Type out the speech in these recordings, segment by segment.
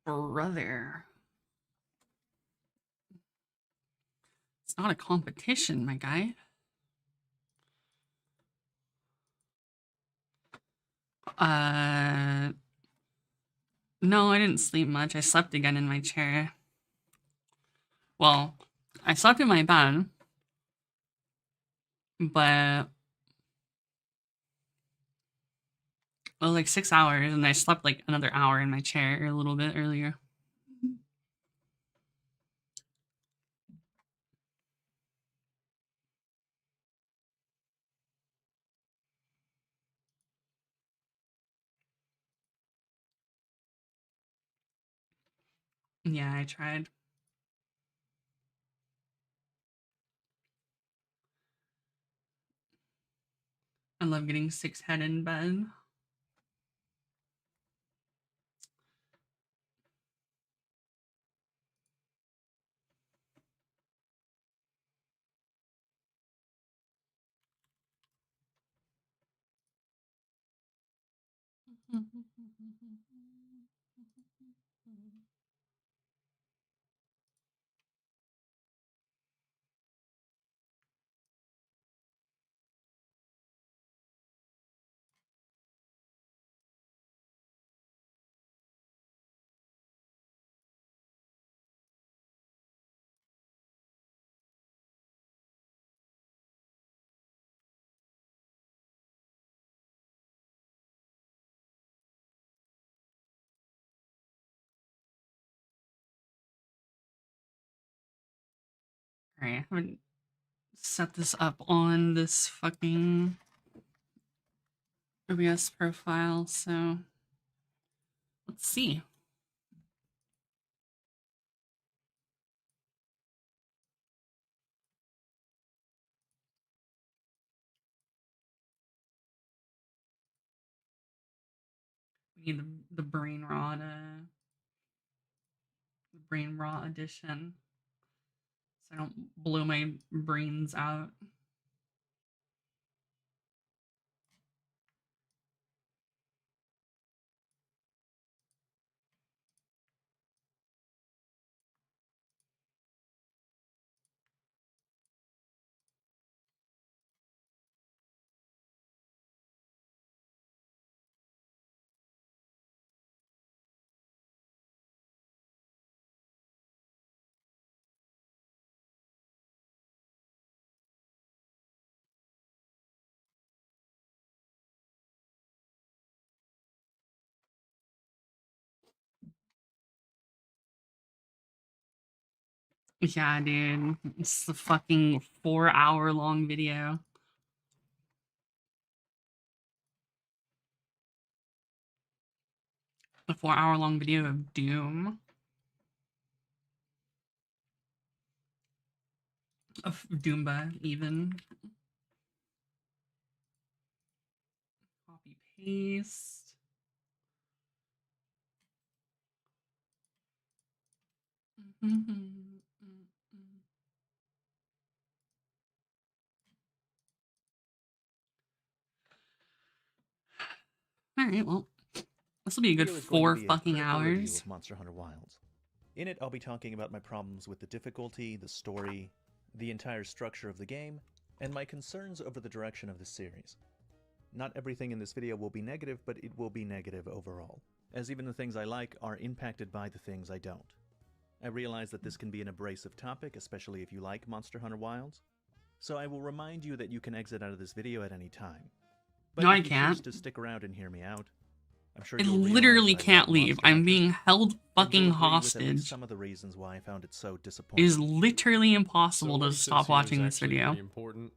Brother. It's not a competition, my guy. No, I didn't sleep much. I slept again in my chair. Well, I slept in my bed, but it was like 6 hours, and I slept like another hour in my chair a little bit earlier. Yeah, I tried. I love getting 6 head in bed. Alright, I'm gonna set this up on this fucking OBS profile, so let's see. We need the brain rot, the brain rot edition, so I don't blow my brains out. Yeah, dude, it's the fucking 4 hour long video. A 4 hour long video of Doom. Of Doomba, even. Copy paste. Alright, well, this will be a good 4 fucking hours. Monster Hunter Wilds. In it, I'll be talking about my problems with the difficulty, the story, the entire structure of the game, and my concerns over the direction of the series. Not everything in this video will be negative, but it will be negative overall, as even the things I like are impacted by the things I don't. I realize that this can be an abrasive topic, especially if you like Monster Hunter Wilds, so I will remind you that you can exit out of this video at any time. But No, I if you can't. choose to stick around and hear me out, I'm sure I you'll literally realize that I can't love leave. Monster I'm Hunter, being held and fucking you'll agree with at least hostage. some of the reasons why I found it so It disappointing. is literally impossible So what to he says stop here watching is this actually video. pretty important.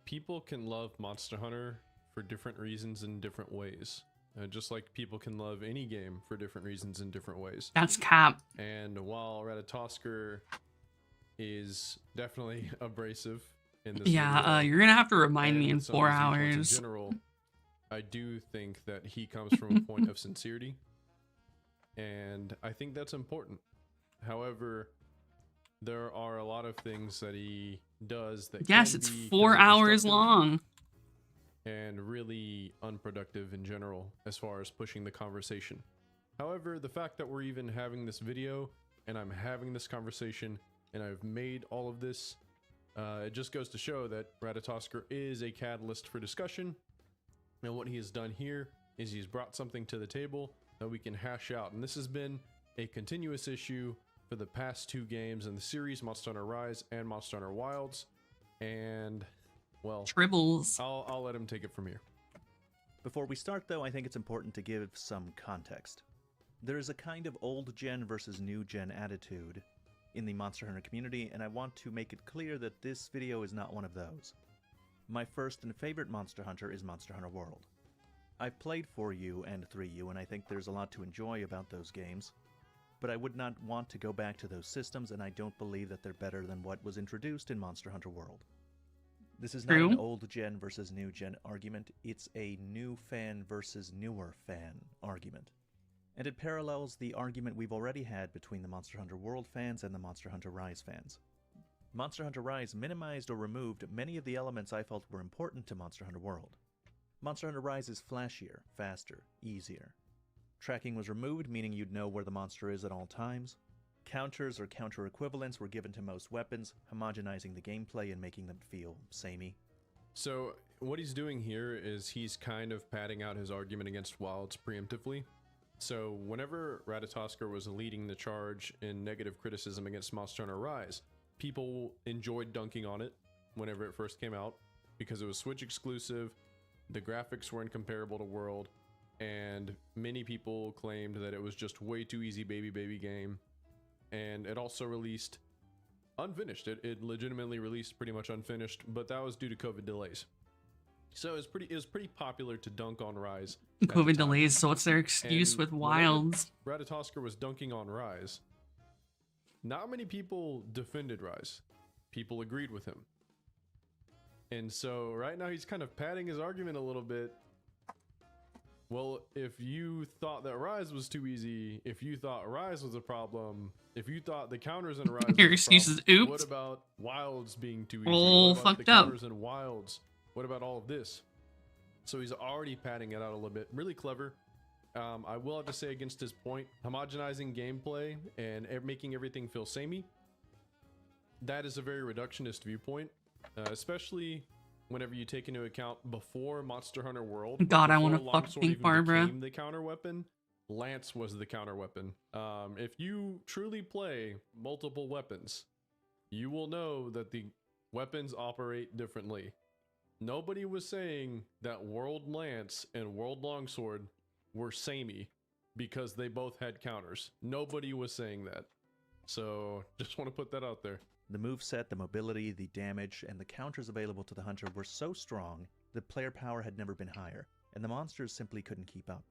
People can love Monster Hunter for different reasons in different ways. Just like people can love any game for different reasons in different ways. That's cap. And while Ratatosker is definitely abrasive in this Yeah, video, you're gonna have to remind me and in with some 4 of his viewpoints hours. in general, I do think that he comes from a point of sincerity, and I think that's important. However, there are a lot of things that he does that Yes, can it's be 4 kind of hours destructive long. and really unproductive in general as far as pushing the conversation. However, the fact that we're even having this video and I'm having this conversation and I've made all of this, it just goes to show that Ratatosker is a catalyst for discussion. And what he has done here is he's brought something to the table that we can hash out. And this has been a continuous issue for the past 2 games in the series, Monster Hunter Rise and Monster Hunter Wilds. And, well, Tribbles. I'll let him take it from here. Before we start, though, I think it's important to give some context. There is a kind of old-gen versus new-gen attitude in the Monster Hunter community, and I want to make it clear that this video is not one of those. My first and favorite Monster Hunter is Monster Hunter World. I've played 4U and 3U, and I think there's a lot to enjoy about those games, but I would not want to go back to those systems, and I don't believe that they're better than what was introduced in Monster Hunter World. This is not True. an old-gen versus new-gen argument, it's a new fan versus newer fan argument. And it parallels the argument we've already had between the Monster Hunter World fans and the Monster Hunter Rise fans. Monster Hunter Rise minimized or removed many of the elements I felt were important to Monster Hunter World. Monster Hunter Rise is flashier, faster, easier. Tracking was removed, meaning you'd know where the monster is at all times. Counters or counter equivalents were given to most weapons, homogenizing the gameplay and making them feel samey. So what he's doing here is he's kind of padding out his argument against Wilds preemptively. So whenever Ratatosker was leading the charge in negative criticism against Monster Hunter Rise, people enjoyed dunking on it whenever it first came out because it was Switch exclusive, the graphics were incomparable to World, and many people claimed that it was just way too easy baby game. And it also released unfinished. It legitimately released pretty much unfinished, but that was due to COVID delays. So it was pretty popular to dunk on Rise. at the COVID time. delays, so what's their excuse And with whenever Wilds? Ratatosker was dunking on Rise, not many people defended Rise. People agreed with him. And so right now he's kind of padding his argument a little bit. Well, if you thought that Rise was too easy, if you thought Rise was a problem, if you thought the counters in Rise Your was a excuse is problem, oops. what about Wilds being too easy? Oh, What about fucked the up. counters in Wilds? What about all of this? So he's already padding it out a little bit. Really clever. I will have to say against his point, homogenizing gameplay and making everything feel samey. That is a very reductionist viewpoint, especially whenever you take into account before Monster Hunter World. God, I wanna before fuck Longsword Pink even Barbara. became the counter weapon, Lance was the counter weapon. If you truly play multiple weapons, you will know that the weapons operate differently. Nobody was saying that World Lance and World Longsword were samey because they both had counters. Nobody was saying that. So just want to put that out there. The moveset, the mobility, the damage, and the counters available to the hunter were so strong that player power had never been higher, and the monsters simply couldn't keep up.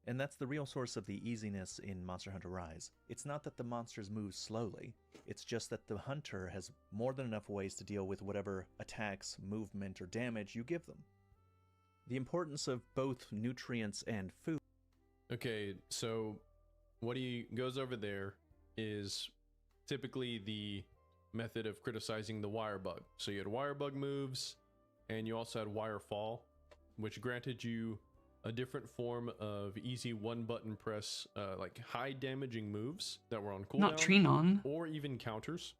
And that's the real source of the easiness in Monster Hunter Rise. It's not that the monsters move slowly, it's just that the hunter has more than enough ways to deal with whatever attacks, movement, or damage you give them. The importance of both nutrients and food. Okay, so what he goes over there is typically the method of criticizing the wire bug. So you had wire bug moves, and you also had wire fall, which granted you a different form of easy one button press, like high damaging moves that were on cooldown, Not Trinon. or even counters.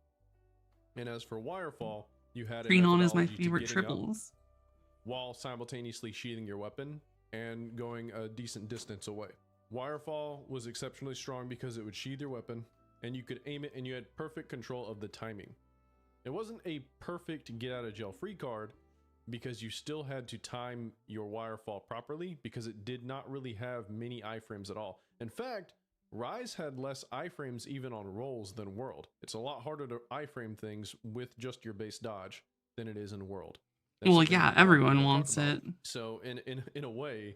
And as for wire fall, you had a Trinon is my methodology to favorite getting up triples. while simultaneously sheathing your weapon and going a decent distance away. Wirefall was exceptionally strong because it would sheath your weapon and you could aim it and you had perfect control of the timing. It wasn't a perfect get out of jail free card because you still had to time your wirefall properly because it did not really have many iframes at all. In fact, Rise had less iframes even on rolls than World. It's a lot harder to iframe things with just your base dodge than it is in World. That's Well, the thing yeah, that a lot of everyone people talk wants about. it. So in a way,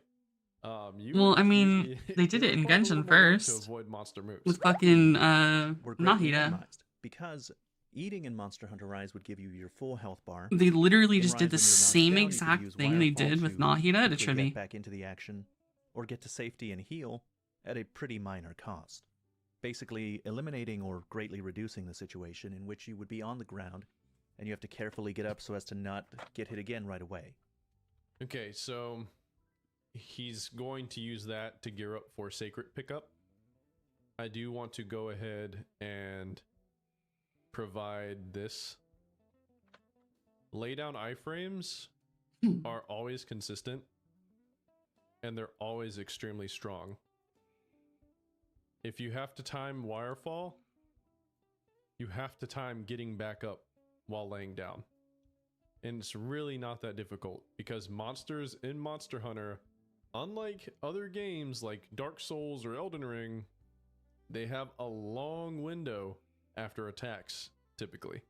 Well, I mean, they did it in Genshin first. to avoid monster moves. With fucking, Were greatly Nahida. minimized, because eating in Monster Hunter Rise would give you your full health bar. They literally In just did the Rise, when same you're knocked down, you could exact use thing they Wirefall did with to Nahida to quickly Chibi. get back into the action, or get to safety and heal at a pretty minor cost. Basically, eliminating or greatly reducing the situation in which you would be on the ground, and you have to carefully get up so as to not get hit again right away. Okay, so he's going to use that to gear up for Sacred pickup, I do want to go ahead and provide this. Laydown iframes are always consistent, and they're always extremely strong. If you have to time wirefall, you have to time getting back up while laying down. And it's really not that difficult, because monsters in Monster Hunter, unlike other games like Dark Souls or Elden Ring, they have a long window after attacks, typically.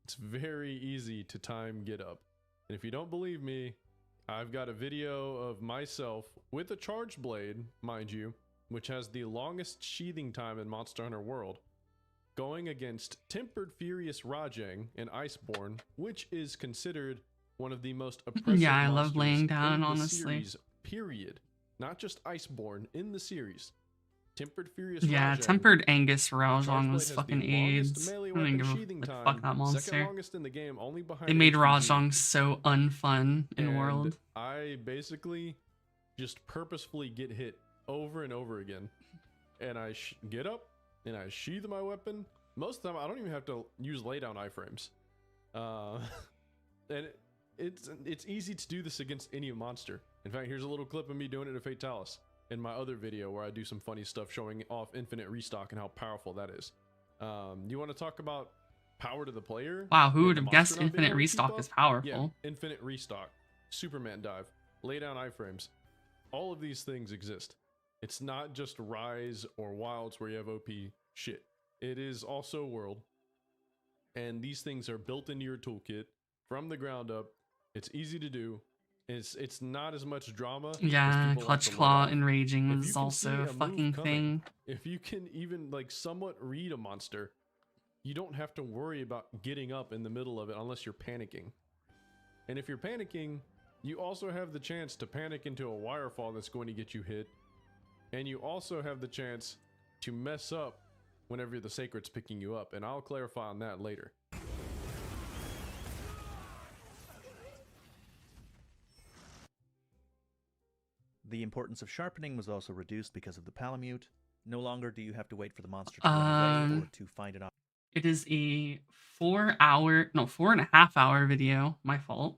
It's very easy to time get up. And if you don't believe me, I've got a video of myself with a charged blade, mind you, which has the longest sheathing time in Monster Hunter World, going against Tempered Furious Rajang in Iceborne, which is considered one of the most oppressive Yeah, I love monsters laying down, in the honestly. series, period. Not just Iceborne, in the series. Tempered Furious Yeah, Rajang, tempered Angus Charged Rajang Blade was has fucking the longest AIDS. I melee don't even weapon give sheathing a time, fuck that second monster. longest in the game, only behind They made HBG. Rajang so unfun in And World. I basically just purposefully get hit over and over again. And I get up and I sheath my weapon. Most of the time, I don't even have to use laydown iframes. And it's easy to do this against any monster. In fact, here's a little clip of me doing it to Fatalis in my other video where I do some funny stuff showing off infinite restock and how powerful that is. You want to talk about power to the player? Wow, who and would the have monster guessed not being infinite able to keep restock up? is powerful? Yeah, infinite restock, Superman dive, lay down iframes. All of these things exist. It's not just Rise or Wilds where you have OP shit. It is also World. And these things are built into your toolkit from the ground up. It's easy to do. It's not as much drama. as Yeah, people like Clutch to let Claw off. Enraging If is you can also see a a move fucking coming, thing. If you can even like somewhat read a monster, you don't have to worry about getting up in the middle of it unless you're panicking. And if you're panicking, you also have the chance to panic into a wirefall that's going to get you hit. And you also have the chance to mess up whenever the Sacred's picking you up. And I'll clarify on that later. The importance of sharpening was also reduced because of the Palamute. No longer do you have to wait for the monster to run away or to find an It is a 4.5 hour video. My fault.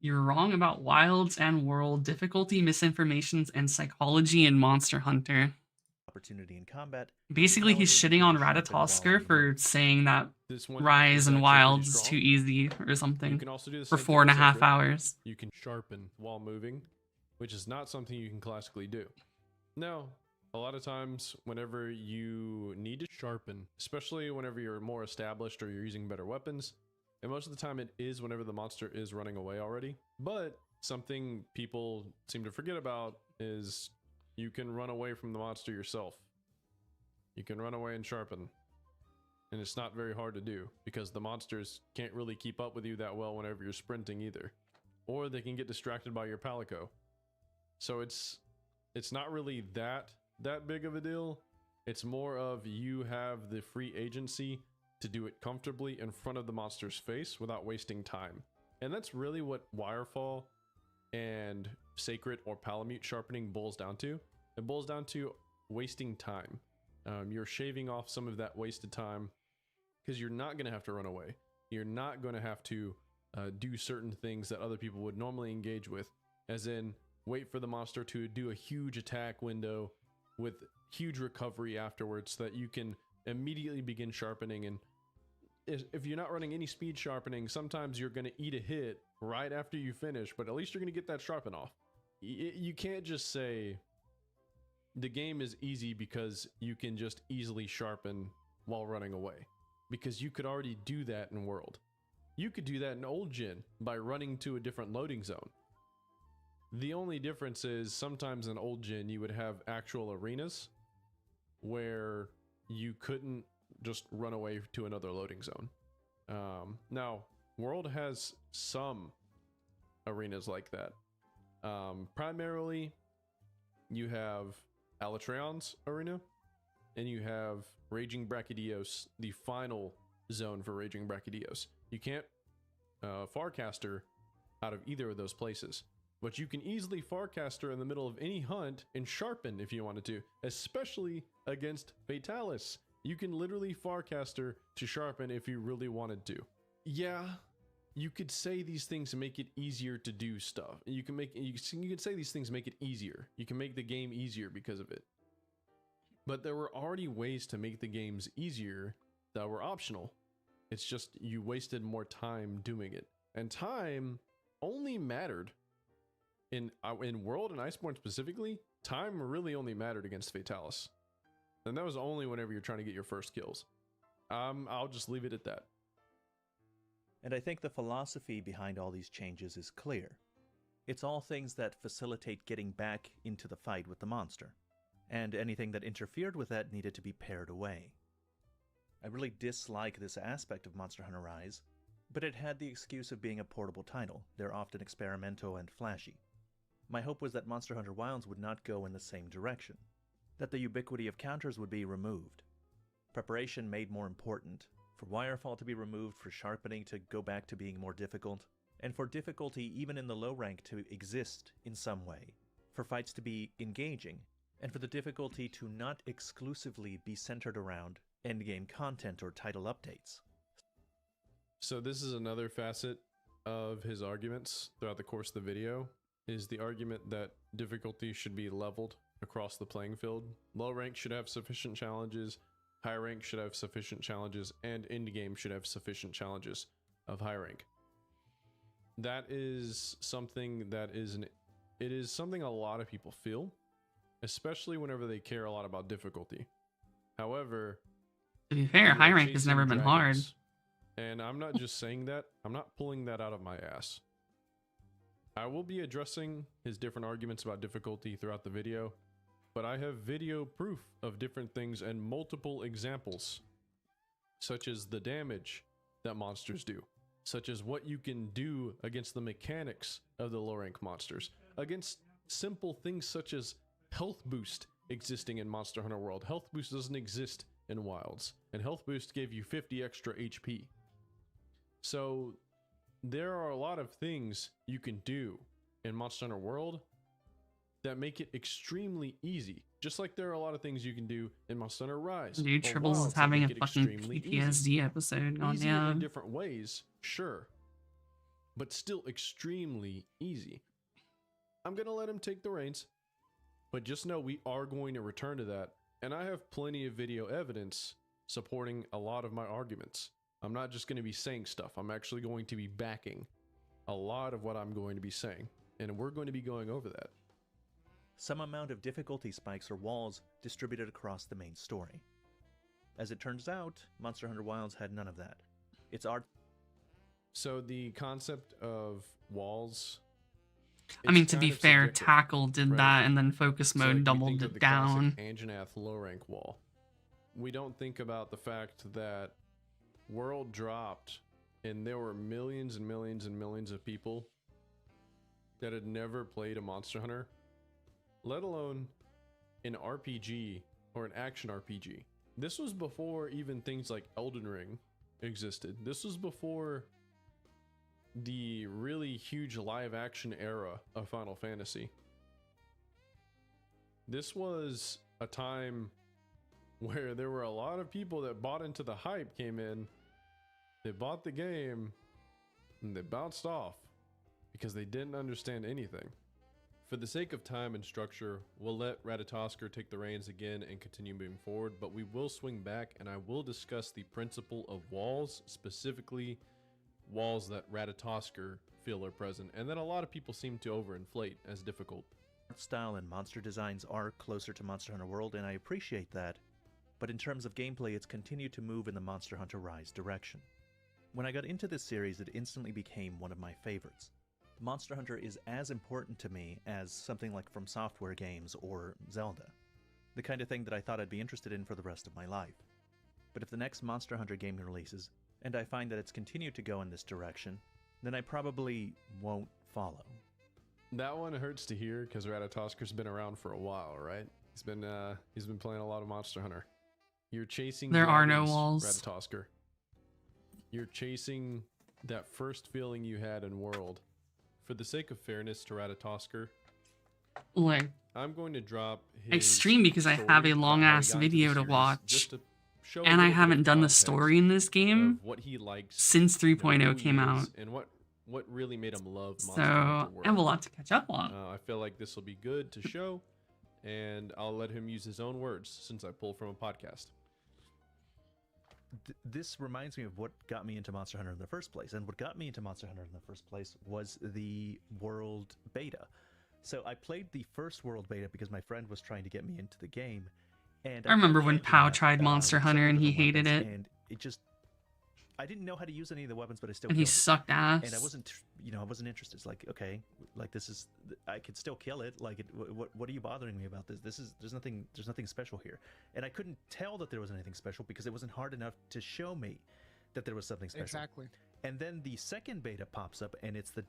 You're wrong about Wilds and World, difficulty, misinformations, and psychology in Monster Hunter. opportunity in combat. Basically, he's Palamute shitting on can sharpen while Ratatoskr on for move. saying that This one Rise is and actually Wilds pretty is strong. too easy or You something can also do the for same thing with 4.5 Sacred. hours. You can sharpen while moving, which is not something you can classically do. Now, a lot of times whenever you need to sharpen, especially whenever you're more established or you're using better weapons, and most of the time it is whenever the monster is running away already, but something people seem to forget about is you can run away from the monster yourself. You can run away and sharpen. And it's not very hard to do because the monsters can't really keep up with you that well whenever you're sprinting either. Or they can get distracted by your palico. So it's not really that big of a deal. It's more of you have the free agency to do it comfortably in front of the monster's face without wasting time. And that's really what Wirefall and Sacred or Palamute sharpening boils down to. It boils down to wasting time. You're shaving off some of that wasted time because you're not going to have to run away. You're not going to have to do certain things that other people would normally engage with, as in wait for the monster to do a huge attack window with huge recovery afterwards so that you can immediately begin sharpening. And if you're not running any speed sharpening, sometimes you're going to eat a hit right after you finish, but at least you're going to get that sharpen off. You can't just say the game is easy because you can just easily sharpen while running away, because you could already do that in World. You could do that in Old Gen by running to a different loading zone. The only difference is sometimes in Old Gen you would have actual arenas where you couldn't just run away to another loading zone. Now, World has some arenas like that. Primarily, you have Alatreon's arena, and you have Raging Brachydios, the final zone for Raging Brachydios. You can't Farcaster out of either of those places. but you can easily Farcaster in the middle of any hunt and sharpen if you wanted to, especially against Fatalis. You can literally Farcaster to sharpen if you really wanted to. Yeah, you could say these things make it easier to do stuff. You can say these things make it easier. You can make the game easier because of it. But there were already ways to make the games easier that were optional. It's just you wasted more time doing it. And time only mattered in World and Iceborne specifically. Time really only mattered against Fatalis. And that was only whenever you're trying to get your first kills. I'll just leave it at that. And I think the philosophy behind all these changes is clear. It's all things that facilitate getting back into the fight with the monster, and anything that interfered with that needed to be pared away. I really dislike this aspect of Monster Hunter Rise, but it had the excuse of being a portable title. They're often experimental and flashy. My hope was that Monster Hunter Wilds would not go in the same direction, that the ubiquity of counters would be removed, preparation made more important, for wirefall to be removed, for sharpening to go back to being more difficult, and for difficulty even in the low rank to exist in some way, for fights to be engaging, and for the difficulty to not exclusively be centered around endgame content or title updates. So this is another facet of his arguments throughout the course of the video, is the argument that difficulty should be leveled across the playing field. Low rank should have sufficient challenges, high rank should have sufficient challenges, and end game should have sufficient challenges of high rank. That is something that it is something a lot of people feel, especially whenever they care a lot about difficulty. However, To be fair, high rank has chasing never been hard. dragons, and I'm not just saying that, I'm not pulling that out of my ass. I will be addressing his different arguments about difficulty throughout the video, but I have video proof of different things and multiple examples, such as the damage that monsters do, such as what you can do against the mechanics of the low rank monsters, against simple things such as health boost existing in Monster Hunter World. Health boost doesn't exist in Wilds, and health boost gave you 50 extra HP. So there are a lot of things you can do in Monster Hunter World that make it extremely easy. Just like there are a lot of things you can do in Monster Hunter Rise. Dude, or Tribbles Wilds is that having a make it fucking extremely PTSD easy. episode going Easier in down. different ways, sure, but still extremely easy. I'm gonna let him take the reins, but just know we are going to return to that, and I have plenty of video evidence supporting a lot of my arguments. I'm not just going to be saying stuff, I'm actually going to be backing a lot of what I'm going to be saying, and we're going to be going over that. Some amount of difficulty spikes or walls distributed across the main story. As it turns out, Monster Hunter Wilds had none of that. Its art. So the concept of walls, I mean, it's to be kind of fair, subjective, Tackle did right? that, and then Focus So, Mode like, we doubled think of it the down. classic Anjanath low rank wall. We don't think about the fact that World dropped and there were millions and millions and millions of people that had never played a Monster Hunter, let alone an RPG or an action RPG. This was before even things like Elden Ring existed. This was before the really huge live action era of Final Fantasy. This was a time where there were a lot of people that bought into the hype, came in, they bought the game, and they bounced off because they didn't understand anything. For the sake of time and structure, we'll let Ratatoskr take the reins again and continue moving forward, but we will swing back and I will discuss the principle of walls, specifically walls that Ratatoskr feel are present, and that a lot of people seem to overinflate as difficult. Art style and monster designs are closer to Monster Hunter World, and I appreciate that, but in terms of gameplay, it's continued to move in the Monster Hunter Rise direction. When I got into this series, it instantly became one of my favorites. Monster Hunter is as important to me as something like From Software games or Zelda, the kind of thing that I thought I'd be interested in for the rest of my life. But if the next Monster Hunter game releases, and I find that it's continued to go in this direction, then I probably won't follow. That one hurts to hear because Ratatoskr's been around for a while, right? He's been playing a lot of Monster Hunter. You're chasing There are no dragons, walls. Ratatoskr. You're chasing that first feeling you had in World for the sake of fairness to Ratatosker, Like, I'm going to drop his extreme because I have story a about long how he ass got into the video to series, watch, just to show a and I little bit haven't of done the context story in this game of what he likes since who 3.0 he came is, out. and what really made him love So Monster Hunter I have a World. lot to catch up on. I feel like this will be good to show, and I'll let him use his own words since I pulled from a podcast. This reminds me of what got me into Monster Hunter in the first place. And what got me into Monster Hunter in the first place was the world beta. So I played the first world beta because my friend was trying to get me into the game. And I remember played when the Pow game, tried Monster with Hunter several and he different hated weapons, it, and it just, I didn't know how to use any of the weapons, but I still and he killed it. sucked ass. And I wasn't, I wasn't interested. It's like, okay, like this is, I could still kill it. Like, what are you bothering me about this? There's nothing special here. And I couldn't tell that there was anything special because it wasn't hard enough to show me that there was something special. Exactly. And then the second beta pops up, and it's the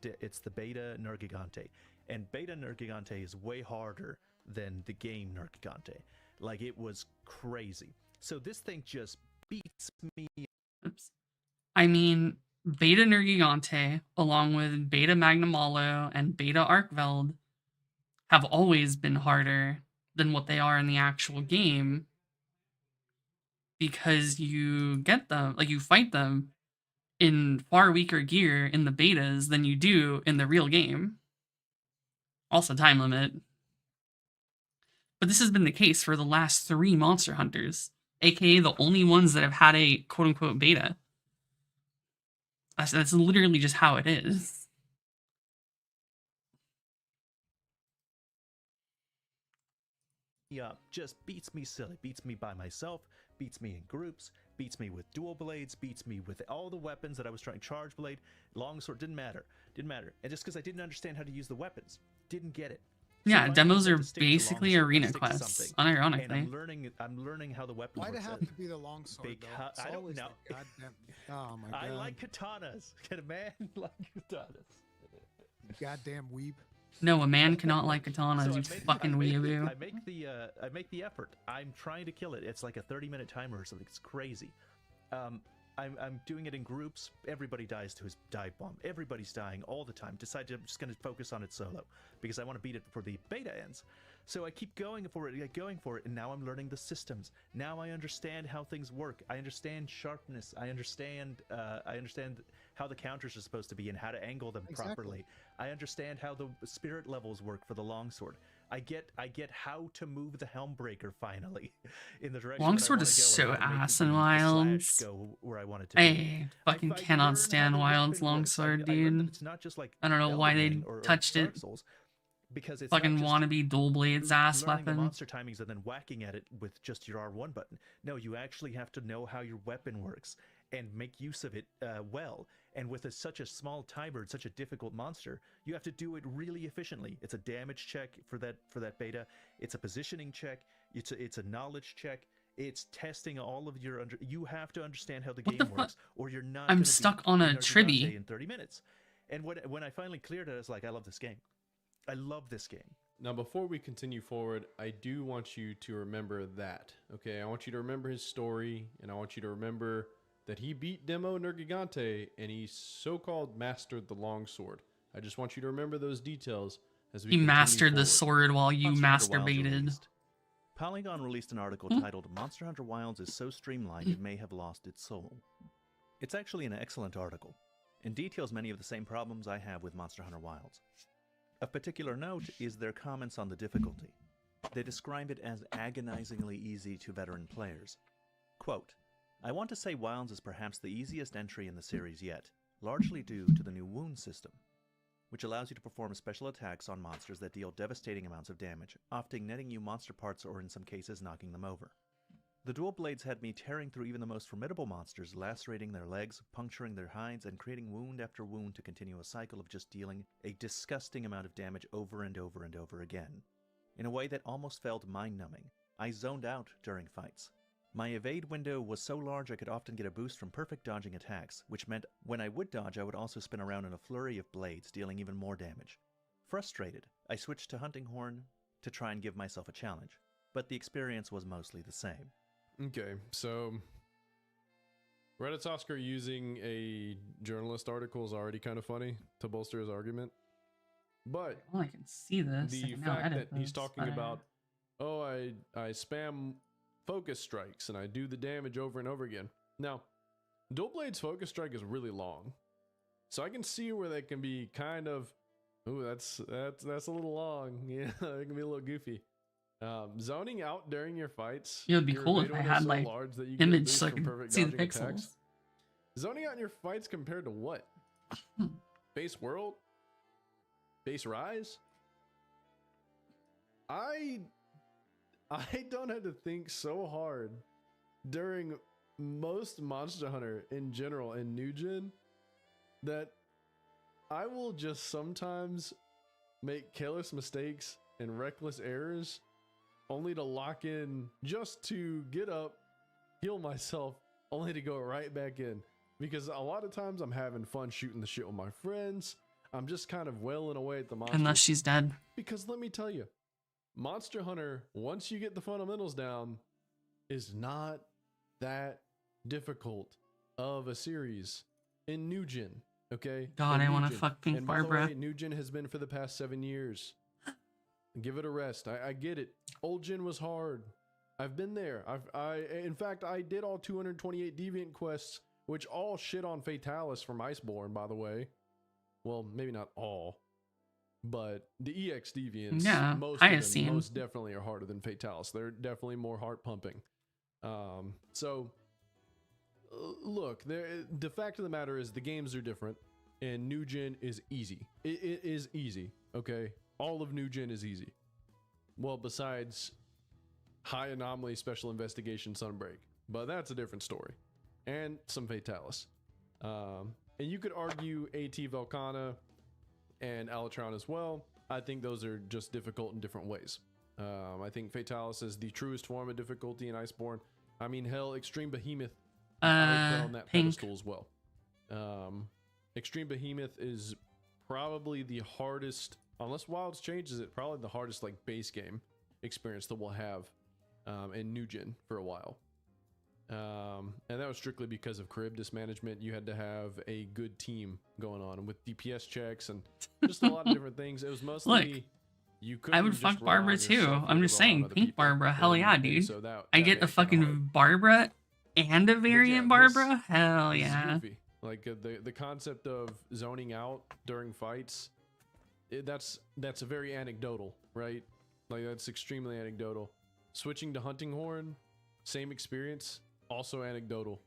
beta Nergigante, and beta Nergigante is way harder than the game Nergigante. Like, it was crazy. So this thing just beats me. Oops. I mean, Beta Nergigante, along with Beta Magnamalo and Beta Arkveld, have always been harder than what they are in the actual game, because you get them, like, you fight them in far weaker gear in the betas than you do in the real game. Also, time limit. But this has been the case for the last 3 Monster Hunters, aka the only ones that have had a quote-unquote beta. That's literally just how it is. Yeah, just beats me silly. Beats me by myself, beats me in groups, beats me with dual blades, beats me with all the weapons that I was trying. Charge blade, longsword, didn't matter. And just because I didn't understand how to use the weapons, didn't get it. So Yeah, finally demos said are to stick to basically longsword, arena stick to quests, something. unironically. And I'm learning how the weapons Why'd work. it have to be the longsword, though? Because It's I don't always know. the goddamn... Oh, my God. I like katanas. Can a man like katanas? Goddamn weeb. No, a man cannot like katanas, So you fucking weeaboo. I make the effort. I'm trying to kill it. It's like a 30-minute timer or something. It's crazy. I'm doing it in groups. Everybody dies to his dive bomb. Everybody's dying all the time. Decided I'm just going to focus on it solo because I want to beat it before the beta ends. So I keep going for it, and now I'm learning the systems. Now I understand how things work. I understand sharpness. I understand how the counters are supposed to be and how to angle them properly. I understand how the spirit levels work for the longsword. I get how to move the helm breaker finally in the direction. Longsword that I is wanna so go, and how to make ass the in slash Wilds. go where I want it to be. I fucking I cannot learn stand how the Wilds weapon works. Longsword, I learned that dude. it's not just like I don't know why Elden they Ring or touched Dark it. Souls, because it's Fucking not just wannabe dual blades ass learning the weapon. monster timings and then whacking at it with just your R1 button. No, you actually have to know how your weapon works and make use of it well. And with such a small timer, such a difficult monster, you have to do it really efficiently. It's a damage check for that beta. It's a positioning check. It's a knowledge check. It's testing all of your you have to understand how the What the game fuck? works, or you're not. I'm gonna stuck beat on a Nergigante trivia. in 30 minutes. And when I finally cleared it, I was like, I love this game. I love this game. Now, before we continue forward, I do want you to remember that. Okay, I want you to remember his story, and I want you to remember that he beat Demo Nergigante, and he so-called mastered the longsword. I just want you to remember those details as we He continue mastered the forward. sword while you Monster Hunter Wilds masturbated. released. Polygon released an article titled Monster Hunter Wilds is so streamlined it may have lost its soul. It's actually an excellent article, and details many of the same problems I have with Monster Hunter Wilds. Of particular note is their comments on the difficulty. They describe it as agonizingly easy to veteran players. Quote, I want to say Wilds is perhaps the easiest entry in the series yet, largely due to the new wound system, which allows you to perform special attacks on monsters that deal devastating amounts of damage, often netting you monster parts or in some cases knocking them over. The dual blades had me tearing through even the most formidable monsters, lacerating their legs, puncturing their hides, and creating wound after wound to continue a cycle of just dealing a disgusting amount of damage over and over and over again. In a way that almost felt mind-numbing, I zoned out during fights. My evade window was so large I could often get a boost from perfect dodging attacks, which meant when I would dodge I would also spin around in a flurry of blades, dealing even more damage. Frustrated, I switched to Hunting Horn to try and give myself a challenge, but the experience was mostly the same. Okay, so Reddit's Oscar using a journalist article is already kind of funny to bolster his argument. But Oh, I can see this. I the can now fact edit that he's this talking better. about, oh, I spam focus strikes and I do the damage over and over again. Now, Dual Blade's focus strike is really long, so I can see where they can be kind of, ooh, that's a little long. Yeah, it can be a little goofy. Zoning out during your fights. It would be your cool if I evade had, window so like, large that you get a image boost so I from could perfect see the dodging pixels. attacks. Zoning out in your fights compared to what? Base World? Base Rise? I don't have to think so hard during most Monster Hunter in general in New Gen that I will just sometimes make careless mistakes and reckless errors only to lock in just to get up, heal myself, only to go right back in. Because a lot of times I'm having fun shooting the shit with my friends. I'm just kind of wailing away at the monsters. Unless she's dead. Because let me tell you, Monster Hunter, once you get the fundamentals down, is not that difficult of a series in New Gen. Okay? God, In I New want to Gen. fuck Pink And by the Barbara. way, New Gen has been for the past 7 years. Give it a rest. I get it. Old Gen was hard. I've been there. In fact, I did all 228 Deviant quests, which all shit on Fatalis from Iceborne, by the way. Well, maybe not all, but the EX Deviants, Yeah, most I of have them, seen. most definitely are harder than Fatalis. They're definitely more heart pumping. So, look, the fact of the matter is the games are different, and New Gen is easy. It is easy, okay? All of New Gen is easy. Well, besides High Anomaly, Special Investigation, Sunbreak. But that's a different story. And some Fatalis. And you could argue AT Velcana and Alatron as well. I think those are just difficult in different ways. I think Fatalis is the truest form of difficulty in Iceborne. I mean, hell, Extreme Behemoth, I would put on that Pink. pedestal as well. Extreme Behemoth is probably the hardest, unless Wilds changes it, probably the hardest like base game experience that we'll have in New Gen for a while. And that was strictly because of crib dismanagement. You had to have a good team going on with DPS checks and just a lot of different things. It was mostly Look, you couldn't I would just fuck rely on Barbara too. yourself, you I'm had to just rely on saying, other Pink people. Barbara, hell yeah, dude. So that I that get made a it kinda fucking hard. Barbara and a variant yeah, this- Barbara? Hell This is yeah. goofy. Like the concept of zoning out during fights, that's very anecdotal, right? Like that's extremely anecdotal. Switching to Hunting Horn, same experience, also anecdotal.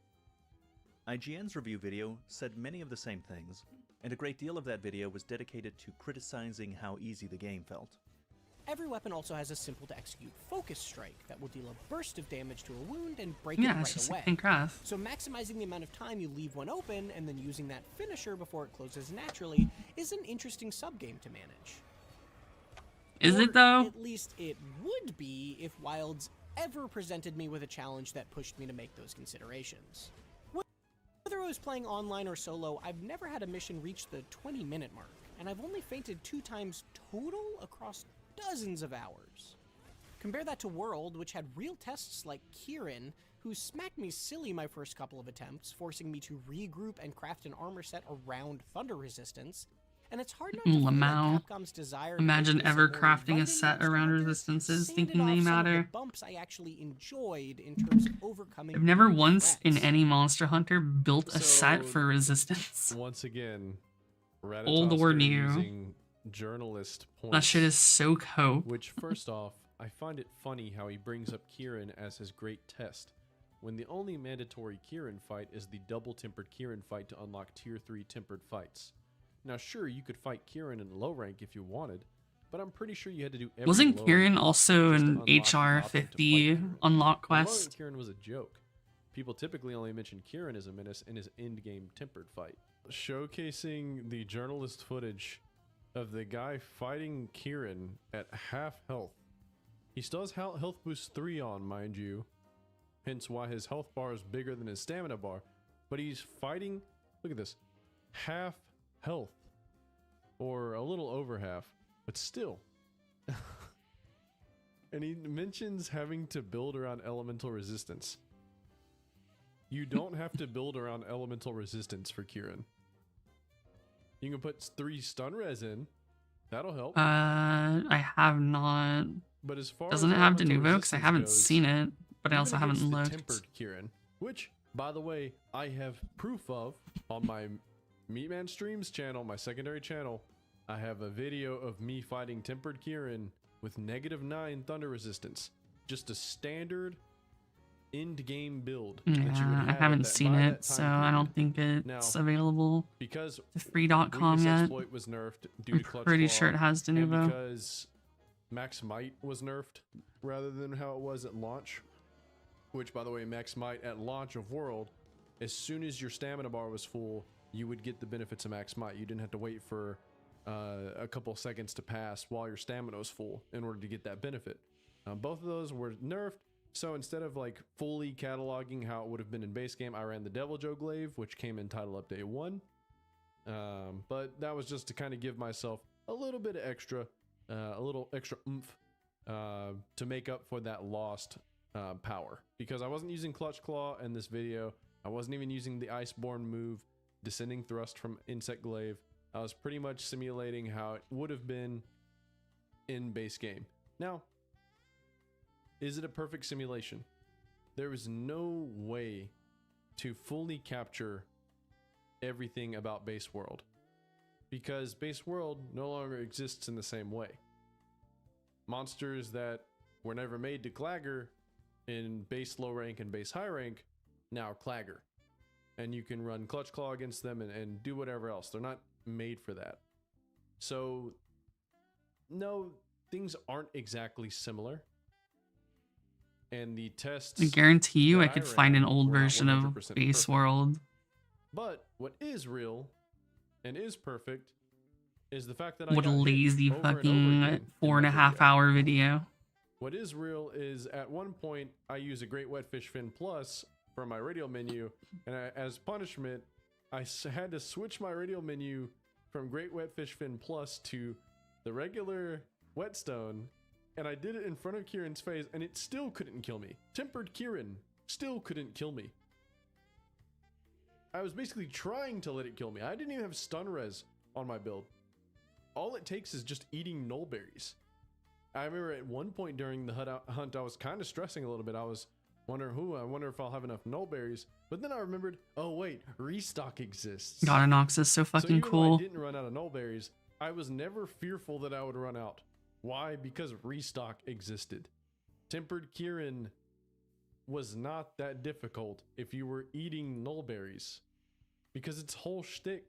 IGN's review video said many of the same things, and a great deal of that video was dedicated to criticizing how easy the game felt. Every weapon also has a simple to execute focus strike that will deal a burst of damage to a wound and break it Yeah, right it's just away. like Pink Wrath. So maximizing the amount of time you leave one open and then using that finisher before it closes naturally is an interesting subgame to manage. Is Or it though? At least it would be if Wilds ever presented me with a challenge that pushed me to make those considerations. Whether I was playing online or solo, I've never had a mission reach the 20-minute mark, and I've only fainted 2 times total across dozens of hours. Compare that to World, which had real tests like Kieran, who smacked me silly my first couple of attempts, forcing me to regroup and craft an armor set around thunder resistance. And it's hard not to feel Lamau. like Capcom's desire to Imagine make this ever more crafting a inviting set Monster around Hunter resistances, sanded thinking off they some of matter. the bumps I actually enjoyed in terms of overcoming. I've never new once in threats. any Monster Hunter built a set So, for resistance. Once again, Old or Ratatoskr new. using journalist points. That shit is so cope. Which, first off, I find it funny how he brings up Kieran as his great test, when the only mandatory Kieran fight is the double tempered Kieran fight to unlock tier 3 tempered fights. Now sure, you could fight Kieran in low rank if you wanted, but I'm pretty sure you had to do every Wasn't low Kieran rank also just to an unlock the option to fight HR50 Kieran. unlock And low rank quest? Kieran was a joke. People typically only mention Kieran as a menace in his endgame tempered fight. Showcasing the journalist footage of the guy fighting Kieran at half health. He still has health boost 3 on, mind you. Hence why his health bar is bigger than his stamina bar. But he's fighting, look at this, half health. Or a little over half, but still. And he mentions having to build around elemental resistance. You don't have to build around elemental resistance for Kieran. You can put 3 stun res in, That'll help. I have not. But as far Doesn't as it have elemental Denuvo? Because I resistance haven't goes, seen it, but I even also haven't against the looked. tempered Kieran, which, by the way, I have proof of on my Meatman Streams channel, my secondary channel. I have a video of me fighting tempered Kieran with -9 thunder resistance. Just a standard end game build that you would Yeah, have I at haven't that- seen by that it, so time I period. don't think it's Now, available because to free.com weakness yet. exploit was nerfed due I'm to clutch pretty claw, sure it has and Denuvo. because max might was nerfed rather than how it was at launch, which, by the way, max might at launch of World, as soon as your stamina bar was full, you would get the benefits of max might. You didn't have to wait for a couple seconds to pass while your stamina was full in order to get that benefit. Both of those were nerfed, so instead of like fully cataloging how it would have been in base game, I ran the Devil Joe Glaive, which came in title update 1. But that was just to kind of give myself a little bit of extra, a little extra oomph to make up for that lost power, because I wasn't using Clutch Claw in this video. I wasn't even using the Iceborne move, Descending Thrust from Insect Glaive. I was pretty much simulating how it would have been in base game. Now, is it a perfect simulation? There is no way to fully capture everything about base world, because base world no longer exists in the same way. Monsters that were never made to clagger in base low rank and base high rank now clagger, and you can run Clutch Claw against them and do whatever else. They're not made for that. So no, things aren't exactly similar, and the tests, I guarantee you I that could find an ran old were not version of 100% Base perfect. World. But what is real and is perfect is the fact that I What a got hit lazy over and over fucking again in 4.5 that video. hour video. What is real is at one point I use a Great Wetfish Fin Plus for my radial menu, and as punishment, I had to switch my radial menu from Great Wetfish Fin Plus to the regular Whetstone, and I did it in front of Kieran's face, and it still couldn't kill me. Tempered Kieran still couldn't kill me. I was basically trying to let it kill me. I didn't even have stun res on my build. All it takes is just eating null berries. I remember at one point during the hunt, I was kind of stressing a little bit. I was wondering, I wonder if I'll have enough null berries. But then I remembered, oh wait, restock exists. God, Anox is so So fucking even though cool. I didn't run out of null berries, I was never fearful that I would run out. Why? Because restock existed. Tempered Kieran was not that difficult if you were eating null berries, because its whole shtick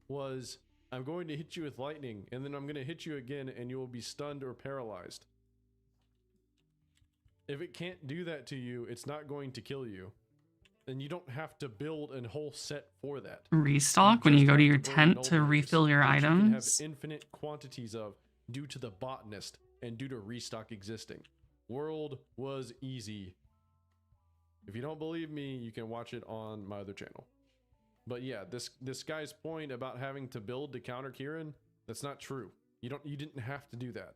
was, I'm going to hit you with lightning, and then I'm going to hit you again, and you will be stunned or paralyzed. If it can't do that to you, it's not going to kill you. And you don't have to build a whole set for that. Restock when just you go have to your burn tent null to berries, refill your which you can have items. infinite quantities of due to the botanist and due to restock existing. World was easy. If you don't believe me, you can watch it on my other channel. But yeah, this guy's point about having to build to counter Kieran, that's not true. You didn't have to do that.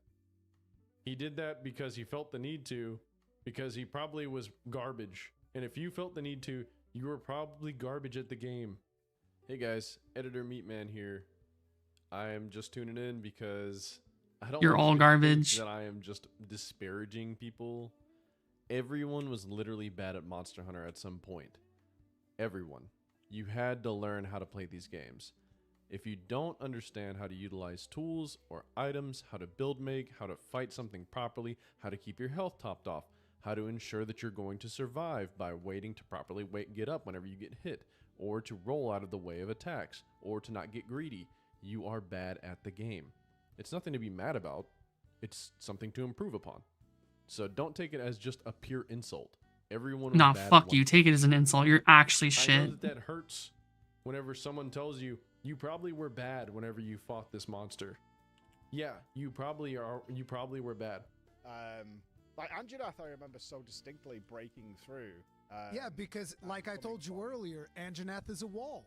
He did that because he felt the need to, because he probably was garbage. And if you felt the need to, you were probably garbage at the game. Hey guys, Editor Meatman here. I am just tuning in because I don't You're want all you to think garbage. that I am just disparaging people. Everyone was literally bad at Monster Hunter at some point. Everyone. You had to learn how to play these games. If you don't understand how to utilize tools or items, how to build make, how to fight something properly, how to keep your health topped off, how to ensure that you're going to survive by waiting to properly get up whenever you get hit, or to roll out of the way of attacks, or to not get greedy, you are bad at the game. It's nothing to be mad about. It's something to improve upon. So don't take it as just a pure insult. Everyone was Nah, bad at fuck one you. point. Take it as an insult. You're actually I shit. know that hurts whenever someone tells you, you probably were bad whenever you fought this monster. Yeah, you probably were bad. Like Anjanath, I remember so distinctly breaking through. Yeah, because like I told you earlier, Anjanath is a wall.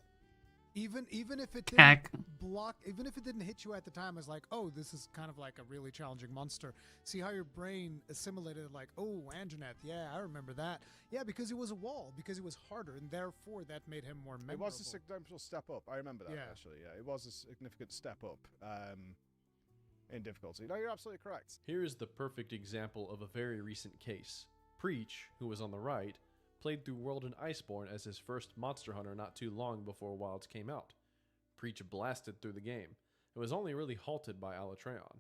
Even if it Heck. didn't block, even if it didn't hit you at the time, it's like, oh, this is kind of like a really challenging monster. See how your brain assimilated, like, oh, Anjanath, yeah, I remember that. Yeah, because it was a wall, because it was harder, and therefore that made him more memorable. It was a significant step up. I remember that Yeah. actually. Yeah, it was a significant step up. in difficulty. No, you're absolutely correct. Here is the perfect example of a very recent case. Preach, who was on the right, played through World and Iceborne as his first Monster Hunter not too long before Wilds came out. Preach blasted through the game. It was only really halted by Alatreon.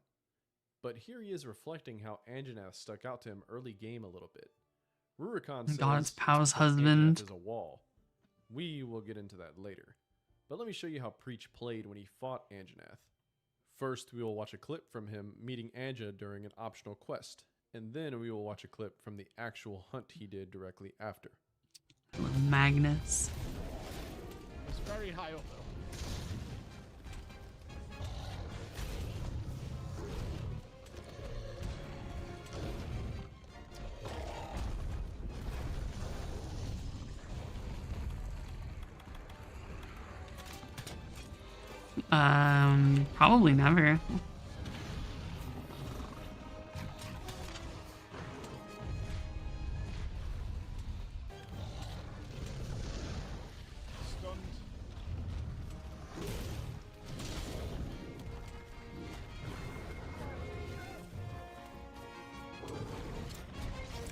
But here he is reflecting how Anjanath stuck out to him early game a little bit. Rurikon says God, it's Pow's because husband. Anjanath is a wall. We will get into that later. But let me show you how Preach played when he fought Anjanath. First, we will watch a clip from him meeting Anja during an optional quest, and then we will watch a clip from the actual hunt he did directly after. Little Magnus. It's very high up, though. Probably never. Stunned.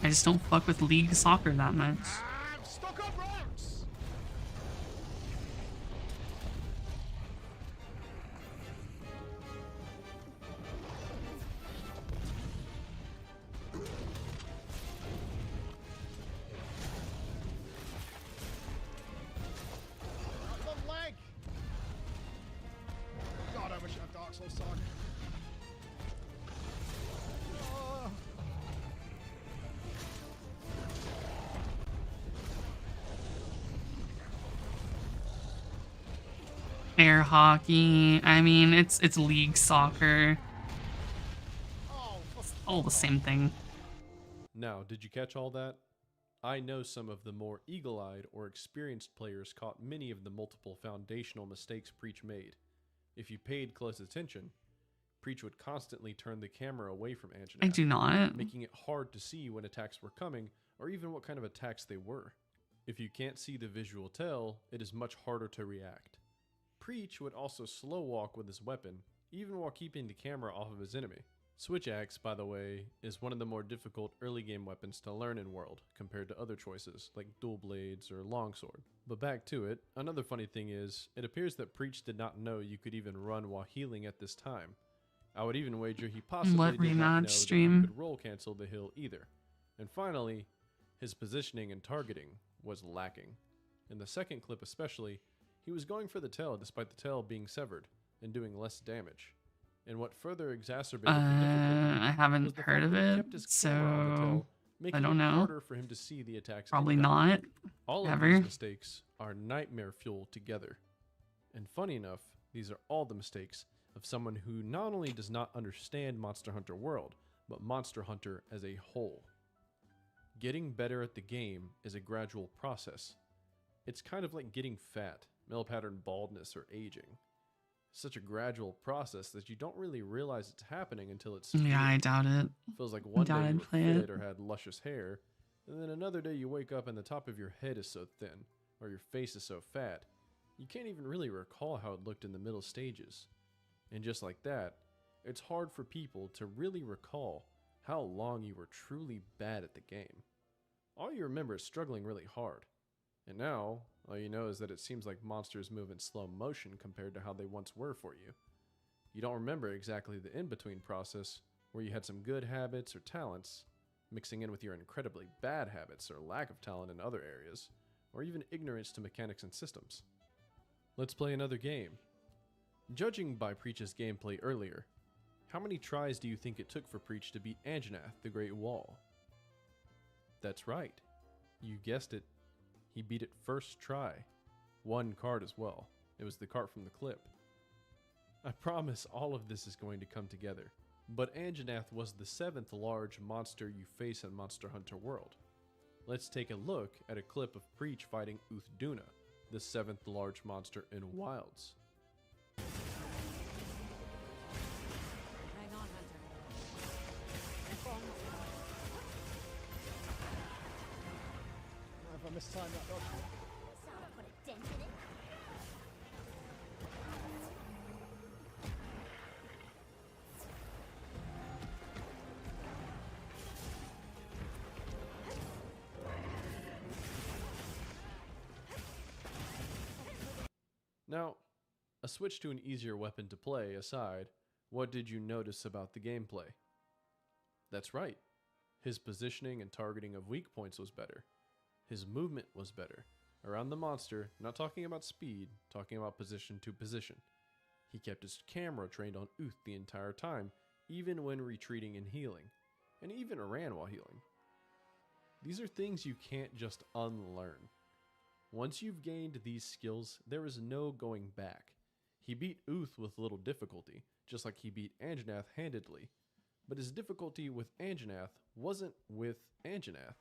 I just don't fuck with league soccer that much. I'm stuck on rocks! The leg! God, I wish I had Dark Souls talk. Oh. Air hockey. I mean, it's league soccer. Oh, All the same thing. Now, did you catch all that? I know some of the more eagle-eyed or experienced players caught many of the multiple foundational mistakes Preach made. If you paid close attention, Preach would constantly turn the camera away from Anjanath, I do not. making it hard to see when attacks were coming or even what kind of attacks they were. If you can't see the visual tell, it is much harder to react. Preach would also slow walk with his weapon, even while keeping the camera off of his enemy. Switch Axe, by the way, is one of the more difficult early game weapons to learn in World compared to other choices like Dual Blades or Longsword. But back to it, another funny thing is, it appears that Preach did not know you could even run while healing at this time. I would even wager he possibly What did not know rematch that stream? you could roll cancel the hill either. And finally, his positioning and targeting was lacking. In the second clip especially, he was going for the tail despite the tail being severed and doing less damage. And what further exacerbated the difficulty I was haven't the heard fact of that he it, kept his camera on the so tail, making don't it know. harder for him to see the attacks. Probably inbound. not. All of ever. these mistakes are nightmare fuel together. And funny enough, these are all the mistakes of someone who not only does not understand Monster Hunter World, but Monster Hunter as a whole. Getting better at the game is a gradual process. It's kind of like getting fat, male pattern baldness, or aging. Such a gradual process that you don't really realize it's happening until it's Yeah, I severe. doubt it. Feels like one day doubt you I'd were play fit it. or had luscious hair, and then another day you wake up and the top of your head is so thin, or your face is so fat, you can't even really recall how it looked in the middle stages. And just like that, it's hard for people to really recall how long you were truly bad at the game. All you remember is struggling really hard. And now, all you know is that it seems like monsters move in slow motion compared to how they once were for you. You don't remember exactly the in-between process where you had some good habits or talents, mixing in with your incredibly bad habits or lack of talent in other areas, or even ignorance to mechanics and systems. Let's play another game. Judging by Preach's gameplay earlier, how many tries do you think it took for Preach to beat Anjanath, the Great Wall? That's right. You guessed it. He beat it first try. One card as well. It was the card from the clip. I promise all of this is going to come together. But Anjanath was the 7th large monster you face in Monster Hunter World. Let's take a look at a clip of Preach fighting Uthduna, the 7th large monster in Wilds. Hang on, Hunter. If I mistimed that dodge. Put a dent in it. A switch to an easier weapon to play aside, what did you notice about the gameplay? That's right. His positioning and targeting of weak points was better. His movement was better. Around the monster, not talking about speed, talking about position to position. He kept his camera trained on Uth the entire time, even when retreating and healing, and even ran while healing. These are things you can't just unlearn. Once you've gained these skills, there is no going back. He beat Uth with little difficulty, just like he beat Anjanath handedly. But his difficulty with Anjanath wasn't with Anjanath.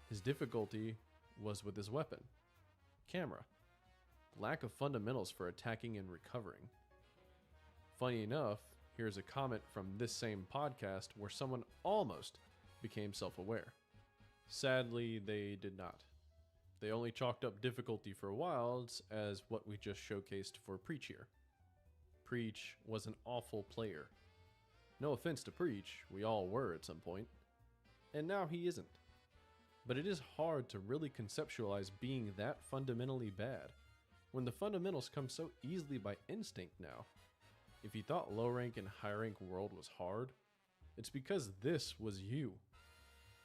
His difficulty was with his weapon, camera. Lack of fundamentals for attacking and recovering. Funny enough, here's a comment from this same podcast where someone almost became self-aware. Sadly, they did not. They only chalked up difficulty for Wilds as what we just showcased for Preach here. Preach was an awful player. No offense to Preach, we all were at some point. And now he isn't. But it is hard to really conceptualize being that fundamentally bad, when the fundamentals come so easily by instinct now. If you thought low rank and high rank world was hard, it's because this was you.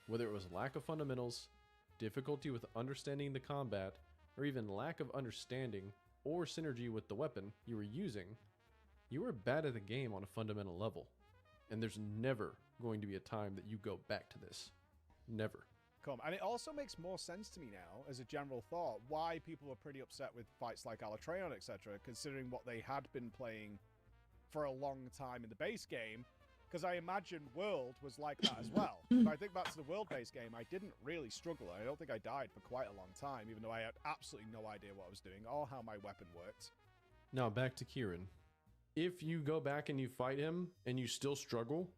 Whether it was lack of fundamentals, difficulty with understanding the combat, or even lack of understanding or synergy with the weapon you were using, you were bad at the game on a fundamental level. And there's never going to be a time that you go back to this. Never. And it also makes more sense to me now, as a general thought, why people were pretty upset with fights like Alatreon, etc., considering what they had been playing for a long time in the base game, because I imagine World was like that as well. If I think back to the World-based game, I didn't really struggle. I don't think I died for quite a long time, even though I had absolutely no idea what I was doing or how my weapon worked. Now back to Kieran. If you go back and you fight him and you still struggle,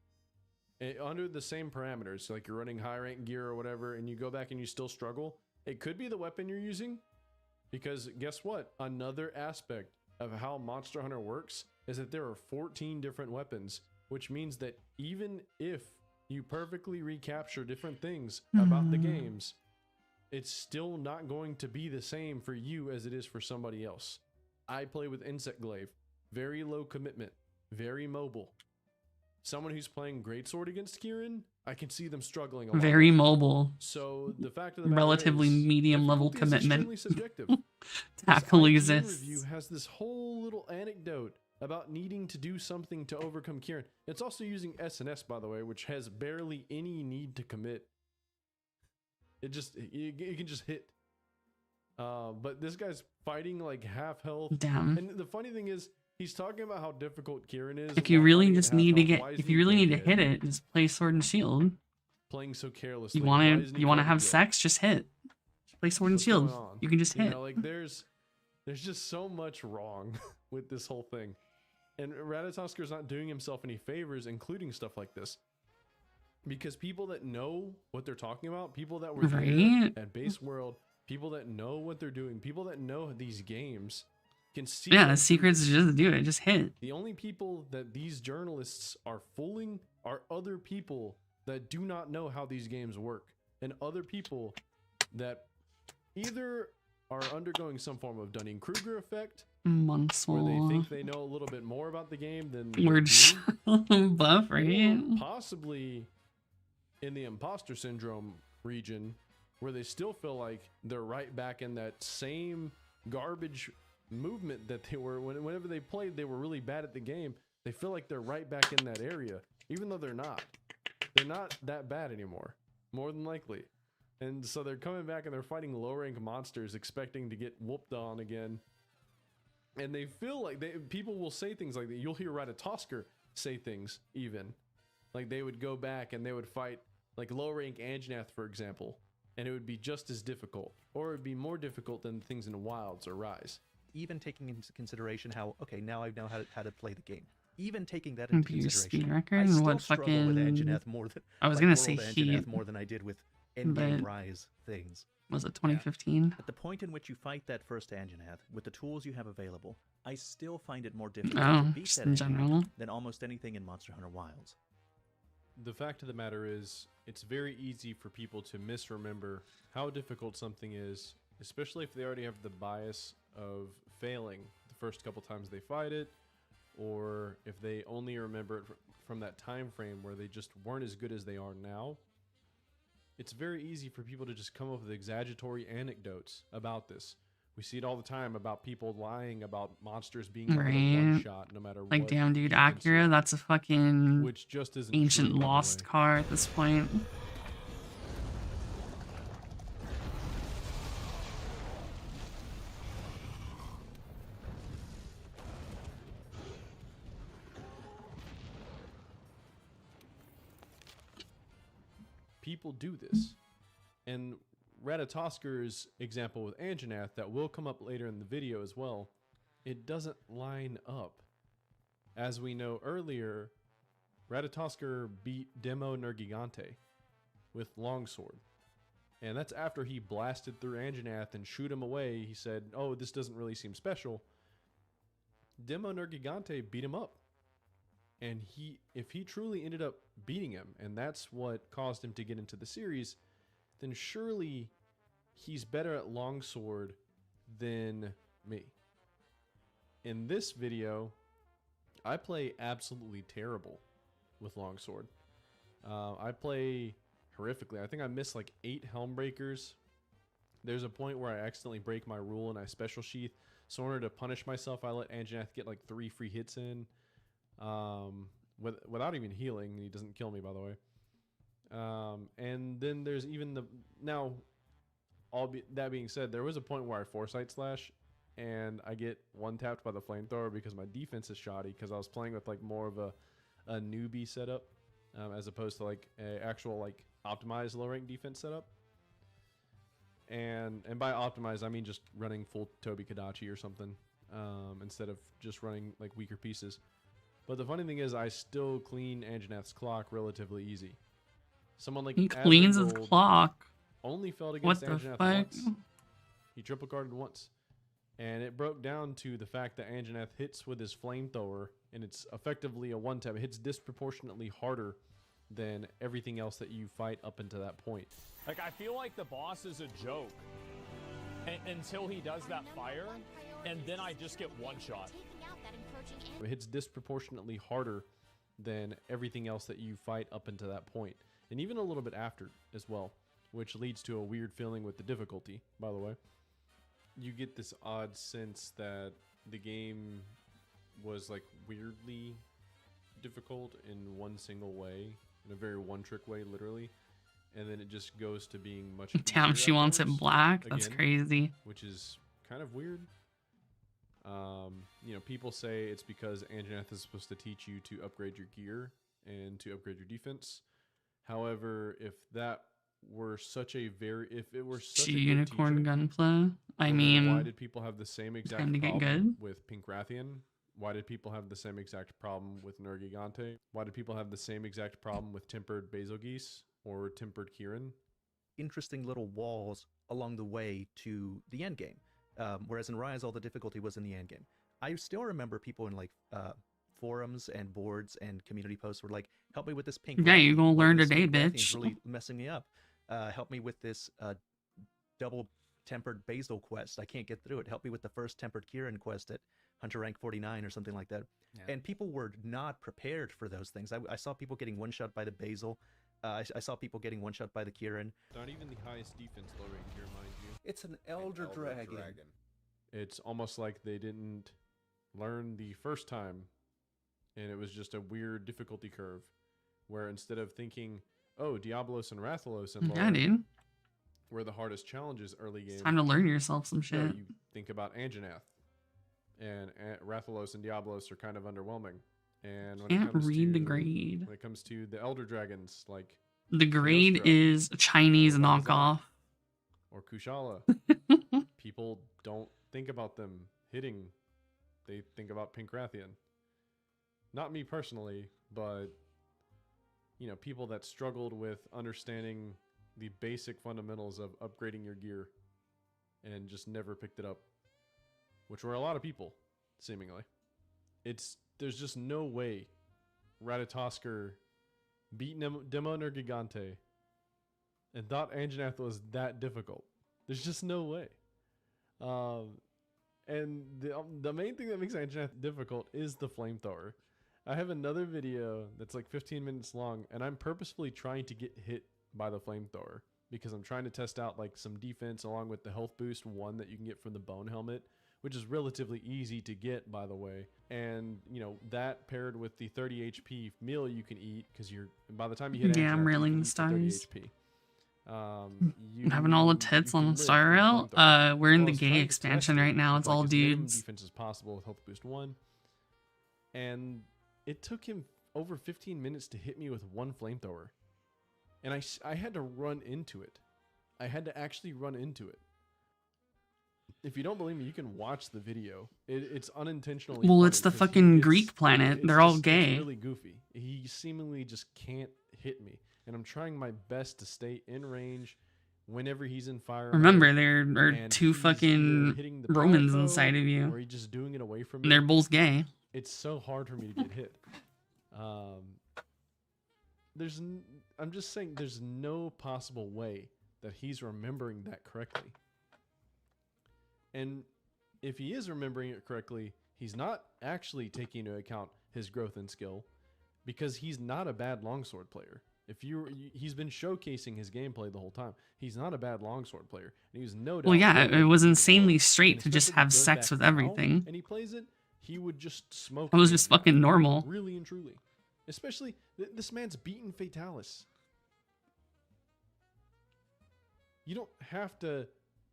under the same parameters, like you're running high rank gear or whatever, and you go back and you still struggle, it could be the weapon you're using. Because guess what? Another aspect of how Monster Hunter works is that there are 14 different weapons, which means that even if you perfectly recapture different things about the games, it's still not going to be the same for you as it is for somebody else. I play with Insect Glaive. Very low commitment, very mobile. Someone who's playing Greatsword against Kieran, I can see them struggling a lot. Very mobile. So the fact of the matter Relatively is, medium level difficulty is commitment. extremely subjective. Tackle This IGN exists. review has this whole little anecdote about needing to do something to overcome Kieran. It's also using SNS, by the way, which has barely any need to commit. It just, you can just hit. But this guy's fighting like half health. Damn. And the funny thing is, he's talking about how difficult Kieran is. Like you while really fighting at just half need to health. get, Why if isn't you he really need to dead? hit it, just play Sword and Shield. Playing so carelessly. You Why want isn't to, he you want to covered have yet? sex, just hit. Just play Sword and What's going Shield. on? You can just hit. You know, like there's just so much wrong with this whole thing. And Ratatosker's not doing himself any favors, including stuff like this. Because people that know what they're talking about, people that were there Right? at Base World, people that know what they're doing, people that know these games can see. Yeah, that the secret's through just do it. Just hit. the only people that these journalists are fooling are other people that do not know how these games work, and other people that either are undergoing some form of Dunning-Kruger effect, Monks where they will think they know a little bit more about the game than we're they just do, buff, right? or possibly in the imposter syndrome region, where they still feel like they're right back in that same garbage movement that they were whenever they played. They were really bad at the game. They feel like they're right back in that area, even though they're not. They're not that bad anymore, more than likely. And so they're coming back and they're fighting low rank monsters, expecting to get whooped on again. And they feel like people will say things like that. You'll hear Ratatosker say things even. Like they would go back and they would fight like low rank Anjanath, for example, and it would be just as difficult, or it would be more difficult than things in Wilds or Rise. Even taking into consideration how, okay, now I know how to play the game. Even taking that into Computer speed consideration, record I and still what struggle with fucking- Anjanath more than I was like, gonna World say Anjanath Heat. more than I did with endgame But- Rise things. Was it 2015? At the point in which you fight that first Anjanath, with the tools you have available, I still find it more difficult Oh, to beat just that in Anjanath general. than almost anything in Monster Hunter Wilds. The fact of the matter is, it's very easy for people to misremember how difficult something is, especially if they already have the bias of failing the the first couple times they fight it, or if they only remember it from that time frame where they just weren't as good as they are now. It's very easy for people to just come up with exaggeratory anecdotes about this. We see it all the time about people lying about monsters being able to one Right. shot no matter Like, what. damn, dude, defense you Acura, have, that's a fucking which just isn't ancient true, by the lost way. car at this point. People do this. And Ratatosker's example with Anjanath that will come up later in the video as well, it doesn't line up. As we know earlier, Ratatosker beat Demo Nergigante with Longsword. And that's after he blasted through Anjanath and shoot him away. He said, oh, this doesn't really seem special. Demo Nergigante beat him up. And if he truly ended up beating him, and that's what caused him to get into the series, then surely he's better at Longsword than me. In this video, I play absolutely terrible with Longsword. I play horrifically. I think I missed like 8 Helm Breakers. There's a point where I accidentally break my rule and I special sheath. So in order to punish myself, I let Anjanath get like 3 free hits in. Without even healing. He doesn't kill me, by the way. And then there's even that being said, there was a point where I Foresight Slash and I get one tapped by the flamethrower because my defense is shoddy, because I was playing with like more of a newbie setup, as opposed to like a actual like optimized low rank defense setup. And by optimized, I mean just running full Toby Kadachi or something, instead of just running like weaker pieces. But the funny thing is, I still clean Anjanath's clock relatively easy. Someone like He cleans his Azragold clock. only failed What against the Anjanath fuck? once. He triple carded once. And it broke down to the fact that Anjanath hits with his flamethrower, and it's effectively a one-tap. It hits disproportionately harder than everything else that you fight up until that point. Like, I feel like the boss is a joke until he does that fire, and then I just get one shot. It hits disproportionately harder than everything else that you fight up until that point, and even a little bit after as well, which leads to a weird feeling with the difficulty, by the way. You get this odd sense that the game was like weirdly difficult in one single way, in a very one-trick way, literally, and then it just goes to being much Damn, easier she wants it afterwards, black. That's again, crazy. which is kind of weird. People say it's because Anjanath is supposed to teach you to upgrade your gear and to upgrade your defense. However, if it were such a good Unicorn teacher, gunplay. I well, then mean, why did people have the same exact time to get problem good. with Pink Rathian? Why did people have the same exact problem with Nergigante? Why did people have the same exact problem with Tempered Basilgeuse or Tempered Kieran? Interesting little walls along the way to the end game. Whereas in Rise, all the difficulty was in the end game. I still remember people in like forums and boards and community posts were like, "Help me with this pink." Yeah, you Rathian. gonna Like, learn this today, pink Rathian's bitch. really messing me up. Help me with this double tempered basil quest. I can't get through it. Help me with the first tempered Kieran quest at Hunter rank 49 or something like that. Yeah. And people were not prepared for those things. I saw people getting one shot by the basil. I saw people getting one shot by the Kieran. Not even the highest defense low rank here, mind you. It's an Elder Dragon. It's almost like they didn't learn the first time, and it was just a weird difficulty curve, where instead of thinking, oh, Diablos and Rathalos and Yeah, dude. were the hardest challenges early game, It's time to learn yourself some no, shit. you think about Anjanath, and Rathalos and Diablos are kind of underwhelming. And when it Can't comes read the to- grade. When it comes to the Elder Dragons, like The grade Kyostra, is a Chinese or Balazar, knockoff. or Kushala, people don't think about them hitting. They think about Pink Rathian. Not me personally, but people that struggled with understanding the basic fundamentals of upgrading your gear and just never picked it up, which were a lot of people, seemingly. There's just no way Ratatosker beat Demo Nergigante and thought Anjanath was that difficult. There's just no way. And the main thing that makes Anjanath difficult is the flamethrower. I have another video that's like 15 minutes long, and I'm purposefully trying to get hit by the flamethrower because I'm trying to test out like some defense along with the health boost one that you can get from the bone helmet, which is relatively easy to get, by the way. And you know, that paired with the 30 HP meal you can eat, because you're by the time you hit Yeah, I'm Anjanath, you railing can the eat for 30 stars. HP. Having all the tits on the star rail. We're in the gay expansion right now. It's all dudes. Defense as possible with health boost 1. And it took him over 15 minutes to hit me with one flamethrower. And I had to run into it. I had to actually run into it. If you don't believe me, you can watch the video. It's unintentionally. Well, funny it's the 'cause fucking Greek planet. They're all gay. It's really goofy. He seemingly just can't hit me. And I'm trying my best to stay in range whenever he's in fire. Remember, there are and two he's either fucking hitting the Romans power inside bow, of you. or he's just doing it away from me. And they're both gay. It's so hard for me to get hit. I'm just saying there's no possible way that he's remembering that correctly. And if he is remembering it correctly, he's not actually taking into account his growth and skill, because he's not a bad longsword player. He's been showcasing his gameplay the whole time. He's not a bad longsword player, and he was no doubt. Well, yeah, it was insanely And straight to just especially have if he goes sex back with now everything. And he plays it, he would just smoke. It was me just now. fucking normal. Really and truly. Especially this man's beaten Fatalis. You don't have to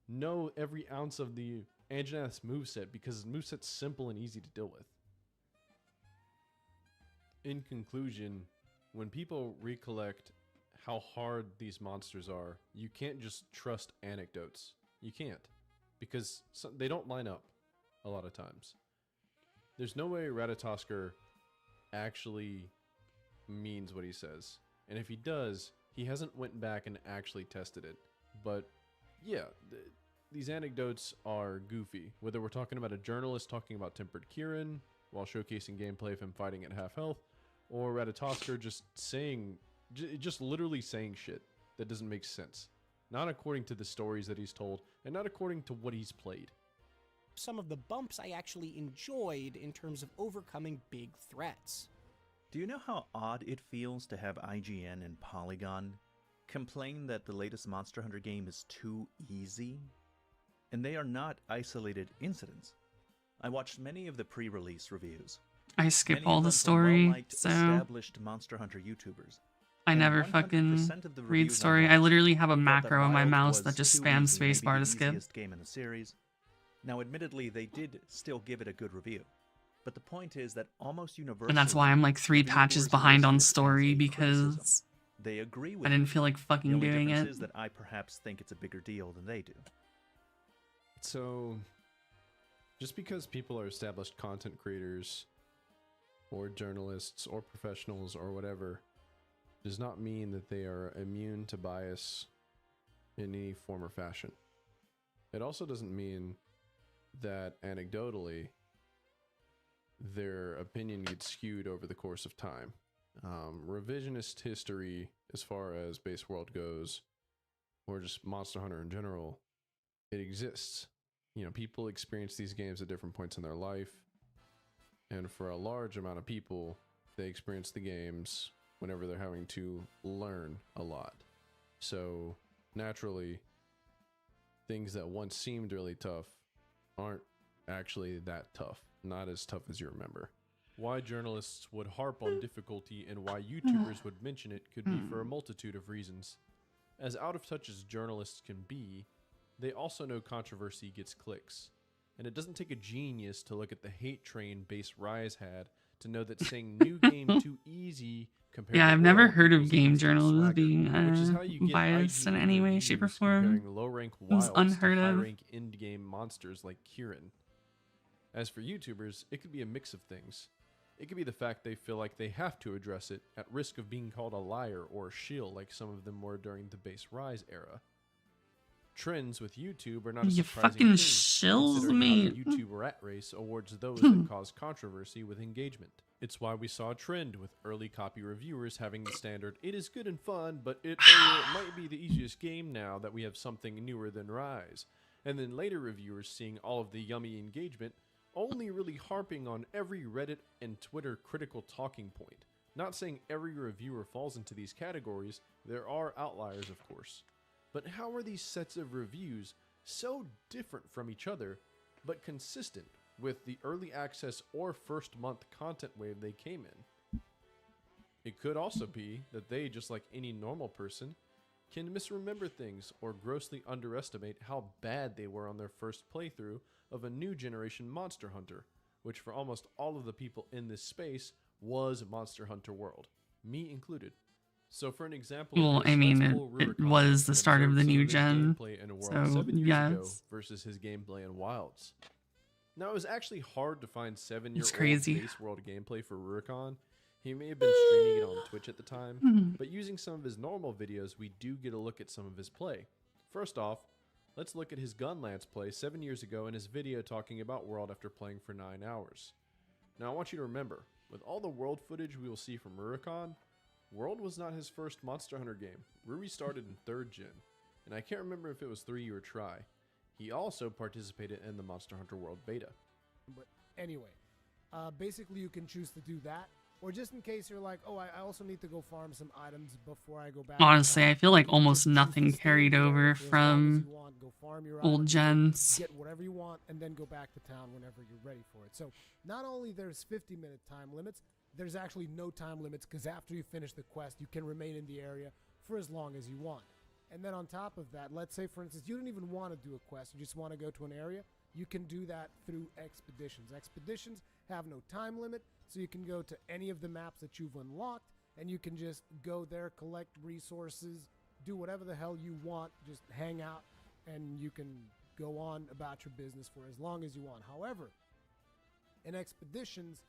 know every ounce of the Anjanath's moveset, because his moveset's simple and easy to deal with. In conclusion, when people recollect how hard these monsters are, you can't just trust anecdotes. You can't, because they don't line up a lot of times. There's no way Ratatoskr actually means what he says. And if he does, he hasn't went back and actually tested it. But yeah, these anecdotes are goofy. Whether we're talking about a journalist talking about Tempered Kieran while showcasing gameplay of him fighting at half health, or Ratatoskr just literally saying shit that doesn't make sense. Not according to the stories that he's told, and not according to what he's played. Some of the bumps I actually enjoyed in terms of overcoming big threats. Do you know how odd it feels to have IGN and Polygon complain that the latest Monster Hunter game is too easy? And they are not isolated incidents. I watched many of the pre-release reviews. I skip Many all of the them from story, well-liked, so established Monster Hunter YouTubers. I And never 100% fucking of the read reviews I story. I watched literally have a felt that macro on my Wild mouse was that just too spams easy, maybe spacebar the to skip. easiest game in the series. Now, admittedly, they did still give it a good review. But the point is that almost universally, And that's why I'm like 3 patches reviewers behind on listed it as story, a criticism. because they agree with I didn't me. feel like The fucking only doing difference it. is that I perhaps think it's a bigger deal than they do. So, just because people are established content creators, or journalists, or professionals, or whatever, does not mean that they are immune to bias in any form or fashion. It also doesn't mean that anecdotally their opinion gets skewed over the course of time. Revisionist history, as far as Base World goes, or just Monster Hunter in general, it exists. You know, people experience these games at different points in their life, and for a large amount of people, they experience the games whenever they're having to learn a lot. So, naturally, things that once seemed really tough aren't actually that tough. Not as tough as you remember. Why journalists would harp on difficulty and why YouTubers would mention it could be for a multitude of reasons. As out of touch as journalists can be, they also know controversy gets clicks. And it doesn't take a genius to look at the hate train Base Rise had to know that saying new game too easy compared Yeah, to I've never World heard of equals game instant journalism swagger, being which is how you get biased in IGN any way, shape, or reviews form. comparing low-rank It was wilds unheard to of. high-rank end-game monsters like Kieran. As for YouTubers, it could be a mix of things. It could be the fact they feel like they have to address it at risk of being called a liar or a shill like some of them were during the Base Rise era. Trends with YouTube are not a You surprising fucking thing, shills considering me. how the YouTube rat race awards those that cause controversy with engagement. It's why we saw a trend with early copy reviewers having the standard, it is good and fun, but it might be the easiest game now that we have something newer than Rise. and then later reviewers seeing all of the yummy engagement, only really harping on every Reddit and Twitter critical talking point. Not saying every reviewer falls into these categories, there are outliers of course. But how are these sets of reviews so different from each other, but consistent with the early access or first month content wave they came in? It could also be that they, just like any normal person, can misremember things or grossly underestimate how bad they were on their first playthrough of a new generation Monster Hunter, which for almost all of the people in this space was Monster Hunter World, me included. So for an example, Well, of this, I mean, let's pull it Rurikon was the and start of observe the some new his gen, gameplay in a world so 7 years ago yes. versus his gameplay in Wilds. Now, it was actually hard to find 7-year-old crazy. base world gameplay for Rurikon. He may have been streaming it on Twitch at the time, but using some of his normal videos, we do get a look at some of his play. First off, let's look at his Gunlance play 7 years ago in his video talking about World after playing for 9 hours. Now I want you to remember, with all the World footage we will see from Rurikon, World was not his first Monster Hunter game. Ruri started in 3rd gen, and I can't remember if it was 3 or try. He also participated in the Monster Hunter World beta. But anyway, basically you can choose to do that, or just in case you're like, oh, I also need to go farm some items before I go back. Honestly, I feel like You can almost just choose to nothing stay in carried the area over for as long as from you want, go farm your old items, gens. get whatever you want, and then go back to town whenever you're ready for it. So not only there's 50-minute time limits, there's actually no time limits, because after you finish the quest, you can remain in the area for as long as you want. And then on top of that, let's say, for instance, you don't even want to do a quest. You just want to go to an area. You can do that through expeditions. Expeditions have no time limit, so you can go to any of the maps that you've unlocked, and you can just go there, collect resources, do whatever the hell you want, just hang out, and you can go on about your business for as long as you want. However, in expeditions,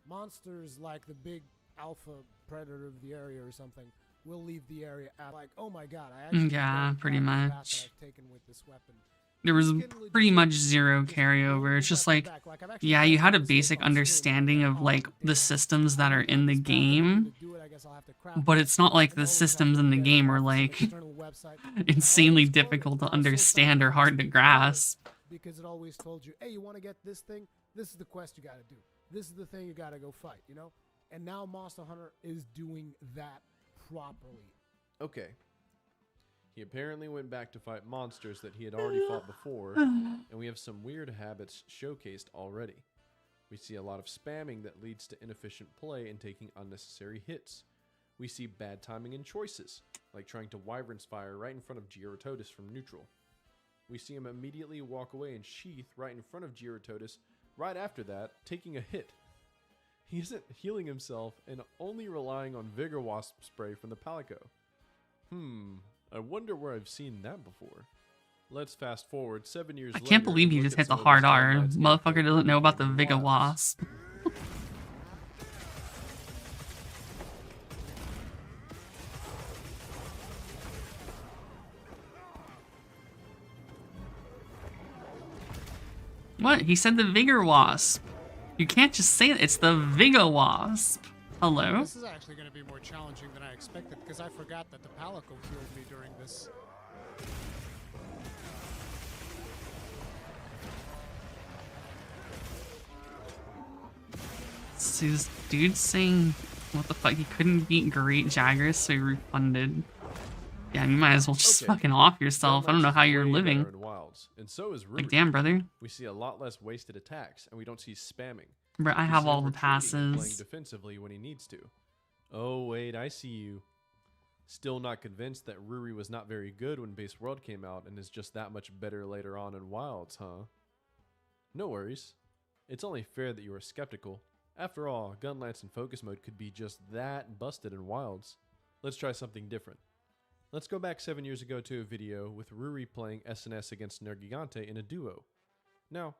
monsters like the big alpha predator of the area or something will leave the area at like, oh my god, I actually Yeah, don't pretty like the path much. that I've taken with this weapon. There was You can pretty legit much zero just carryover. roll It's just the like, weapon back. Like, I've actually yeah, done you had a this basic on stream, understanding like, of oh, like damn, the systems that are I in the got this path, I don't know game, to do it, I guess I'll have to craft but it. it's not like And the always have systems to in the get it game are off some like external website. And I insanely always quote it, difficult to but I was so understand or hard to satisfied grasp. because it always told you, hey, you want to get this thing? This is the quest you got to do. This is the thing you got to go fight, you know? And now Monster Hunter is doing that properly. Okay. He apparently went back to fight monsters that he had already fought before, and we have some weird habits showcased already. We see a lot of spamming that leads to inefficient play and taking unnecessary hits. We see bad timing and choices, like trying to Wyvern's Fire right in front of Gyarados from neutral. We see him immediately walk away and sheath right in front of Gyarados, right after that, taking a hit. He isn't healing himself and only relying on Vigor Wasp spray from the Palico. I wonder where I've seen that before. Let's fast forward 7 years I later. can't believe and you look just at hit the some of hard his R. Gunlance Motherfucker gameplay doesn't know about the in Viga Wilds. Wasp. What? He said the Vigor Wasp. You can't just say it. It's the Viga Wasp. Hello? This is actually going to be more challenging than I expected because I forgot that the Palico killed me during this. So this dude's saying, what the fuck, he couldn't beat Great Jaggers, so he refunded. Yeah, you might as well just Okay. fucking off yourself. I don't know how you're Way living. better in Wilds, and so is Ruri. Like, damn, brother. We see a lot less wasted attacks, and we don't see spamming. Bro, I We have see all him the retreating and playing passes. defensively when he needs to. Oh wait, I see you. Still not convinced that Ruri was not very good when Base World came out and is just that much better later on in Wilds, huh? No worries. It's only fair that you are skeptical. After all, Gunlance and Focus Mode could be just that busted in Wilds. Let's try something different. Let's go back 7 years ago to a video with Ruri playing SNS against Nergigante in a duo. Now,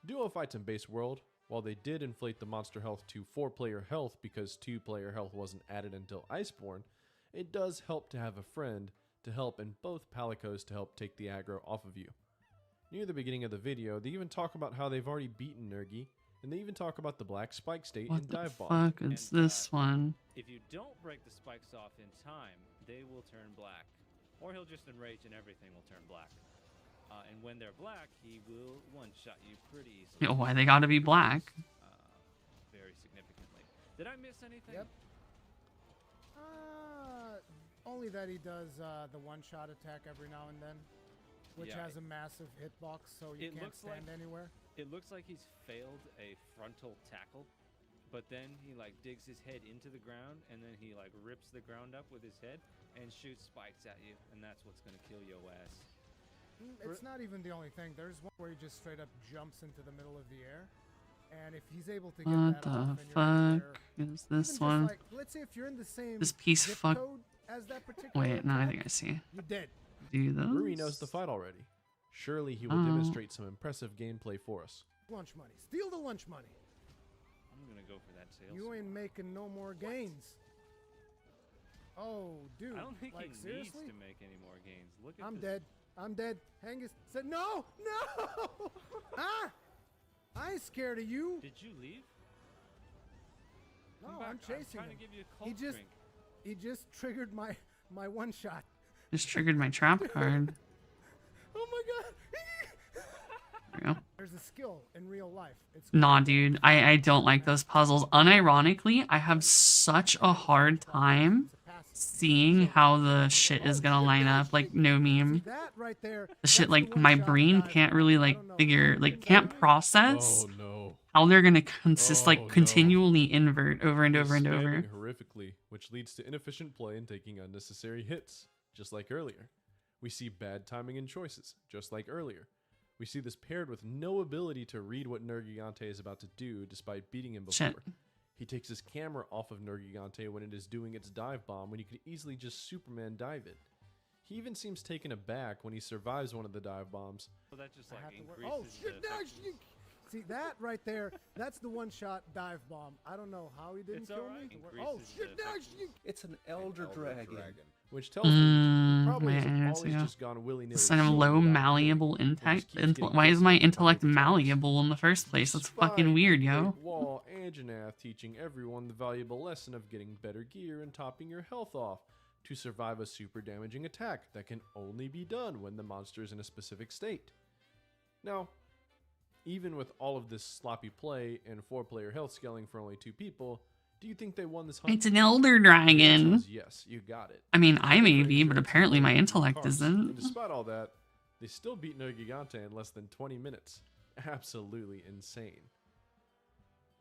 duo fights in Base World, while they did inflate the monster health to 4-player health because 2-player health wasn't added until Iceborne, it does help to have a friend to help in both Palicos to help take the aggro off of you. Near the beginning of the video, they even talk about how they've already beaten Nergi, and they even talk about the Black Spike State What and the Dive Bomb. fuck is this one? If you don't break the spikes off in time, they will turn black. Or he'll just enrage and everything will turn black. And when they're black, he will one-shot you pretty easily. Oh, why they gotta be black? Very significantly. Did I miss anything? Yep. Only that he does the one-shot attack every now and then, which Yeah, has a massive hitbox, so you it can't looks stand like- anywhere. It looks like he's failed a frontal tackle, but then he like digs his head into the ground, and then he like rips the ground up with his head and shoots spikes at you, and that's what's gonna kill your ass. It's not even the only thing. There's one where he just straight up jumps into the middle of the air, and if he's able to get What that off the and you're in the fuck air, is this even one? Just like, let's say if you're in the same This piece zip fuck. code as that particular Wait, no, I attack, think I see. you're dead. Do this. Ruri knows the fight already. Surely he will Oh. demonstrate some impressive gameplay for us. Lunch money. Steal the lunch money. I'm gonna go for that sales. You ain't making no more gains. Oh, dude. I don't think like, he seriously? needs to make any more gains. Look at I'm this. dead. I'm dead. Hengist said, no! No! Ah! I ain't scared of you. Did you leave? No, Come back. I'm chasing trying him. to give you a He cold just, drink. he just triggered my one shot. Just triggered my trap card. Oh my god! There we go. There's a skill in real life. It's Nah, called- dude, I don't like those puzzles. Unironically, I have such a hard time It's a passive. seeing how the shit is gonna line up. Like, no See meme. that right there? The shit, That's like, the my one-shot brain dive can't bomb. really, I like, don't know. figure, like, Can can't you- process Oh no. how they're gonna Oh, like, no. continually invert over and He's over and over. spamming horrifically, which leads to inefficient play and taking unnecessary hits, just like earlier. We see bad timing and choices, just like earlier. We see this paired with no ability to read what Nergigante is about to do despite beating him before. Shit. He takes his camera off of Nergigante when it is doing its dive bomb when he could easily just Superman dive it. He even seems taken aback when he survives one of the dive bombs. So that just I like have to work- increases Oh shit! the No, effectiveness. see that right there? That's the one-shot dive bomb. I don't know how he didn't It's kill alright. me. Increases Oh the shit! No, effectiveness. It's an elder dragon. Which tells me he probably wait, hasn't here's always the- just gone willy-nilly. Sign of shooting low without malleable killing, and intellect. just keeps getting Why is my decimated intellect hundreds of times. malleable in the first place? That's fucking Despite weird, the yo. Great Wall Anjanath teaching everyone the valuable lesson of getting better gear and topping your health off to survive a super damaging attack that can only be done when the monster is in a specific state. Now, even with all of this sloppy play and 4-player health scaling for only 2 people, do you think they won this hunt? It's an elder The answer dragon. is yes, you got it. I mean, I may be, but Insurance apparently my and intellect cars. isn't. And despite all that, they still beat Nergigante in less than 20 minutes. Absolutely insane.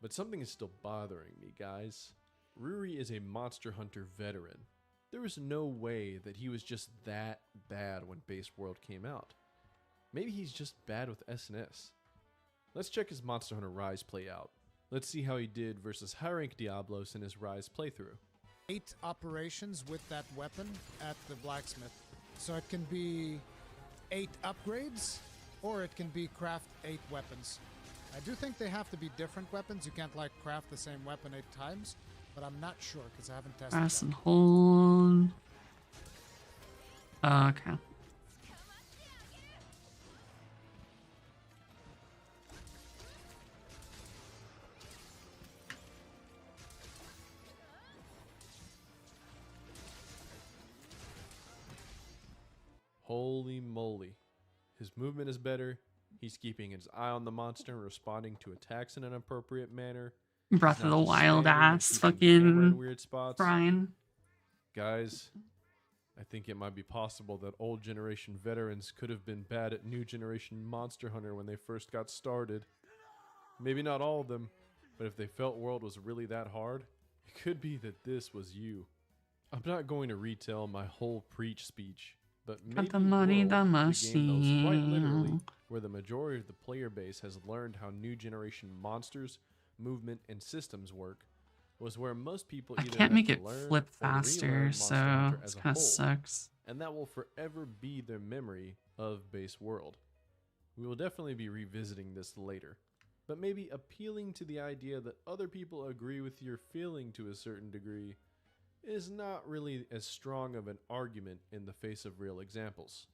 But something is still bothering me, guys. Ruri is a Monster Hunter veteran. There is no way that he was just that bad when Base World came out. Maybe he's just bad with SNS. Let's check his Monster Hunter Rise play out. Let's see how he did versus high rank Diablos in his Rise playthrough. 8 operations with that weapon at the blacksmith. So it can be 8 upgrades, or it can be craft 8 weapons. I do think they have to be different weapons. You can't like craft the same weapon 8 times, but I'm not sure because I haven't tested Press that. and hold. Okay. Holy moly. His movement is better. He's keeping his eye on the monster and responding to attacks in an appropriate manner. Breath of Not the just Wild spamming and ass keeping the camera in fucking weird spots. Brian. Guys, I think it might be possible that old generation veterans could have been bad at new generation Monster Hunter when they first got started. Maybe not all of them, but if they felt World was really that hard, it could be that this was you. I'm not going to retell my whole preach speech, but maybe the money, World, the game that was quite literally machine. where the majority of the player base has learned how new generation monsters, movement, and systems work, was where most people I either can't had make to it learn flip or relearn faster, Monster so Hunter it as a kind of whole, sucks. and that will forever be their memory of Base World. We will definitely be revisiting this later, but maybe appealing to the idea that other people agree with your feeling to a certain degree is not really as strong of an argument in the face of real examples.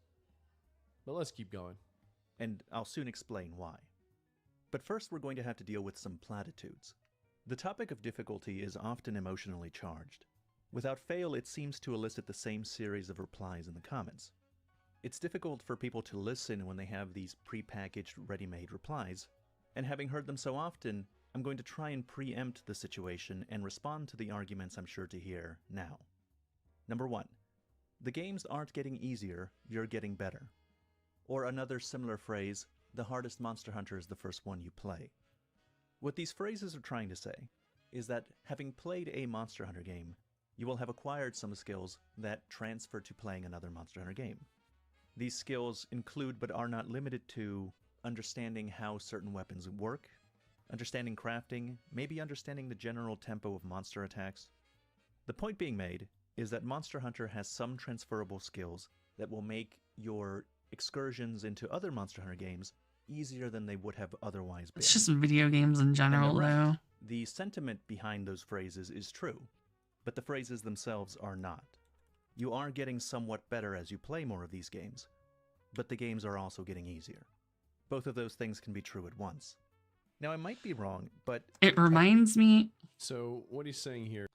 But let's keep going. And I'll soon explain why. But first we're going to have to deal with some platitudes. The topic of difficulty is often emotionally charged. Without fail, it seems to elicit the same series of replies in the comments. It's difficult for people to listen when they have these pre-packaged, ready-made replies, and having heard them so often, I'm going to try and preempt the situation and respond to the arguments I'm sure to hear now. Number 1. The games aren't getting easier, you're getting better. Or another similar phrase, the hardest Monster Hunter is the first one you play. What these phrases are trying to say is that having played a Monster Hunter game, you will have acquired some skills that transfer to playing another Monster Hunter game. These skills include but are not limited to understanding how certain weapons work, understanding crafting, maybe understanding the general tempo of monster attacks. The point being made is that Monster Hunter has some transferable skills that will make your excursions into other Monster Hunter games easier than they would have otherwise been. It's just video games in general, And they're though. right. The sentiment behind those phrases is true, but the phrases themselves are not. You are getting somewhat better as you play more of these games, but the games are also getting easier. Both of those things can be true at once. Now, I might be wrong, but It reminds me So what he's saying here,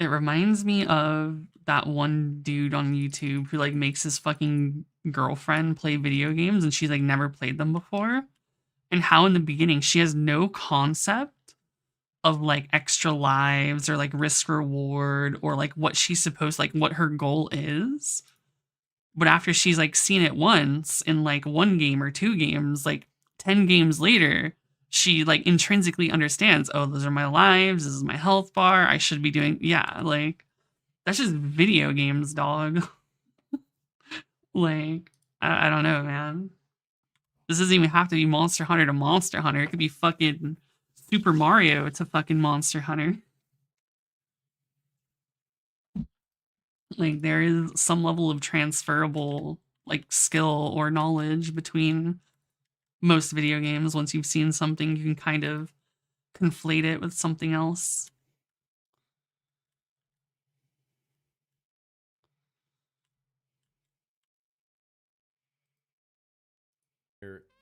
It reminds me of that one dude on YouTube who like makes his fucking girlfriend play video games and she's like never played them before. And how in the beginning she has no concept of like extra lives or like risk reward or like what she's supposed, like what her goal is. But after she's like seen it once in like one game or two games, like 10 games later, she like intrinsically understands, oh, those are my lives, this is my health bar, I should be doing, yeah, like that's just video games, dog. Like, I don't know, man. This doesn't even have to be Monster Hunter to Monster Hunter. It could be fucking Super Mario to fucking Monster Hunter. Like, there is some level of transferable, like, skill or knowledge between most video games. Once you've seen something, you can kind of conflate it with something else.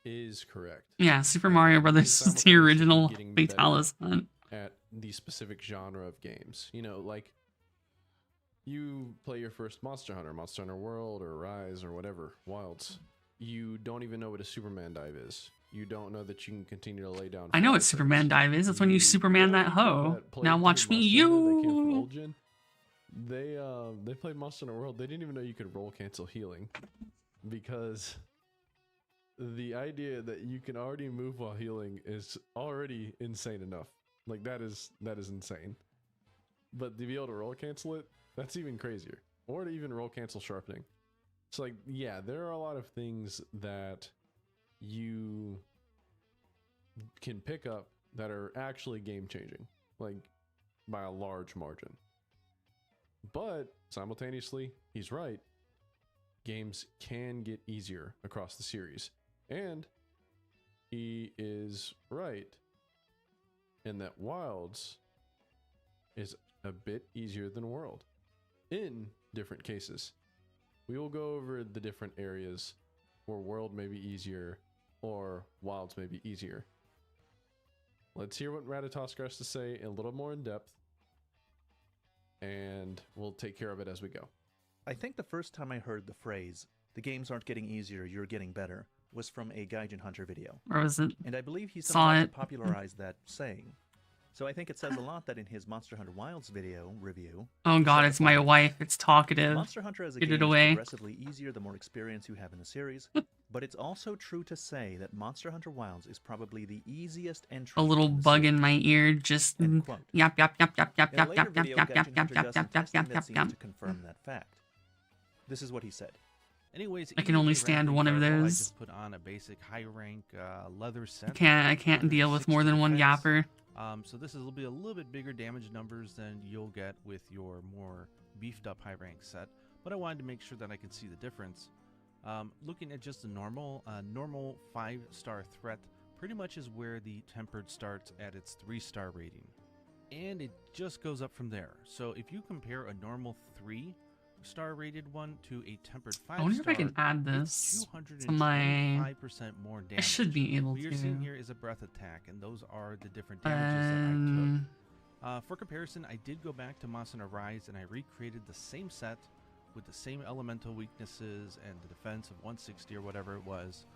is correct. Yeah, Super Mario Brothers is the original Fatalis hunt. At the specific genre of games. You know, like, you play your first Monster Hunter World, or Rise, or whatever, Wilds. You don't even know what a Superman dive is. You don't know that you can continue to lay down. I know what Superman dive is. That's when you Superman that hoe. Now watch me, you. They played Monster Hunter World. They didn't even know you could roll cancel healing, because the idea that you can already move while healing is already insane enough. Like, that is insane. But to be able to roll cancel it, that's even crazier. Or to even roll cancel sharpening. So, like, yeah, there are a lot of things that you can pick up that are actually game changing, like by a large margin. But simultaneously, he's right. Games can get easier across the series. And he is right in that Wilds is a bit easier than World in different cases. We will go over the different areas where World may be easier or Wilds may be easier. Let's hear what Ratatoskr has to say a little more in depth, and we'll take care of it as we go. I think the first time I heard the phrase, "the games aren't getting easier, you're getting better," was from a Gaijin Hunter video. Or was it? And I believe he saw somehow it. popularized that saying. So I think it says a lot that in his Monster Hunter Wilds video review... Oh god, it's my wife. It's talkative. Monster Hunter as a Get game it away. is progressively easier the more experience you have in the series, but it's also true to say that Monster Hunter Wilds is probably the easiest entry. A little in the bug series. in my ear, just End quote. yap yap yap yap yap In a yap later yap yap video, yap yap Gaijin yap Hunter yap does some yap yap testing yap that yap seems yap. to confirm that fact. This is what he said. Anyways, I can only stand one of I those. just put on a basic high rank leather set. I can't deal with more than one yapper. So this will be a little bit bigger damage numbers than you'll get with your more beefed up high rank set, but I wanted to make sure that I could see the difference. Looking at just a normal 5-star threat pretty much is where the tempered starts at its 3-star rating, and it just goes up from there. So if you compare a normal 3-star rated one to a tempered 5-star, I wonder if I can add this to my... 225% more damage. I should be able What you're seeing to. here is a breath attack, and those are the different damages that I took. For comparison, I did go back to Monster Hunter Rise and I recreated the same set with the same elemental weaknesses and the defense of 160 or whatever it was,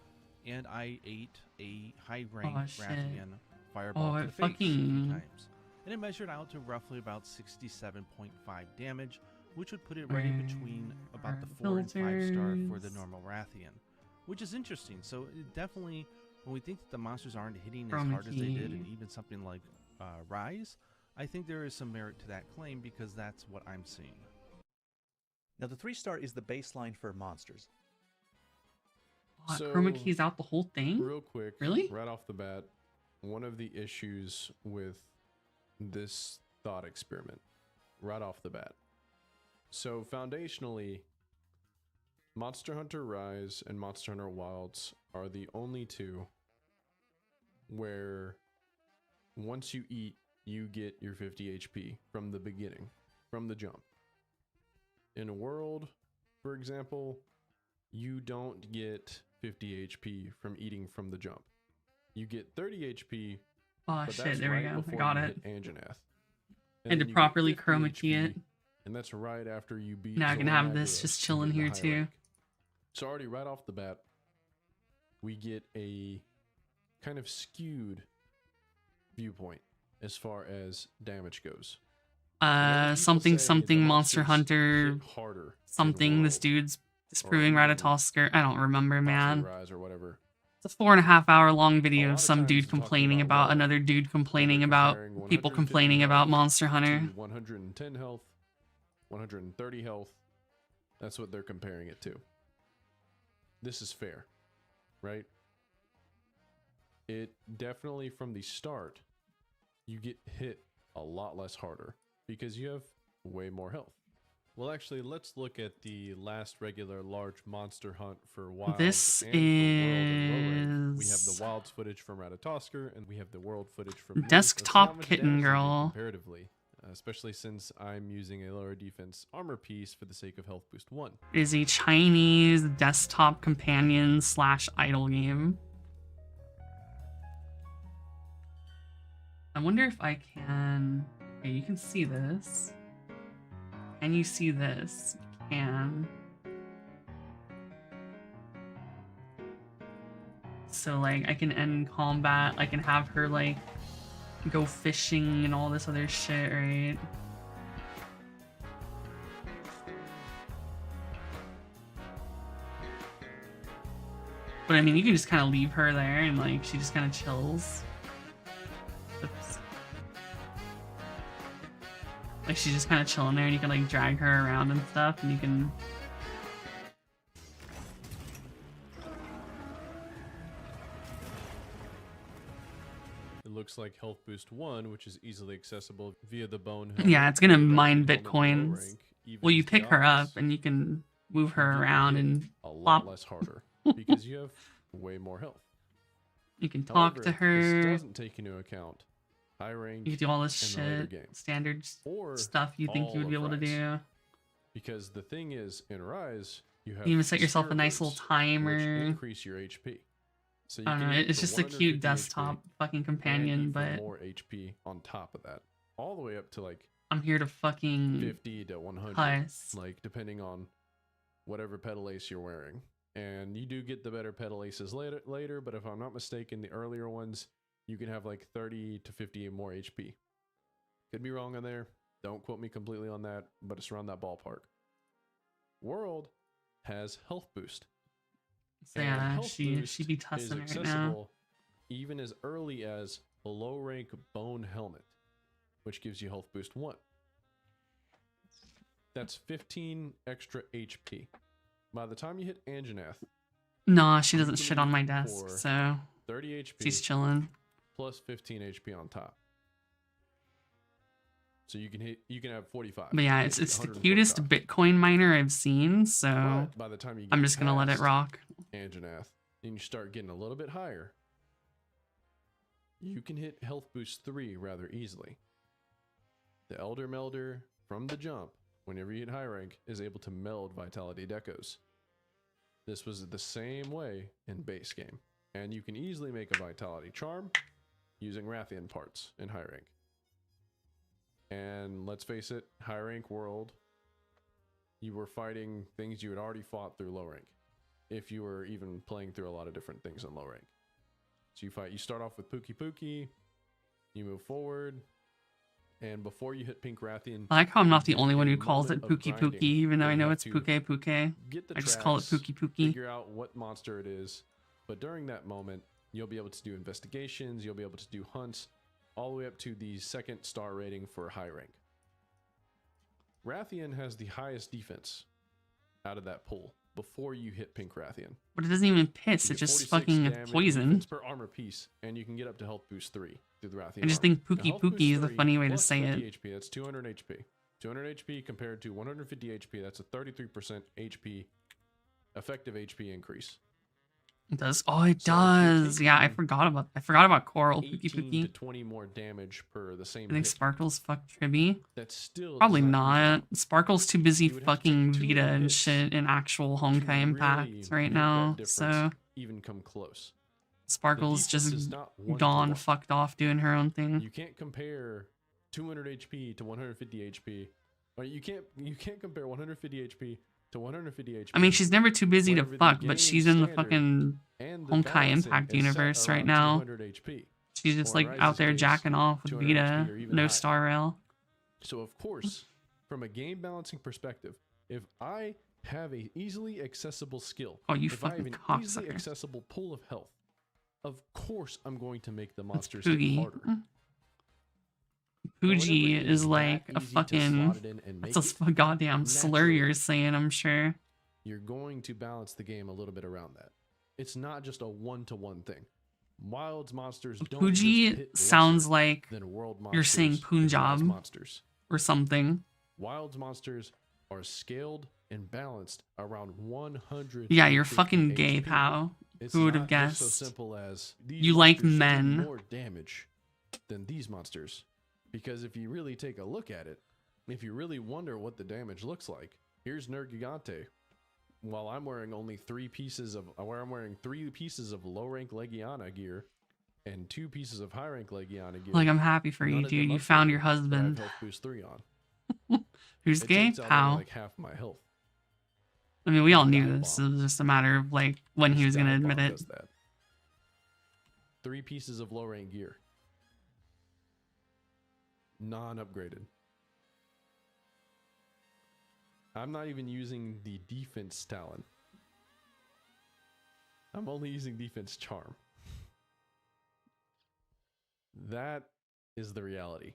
and I ate a high rank Oh, shit. Rathian fireball to it the face a few fucking... times. And it measured out to roughly about 67.5 damage, which would put it right in between about the 4 and 5 star for the normal Rathian, which is interesting. So it definitely, when we think that the monsters aren't hitting as hard as they did in even something like Rise, I think there is some merit to that claim because that's what I'm seeing. Now, the 3-star is the baseline for monsters. So, chroma keys out the whole thing? Real quick, really? Right off the bat, one of the issues with this thought experiment, right off the bat. So foundationally, Monster Hunter Rise and Monster Hunter Wilds are the only two where once you eat, you get your 50 HP from the beginning, from the jump. In a world, for example, you don't get 50 HP from eating from the jump. You get 30 HP. Oh but shit, that's there we right go. I before got you it. hit Anjanath. And to then you properly get 50 chroma key HP, it. and that's right after you beat Now I can have this Zolagros just to chilling get the here high too. rank. So already right off the bat, we get a kind of skewed viewpoint as far as damage goes. Something Monster Hunter Harder something. This dude's disproving Ratatoskr. I don't remember, man. Rise or whatever. It's a 4.5 hour long video of some dude complaining about another dude complaining about people complaining about Monster Hunter. 110 health, 130 health. That's what they're comparing it to. This is fair, right? It definitely from the start, you get hit a lot less harder because you have way more health. Well, actually, let's look at the last regular large monster hunt for Wilds This and for World and low rank. We have the Wilds footage from Ratatoskr, and we have the World footage from Desktop Kitten Girl. Comparatively, especially since I'm using a lower defense armor piece for the sake of health boost 1. It is a Chinese desktop companion / idle game. I wonder if I can... Okay, you can see this. Can you see this? You can. So, like, I can end combat. I can have her, like, go fishing and all this other shit, right? But, I mean, you can just kind of leave her there and, like, she just kind of chills. Oops. Like, she's just kind of chilling there, and you can, like, drag her around and stuff, and you can... It looks like health boost 1, which is easily accessible via the bone. Yeah, it's gonna mine bitcoins. Well, you pick her up, and you can move her around and a lot plop. less harder because you have way more health. You can talk However, to her. This doesn't take into account high rank. You can do all this in the later shit, game. standard Or stuff you think you would be able to do. Because the thing is, in Rise, you have You even set yourself a spirit nice little bursts, timer. which increase your HP. So you I don't can know, hit it's for just a cute 150 desktop HP fucking and companion, eat for but more HP on top of that, all the way up to like I'm here to fucking 50 to 100, cuss. like depending on whatever pedal ace you're wearing. And you do get the better pedal aces later, but if I'm not mistaken, the earlier ones you can have like 30 to 50 more HP. Could be wrong on there. Don't quote me completely on that, but it's around that ballpark. World has health boost. So And yeah, health she boost be is tussing right now. accessible even as early as a low rank bone helmet, which gives you health boost 1. That's 15 extra HP. By the time you hit Anjanath, Nah, she you doesn't can shit on my eat desk, for so 30 HP she's chilling. plus 15 HP on top. So you can have 45. But yeah, it's the cutest Bitcoin miner I've seen, so But by the time you get I'm just gonna let it past rock. Anjanath, and you start getting a little bit higher, you can hit health boost 3 rather easily. The Elder Melder from the jump, whenever you hit high rank, is able to meld Vitality Decos. This was the same way in base game, and you can easily make a Vitality Charm using Rathian parts in high rank. And let's face it, high rank world you were fighting things you had already fought through low rank. If you were even playing through a lot of different things in low rank. So you start off with Pookie, you move forward, and before you hit Pink Rathian, I like how I'm not the get only one a who calls it moment of Pookie grinding Pookie, even though where I you know have it's to Pookie Pookie. get the I just call it tracks, Pookie Pookie. figure out what monster it is, but during that moment, you'll be able to do investigations, you'll be able to do hunts, all the way up to the 2nd star rating for high rank. Rathian has the highest defense out of that pool before you hit Pink Rathian. But it doesn't even piss, You it's get just 46 fucking damage poison. defense per armor piece, and you can get up to health boost 3 through the Rathian I just armor. think Pookie Now, health boost Pookie is a 3 funny way to plus say 50 it. HP, that's 200 HP. 200 HP compared to 150 HP, that's a 33% HP, effective HP increase. It does. Oh, it So if you're does. Yeah, I taking forgot about Coral Pookie 18 to Pookie. 20 more damage per the same I think hit. Sparkle's fucked Tribby. That's still Probably does not even- not. Sparkle's too busy You would have to fucking take 2 Vita and hits shit in actual to Honkai really Impact right make now. that So difference even come close. Sparkle's defense is just not 1 to gone 1. fucked off doing her own thing. You can't compare 200 HP to 150 HP. Or you can't compare 150 HP to 150 HP. I mean, she's never too busy to whenever the fuck, game but she's in the standard fucking and the Honkai balancing Impact is set universe right around now. 200 HP. She's just Or in like Rise's out there case, jacking off with 200 HP Vita, or even no higher. star rail. So of course, from a game balancing perspective, if I have a easily accessible skill, Oh, you if I have fucking an easily cocksucker. accessible pool of health, of course I'm going to make the monsters That's hit Poogie. harder. But Poogie whenever it is that like a easy to fucking. slot it in and That's make a it, goddamn slur naturally, you're saying, I'm sure. you're going to balance the game a little bit around that. It's not just a one-to-one thing. Wild's monsters don't just Poogie hit sounds lesser like than World you're saying monsters and Rise Punjab monsters. or something. Wild's monsters are scaled and balanced around 100. Yeah, you're fucking gay, pal. Who would have Just so guessed? simple as these You like monsters should do men. more damage than these monsters, because if you really take a look at it, if you really wonder what the damage looks like, here's Nergigante. While I'm wearing only 3 pieces of, low rank Legiana gear and 2 pieces of high rank Legiana gear. Like, I'm happy for none you, of dude. them You found your upgraded, but I have husband. health boost 3 on. Who's It gay? takes out only How? like half my health. I mean, we all knew Dive this. bomb. It was just a matter of like when he was gonna Dive admit bomb it. does that. 3 pieces of low rank gear. Non-upgraded. I'm not even using the defense talent. I'm only using defense charm. That is the reality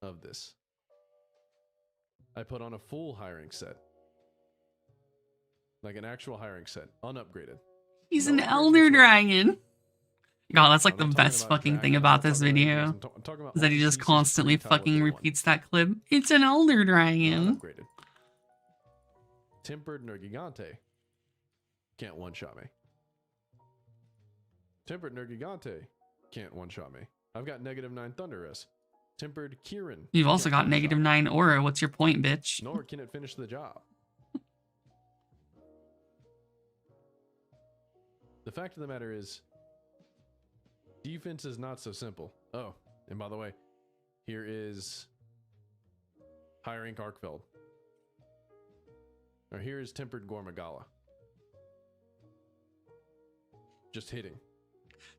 of this. I put on a full high rank set. Like an actual high rank set, unupgraded. He's No an upgrades Elder whatsoever. Dragon. God, that's like I'm the not talking best about fucking thing dragons, about I'm this talking about video. enemies, I'm talking about Is that he all just pieces constantly pre-title fucking day one. repeats that clip. It's an Elder Dragon. Not upgraded. Tempered Nergigante can't one-shot me. Tempered Nergigante can't one-shot me. I've got -9 Thunder S. Tempered Kieran. You've also can't got one-shot me. -9 aura. What's your point, bitch? Nor can it finish the job. The fact of the matter is, defense is not so simple. Oh, and by the way, here is high rank Arkfeld. Or here is Tempered Gormagala. Just hitting.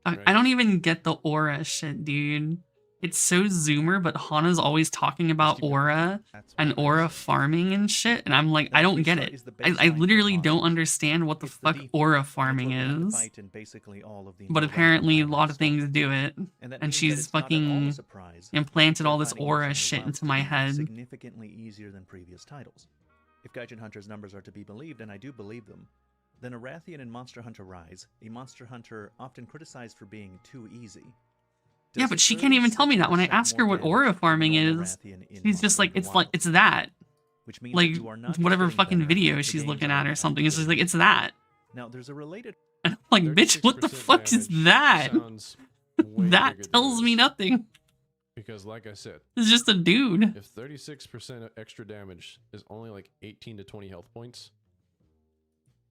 I don't even get the aura shit, dude. It's so zoomer, but Hana's always talking about keep going. aura That's and what it aura is. farming and shit, and I'm like, Now, I don't three get star it. is the I baseline for literally don't monsters. understand what the It's fuck default, aura and it's farming what you have to is. fight in basically all of the But low-rank apparently, a Impact lot of things stories. do it. And that And means that she's it's not at all a fucking surprise implanted that all this finding aura Monster shit Hunter into Wilds my to be head. significantly easier than previous titles. If Gaijin Hunter's numbers are to be believed, and I do believe them, then Arathian in Monster Hunter Rise, a Monster Hunter often criticized for being too easy. Yeah, does but she can't even tell me that when I 36% ask her more what damage aura than the farming normal is. Arathian in She's just Monster like, Hunter it's like, Wilds, it's that. which means Like, that you are not just whatever getting fucking better, video the she's game's looking at already or gotten something. It's just good. like, it's that. Now, there's a related And I'm like, bitch, what the 36% fuck is damage that? sounds way That bigger than tells it me is. nothing. Because like I said, It's just a dude. if 36% extra damage is only like 18 to 20 health points,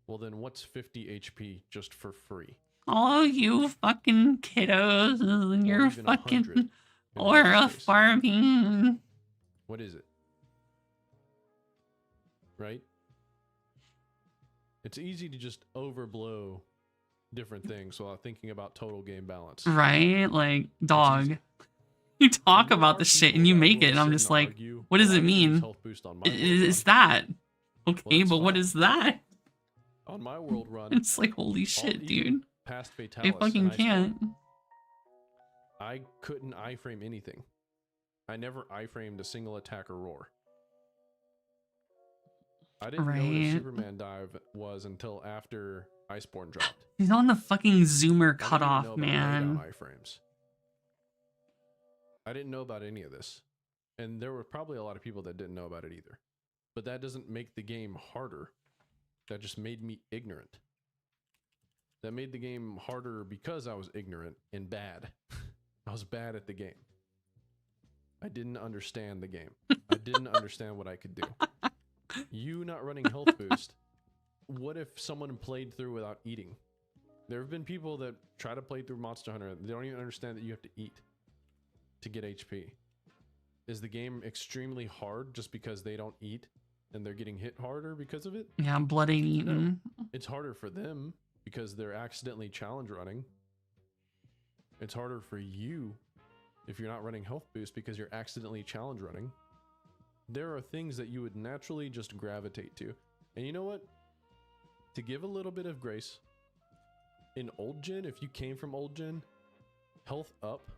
well then what's 50 HP just for free? Oh, you fucking kiddos and Or your even 100 fucking in aura Rise's case. farming. What is it? right? It's easy to just overblow different things without thinking about total game balance. Right? Like, dog. You talk There about are the shit people and you that make will it, and I'm sit just and like, argue, what does "Well, it I didn't use mean? health boost on my world Is run." that okay? that's But what fine. is that? On my world run, It's like, holy all, shit, even dude. past I Fatalis fucking and Iceborne, can't. I couldn't iframe anything. I never iframed a single attack or roar. I didn't know what a Right. Superman dive was until after Iceborne dropped. He's on the fucking zoomer I didn't even know cutoff, about man. laydown iframes. I didn't know about any of this. And there were probably a lot of people that didn't know about it either. But that doesn't make the game harder. That just made me ignorant. That made the game harder because I was ignorant and bad. I was bad at the game. I didn't understand the game. I didn't understand what I could do. You not running health boost. What if someone played through without eating? There have been people that try to play through Monster Hunter. They don't even understand that you have to eat to get HP. Is the game extremely hard just because they don't eat and they're getting hit harder because of it? Yeah, blood ain't eaten. No. It's harder for them because they're accidentally challenge running. It's harder for you if you're not running health boost because you're accidentally challenge running. There are things that you would naturally just gravitate to. And you know what? To give a little bit of grace, in old gen, if you came from old gen, health up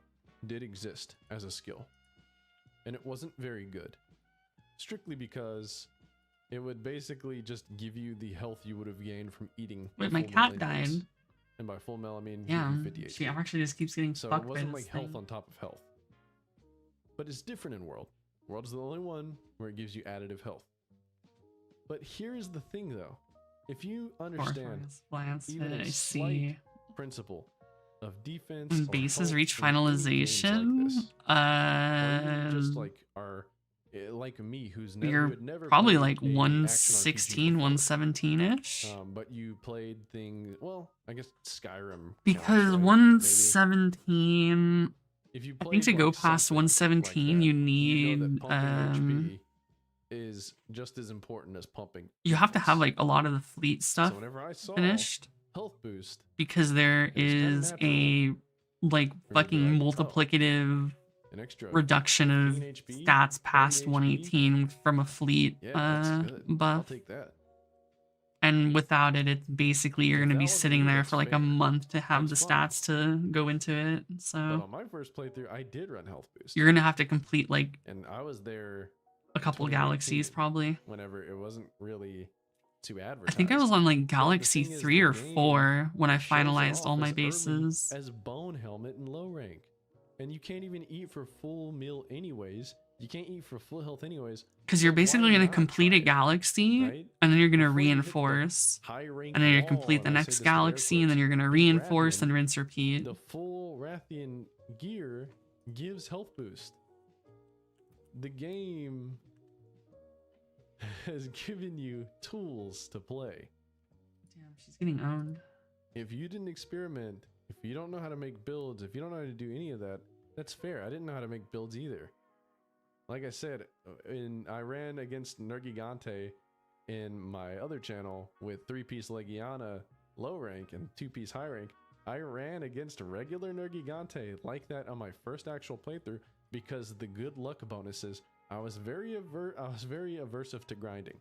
did exist as a skill. And it wasn't very good. Strictly because it would basically just give you the health you would have gained from eating. Wait, my cat died. And by full meal, I mean Yeah, give you 50 she HP. actually just keeps getting So fucked it by wasn't this like health thing. on top of health. But it's different in World. World is the only one where it gives you additive health. But here's the thing though. If you understand even a I slight see. principle of defense When or bases health reach in any games finalization, like this, or even just like like me who you're had never probably played like a action RPG 116, before. 117-ish. But you played things, well, I guess Skyrim Because counts, right? Maybe. 117, If you I think to played, go like, past something like 117, that, you you know need that pumping HP is just as important as pumping. you have to have defense. like a lot of the fleet stuff So whenever I saw finished, health boost, because there it was kinda is natural a like for me to be fucking like, oh, multiplicative an extra reduction of 15 HP, stats 20 past HP, 118 from a fleet yeah, that's good. I'll buff. take that. And without it, it's basically you're If going to that be wasn't sitting you, there that's for like fair. a month to have That's the fine. stats to go into it. But So on my first playthrough, I did run health boost, you're going to have to complete like and I was there a couple galaxies 2018, probably. whenever it wasn't really too I advertised. think I was on like But the Galaxy thing is, 3 the or game 4 when I shows it finalized all off my as early bases. as Bone Helmet and low rank, and you can't even eat for full meal anyways. You can't eat for full health anyways. Because so you're why basically going to not complete try a it, galaxy, right? and then you're going to Before you hit the reinforce, high rank and then you're wall, complete the and I say next this with air galaxy, and then quotes, you're going to in reinforce Rathian, and rinse repeat. the full Rathian gear gives health boost. The game has given you tools to play. Damn, she's getting owned. If you didn't experiment, if you don't know how to make builds, if you don't know how to do any of that, that's fair. I didn't know how to make builds either. Like I said, I ran against Nergigante in my other channel with 3-piece Legiana low rank and 2-piece high rank. I ran against a regular Nergigante like that on my first actual playthrough because the good luck bonuses. I was very aversive to grinding.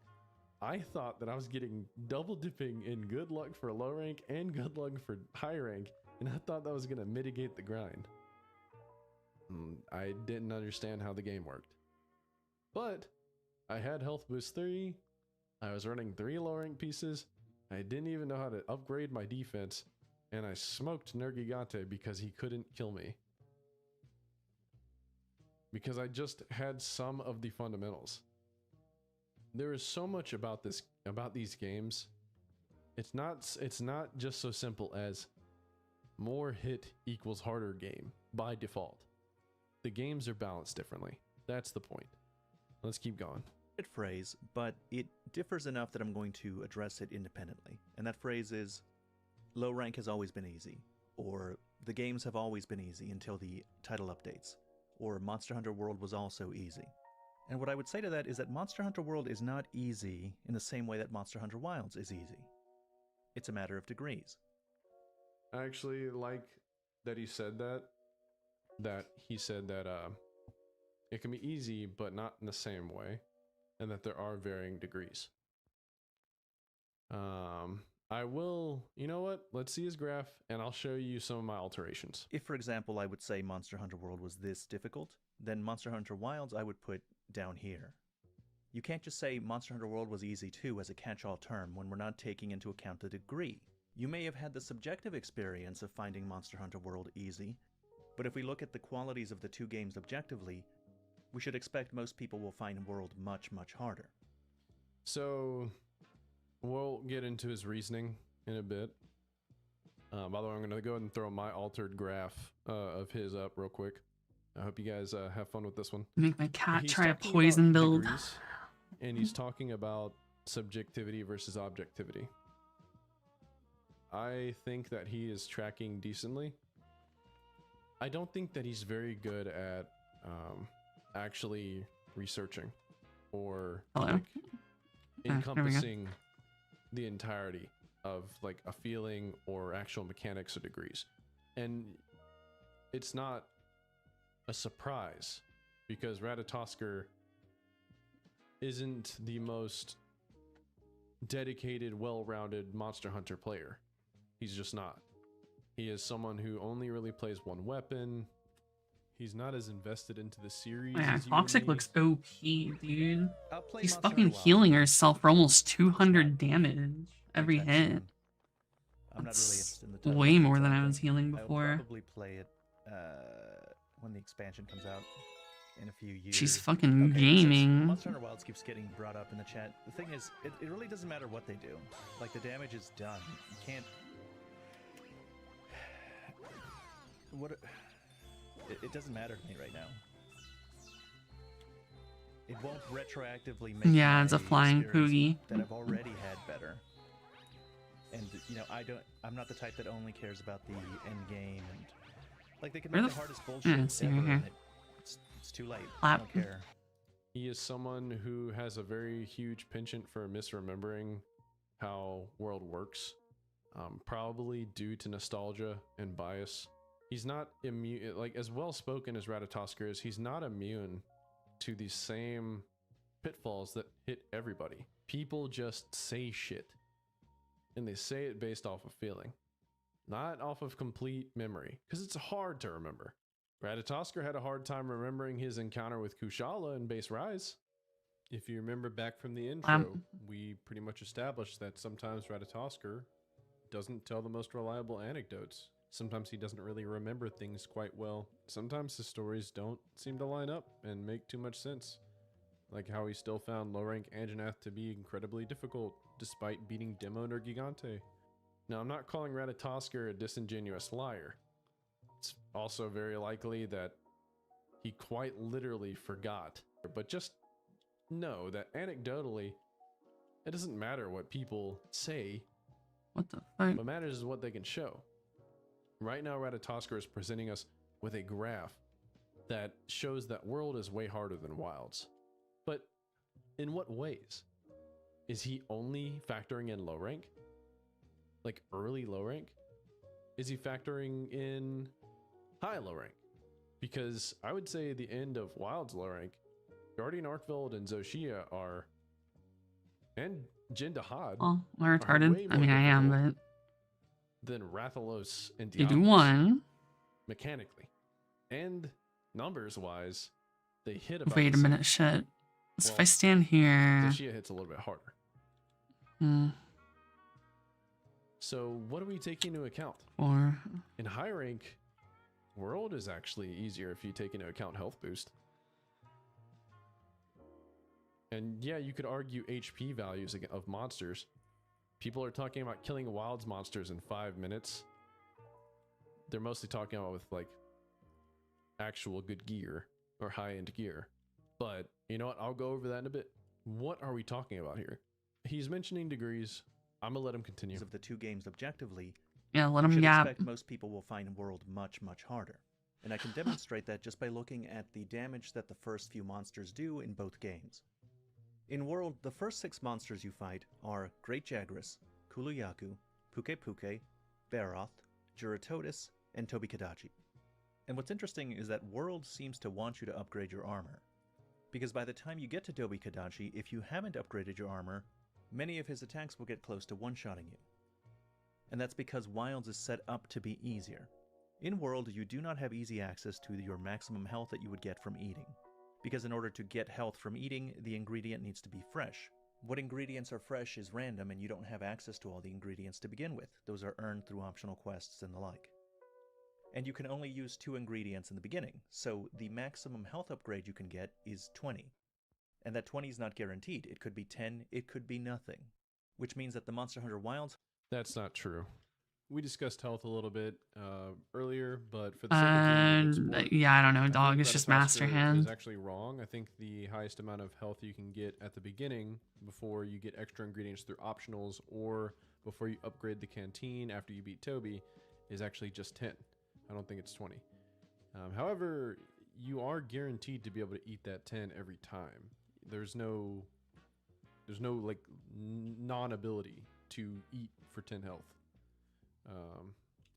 I thought that I was getting double dipping in good luck for low rank and good luck for high rank, and I thought that was going to mitigate the grind. I didn't understand how the game worked. But I had Health Boost 3, I was running 3 low rank pieces, I didn't even know how to upgrade my defense, and I smoked Nergigante because he couldn't kill me. Because I just had some of the fundamentals. There is so much about these games. It's not just so simple as more hit equals harder game by default. The games are balanced differently. That's the point. Let's keep going. Phrase, but it differs enough that I'm going to address it independently. And that phrase is, low rank has always been easy, or the games have always been easy until the title updates, or Monster Hunter World was also easy. And what I would say to that is that Monster Hunter World is not easy in the same way that Monster Hunter Wilds is easy. It's a matter of degrees. I actually like that he said that. That he said that it can be easy, but not in the same way, and that there are varying degrees. I will, you know what? Let's see his graph, and I'll show you some of my alterations. If, for example, I would say Monster Hunter World was this difficult, then Monster Hunter Wilds I would put down here. You can't just say Monster Hunter World was easy too as a catch-all term when we're not taking into account the degree. You may have had the subjective experience of finding Monster Hunter World easy, but if we look at the qualities of the two games objectively, we should expect most people will find World much, much harder. So, we'll get into his reasoning in a bit. By the way, I'm going to go ahead and throw my altered graph of his up real quick. I hope you guys have fun with this one. Make my cat He's try a talking poison about build. degrees, and he's talking about subjectivity versus objectivity. I think that he is tracking decently. I don't think that he's very good at actually researching or Hello? like There we go. encompassing the entirety of like a feeling or actual mechanics or degrees. And it's not a surprise because Ratatoskr isn't the most dedicated, well-rounded Monster Hunter player. He's just not. He is someone who only really plays one weapon. He's not as invested into the series. Yeah, as you Toxic would be. looks OP, dude. I'll play She's Monster fucking Hunter Wilds. healing herself for almost 200 damage every anytime hit. soon. I'm not really That's interested in the title way of more it, than so I was healing I'll before. probably play it when the expansion comes out in a few years. She's fucking Okay, since gaming. Monster Hunter Wilds keeps getting brought up in the chat. The thing is, it really doesn't matter what they do. Like, the damage is done. You can't... It doesn't matter to me right now. It won't retroactively make Yeah, it's a my flying experience poogie. that I've already had better. And you know, I'm not the type that only cares about the end game and like they can Where make the the hardest f- bullshit let's see ever. right here. And it's too late. I Clap. don't care. He is someone who has a very huge penchant for misremembering how world works, probably due to nostalgia and bias. He's not immune, like as well spoken as Ratatoskr is, he's not immune to the same pitfalls that hit everybody. People just say shit, and they say it based off of feeling, not off of complete memory, because it's hard to remember. Ratatoskr had a hard time remembering his encounter with Kushala in Base Rise. If you remember back from the intro, we pretty much established that sometimes Ratatoskr doesn't tell the most reliable anecdotes. Sometimes he doesn't really remember things quite well. Sometimes the stories don't seem to line up and make too much sense. Like how he still found low-rank Anjanath to be incredibly difficult, despite beating Demon or Gigante. Now, I'm not calling Ratatoskr a disingenuous liar. It's also very likely that he quite literally forgot. But just know that anecdotally, it doesn't matter what people say. What the fuck? What matters is what they can show. Right now, Ratatoskr is presenting us with a graph that shows that World is way harder than Wilds. But in what ways? Is he only factoring in low rank? Like early low rank? Is he factoring in high low rank? Because I would say the end of Wild's low rank, Guardian Arkveld and Zoshia are, and Jin Dahad Well, I'm way retarded. I more mean, I am, difficult but than Rathalos and you do Diablos. one. Mechanically. And numbers wise, they hit about Wait the a same. minute, shit. So if I Well, stand here. Zoshia hits a little bit harder. Hmm, So what are we taking into account? 4. In high rank, World is actually easier if you take into account health boost. And yeah, you could argue HP values of monsters. People are talking about killing Wilds monsters in 5 minutes. They're mostly talking about with like actual good gear or high-end gear. But you know what? I'll go over that in a bit. What are we talking about here? He's mentioning degrees. I'm gonna let him continue. Of the two games objectively, Yeah, let you him should yap. expect most people will find World much, much harder. and I can demonstrate that just by looking at the damage that the first few monsters do in both games. In World, the first 6 monsters you fight are Great Jagras, Kuluyaku, Puke Puke, Baroth, Juratodus, and Tobikadachi. And what's interesting is that World seems to want you to upgrade your armor, because by the time you get to Tobikadachi, if you haven't upgraded your armor, many of his attacks will get close to one-shotting you. And that's because Wilds is set up to be easier. In World, you do not have easy access to your maximum health that you would get from eating, because in order to get health from eating, the ingredient needs to be fresh. What ingredients are fresh is random, and you don't have access to all the ingredients to begin with. Those are earned through optional quests and the like. And you can only use 2 ingredients in the beginning, so the maximum health upgrade you can get is 20. And that 20 is not guaranteed. It could be 10, it could be nothing. Which means that the Monster Hunter Wilds... That's not true. We discussed health a little bit earlier, but for the sake of keeping it yeah, I don't know, I dog. think It's just Master Ratatoskr Hand. is actually wrong. I think the highest amount of health you can get at the beginning before you get extra ingredients through optionals or before you upgrade the canteen after you beat Toby is actually just 10. I don't think it's 20. However, you are guaranteed to be able to eat that 10 every time. There's no like non-ability to eat for 10 health.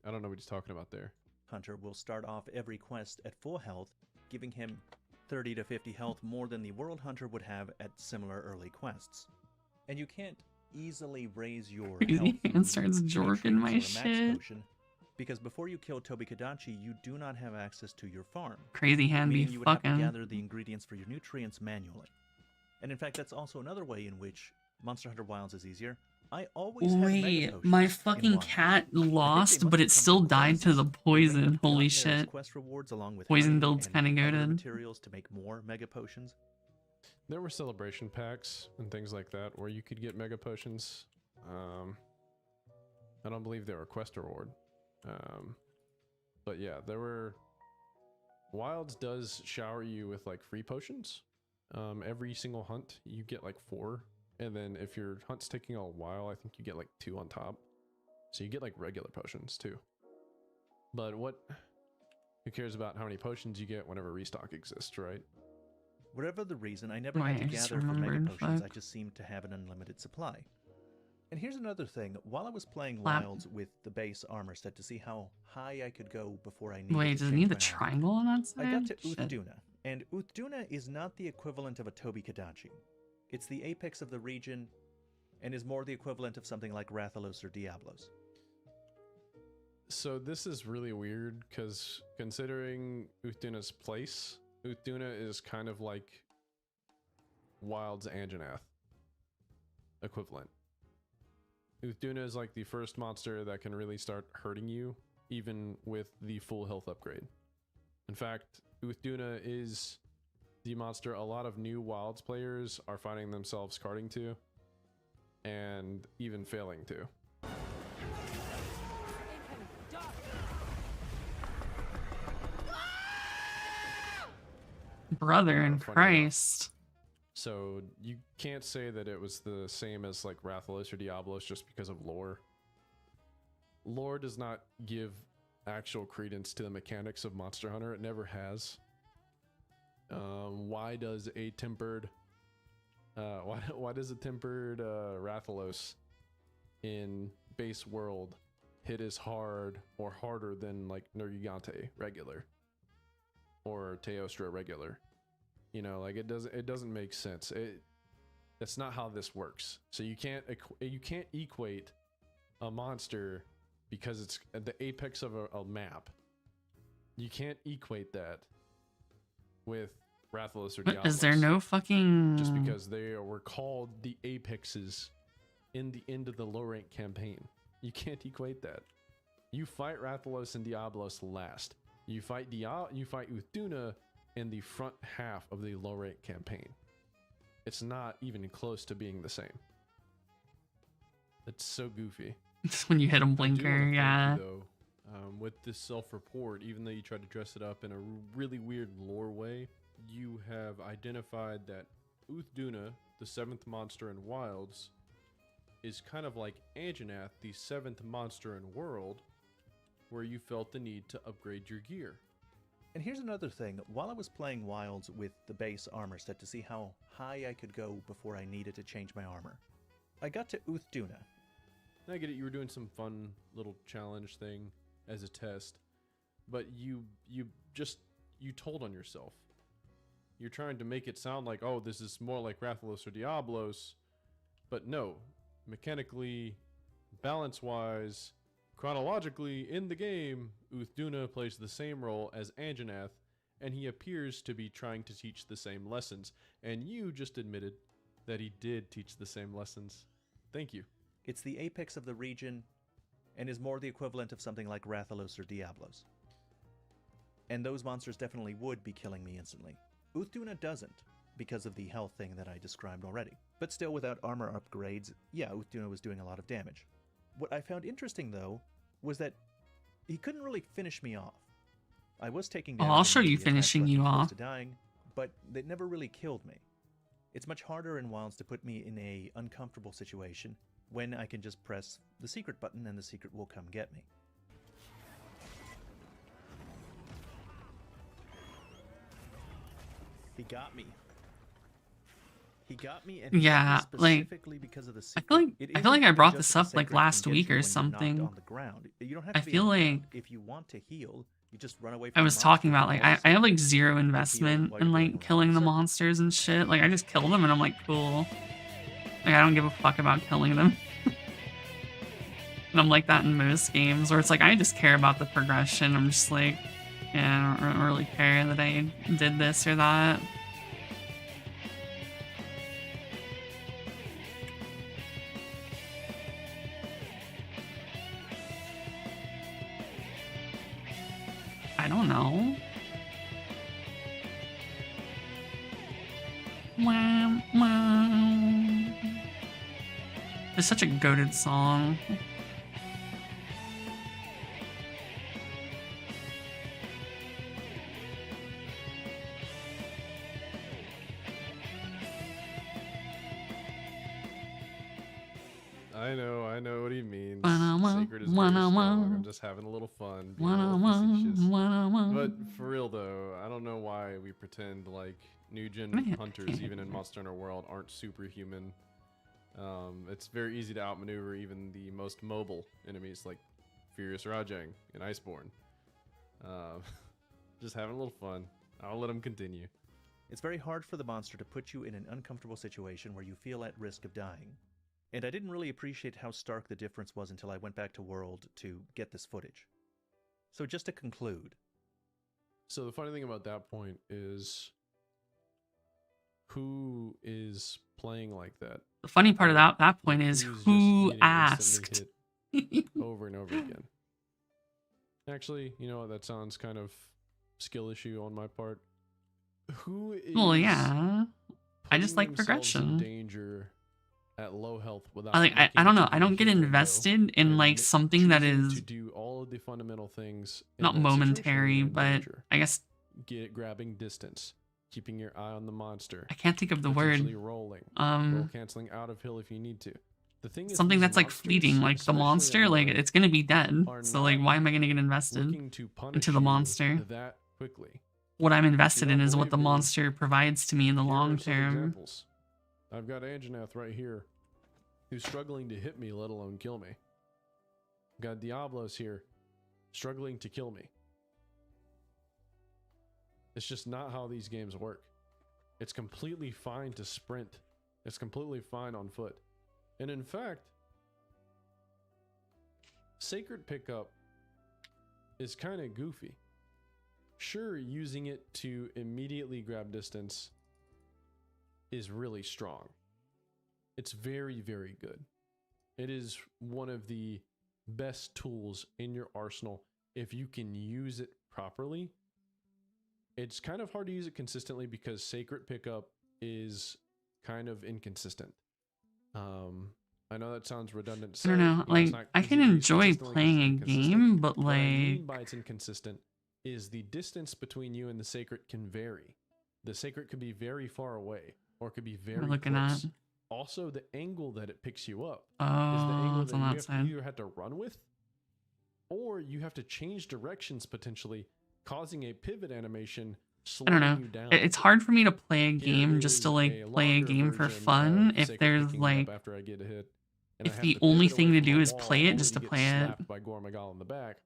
I don't know what he's talking about there. Hunter will start off every quest at full health, giving him 30 to 50 health more than the World Hunter would have at similar early quests. And you can't easily raise your health And starts jorking my shit. Potion, because before you kill Tobikadachi, you do not have access to your farm. Crazy Hand be meaning you would have to fucking. gather the ingredients for your nutrients manually. And in fact, that's also another way in which Monster Hunter Wilds is easier. I always had Mega Wait, Potions my in fucking Wilds. cat I think they lost, must but have it come still from died to the quests. poison. They might have Holy gotten there as shit. quest rewards along with Poison honey build's and kinda other goated. materials to make more Mega Potions. There were celebration packs and things like that where you could get mega potions. I don't believe they were quest reward. But yeah, there were... Wilds does shower you with like free potions. Every single hunt you get like 4. And then if your hunt's taking a while, I think you get like 2 on top. So you get like regular potions too. But who cares about how many potions you get whenever restock exists, right? Whatever the reason, I never Wait, had I to just gather for Mega remembered, Potions, I fuck. just seemed to have an unlimited supply. And here's another thing, while I was playing Flap. Wilds with the base armor set to see how high I could go before I needed Wait, to does it change need the my armor, triangle on that side? I got to Shit. Uthduna, and Uthduna is not the equivalent of a Tobikadachi. It's the apex of the region, and is more the equivalent of something like Rathalos or Diablos. So this is really weird because considering Uthduna's place, Uthduna is kind of like Wild's Anjanath equivalent. Uthduna is like the first monster that can really start hurting you, even with the full health upgrade. In fact, Uthduna is the monster a lot of new Wilds players are finding themselves carding to, and even failing to. Brother in Funny enough. Christ. So you can't say that it was the same as like Rathalos or Diablos just because of lore. Lore does not give actual credence to the mechanics of Monster Hunter. It never has. Why does a tempered why does a tempered Rathalos in base world hit as hard or harder than like Nergigante regular or Teostra regular? You know, like it doesn't make sense. That's not how this works. So you can't equate a monster because it's at the apex of a map. You can't equate that with Rathalos or What, Diablos. is there no fucking... Just because they were called the apexes in the end of the low rank campaign. You can't equate that. You fight Rathalos and Diablos last. You fight Uthduna in the front half of the low rank campaign. It's not even close to being the same. It's so goofy. when you hit a I do blinker, wanna thank yeah. you, though, with this self-report, even though you tried to dress it up in a really weird lore way, you have identified that Uthduna, the 7th monster in Wilds, is kind of like Anjanath, the 7th monster in World, where you felt the need to upgrade your gear. And here's another thing. While I was playing Wilds with the base armor set to see how high I could go before I needed to change my armor, I got to Uthduna. I get it. You were doing some fun little challenge thing as a test, but you told on yourself. You're trying to make it sound like, oh, this is more like Rathalos or Diablos, but no. Mechanically, balance-wise, chronologically, in the game, Uthduna plays the same role as Anjanath, and he appears to be trying to teach the same lessons. And you just admitted that he did teach the same lessons. Thank you. It's the apex of the region, and is more the equivalent of something like Rathalos or Diablos. And those monsters definitely would be killing me instantly. Uthduna doesn't, because of the health thing that I described already. But still, without armor upgrades, yeah, Uthduna was doing a lot of damage. What I found interesting, though, was that he couldn't really finish me off. I was taking damage. I'll show you and the attacks finishing left me you close off. to dying, but they never really killed me. It's much harder in Wilds to put me in a uncomfortable situation when I can just press the secret button and the secret will come get me. He got me. He got me, and he Yeah, got me like, specifically because of the I secret. feel like It I feel like isn't I brought just this the up like sacred last can get week you or when you're knocked something. on the ground. You don't have I to be feel on the like ground. If you want to heal, you just run away from I the was talking monster about and like follow I have like secret. zero Heal investment while in you're going like around killing the circle. monsters and shit. Like I just kill them and I'm like, cool. Like I don't give a fuck about killing them. And I'm like that in most games where it's like I just care about the progression. I'm just like, yeah, I don't really care that I did this or that. I don't know. Wow, wow. It's such a goated song. I know what he means. One-on-one, Sacred is very one-on-one. strong. I'm just having a little fun, being a little facetious. But for real though, I don't know why we pretend like new gen hunters, even in Monster Hunter World, aren't superhuman. It's very easy to outmaneuver even the most mobile enemies like Furious Rajang and Iceborne. Just having a little fun. I'll let him continue. It's very hard for the monster to put you in an uncomfortable situation where you feel at risk of dying. And I didn't really appreciate how stark the difference was until I went back to World to get this footage. So just to conclude. So the funny thing about that point is, who is playing like that? The funny part of that point is Who's just who getting asked. instantly hit over and over again. Actually, you know what? That sounds kind of skill issue on my part. Who is Well, yeah. I just putting like themselves in progression. Danger at low health without I don't know. looking I to don't get heal, invested in and like something that choosing is to do all of the fundamental things in not that situation when momentary, you're in but danger. I guess Grabbing distance, keeping your eye on the monster. I can't think of the word. Potentially rolling, roll canceling out of hill if you need to. The thing is, Something these that's like monsters, fleeting, like the especially monster, like online, it's gonna be dead. are So like, not why am I gonna get invested looking to punish into the you monster? that quickly. What I'm invested in don't is what believe the me, monster provides to me in the Here long are some term. examples. I've got Anjanath right here, who's struggling to hit me, let alone kill me. Got Diablos here, struggling to kill me. It's just not how these games work. It's completely fine to sprint. It's completely fine on foot. And in fact, Sacred Pickup is kind of goofy. Sure, using it to immediately grab distance is really strong. It's very, very good. It is one of the best tools in your arsenal if you can use it properly. It's kind of hard to use it consistently because Sacred Pickup is kind of inconsistent. I know that sounds redundant to say. I don't know. it's Like not I easy can to use enjoy consistently 'cause playing it's a inconsistent. game, but What I mean like by it's inconsistent is the distance between you and the Sacred can vary. The Sacred could be very far away or it could be very looking close. at. Also, the angle that it picks you up is the Oh, angle it's that on you that side. either have to run with or you have to change directions potentially causing a pivot animation, I don't slowing know. you down. It's hard for me to play a Here game just to is like a play a longer game for version fun of if Sacred there's picking me up like after I get a hit, and I if have the to only pivot away thing to from a do is wall play it only just to get play it. slapped by Gormagal in the back,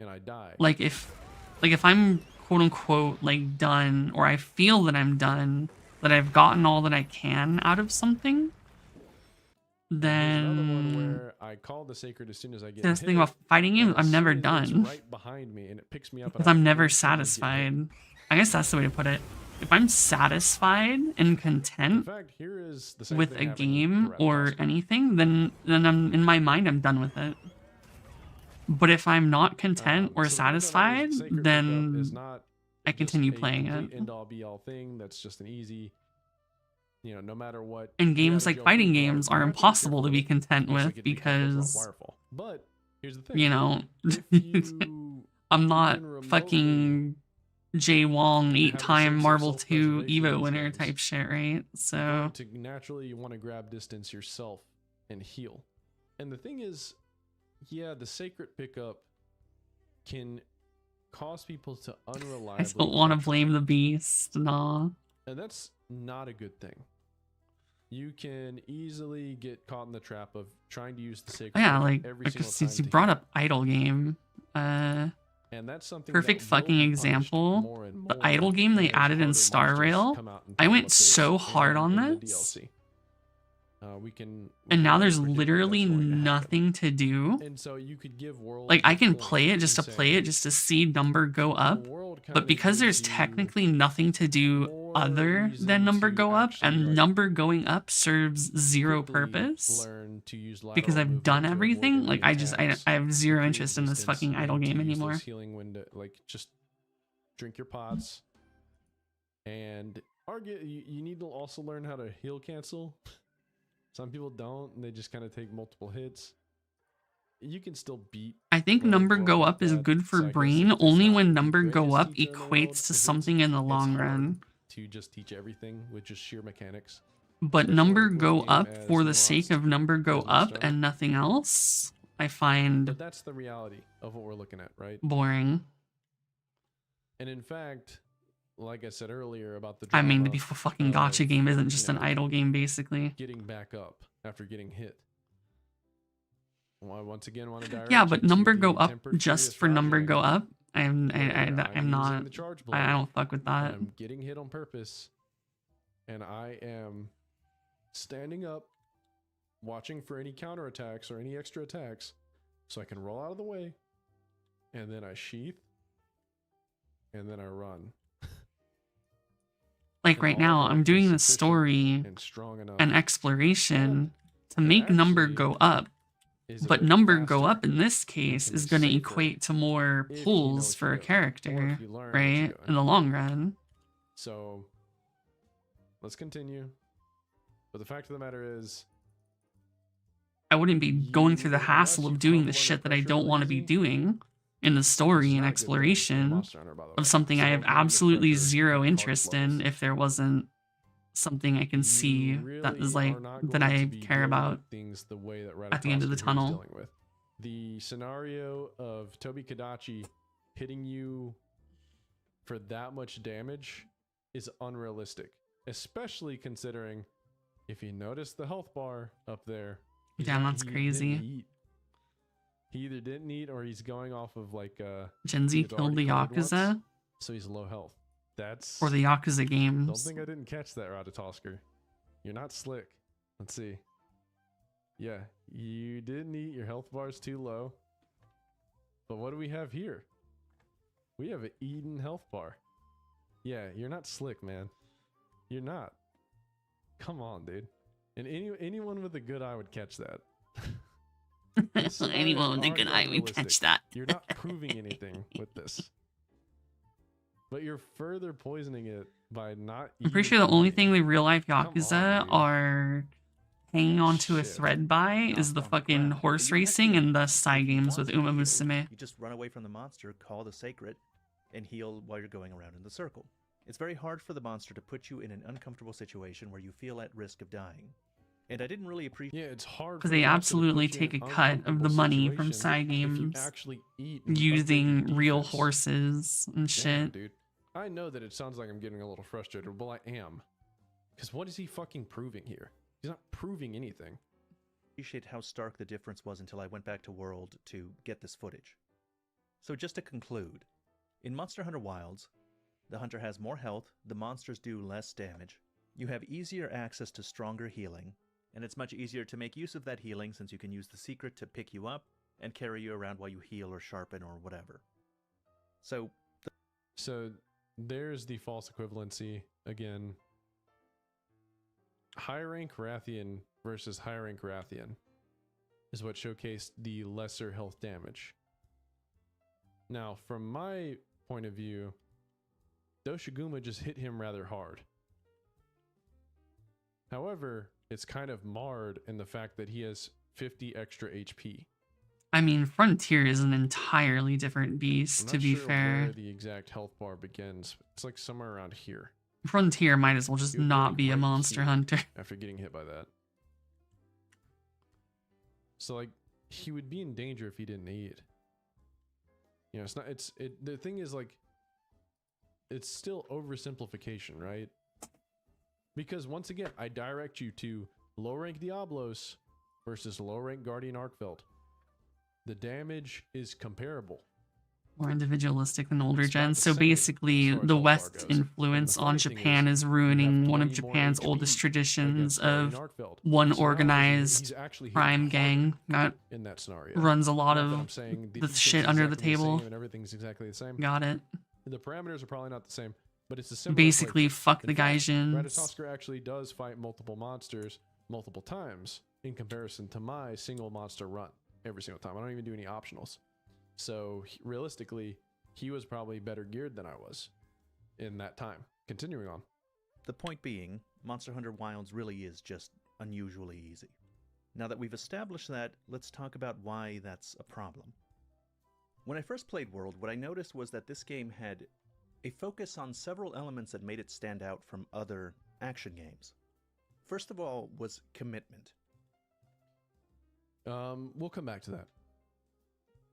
and I die. Like if I'm quote unquote like done, or I feel that I'm done, that I've gotten all that I can out of something, And here's another one then where I call the Sacred as soon as I get that's the thing hit, about fighting and games, as I'm never soon as it's done. right behind me and it picks me up, and Because I I'm never instantly get hit. satisfied. I guess that's the way to put it. If I'm satisfied and In content fact, here is the same with thing a happening game to or Ratatoskr. anything, then I'm in my mind I'm done with it. But if I'm not content or So the thing about it is satisfied, the Sacred then pickup is not I just continue a playing complete it. end-all be-all thing. That's just an easy, no matter what. And get games out of like jail fighting free card, games you are have to be impossible to careful be with it, content much like with you have to be careful with because, Wirefall. But here's the thing. you know, If you I'm not even remotely fucking Jay Wong, have a 8-time sense of Marvel 2 self-preservation in Evo these winner games, type shit, right? you're So going to naturally want to grab distance yourself and heal. And the thing is, yeah, the Sacred pickup can cause people to unreliably I still want to fluctuate. blame the beast. Nah. And that's not a good thing. You can easily get caught in the trap of trying to use the Sacred Yeah, pickup like every single since time you to brought heal. up idle game, And that's something perfect that will fucking be punished example. more and The more idle game they as added in harder Star monsters Rail. come out in I title went updates so hard and on in the this. DLC. We can And now already there's predict literally that's going to happen. nothing to do. And so you could give worlds Like I a can point play it just in to play saying, it, just to see number go up. the world But kinda because there's gives you technically nothing to do more other reason than number to go up, actually, and like, number going up serves zero quickly purpose learn to use because lateral I've done movement to avoid everything. enemy Like I attacks, have zero to interest in create this distance, fucking idle and to game use anymore. those healing window, like just drink your pots. And you need to also learn how to heal cancel. Some people don't, and they just kind of take multiple hits. You can still beat. I think learning number for go like up is that, good for so I guess brain it's only not when the number go greatest up teacher in the world, equates to 'cause it's something in the long hard run. to just teach everything with just sheer mechanics. But Especially number when you play go a game up as for the sake nuanced of number go as up Monster Hunter. and nothing else, I find But that's the reality of what we're looking at, right? boring. And in fact, like I said earlier about the I drama mean, the fucking gotcha of, game isn't just you an know, idle game, basically. getting back up after getting hit. Well, I once again want to direct Yeah, you but to number the go up Tempered just Furious for Rod number go Dragon, up. I'm where I'm I'm using not. the charge I blade, don't fuck with and that. I'm getting hit on purpose, and I am standing up, watching for any counterattacks or any extra attacks, so I can roll out of the way, and then I sheath, and then I run. Like And right all now, that I'm is doing the sufficient story and strong enough and exploration to that make number actually go up. is a But bit number go faster up in this case and is is going to safer equate to more if you know pulls what for you're a doing, or character, if you learn what you're right? doing. In the long run. So let's continue. But the fact of the matter is, I wouldn't be going through the unless hassle you of doing crumble the under shit that I pressure don't really want to be easy, doing in the which is story and not a good thing in exploration Monster Hunter, by the way. of something I So have avoiding the absolutely pressure zero and interest in levels. if there wasn't something I can see You that is really like are not that going to I be care dealing about with things the way that at the end of the Ratatoskr here is tunnel. dealing with. The scenario of Tobi Kadachi hitting you for that much damage is unrealistic, especially considering if you notice the health bar up there. Damn, that's crazy. He either didn't eat or he's going off of like Gen Z he had killed the already covered once, Yakuza so he's low health. That's or the Yakuza don't games. think I didn't catch that, Ratatoskr. You're not slick. Let's see. Yeah, you didn't eat. Your health bar's too low. But what do we have here? We have an Eden health bar. Yeah, you're not slick, man. You're not. Come on, dude. And anyone with a good eye would catch that. This scenario Anyone is with a good already eye would catch unrealistic. that. You're not proving anything with this. But you're further poisoning it by not I'm pretty even sure the only eating. thing the real life Come Yakuza on, dude. are hanging onto a Shit. thread by is the Knocked on the fucking ground, horse but you racing actually- and the Psy if you games want with to be Uma healed, Musume. You just run away from the monster, call the Sacred, and heal while you're going around in the circle. It's very hard for the monster to put you in an uncomfortable situation where you feel at risk of dying. And I didn't really appreciate. Yeah, it's hard Because for they the monster to absolutely put you in take a cut of the uncomfortable money from situations side if you games actually eat and upgrade using your real defense. horses and Damn, shit. dude. I know that it sounds like I'm getting a little frustrated. Well, I am. Because what is he fucking proving here? He's not proving anything. Appreciate how stark the difference was until I went back to World to get this footage. So just to conclude, in Monster Hunter Wilds, the hunter has more health, the monsters do less damage, you have easier access to stronger healing, and it's much easier to make use of that healing since you can use the secret to pick you up and carry you around while you heal or sharpen or whatever. So there's the false equivalency again. High rank Rathian versus high rank Rathian is what showcased the lesser health damage. Now, from my point of view, Doshiguma just hit him rather hard. However, it's kind of marred in the fact that he has 50 extra HP. I mean, Frontier is an entirely different I'm beast, not to be sure fair. where the exact health bar begins. It's like somewhere around here. Frontier might as well just He would not be be a right monster here hunter. after getting hit by that. So like he would be in danger if he didn't eat. You know, the thing is like it's still oversimplification, right? Because once again, I direct you to low rank Diablos versus low rank Guardian Arkfeld. The damage is comparable. More individualistic than older It's about gens. the So same basically, as far as the health bar West's goes. influence And the on funny thing Japan is you ruining have one of 20 more Japan's HP oldest traditions against Guardian of Arkfeld. one So now organized he's actually hit crime harder gang that in that scenario. runs a lot Not that I'm of saying the defense shit is under the exactly table. same and everything's exactly the same. Got it. The parameters are probably not the same, but it's a similar Basically, playthrough. fuck In the fact, Gaijins. Ratatoskr actually does fight multiple monsters multiple times in comparison to my single monster run every single time. I don't even do any optionals. So realistically, he was probably better geared than I was in that time. Continuing on. the point being, Monster Hunter Wilds really is just unusually easy. Now that we've established that, let's talk about why that's a problem. When I first played World, what I noticed was that this game had a focus on several elements that made it stand out from other action games. First of all was commitment. We'll come back to that.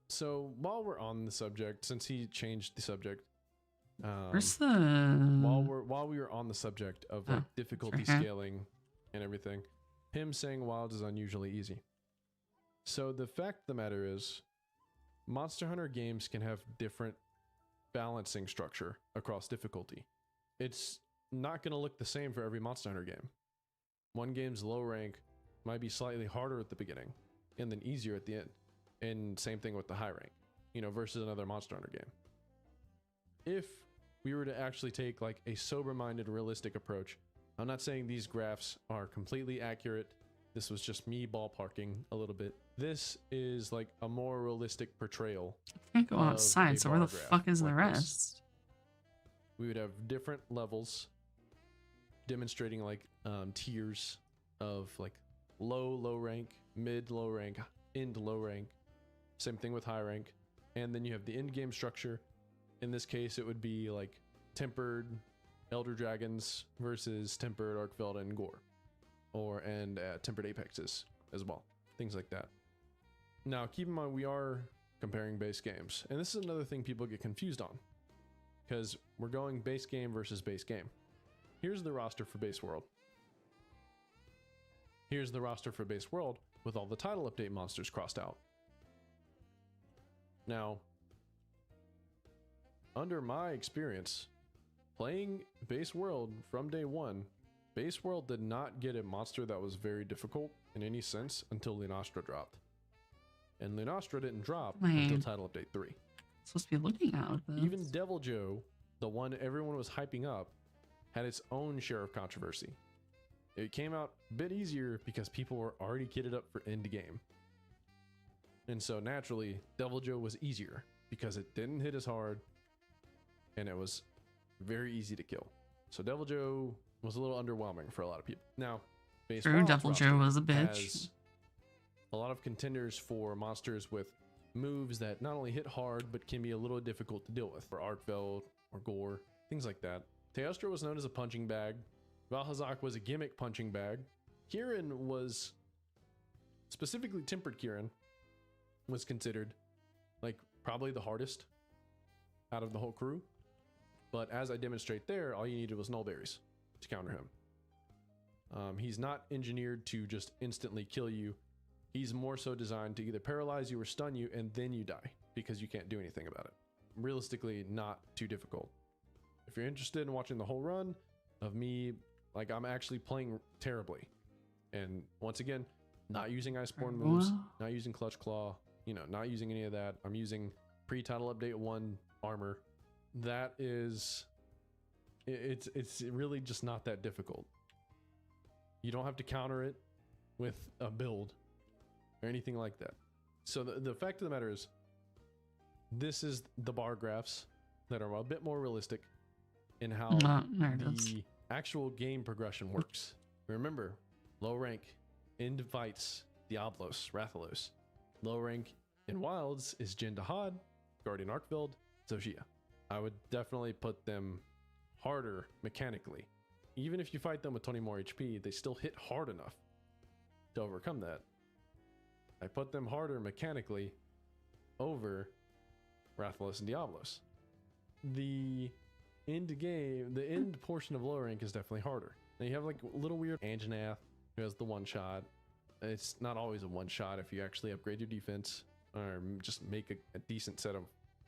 So while we're on the subject, since he changed the subject, Where's the while we were on the subject of like difficulty okay. scaling and everything, him saying Wilds is unusually easy. So the fact of the matter is, Monster Hunter games can have different balancing structure across difficulty. It's not going to look the same for every Monster Hunter game. One game's low rank might be slightly harder at the beginning and then easier at the end. And same thing with the high rank, you know, versus another Monster Hunter game. If we were to actually take like a sober-minded, realistic approach, I'm not saying these graphs are completely accurate. This was just me ballparking a little bit. This is like a more realistic portrayal. I can't go of outside, a so where the bar graph fuck is the like this. rest? We would have different levels demonstrating like tiers of like low rank, mid low rank, end low rank. Same thing with high rank. And then you have the end game structure. In this case, it would be like tempered Elder Dragons versus tempered Arkfeld and Gore, and tempered Apexes as well. Things like that. Now, keep in mind, we are comparing base games. And this is another thing people get confused on, because we're going base game versus base game. Here's the roster for base world. Here's the roster for base world with all the title update monsters crossed out. Now, under my experience, playing base world from day one, base world did not get a monster that was very difficult in any sense until Lunastra dropped. And Lunastra didn't drop until title update 3. Supposed to be looking at this. Even Devil Joe, the one everyone was hyping up, had its own share of controversy. It came out a bit easier because people were already kitted up for end game. And so naturally, Devil Joe was easier because it didn't hit as hard and it was very easy to kill. So Devil Joe was a little underwhelming for a lot of people. Now, base True, Wilds Devil Joe roster was a bitch. has a lot of contenders for monsters with moves that not only hit hard but can be a little difficult to deal with, for Arkfeld or Gore, things like that. Teostra was known as a punching bag. Valhazak was a gimmick punching bag. Kieran was, specifically Tempered Kieran, was considered like probably the hardest out of the whole crew. But as I demonstrate there, all you needed was null berries to counter him. He's not engineered to just instantly kill you. He's more so designed to either paralyze you or stun you, and then you die because you can't do anything about it. Realistically, not too difficult. If you're interested in watching the whole run of me, like I'm actually playing terribly. And once again, not using Iceborne moves, not using Clutch Claw, you know, not using any of that. I'm using pre-title update 1 armor. That is, it's really just not that difficult. You don't have to counter it with a build or anything like that. So the fact of the matter is, this is the bar graphs that are a bit more realistic in how the actual game progression works. Remember, low rank, end fights, Diablos, Rathalos. Low rank in Wilds is Jin Dahad, Guardian Arkveld, Zogia. I would definitely put them harder mechanically. Even if you fight them with 20 more HP, they still hit hard enough to overcome that. I put them harder mechanically over Rathalos and Diablos. The end game, the end portion of low rank is definitely harder. Now you have like a little weird Anjanath who has the one shot. It's not always a one shot if you actually upgrade your defense or just make a decent set of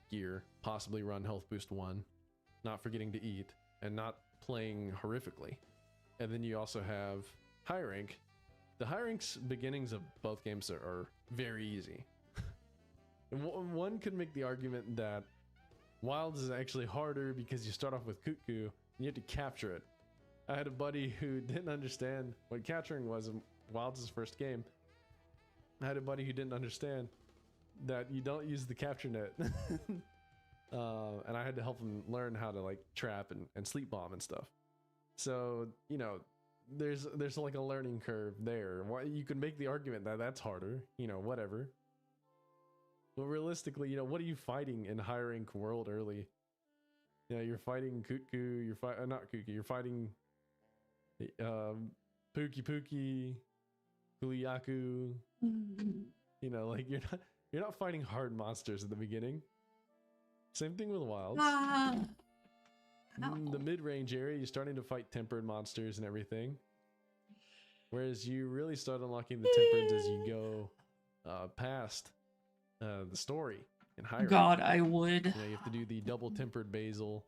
gear, possibly run health boost 1, not forgetting to eat, and not playing horrifically. And then you also have high rank. The high ranks beginnings of both games are very easy. And one could make the argument that Wilds is actually harder because you start off with Kutku and you have to capture it. I had a buddy who didn't understand what capturing was in Wilds' first game. I had a buddy who didn't understand that you don't use the capture net. And I had to help him learn how to like trap and sleep bomb and stuff. So, you know, there's like a learning curve there. Why you could make the argument that that's harder, you know, whatever. But realistically, you know, what are you fighting in high rank world early? You know, you're fighting Kutku, not Kutku, you're fighting Pookie Pookie, Kuliyaku. You know, like you're not fighting hard monsters at the beginning. Same thing with Wilds. The mid-range area, you're starting to fight tempered monsters and everything. Whereas you really start unlocking the tempereds as you go past the story in high rank. God, I would. You know, you have to do the double tempered Basil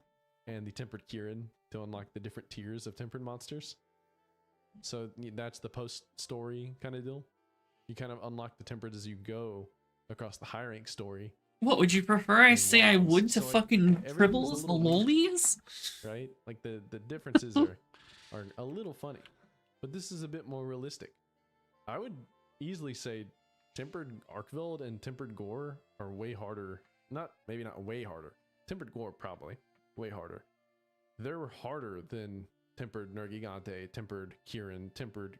and the tempered Kieran to unlock the different tiers of tempered monsters. So that's the post-story kind of deal. You kind of unlock the tempered as you go across the high rank story. What would you prefer? I say I would to So, like, fucking everything's tribbles, a the little weird. lolies. Right? Like the differences are a little funny, but this is a bit more realistic. I would easily say tempered Arkveld and tempered Gore are way harder. Maybe not way harder. Tempered Gore probably way harder. They're harder than tempered Nergigante, tempered Kieran, tempered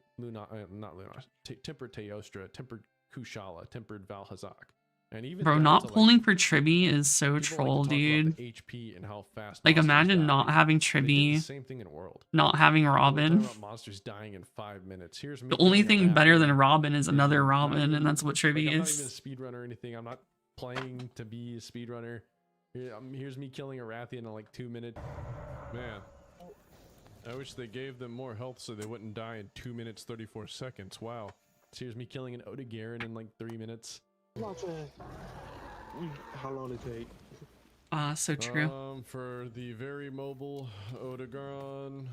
tempered Teostra, tempered Kushala, tempered Valhazak. And even Bro, down not to, like, pulling for Tribby is so people like to troll, talk about dude. the HP and how fast Like, monsters imagine die. not having They did the Tribby, same thing in World. not having We're talking Robin. about monsters dying in 5 minutes. Here's me The only killing a thing better Rathian than Robin is and another not Robin, and even- that's what like, Tribby I'm not even a is. speedrunner or anything. I'm not playing to be a speedrunner. Here's me killing a Rathian in like 2 minutes. Man, I wish they gave them more health so they wouldn't die in 2 minutes 34 seconds. Wow. So here's me killing an Odegarin in like 3 minutes. How long it take? Ah, so true. For the very mobile Odegaron,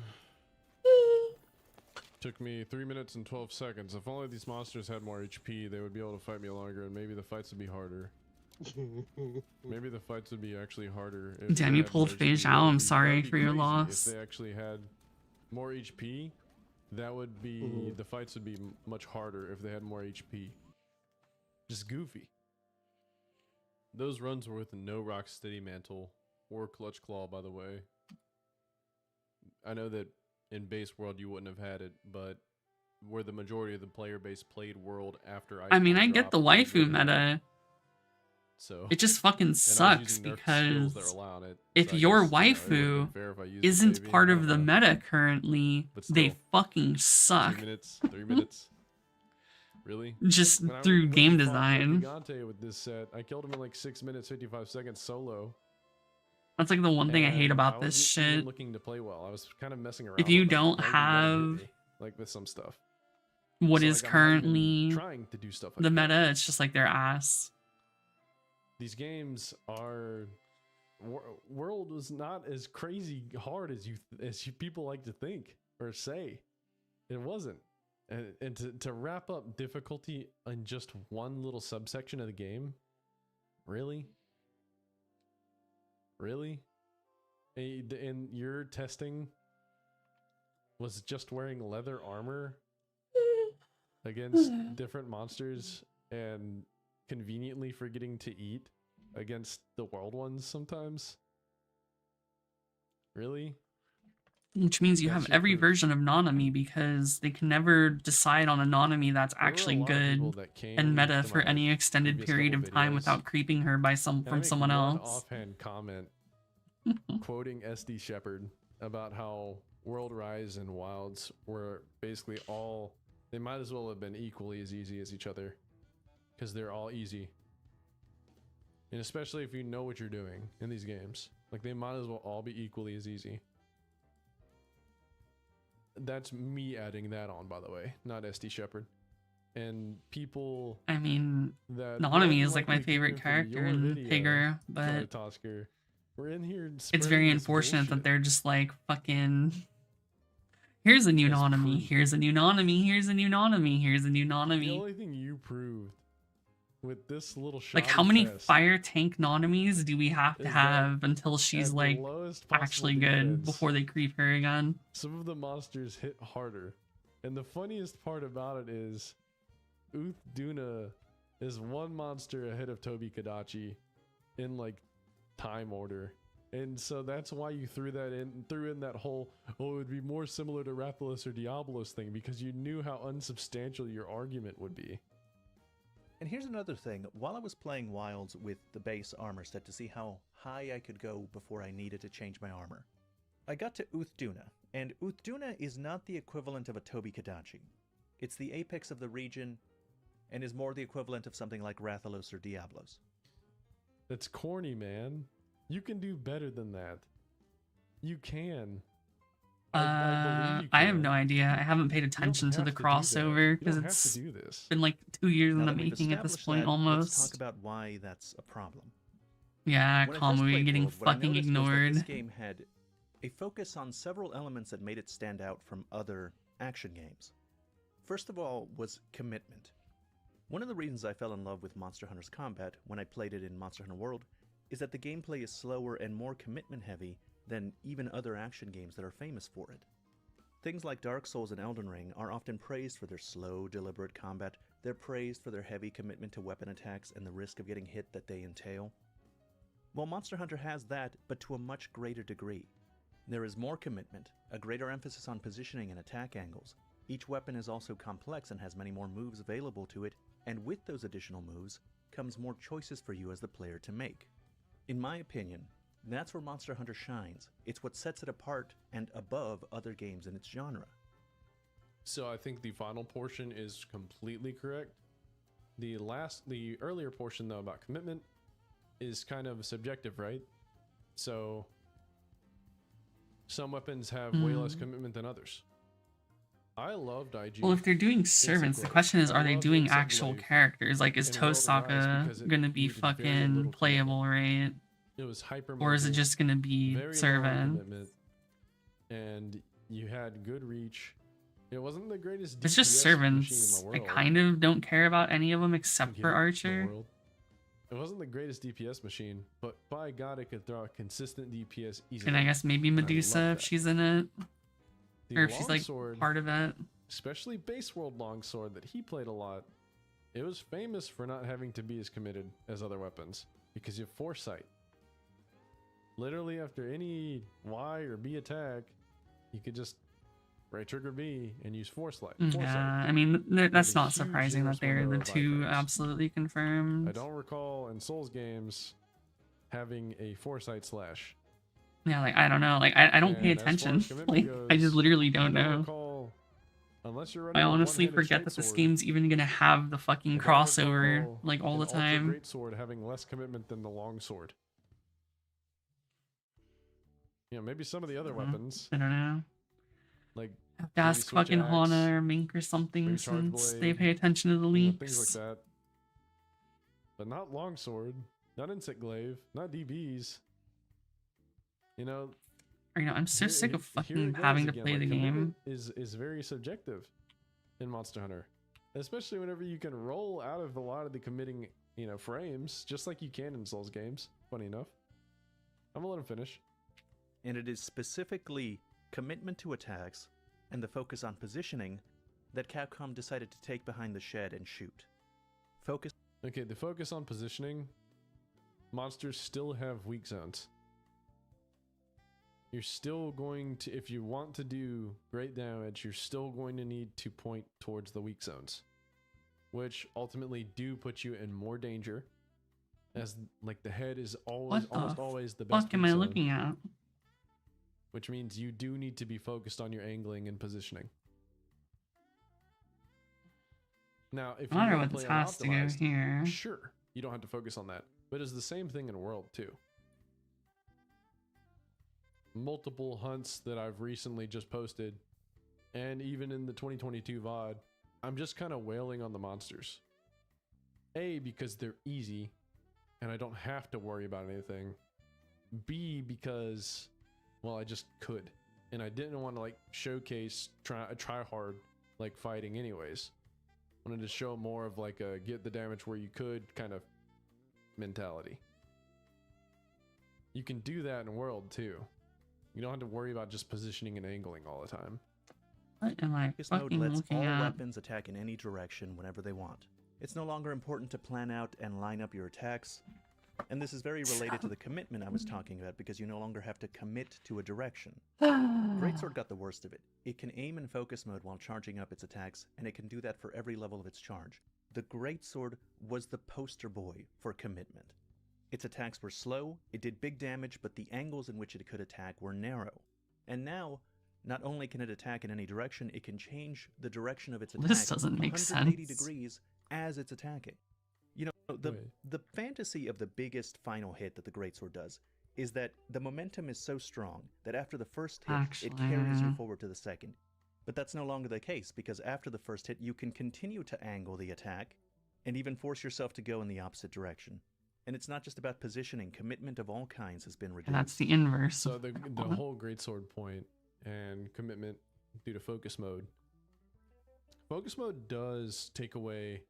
took me 3 minutes and 12 seconds. If only these monsters had more HP, they would be able to fight me longer, and maybe the fights would be harder. Maybe the fights would be actually harder. If Damn, they you had pulled more Phage HP. out. I'm That'd be sorry for your crazy loss. If they actually had more HP, that would be the fights would be much harder if they had more HP. Just goofy. Those runs were with no Rocksteady Mantle or Clutch Claw, by the way. I know that in base world you wouldn't have had it, but where the majority of the player base played world after I mean, I Iceborne get the dropped, they waifu would have. meta. So It just fucking and I was sucks using nerf skills that because are allowing it. if So I your guess, you know, it would've waifu been fair if I used the isn't baby. part I of don't the know. meta currently, But they still, fucking 2 suck. minutes, 3 minutes. Really? Just When I through went game and fought design. Gigante with this set, I killed him in like 6 minutes 55 seconds solo. That's like the one thing I hate And about I this wasn't even shit. looking to play well. I was kind of messing around. If you with him, don't not even letting him have hit me, like with some stuff. what So, is like, I'm not even currently trying to do stuff like the that. meta, it's just like their ass. These games are World was not as crazy hard as you people like to think or say. It wasn't. And to wrap up difficulty in just one little subsection of the game, really? And your testing was just wearing leather armor against different monsters and conveniently forgetting to eat against the world ones sometimes? Really? Which means you That's have your every proof. version of Nanami because they can never decide on a Nanami that's There were a actually lot of people good that came and meta to for my any extended previous period couple of time videos, without creeping her by and I from make someone one else. offhand comment quoting SD Shepherd about how World Rise and Wilds were basically all, they might as well have been equally as easy as each other because they're all easy. And especially if you know what you're doing in these games, like they might as well all be equally as easy. That's me adding that on, by the way, not SD Shepherd. And people I mean, that Nanami most is like my likely favorite came from character your in video, Pigger, but Tosker, we're in here it's spreading very this unfortunate that bullshit they're just like fucking. Here's a new as Nanami. proof. Here's a new Nanami. Here's a new Nanami. Here's a new The Nanami. only thing you proved with this little shot Like, how many fire tank Nanamis do we have to have until she's like actually good before they creep her again? Some of the monsters hit harder, and the funniest part about it is Uth Duna is one monster ahead of Tobi Kadachi in like time order. And so that's why you threw in that whole, oh, it would be more similar to Rathalos or Diabolos thing, because you knew how unsubstantial your argument would be. And here's another thing. While I was playing Wilds with the base armor set to see how high I could go before I needed to change my armor, I got to Uth Duna, and Uth Duna is not the equivalent of a Tobi Kadachi. It's the apex of the region, and is more the equivalent of something like Rathalos or Diablos. That's corny, man. You can do better than that. You can. I believe you I have can. no idea. I haven't paid You don't attention to have the to do that. crossover You because don't have it's to do this. been like 2 years Now in the that we've making at this established point that, almost. let's talk about why that's a problem. Yeah, When I first Kamui played getting World, what I fucking noticed was that ignored. this game had a focus on several elements that made it stand out from other action games. First of all was commitment. One of the reasons I fell in love with Monster Hunter's combat when I played it in Monster Hunter World is that the gameplay is slower and more commitment heavy than even other action games that are famous for it. Things like Dark Souls and Elden Ring are often praised for their slow, deliberate combat. They're praised for their heavy commitment to weapon attacks and the risk of getting hit that they entail. Well, Monster Hunter has that, but to a much greater degree. There is more commitment, a greater emphasis on positioning and attack angles. Each weapon is also complex and has many more moves available to it, and with those additional moves comes more choices for you as the player to make. In my opinion, that's where Monster Hunter shines. It's what sets it apart and above other games in its genre. So I think the final portion is completely correct. The earlier portion though about commitment is kind of subjective, right? So some weapons have way less commitment than others. I loved IG. Well, if they're doing servants, the great. question is, I are they loved doing Insect actual Blade characters? Like, is and World of Rise Tosaka because it gonna be needed very fucking little playable, right? It was hyper Or is it mobile, just gonna be very low on servant? commitment, and you had good reach. It wasn't the greatest It's just DPS servants. machine in I the world. kind of don't care about any of them except Forget for it, the Archer. world. It wasn't the greatest DPS machine, but by God, it could throw a consistent DPS easily. And I guess maybe I Medusa love if that. she's in it, The or if she's like longsword, part of it. especially base world longsword that he played a lot, it was famous for not having to be as committed as other weapons because you have foresight. Literally after any Y or B attack, you could just right trigger B and use foresight. Yeah, I mean, that's a not huge surprising that ingress they're window the of two iframes. absolutely confirmed. I don't recall in Souls games having a foresight slash. Yeah, like, I don't know. Like, I don't pay And as far attention. as commitment Like, I just goes, literally I don't know. recall, unless you're I running a honestly one-handed forget that this straight sword, game's even gonna have the fucking I don't crossover, recall like, all an the ultra time. great sword having less commitment than the long sword. You know, maybe some of the other weapons, I don't know. like Have to maybe ask switch fucking axe, Hana or Mink or something maybe charge since blade, they pay attention to the you know, leaks. things like that. But not longsword, not insect glaive, not DBs. You know, Or, you know, I'm so sick of here fucking it goes having to again, play like, the commitment game. is very subjective in Monster Hunter, especially whenever you can roll out of a lot of the committing, you know, frames, just like you can in Souls games. Funny enough, I'm gonna let him finish. And it is specifically commitment to attacks and the focus on positioning that Capcom decided to take behind the shed and shoot. Focus. Okay, the focus on positioning. Monsters still have weak zones. You're still going to, if you want to do great damage, you're still going to need to point towards the weak zones, which ultimately do put you in more danger, as like the head is always, almost always the best What am weak I zone, looking at? which means you do need to be focused on your angling and positioning. Now, if I you wonder want what to this play has to go unoptimized, here. sure, you don't have to focus on that, but it's the same thing in World too. Multiple hunts that I've recently just posted, and even in the 2022 VOD, I'm just kind of wailing on the monsters. A, because they're easy, and I don't have to worry about anything. B, because, well, I just could, and I didn't want to like showcase try hard like fighting anyways. I wanted to show more of like a get the damage where you could kind of mentality. You can do that in World too. You don't have to worry about just positioning and angling all the time. What am I Focus mode fucking lets looking all at? weapons attack in any direction whenever they want. It's no longer important to plan out and line up your attacks. And this is very related to the commitment I was talking about, because you no longer have to commit to a direction. Greatsword got the worst of it. It can aim in focus mode while charging up its attacks, and it can do that for every level of its charge. The Greatsword was the poster boy for commitment. Its attacks were slow, it did big damage, but the angles in which it could attack were narrow. And now, not only can it attack in any direction, it can change the direction of its attack This doesn't make 180 sense. degrees as it's attacking. You know, the fantasy of the biggest final hit that the Greatsword does is that the momentum is so strong that after the first hit, it carries you Actually. forward to the second. But that's no longer the case, because after the first hit, you can continue to angle the attack and even force yourself to go in the opposite direction. And it's not just about positioning. Commitment of all kinds has been reduced. And that's the inverse. So the whole Greatsword point and commitment due to focus mode. Focus mode does take away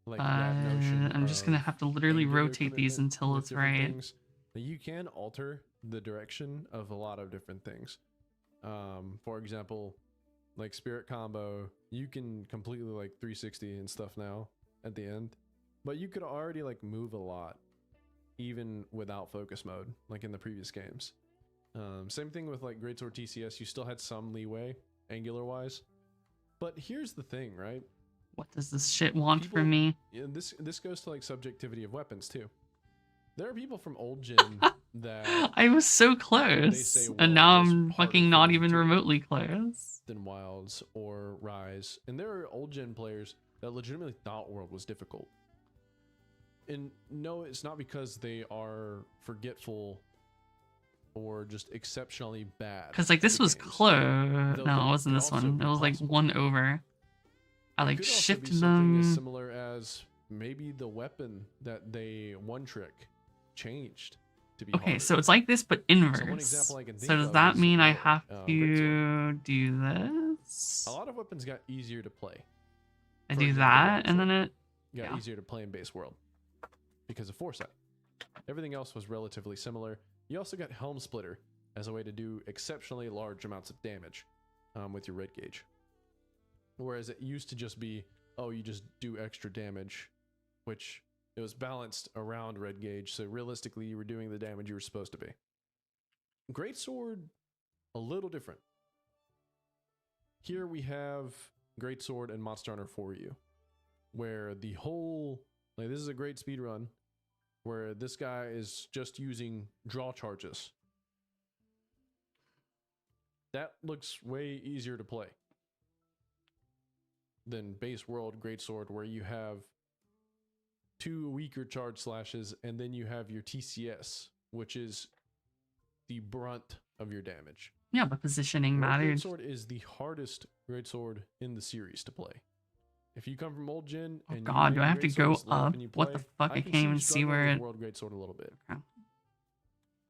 like that notion. I'm just gonna of have to literally angular rotate these commitment until with it's different right. things. Now, you can alter the direction of a lot of different things. For example, like spirit combo, you can completely like 360 and stuff now at the end, but you could already like move a lot even without focus mode, like in the previous games. Same thing with like Greatsword TCS, you still had some leeway angular wise. But here's the thing, right? What does this shit want People, from me? Yeah, this goes to like subjectivity of weapons too. There are people from old gen that I was so they close, say and now World is I'm harder fucking for not them even to do remotely close. than Wilds or Rise, and there are old gen players that legitimately thought World was difficult. And no, it's not because they are forgetful or just exceptionally bad. Cause like at this the was games. close. Though No, that it wasn't could this also one. be It was like possible. one over. I It like could also be shifted something as them. similar as maybe the weapon that they one trick changed to be Okay, harder. so it's like this, but inverse. So one example I can think So does of that is mean I Rogue, have Greatsword. to do this? A lot of weapons got easier to play. I For do example, that, and Longsword then it. got Yeah. easier to play in base World because of foresight. Everything else was relatively similar. You also got Helm Splitter as a way to do exceptionally large amounts of damage with your red gauge. Whereas it used to just be, oh, you just do extra damage, which it was balanced around red gauge. So realistically, you were doing the damage you were supposed to be. Greatsword, a little different. Here we have Greatsword and Monster Hunter for you, where the whole, like, this is a great speed run where this guy is just using draw charges. That looks way easier to play than base world Greatsword, where you have 2 weaker charge slashes and then you have your TCS, which is the brunt of your damage. Yeah, but positioning World matters. Greatsword is the hardest Greatsword in the series to play. If you come from old gen Oh and God, do I have to go up? and you What the play, fuck? I can can't you even see struggling where with it. World Greatsword a little bit. Okay.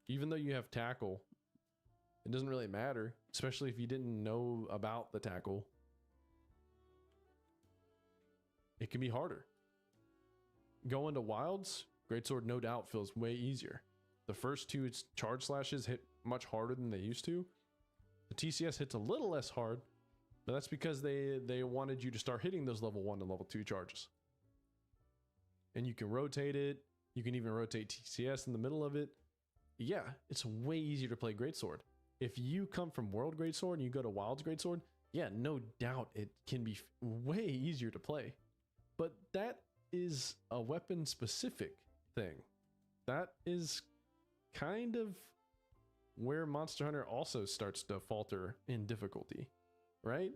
Even though you have tackle, it doesn't really matter, especially if you didn't know about the tackle. It can be harder. Going to wilds, Greatsword no doubt feels way easier. The first 2 charge slashes hit much harder than they used to. The TCS hits a little less hard, but that's because they wanted you to start hitting those level 1 and level 2 charges. And you can rotate it. You can even rotate TCS in the middle of it. Yeah, it's way easier to play Greatsword. If you come from World Greatsword and you go to Wilds Greatsword, yeah, no doubt it can be way easier to play. But that is a weapon specific thing. That is kind of where Monster Hunter also starts to falter in difficulty, right?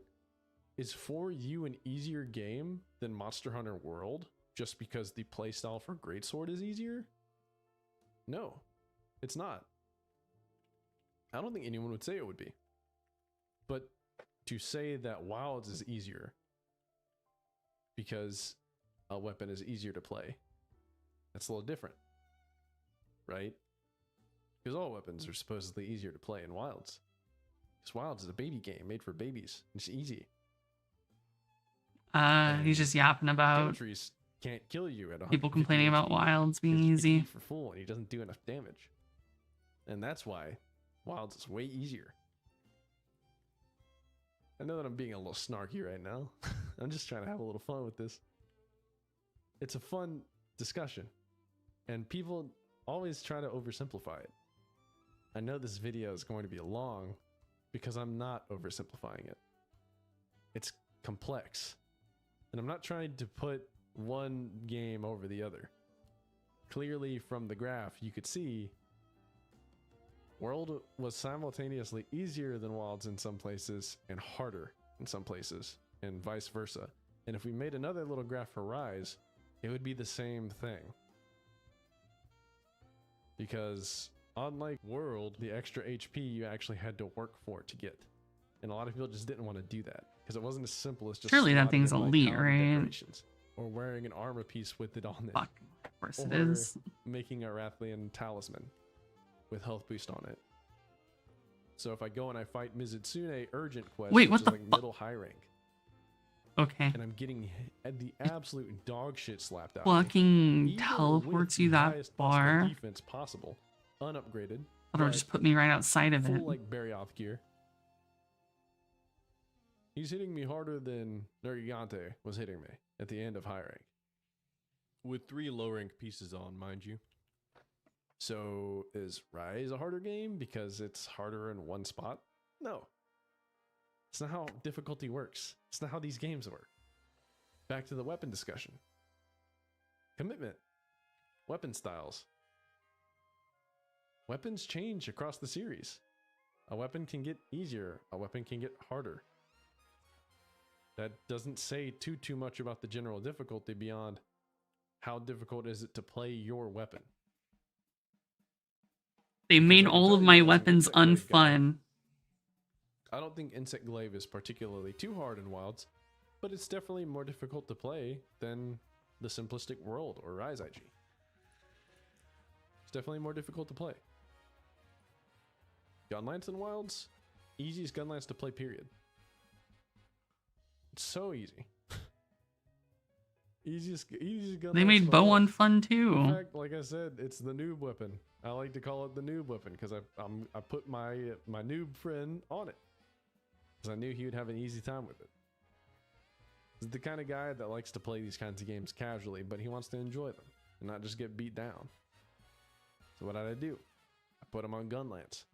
Is for you an easier game than Monster Hunter World just because the playstyle for Greatsword is easier? No, it's not. I don't think anyone would say it would be. But to say that Wilds is easier because a weapon is easier to play, that's a little different, right? Because all weapons are supposedly easier to play in Wilds. Because Wilds is a baby game made for babies. It's easy. He's just yapping about Demetries can't kill you at 150 people complaining about HP Wilds being because you easy. eat for full and he doesn't do enough damage. And that's why Wilds is way easier. I know that I'm being a little snarky right now. I'm just trying to have a little fun with this. It's a fun discussion. And people always try to oversimplify it. I know this video is going to be long because I'm not oversimplifying it. It's complex. And I'm not trying to put one game over the other. Clearly from the graph, you could see World was simultaneously easier than Wilds in some places and harder in some places, and vice versa. And if we made another little graph for Rise, it would be the same thing. Because unlike World, the extra HP you actually had to work for to get. And a lot of people just didn't want to do that because it wasn't as simple as just Surely that slotting thing's in, like, elite, paladin right? decorations or wearing an armor piece with it on it. Fuck, of course it Or is. making a Rathian talisman with health boost on it. So if I go and I fight Mizutsune urgent quest, Wait, which what is the like middle high rank, Okay. and I'm getting the absolute dog shit slapped out. Fucking Even teleports with you the that highest possible far. defense possible, unupgraded. Thought it would but just put me right outside of full it. like Barioth gear. He's hitting me harder than Nergigante was hitting me at the end of high rank. With 3 low rank pieces on, mind you. So is Rise a harder game because it's harder in one spot? No. It's not how difficulty works. It's not how these games work. Back to the weapon discussion. Commitment. Weapon styles. Weapons change across the series. A weapon can get easier. A weapon can get harder. That doesn't say too much about the general difficulty beyond how difficult is it to play your weapon. They made I can all tell of you my as an weapons Insect Glaive guy, unfun. I don't think Insect Glaive is particularly too hard in Wilds, but it's definitely more difficult to play than the simplistic World or Rise IG. It's definitely more difficult to play. Gunlance in Wilds, easiest Gunlance to play, period. It's so easy. easiest Gunlance. They made in the bow world. unfun In too. fact, like I said, it's the noob weapon. I like to call it the noob weapon because I put my noob friend on it because I knew he would have an easy time with it. He's the kind of guy that likes to play these kinds of games casually, but he wants to enjoy them and not just get beat down. So what did I do? I put him on Gunlance.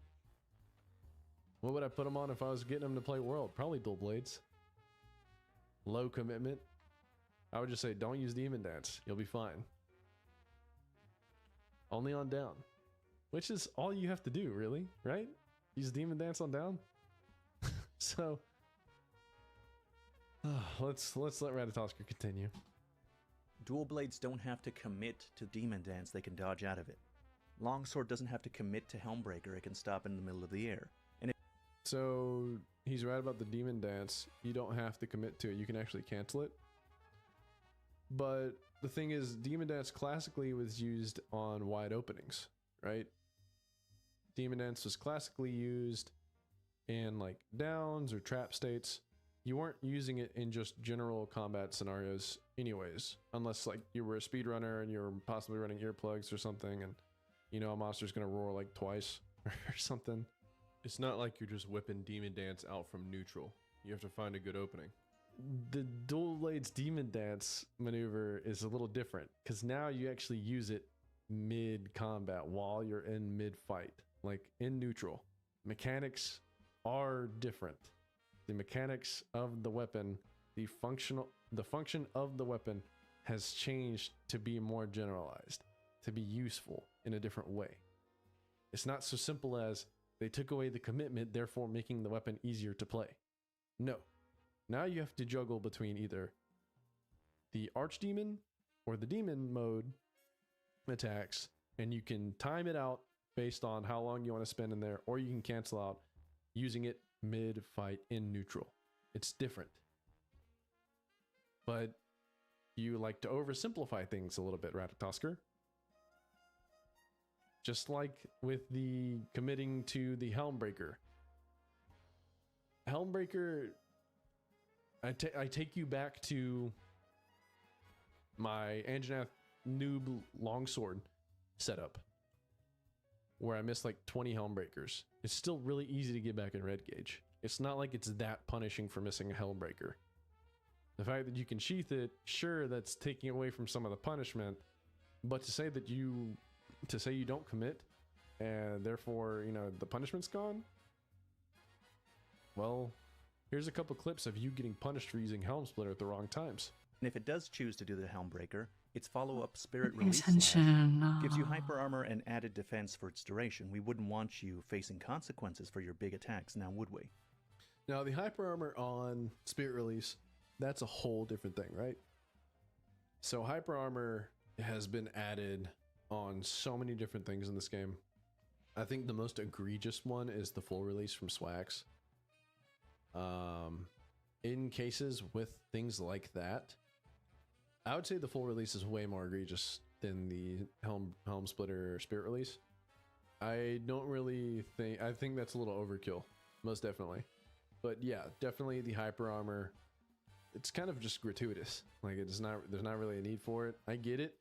What would I put him on if I was getting him to play World? Probably dual blades. Low commitment. I would just say don't use Demon Dance. You'll be fine. Only on down. Which is all you have to do, really, right? Use Demon Dance on down. So let's let Ratatoskr continue. Dual blades don't have to commit to Demon Dance, they can dodge out of it. Longsword doesn't have to commit to Helmbreaker, it can stop in the middle of the air. So he's right about the Demon Dance. You don't have to commit to it. You can actually cancel it. But the thing is, Demon Dance classically was used on wide openings, right? Demon Dance was classically used in like downs or trap states. You weren't using it in just general combat scenarios anyways, unless like you were a speedrunner and you were possibly running earplugs or something, and you know a monster's gonna roar like twice or something. It's not like you're just whipping Demon Dance out from neutral. You have to find a good opening. The Dual Blades Demon Dance maneuver is a little different because now you actually use it mid combat while you're in mid fight, like in neutral. Mechanics are different. The mechanics of the weapon, the function of the weapon has changed to be more generalized, to be useful in a different way. It's not so simple as they took away the commitment, therefore making the weapon easier to play. No. Now you have to juggle between either the Archdemon or the Demon mode attacks, and you can time it out based on how long you want to spend in there, or you can cancel out using it mid-fight in neutral. It's different. But you like to oversimplify things a little bit, Ratatoskr. Just like with the committing to the Helmbreaker. Helmbreaker, I take you back to my Anjanath noob longsword setup, where I missed like 20 Helmbreakers. It's still really easy to get back in red gauge. It's not like it's that punishing for missing a Helmbreaker. The fact that you can sheath it, sure, that's taking away from some of the punishment, but to say you don't commit and therefore, you know, the punishment's gone, well, here's a couple clips of you getting punished for using Helm Splitter at the wrong times. And if it does choose to do the Helmbreaker, its follow-up Spirit Pay Release attention. Slash gives you hyper armor and added defense for its duration. We wouldn't want you facing consequences for your big attacks, now would we? Now, the hyper armor on Spirit Release, that's a whole different thing, right? So hyper armor has been added on so many different things in this game. I think the most egregious one is the full release from Swax. In cases with things like that, I would say the full release is way more egregious than the Helm Splitter Spirit Release. I don't really think, I think that's a little overkill, most definitely. But yeah, definitely the hyper armor, it's kind of just gratuitous. Like there's not really a need for it. I get it.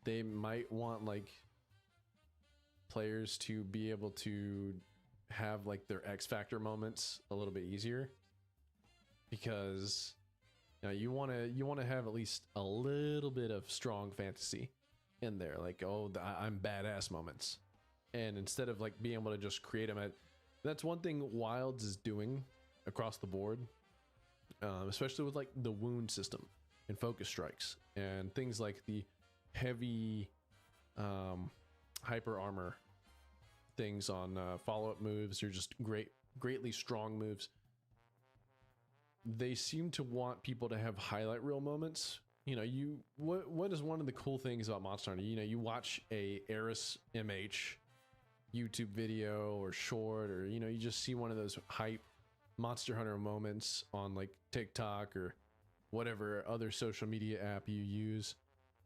They might want like players to be able to have like their X Factor moments a little bit easier, because you want to have at least a little bit of strong fantasy in there, like, oh, I'm badass moments, and instead of like being able to just create them that's one thing Wilds is doing across the board, especially with like the wound system and focus strikes and things like the heavy hyper armor things on follow-up moves or just greatly strong moves. They seem to want people to have highlight reel moments. You know, what is one of the cool things about Monster Hunter? You know, you watch a Eris MH YouTube video or short, or you know, you just see one of those hype Monster Hunter moments on like TikTok or whatever other social media app you use,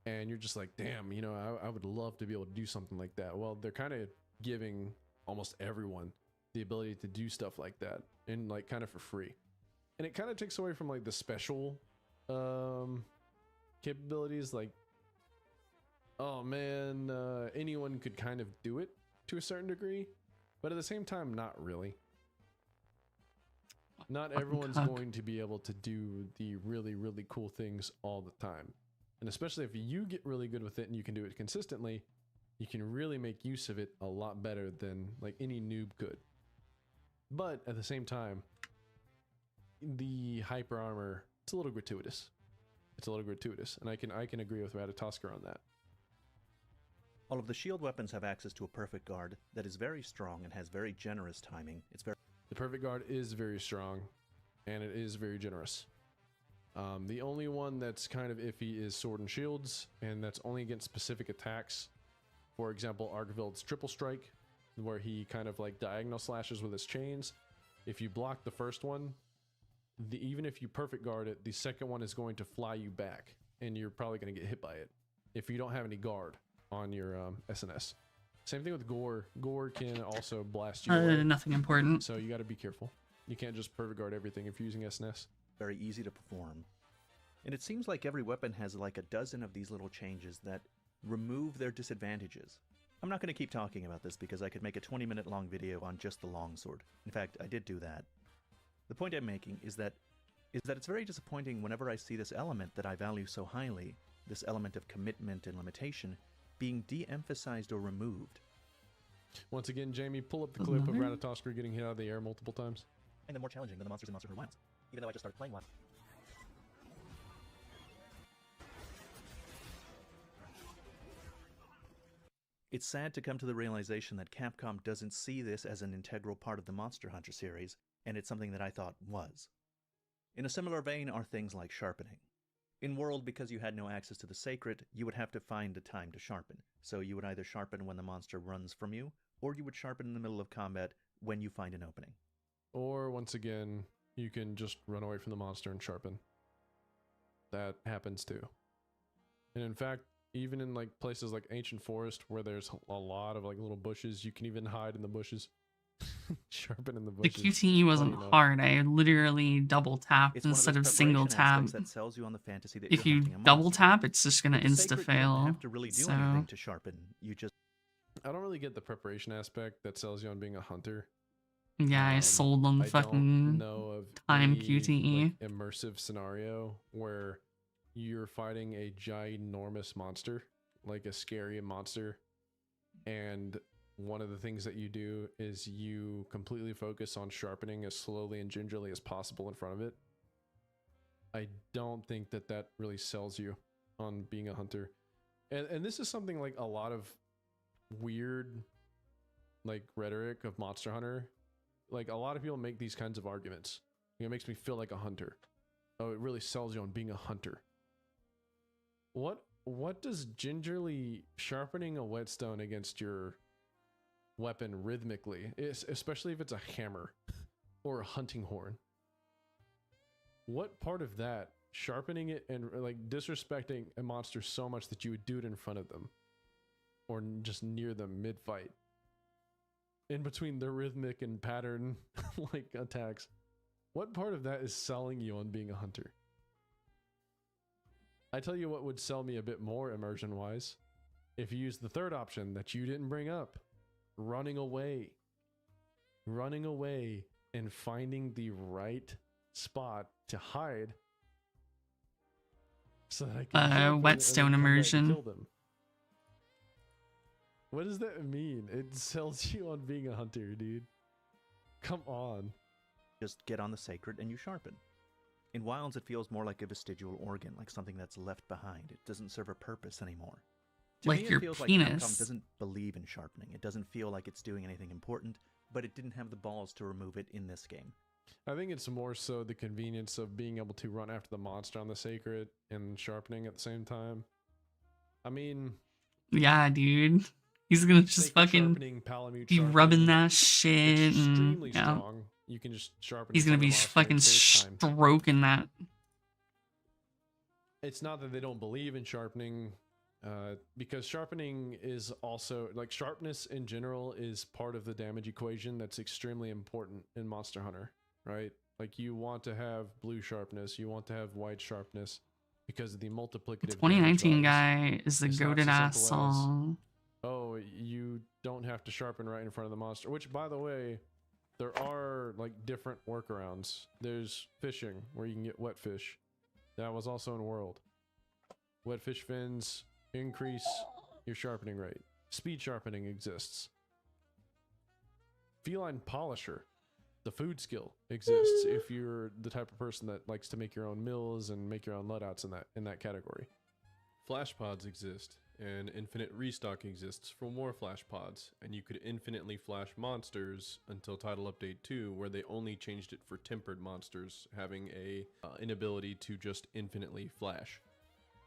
and you're just like, damn, you know, I would love to be able to do something like that. Well, they're kind of giving almost everyone the ability to do stuff like that, and like kind of for free. And it kind of takes away from like the special capabilities, like, oh man, anyone could kind of do it to a certain degree, but at the same time, not really. Not everyone's going to be able to do the really, really cool things all the time. And especially if you get really good with it and you can do it consistently, you can really make use of it a lot better than like any noob could. But at the same time, the hyper armor, it's a little gratuitous. It's a little gratuitous, and I can agree with Ratatoskr on that. All of the shield weapons have access to a perfect guard that is very strong and has very generous timing. The perfect guard is very strong, and it is very generous. The only one that's kind of iffy is sword and shields, and that's only against specific attacks. For example, Argvild's triple strike, where he kind of like diagonal slashes with his chains. If you block the first one, even if you perfect guard it, the second one is going to fly you back, and you're probably going to get hit by it if you don't have any guard on your SNS. Same thing with Gore. Gore can also blast you away. Nothing important. So you got to be careful. You can't just perfect guard everything if you're using SNS. Very easy to perform. And it seems like every weapon has like a dozen of these little changes that remove their disadvantages. I'm not going to keep talking about this because I could make a 20-minute long video on just the longsword. In fact, I did do that. The point I'm making is that it's very disappointing whenever I see this element that I value so highly, this element of commitment and limitation, being de-emphasized or removed. Once again, Jamie, pull up the clip of Ratatoskr getting hit out of the air multiple times. And they're more challenging than the monsters in Monster Hunter Wilds, even though I just started playing one. It's sad to come to the realization that Capcom doesn't see this as an integral part of the Monster Hunter series, and it's something that I thought was. In a similar vein are things like sharpening. In World, because you had no access to the Sacred, you would have to find a time to sharpen. So you would either sharpen when the monster runs from you, or you would sharpen in the middle of combat when you find an opening. Or, once again, you can just run away from the monster and sharpen. That happens too. And in fact, even in like places like Ancient Forest, where there's a lot of like little bushes, you can even hide in the bushes. Sharpen in the bushes. The QTE wasn't hard. I literally double tapped instead of single tap. That sells you on the fantasy that if you're you hunting a double monster. tap, it's just gonna With the insta Sacred, you fail. don't have to really do anything to sharpen. You just. I don't really get the preparation aspect that sells you on being a hunter. Yeah, I sold on the fucking know of time any, QTE. like, immersive scenario where you're fighting a ginormous monster, like a scary monster, and one of the things that you do is you completely focus on sharpening as slowly and gingerly as possible in front of it. I don't think that that really sells you on being a hunter. And this is something like a lot of weird like rhetoric of Monster Hunter. Like a lot of people make these kinds of arguments. It makes me feel like a hunter. Oh, it really sells you on being a hunter. What does gingerly sharpening a whetstone against your weapon rhythmically, especially if it's a hammer or a hunting horn? What part of that, sharpening it and like disrespecting a monster so much that you would do it in front of them or just near them mid-fight, in between the rhythmic and pattern like attacks, what part of that is selling you on being a hunter? I tell you what would sell me a bit more immersion wise, if you use the third option that you didn't bring up, running away and finding the right spot to hide so that I can whetstone immersion. kill them. What does that mean? It sells you on being a hunter, dude. Come on. Just get on the Sacred and you sharpen. In Wilds, it feels more like a vestigial organ, like something that's left behind. It doesn't serve a purpose anymore. To like me, your it feels penis. like Capcom doesn't believe in sharpening. It doesn't feel like it's doing anything important, but it didn't have the balls to remove it in this game. I think it's more so the convenience of being able to run after the monster on the Sacred and sharpening at the same time. I mean... Yeah, dude. He's gonna just fucking be rubbing that shit and yeah. Strong. You can just sharpen. He's gonna be fucking stroking that. It's not that they don't believe in sharpening, because sharpening is also like sharpness in general is part of the damage equation that's extremely important in Monster Hunter, right? Like you want to have blue sharpness, you want to have white sharpness because of the multiplicative. 2019 guy is the goated ass song. Oh, you don't have to sharpen right in front of the monster, which by the way, there are like different workarounds. There's fishing where you can get wet fish. That was also in World. Wet fish fins increase your sharpening rate. Speed sharpening exists. Feline polisher The food skill exists if you're the type of person that likes to make your own meals and make your own loadouts in that category. Flash pods exist, and infinite restock exists for more flash pods, and you could infinitely flash monsters until Title Update 2, where they only changed it for tempered monsters, having a inability to just infinitely flash.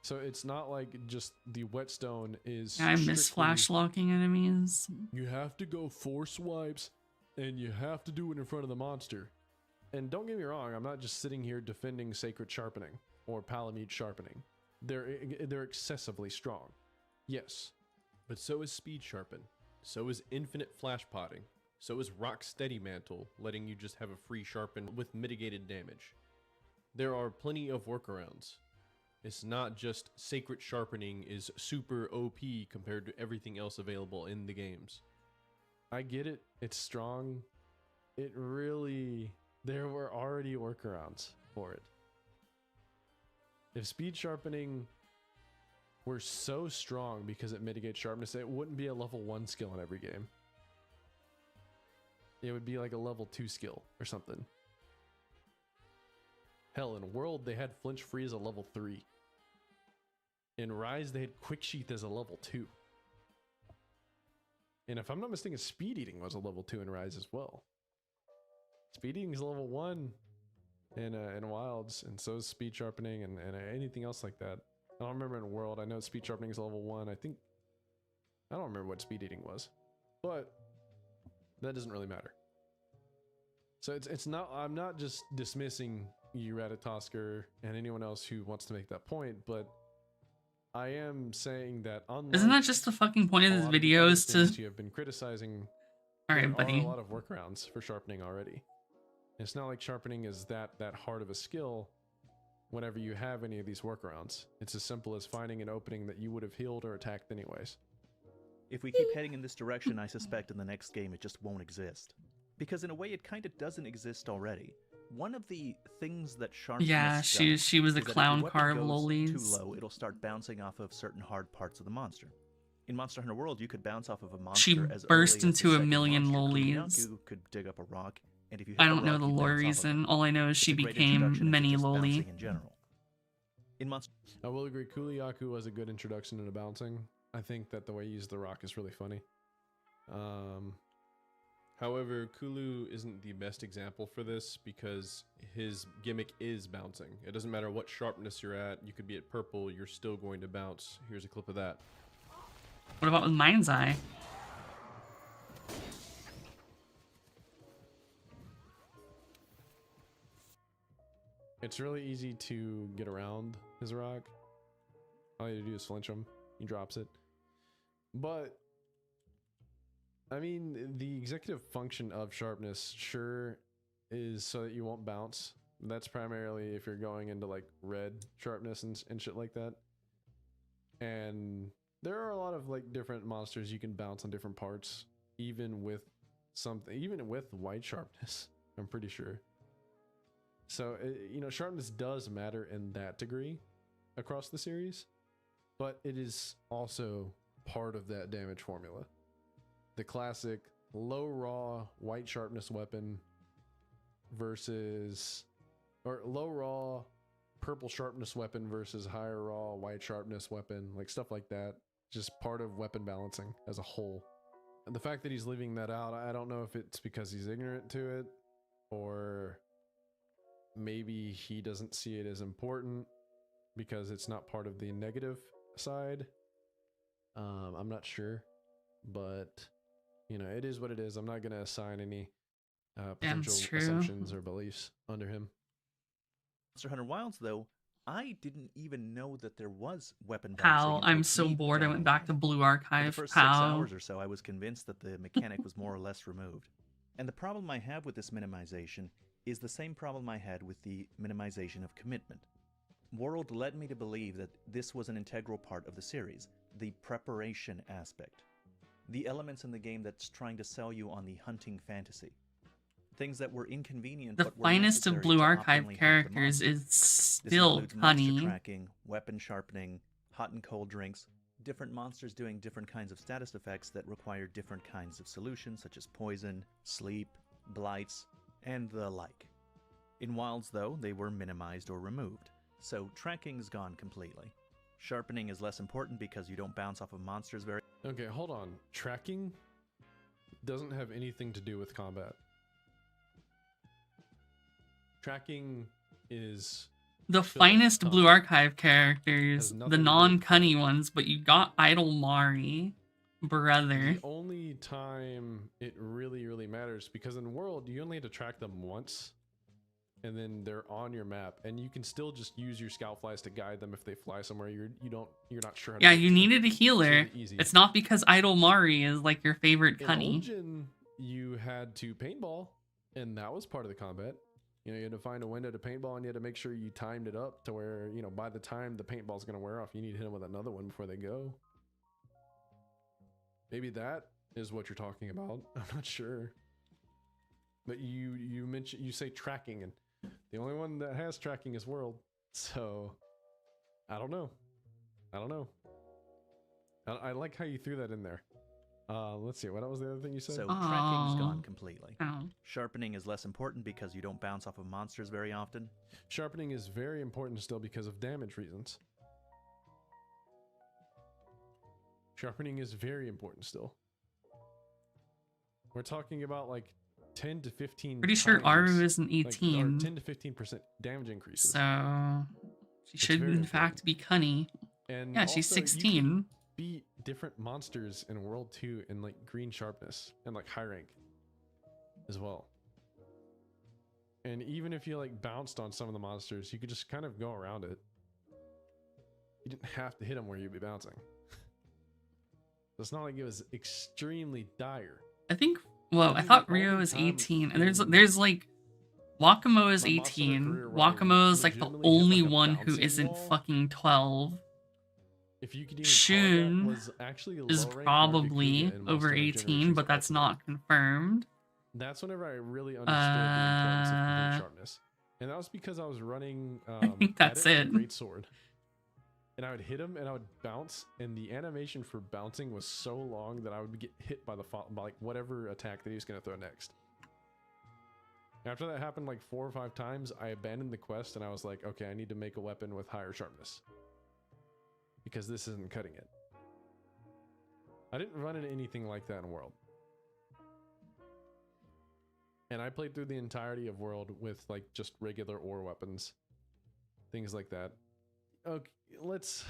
So it's not like just the whetstone is I miss strictly, flash locking enemies. you have to go 4 swipes, and you have to do it in front of the monster. And don't get me wrong, I'm not just sitting here defending Sacred Sharpening or Palamute Sharpening. They're excessively strong. Yes, but so is Speed Sharpen, so is Infinite Flash Potting, so is Rock Steady Mantle, letting you just have a free sharpen with mitigated damage. There are plenty of workarounds. It's not just Sacred Sharpening is super OP compared to everything else available in the games. I get it, it's strong. It really, there were already workarounds for it. If Speed Sharpening were so strong because it mitigates sharpness, it wouldn't be a level 1 skill in every game. It would be like a level 2 skill or something. Hell, in World, they had Flinch Free as a level 3. In Rise, they had Quick Sheath as a level 2. And if I'm not mistaken, Speed Eating was a level 2 in Rise as well. Speed Eating is level 1 in Wilds, and so is Speed Sharpening and anything else like that. I don't remember in World. I know Speed Sharpening is level 1. I don't remember what Speed Eating was. But that doesn't really matter. So it's not, I'm not just dismissing you, Ratatosker, and anyone else who wants to make that point, but I am saying that unlike Isn't that just the fucking point of a this lot of the video other is to... things you have been criticizing, Alright, there buddy. are a lot of workarounds for sharpening already. It's not like sharpening is that hard of a skill whenever you have any of these workarounds. It's as simple as finding an opening that you would have healed or attacked anyways. If we keep heading in this direction, I suspect in the next game it just won't exist. Because in a way it kind of doesn't exist already. One of the things that sharpness Yeah, she was the is that if your clown weapon car of goes lolies. too low, it'll start bouncing off of certain hard parts of the monster. In Monster Hunter World, you could bounce off of a monster She as burst early as the into a second million monster. lolies. Kuliaku could dig up a rock, and if you hit I the don't know rock, the you lore bounce off of reason. it. All I know is It's she a great became introduction into many just loli. bouncing in general. In Monster I will agree, Kuliaku was a good introduction into bouncing. I think that the way he used the rock is really funny. However, Kulu isn't the best example for this because his gimmick is bouncing. It doesn't matter what sharpness you're at, you could be at purple, you're still going to bounce. Here's a clip of that. What about with Mind's Eye? It's really easy to get around his rock. All you have to do is flinch him. He drops it. But I mean, the executive function of sharpness sure is so that you won't bounce. That's primarily if you're going into like red sharpness and shit like that. And there are a lot of like different monsters you can bounce on different parts, even with white sharpness, I'm pretty sure. So, you know, sharpness does matter in that degree across the series, but it is also part of that damage formula. The classic low raw white sharpness weapon versus, or low raw purple sharpness weapon versus higher raw white sharpness weapon, like stuff like that. Just part of weapon balancing as a whole. And the fact that he's leaving that out, I don't know if it's because he's ignorant to it or maybe he doesn't see it as important because it's not part of the negative side. I'm not sure, but you know, it is what it is. I'm not going to assign any potential assumptions or beliefs under him. Monster Hunter Wilds, though, I didn't even know that there was weapon balancing. Pal, until I'm so deep bored. I down went the back to line. Blue For Archive. the first 6 Pal. hours or so, I was convinced that the mechanic was more or less removed. And the problem I have with this minimization is the same problem I had with the minimization of commitment. World led me to believe that this was an integral part of the series, the preparation aspect. The elements in the game that's trying to sell you on the hunting fantasy. Things that were inconvenient The but were finest of necessary Blue to Archive optimally hunt the characters monster. is This still includes monster Honey. tracking, weapon sharpening, hot and cold drinks, different monsters doing different kinds of status effects that require different kinds of solutions such as poison, sleep, blights, and the like. In Wilds, though, they were minimized or removed, so tracking's gone completely. Sharpening is less important because you don't bounce off of monsters very... Okay, hold on. Tracking doesn't have anything to do with combat. Tracking is The filler finest Blue content. Archive characters, Has the nothing to do with non-cunny ones, but you got Idle Mari, brother. The only time it really matters, because in World you only have to track them once, and then they're on your map, and you can still just use your scout flies to guide them if they fly somewhere you're not sure how to Yeah, get you to. needed a healer. really easy. It's not because Idle Mari is like your favorite In cunny. Old Gen, you had to paintball, and that was part of the combat. You know, you had to find a window to paintball, and you had to make sure you timed it up to where, you know, by the time the paintball's going to wear off, you need to hit them with another one before they go. Maybe that is what you're talking about. I'm not sure. But you mentioned, you say tracking, and the only one that has tracking is World. So I don't know. I like how you threw that in there. Let's see. What was the other thing you said? So tracking's Aw. gone completely. Oh. Sharpening is less important because you don't bounce off of monsters very often. Sharpening is very important still because of damage reasons. Sharpening is very important still. We're talking about like 10 to 15. Pretty sure times, Aru is an like, 18. or 10 to 15% damage increases. So she should very in fact be cunny. And Yeah, she's also, you can 16. beat different monsters in World 2 in like green sharpness and like high rank as well. And even if you like bounced on some of the monsters, you could just kind of go around it. You didn't have to hit them where you'd be bouncing. It's not like it was extremely dire. I think. Well, I thought Rio is 18, and there's like Wakamo is My monster 18. career run Wakamo's like the legitimately hit, only like, a one who bouncing isn't ball. fucking 12. If you could even Shun call that, was actually a is low rank probably Nargacuga in over Monster 18, Generations but that's Ultimate. not confirmed. That's whenever I really understood the importance of Uh, complete sharpness. And that was because I was running think that's Edit it. Great Sword. And I would hit him and I would bounce, and the animation for bouncing was so long that I would get hit by by like whatever attack that he was going to throw next. After that happened like 4 or 5 times, I abandoned the quest and I was like, okay, I need to make a weapon with higher sharpness. Because this isn't cutting it. I didn't run into anything like that in World. And I played through the entirety of World with like just regular ore weapons. Things like that. Okay, let's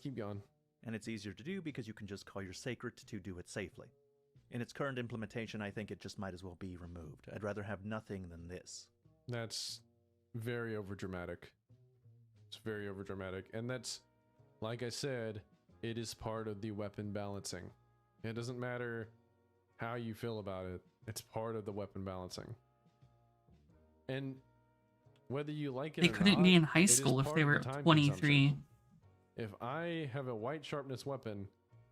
keep going. And it's easier to do because you can just call your sacred to do it safely. In its current implementation, I think it just might as well be removed. I'd rather have nothing than this. That's very overdramatic. It's very overdramatic. And that's, like I said, it is part of the weapon balancing. It doesn't matter how you feel about it. It's part of the weapon balancing. And whether you like it They or couldn't not, be in high it is school if part they of were the time 23. consumption. If I have a white sharpness weapon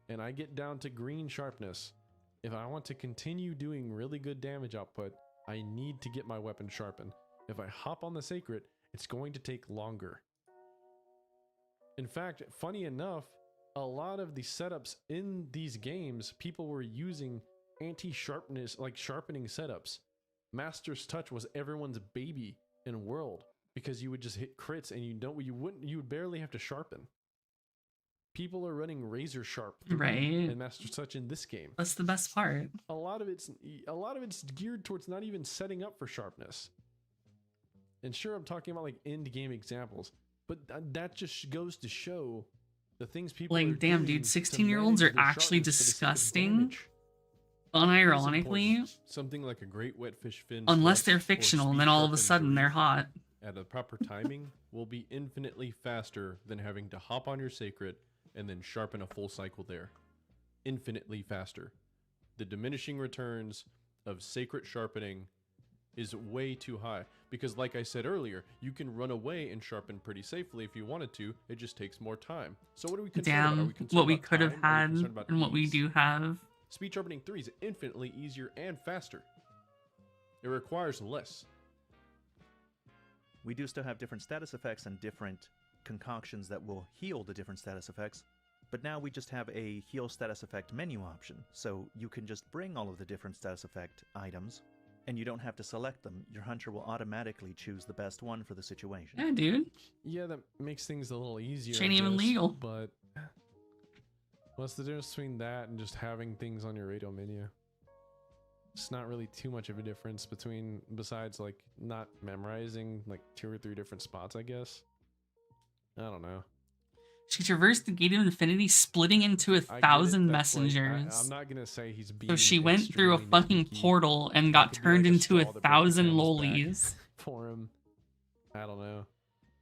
and I get down to green sharpness, if I want to continue doing really good damage output, I need to get my weapon sharpened. If I hop on the sacred, it's going to take longer. In fact, funny enough, a lot of the setups in these games, people were using anti-sharpness, like sharpening setups. Master's Touch was everyone's baby in World because you would just hit crits and you would barely have to sharpen. People are running razor sharp Right. and Master's Touch in this game. That's the best part. A lot of it's geared towards not even setting up for sharpness. And sure, I'm talking about like end game examples, but that just goes to show the things people are Like, damn, doing dude, to 16-year-olds manage are their actually sharpness for the sake of disgusting. damage. Unironically, Something like a great wetfish fin. unless thrust they're or fictional, and speed then all of a sharpened sudden they're version hot. at a proper timing will be infinitely faster than having to hop on your sacred and then sharpen a full cycle there. Infinitely faster. The diminishing returns of sacred sharpening is way too high because, like I said earlier, you can run away and sharpen pretty safely if you wanted to. It just takes more time. So what are we concerned about? Are Damn, we concerned what we about could have time? Are we had concerned about and what we ease? do have. Speed sharpening 3 is infinitely easier and faster. It requires less. We do still have different status effects and different concoctions that will heal the different status effects, but now we just have a heal status effect menu option, so you can just bring all of the different status effect items And you don't have to select them. Your hunter will automatically choose the best one for the situation. Yeah, dude. Yeah, that makes things a little easier. Shit ain't I even guess, legal. But what's the difference between that and just having things on your radio menu? It's not really too much of a difference besides like not memorizing like 2 or 3 different spots, I guess. I don't know. She traversed the Gate of Infinity, splitting into I get it, 1,000 that's, like, messengers. I'm not gonna say he's being So she went through a extremely fucking nitpicky. portal and It got could be turned like a into straw that broke the 1,000 camel's back lolies. for him. I don't know,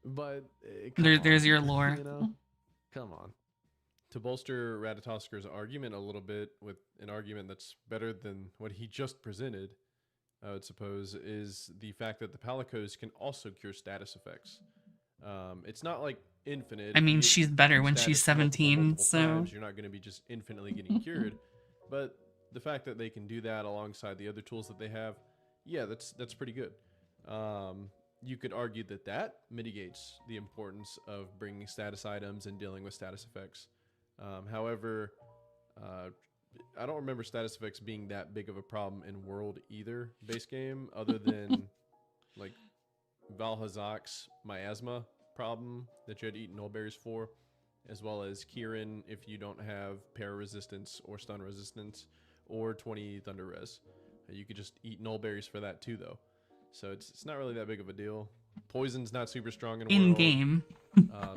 but There's your lore. You know, come on. To bolster Ratatosker's argument a little bit with an argument that's better than what he just presented, I would suppose, is the fact that the Palicos can also cure status effects. It's not like infinite. I If you mean, get she's better when she's status multiple 17, so times, you're not going to be just infinitely getting cured. But the fact that they can do that alongside the other tools that they have, yeah, that's pretty good. You could argue that mitigates the importance of bringing status items and dealing with status effects. However, I don't remember status effects being that big of a problem in World either, base game, other than like Valhazak's miasma problem that you had to eat nullberries for, as well as Kieran if you don't have para resistance or stun resistance or 20 thunder res. You could just eat nullberries for that too, though. So it's not really that big of a deal. Poison's not super strong in World. game.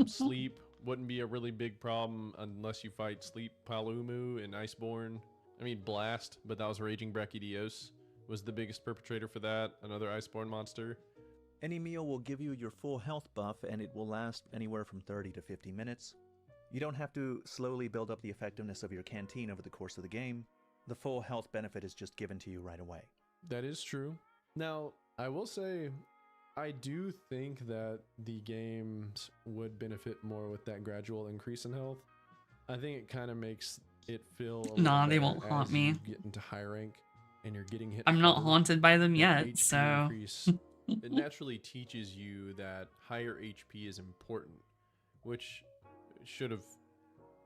Sleep wouldn't be a really big problem unless you fight Sleep Palumu and Iceborne. I mean Blast, but that was Raging Brachydios was the biggest perpetrator for that, another Iceborne monster. Any meal will give you your full health buff, and it will last anywhere from 30 to 50 minutes. You don't have to slowly build up the effectiveness of your canteen over the course of the game. The full health benefit is just given to you right away. That is true. Now, I will say, I do think that the games would benefit more with that gradual increase in health. I think it kind of makes it feel a Nah, little they better won't haunt as me. you get into high rank and you're getting hit. I'm not harder. haunted by them That yet, HP so increase, it naturally teaches you that higher HP is important, which should have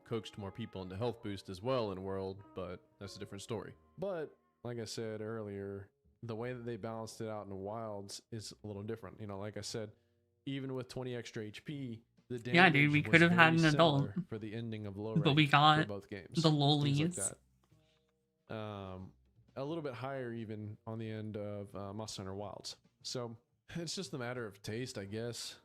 coaxed more people into health boost as well in World, but that's a different story. But like I said earlier, the way that they balanced it out in Wilds is a little different. You know, like I said, even with 20 extra HP, the damage yeah, dude, we was could have had very an adult, similar for the ending of low but rank we got for both games. the things lolies. like that. A little bit higher even on the end of Monster Hunter Wilds. So it's just a matter of taste, I guess.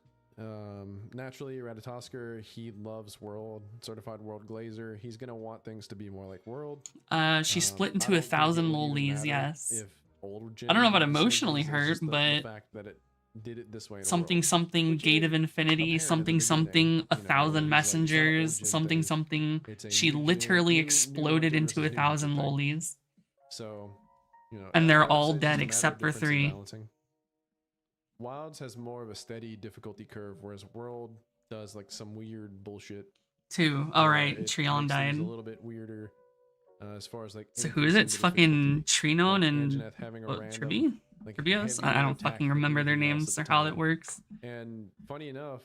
Naturally, Ratatosker, he loves World, certified World Glazer. He's gonna want things to be more like World. She split I into don't think it 1,000 would even lolies, matter yes. If old I don't know about gen said emotionally this, it's hurt, just the but fact that it did it this way in something World, something which Gate is of Infinity, apparent at the something beginning, something you know, 1,000 he's like, it's not an old messengers, gen something thing. something. It's a She new gen- literally new exploded hunter into versus new hunter 1,000 thing. lolies. So, you know, And I they're would all say it's just dead a matter of except for difference in 3. balancing. Wilds has more of a steady difficulty curve, whereas World does like some weird bullshit. 2. where Alright, it Trion makes things died. a little bit weirder as far as like. So who is it? It's fucking Trinon Like and Anjanath having a what, random, Tribi? like, Tribios? I heavier don't attack fucking than remember their anything else names or at the how that time. works. And funny enough,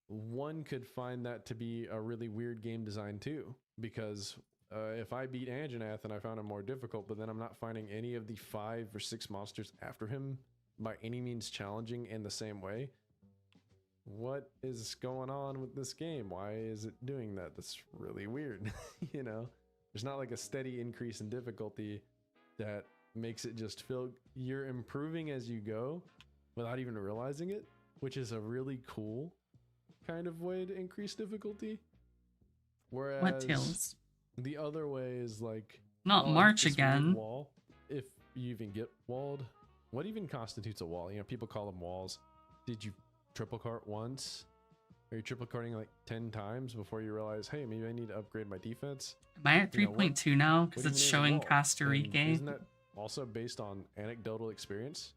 one could find that to be a really weird game design too, because if I beat Anjanath and I found him more difficult, but then I'm not finding any of the 5 or 6 monsters after him by any means challenging in the same way, what is going on with this game? Why is it doing that? That's really weird. You know, there's not like a steady increase in difficulty that makes it just feel you're improving as you go without even realizing it, which is a really cool kind of way to increase difficulty. Whereas What Tails? the other way is like Not oh, March this weird again. wall, if you even get walled. What even constitutes a wall? You know, people call them walls. Did you triple cart once? Are you triple carting like 10 times before you realize, hey, maybe I need to upgrade my defense? Am I at You know, 3.2 now? what Because even it's is a showing wall? Costa And Rica. isn't that also based on anecdotal experience?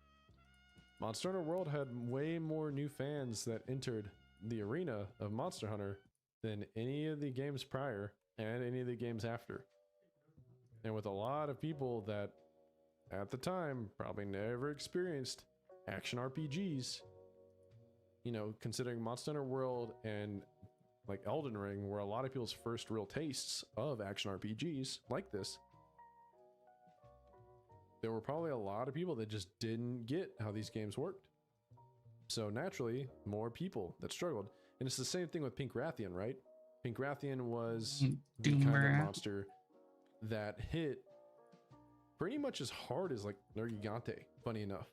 Monster Hunter World had way more new fans that entered the arena of Monster Hunter than any of the games prior and any of the games after. And with a lot of people that at the time probably never experienced action RPGs, you know, considering Monster Hunter World and like Elden Ring were a lot of people's first real tastes of action RPGs like this, there were probably a lot of people that just didn't get how these games worked. So naturally, more people that struggled. And it's the same thing with Pink Rathian, right? Pink Rathian was the kind of Doomer. monster that hit pretty much as hard as like Nergigante, funny enough.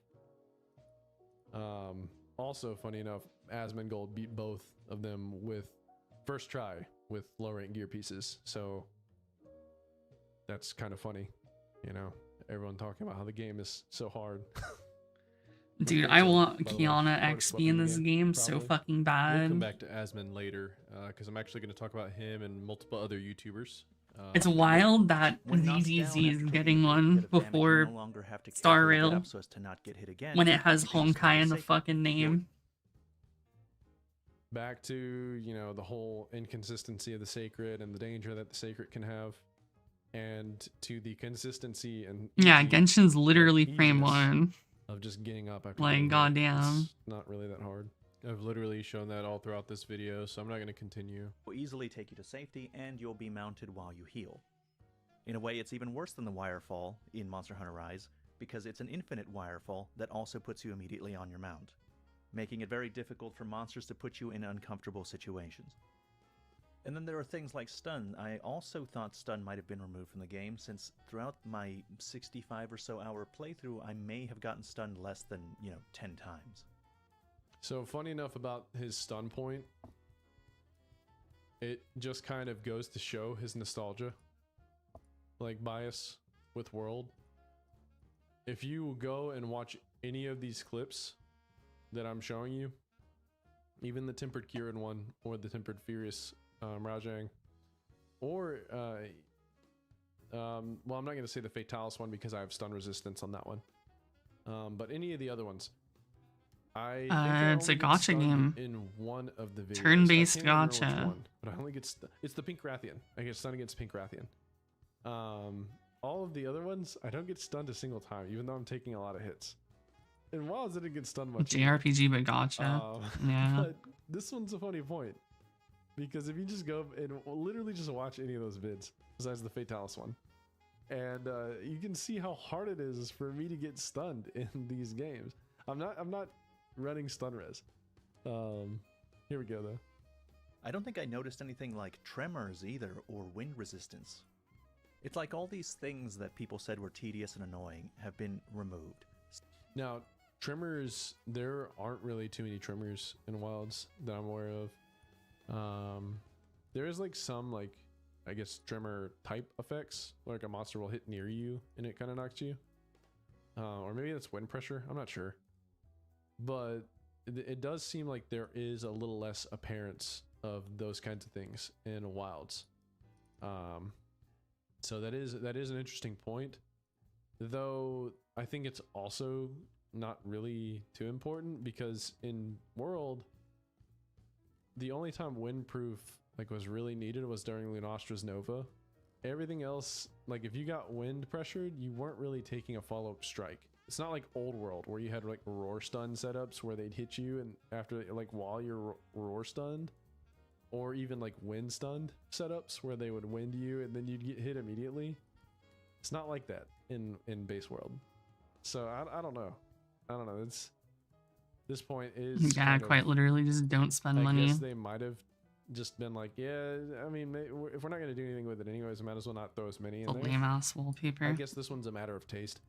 Also, funny enough, Asmongold beat both of them with first try with low rank gear pieces. So that's kind of funny, you know, everyone talking about how the game is so hard. Dude, I want Kiana XP in this game so fucking We'll bad. come back to Asmon later because I'm actually going to talk about him and multiple other YouTubers. It's wild that When knocked down ZZZ is after getting taking a one bit of damage, you before no longer have to Star carefully get Rail up so as to not get hit again, when it has you can just Honkai in the safely. fucking name. Back to, you know, the whole inconsistency of the Sacred and the danger that the Sacred can have, and to the consistency and Yeah, easy- Genshin's literally easiness frame 1. of just getting up after Like, getting hit. goddamn. It's not really that hard. I've literally shown that all throughout this video, so I'm not going to continue. Will easily take you to safety, and you'll be mounted while you heal. In a way, it's even worse than the wirefall in Monster Hunter Rise, because it's an infinite wirefall that also puts you immediately on your mount, making it very difficult for monsters to put you in uncomfortable situations. And then there are things like stun. I also thought stun might have been removed from the game, since throughout my 65 or so hour playthrough, I may have gotten stunned less than, 10 times. So funny enough about his stun point, it just kind of goes to show his nostalgia, like bias with World. If you go and watch any of these clips that I'm showing you, even the Tempered Kirin one or the Tempered Furious Rajang, or well, I'm not going to say the Fatalis one because I have stun resistance on that one, but any of the other ones, I think I It's a only get gacha stunned game. in one of the videos. Turn-based I can't remember which gacha. one, but I only get it's the Pink Rathian. I get stunned against Pink Rathian. All of the other ones, I don't get stunned a single time, even though I'm taking a lot of hits. And Wilds didn't get stunned much. JRPG but gacha. Yeah. But this one's a funny point, because if you just go and literally just watch any of those vids, besides the Fatalis one, and you can see how hard it is for me to get stunned in these games. I'm not running stun res. Here we go though. I don't think I noticed anything like tremors either, or wind resistance. It's like all these things that people said were tedious and annoying have been removed. Now, tremors, there aren't really too many tremors in Wilds that I'm aware of. There is like some, like, I guess tremor type effects, like a monster will hit near you and it kind of knocks you. Or maybe that's wind pressure, I'm not sure. But it does seem like there is a little less appearance of those kinds of things in Wilds. So that is an interesting point, though I think it's also not really too important, because in World, the only time windproof was really needed was during Lunostra's Nova. Everything else, like if you got wind pressured, you weren't really taking a follow-up strike. It's not like Old World where you had like roar stun setups where they'd hit you and after, like, while you're roar stunned, or even like wind stunned setups where they would wind you and then you'd get hit immediately. It's not like that in base World. So I don't know. It's, this point is Yeah, kind of, quite literally just don't spend money. I guess they might have just been like, yeah, I mean, if we're not going to do anything with it anyways, we might as well not throw as many in A there. lame ass wallpaper. I guess this one's a matter of taste.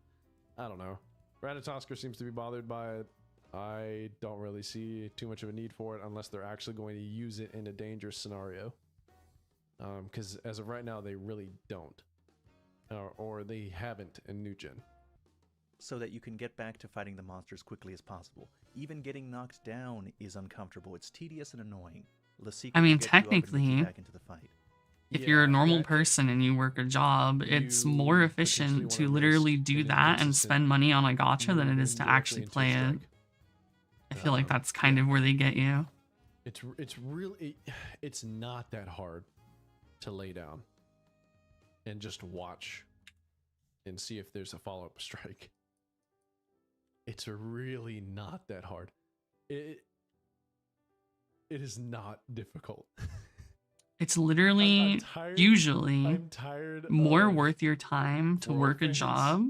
I don't know. Ratatosker seems to be bothered by it. I don't really see too much of a need for it unless they're actually going to use it in a dangerous scenario. Because as of right now, they really don't. Or they haven't in New Gen. So that you can get back to fighting the monster as quickly as possible. Even getting knocked down is uncomfortable. It's tedious and annoying. I mean, will get you up and get you technically, back into the fight. if you're a normal person and you work a job, it's more efficient to literally do that and spend money on a gacha than it is to actually play it. I feel like that's kind of where they get you. It's really, it's not that hard to lay down and just watch and see if there's a follow-up strike. It's really not that hard. It is not difficult. It's literally I'm tired, usually I'm tired more of worth your time to World work a fans. job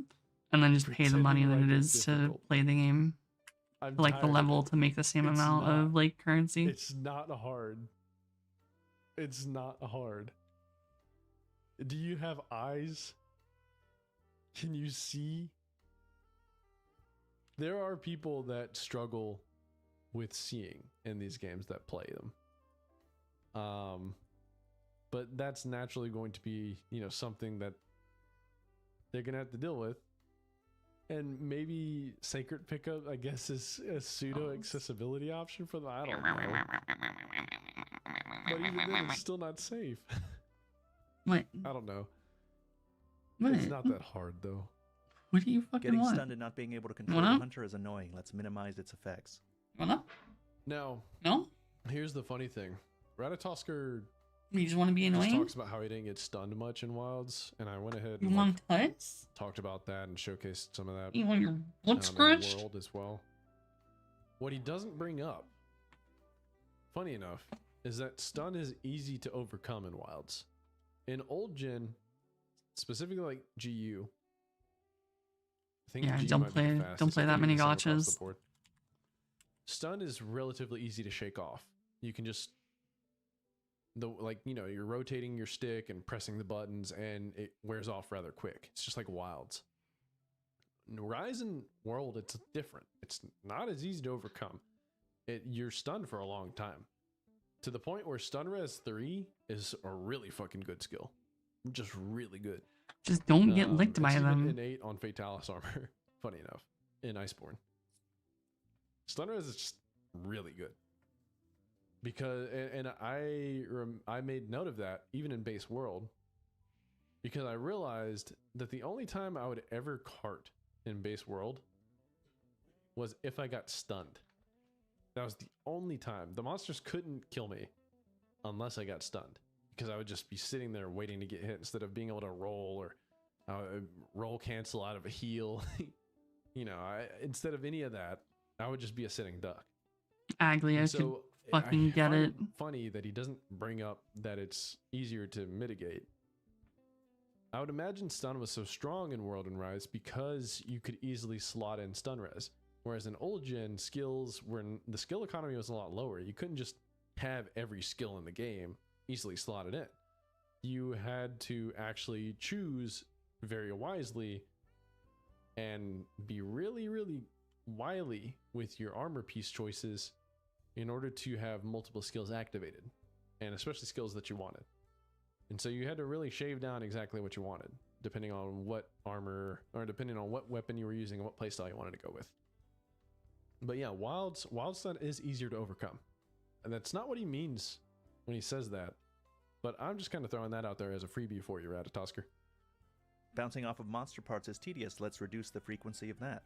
and then just pay the money Pretending that it like it's is to difficult. play the game. I'm Like the tired of level it. to make the same It's amount not. of like currency. It's not hard. It's not hard. Do you have eyes? Can you see? There are people that struggle with seeing in these games that play them. But that's naturally going to be, something that they're gonna have to deal with. And maybe Sacred Pickup, I guess, is a pseudo accessibility option for them. I don't know. But even then, it's still not safe. What? I don't know. What? It's not that hard though. What do you fucking Getting want? stunned and not being able to control What the up? hunter is annoying. Let's minimize its effects. What up? Now, No? here's the funny thing. Ratatosker You just want to be just annoying? talks about how he didn't get stunned much in Wilds, and I went ahead You and want touch? talked about that and showcased some of that You want your butt in scratched? World as well. What he doesn't bring up, funny enough, is that stun is easy to overcome in Wilds. In old gen, specifically like GU, I think Yeah, GU don't might be the play fastest. I that think many it's the same across gotchas. the board. Stun is relatively easy to shake off. You can just you're rotating your stick and pressing the buttons, and it wears off rather quick. It's just like Wilds. Horizon World, it's different. It's not as easy to overcome. You're stunned for a long time, to the point where stun res 3 is a really fucking good skill, just really good. Just don't get licked by it's even them. innate on Fatalis armor. Funny enough, in Iceborne, stun res is just really good. Because I made note of that even in base world, because I realized that the only time I would ever cart in base world was if I got stunned. That was the only time. The monsters couldn't kill me unless I got stunned, because I would just be sitting there waiting to get hit instead of being able to roll or roll cancel out of a heal. Instead of any of that, I would just be a sitting duck. Agli, I could fucking get find it. Funny that he doesn't bring up that it's easier to mitigate. I would imagine stun was so strong in World and Rise because you could easily slot in stun res. Whereas in old gen, skills when the skill economy was a lot lower, you couldn't just have every skill in the game easily slotted in. You had to actually choose very wisely and be really, really wily with your armor piece choices in order to have multiple skills activated, and especially skills that you wanted. And so you had to really shave down exactly what you wanted, depending on what armor, or depending on what weapon you were using and what playstyle you wanted to go with. But yeah, wild stun is easier to overcome. And that's not what he means when he says that, but I'm just kind of throwing that out there as a freebie for you, Ratatosker. Bouncing off of monster parts is tedious. Let's reduce the frequency of that.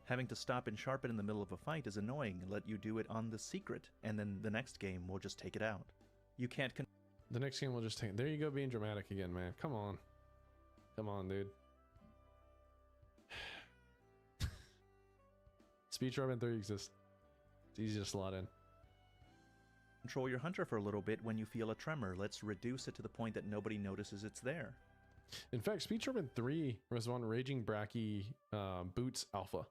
Having to stop and sharpen in the middle of a fight is annoying. Let you do it on the secret, and then the next game will just take it out. You can't The next game will just take... There you go, being dramatic again, man. Come on. Come on, dude. Speed Sharpen 3 exists. It's easy to slot in. control your hunter for a little bit when you feel a tremor. Let's reduce it to the point that nobody notices it's there. In fact, Speed Sharpen 3 was on Raging Bracky Boots Alpha.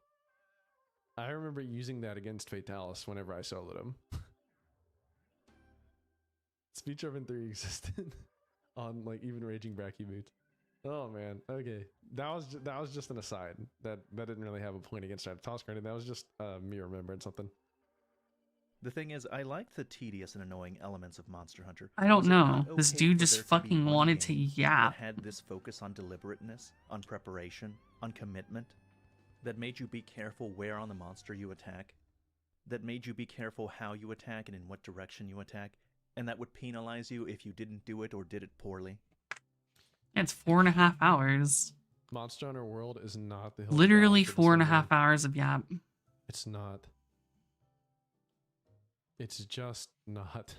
I remember using that against Fatalis whenever I soloed him. Speed Sharpen 3 existed on like even Raging Bracky Boots. Oh man, okay. That was just an aside. That didn't really have a point against Ratatosker or anything. That was just me remembering something. The thing is, I like the tedious and annoying elements of Monster Hunter. I don't Was it know. not This okay dude for just there to be fucking one wanted to game yap. that had this focus on deliberateness, on preparation, on commitment, that made you be careful where on the monster you attack, that made you be careful how you attack and in what direction you attack, and that would penalize you if you didn't do it or did it poorly? It's 4.5 hours. Monster Hunter World is not the Literally balance that it's 4.5 hours of yap. It's not. It's just not.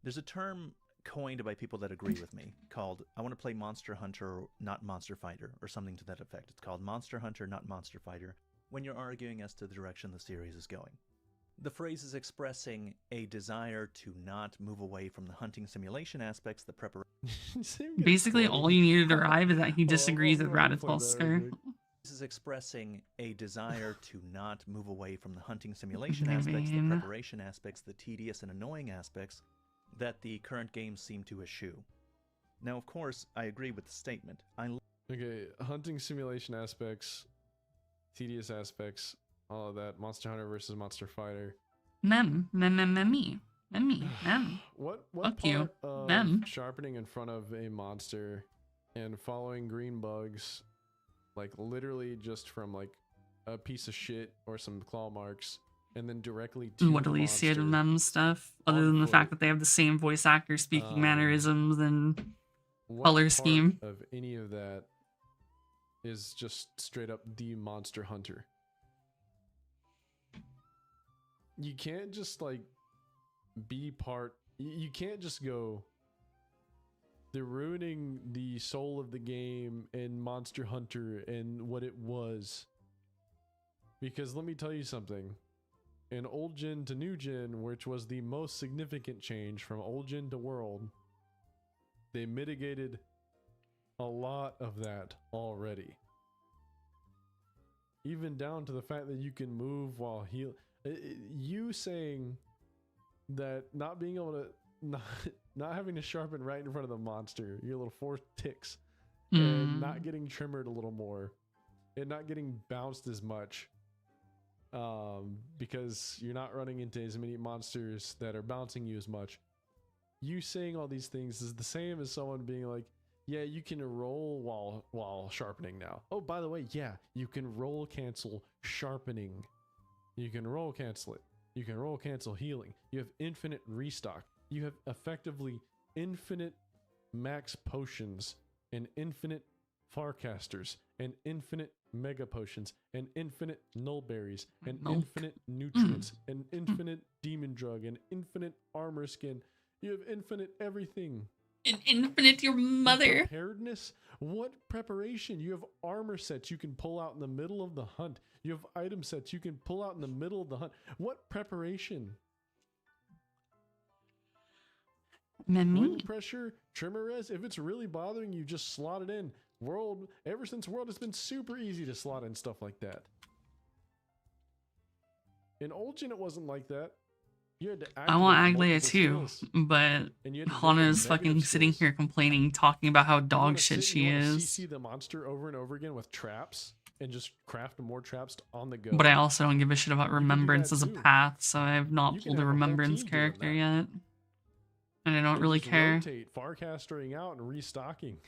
There's a term coined by people that agree with me called, I want to play Monster Hunter, not Monster Fighter, or something to that effect. It's called Monster Hunter, not Monster Fighter, when you're arguing as to the direction the series is going. The phrase is expressing a desire to not move away from the hunting simulation aspects, the preparation. Basically, all you need to derive is that he disagrees with Ratatosker. This is expressing a desire to not move away from the hunting simulation aspects, the Moving. preparation aspects, the tedious and annoying aspects that the current games seem to eschew. Now, of course, I agree with the statement. Okay, hunting simulation aspects, tedious aspects, all of that. Monster Hunter versus Monster Fighter. Mem. Mem. What Fuck part you. of Mem. sharpening in front of a monster and following green bugs, like literally just from like a piece of shit or some claw marks, and then directly to What the do you see out of monster Mem stuff? Other on than the fact foot. that they have the same voice actor speaking mannerisms and What color part scheme. of any of that is just straight up the Monster Hunter? You can't just like be part. You can't just go. They're ruining the soul of the game and Monster Hunter and what it was. Because let me tell you something. In old gen to new gen, which was the most significant change from old gen to world, they mitigated a lot of that already. Even down to the fact that you can move while heal. You saying that not being able to not having to sharpen right in front of the monster, your little 4 ticks, and not getting trimmered a little more, and not getting bounced as much, because you're not running into as many monsters that are bouncing you as much. You saying all these things is the same as someone being like, yeah, you can roll while sharpening now. Oh, by the way, yeah, you can roll cancel sharpening. You can roll cancel it. You can roll cancel healing. You have infinite restock. You have effectively infinite max potions and infinite farcasters and infinite mega potions and infinite null berries and infinite nutrients and infinite demon drug and infinite armor skin. You have infinite everything. An infinite your mother. Preparedness? What preparation? You have armor sets you can pull out in the middle of the hunt. You have item sets you can pull out in the middle of the hunt. What preparation? Wind pressure, trimmer res. If it's really bothering you, just slot it in. World, ever since World, it's been super easy to slot in stuff like that. In old gen, it wasn't like that. You had to I want activate Aglaia multiple too, skills. but And you had to deal Hana with is fucking negative sitting skills. here complaining, talking about how You dog wanna shit sit and she you wanna is. CC the monster over and over again with traps and just craft more traps on the go. But I also don't give a shit about You can do Remembrance that as a too. path, so I have not You can pulled a have a whole Remembrance team doing character that. yet. And I don't And really just care. rotate, farcastering out and restocking.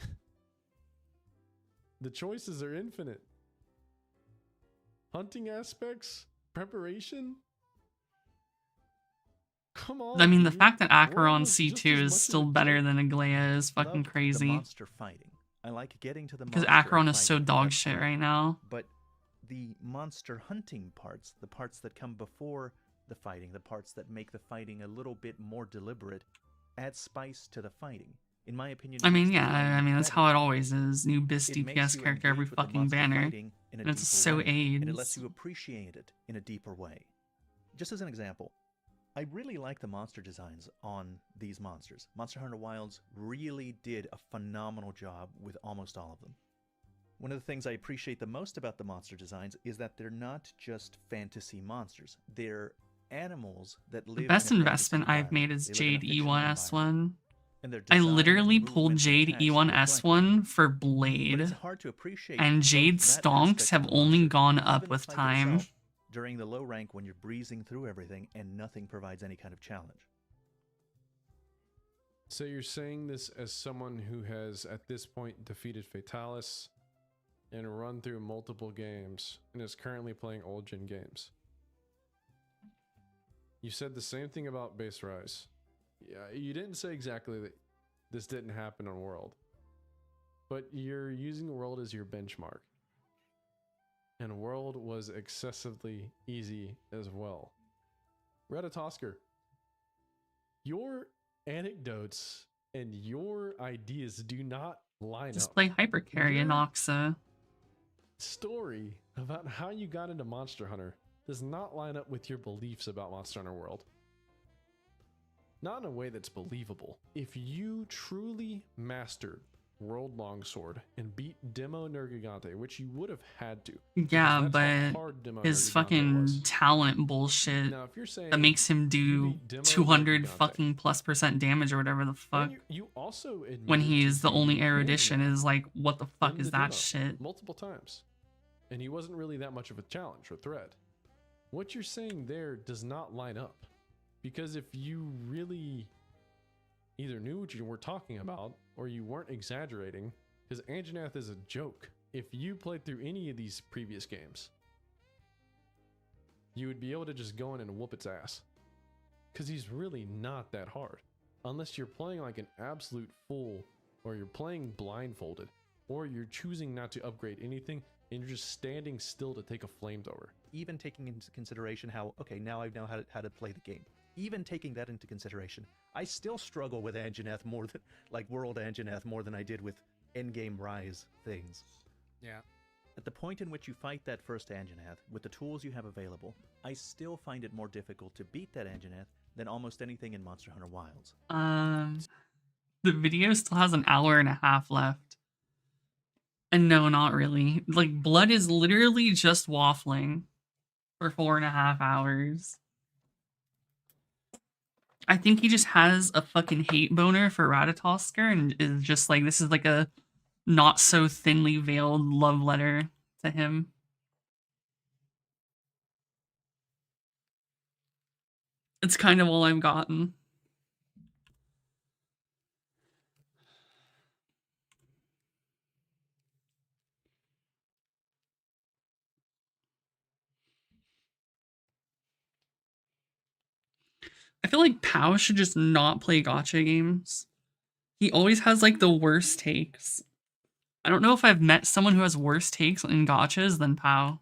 The choices are infinite. Hunting aspects, preparation. Come on. I mean, the dude. fact that World Acheron was just C2 as is much of still a better joke. than Aglaia is fucking loved the crazy. monster fighting. I like getting to the Because monster and Acheron is so fighting, dog that's shit great. right now. But the monster hunting parts, the parts that come before the fighting, the parts that make the fighting a little bit more deliberate, add spice to the fighting. In my opinion, it I mean, makes the yeah, I fighting mean, that's better. how it always is. New BIS It makes DPS you character every engage with the fucking monster banner. fighting in a And it's deeper so way, AIDS. and it lets you appreciate it in a deeper way. Just as an example, I really like the monster designs on these monsters. Monster Hunter Wilds really did a phenomenal job with almost all of them. One of the things I appreciate the most about the monster designs is that they're not just fantasy monsters. They're animals that live The best in a investment fantasy I've made is environment. They live in Jade a fictional E1S1. environment. And their I design and literally movement pulled and Jade attacks reflect that. E1S1 for But Blade, it's hard to appreciate and both Jade that stonks aspect have of the only monster, gone even up the with fight time. itself, during the low rank when you're breezing through everything and nothing provides any kind of challenge. So you're saying this as someone who has at this point defeated Fatalis and run through multiple games and is currently playing old gen games. You said the same thing about Base Rise. Yeah, you didn't say exactly that this didn't happen on World, but you're using World as your benchmark. And World was excessively easy as well. Redatosker, your anecdotes and your ideas do not line Just up. play Hypercarry in Your Oxa. story about how you got into Monster Hunter does not line up with your beliefs about Monster Hunter World. Not in a way that's believable. If you truly mastered World Longsword and beat Demo Nergigante, which you would have had to. Yeah, because that's how but hard Demo his Nergigante fucking was. talent bullshit Now, if you're saying that makes him you do beat Demo 200 Nergigante, fucking +% damage or whatever the fuck, and you also when admitted he to is the only beating erudition, Anjanath is like, what the fuck in is the that demo shit? multiple times, and he wasn't really that much of a challenge or threat. What you're saying there does not line up, because if you really either knew what you were talking about or you weren't exaggerating, because Anjanath is a joke. If you played through any of these previous games, you would be able to just go in and whoop its ass, because he's really not that hard, unless you're playing like an absolute fool, or you're playing blindfolded, or you're choosing not to upgrade anything and you're just standing still to take a flamethrower. Even taking into consideration how, okay, now I know how to play the game. Even taking that into consideration, I still struggle with Anjanath more than, like World Anjanath, more than I did with endgame Rise things. Yeah. At the point in which you fight that first Anjanath, with the tools you have available, I still find it more difficult to beat that Anjanath than almost anything in Monster Hunter Wilds. The video still has an hour and a half left. And no, not really. Like, Blood is literally just waffling for 4.5 hours. I think he just has a fucking hate boner for Ratatosker and is just like, this is like a not so thinly veiled love letter to him. It's kind of all I've gotten. I feel like Pow should just not play gacha games. He always has like the worst takes. I don't know if I've met someone who has worse takes in gachas than Pow.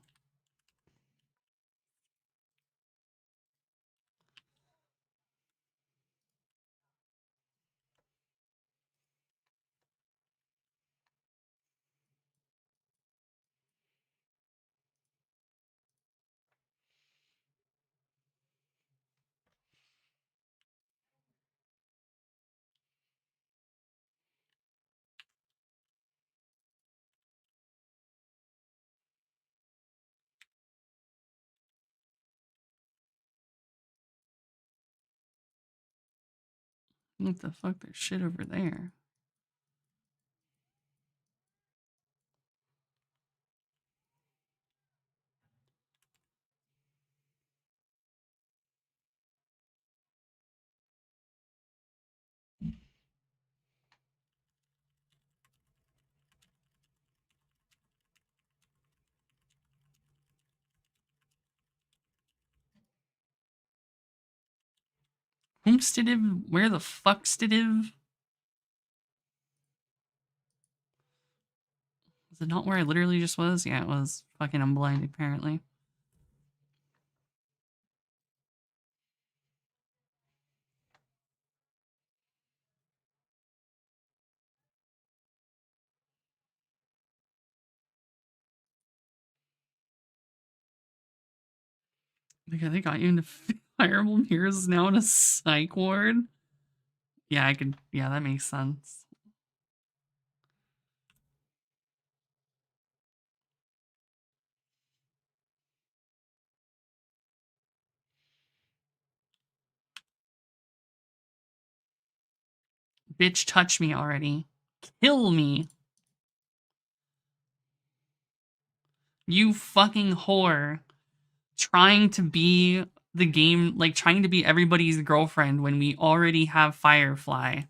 What the fuck? There's shit over there. Whomstidiv? Where the fuckstidiv? Is it not where I literally just was? Yeah, it was. Fucking I'm blind, apparently. Okay, they got you into Fire Emblem Heroes now in a psych ward? Yeah, I could. Yeah, that makes sense. Bitch, touch me already. Kill me. You fucking whore. Trying to be the game, like trying to be everybody's girlfriend when we already have Firefly.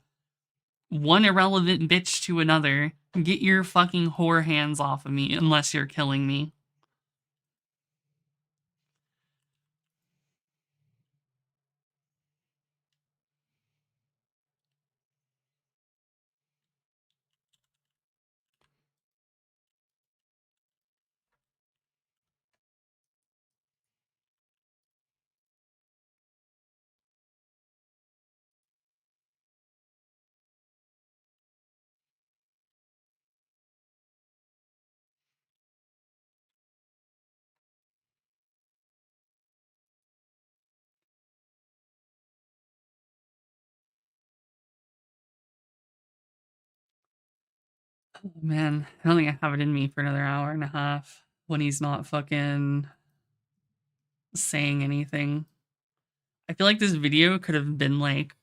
One irrelevant bitch to another. Get your fucking whore hands off of me unless you're killing me. Oh, man, I don't think I have it in me for another hour and a half when he's not fucking saying anything. I feel like this video could have been like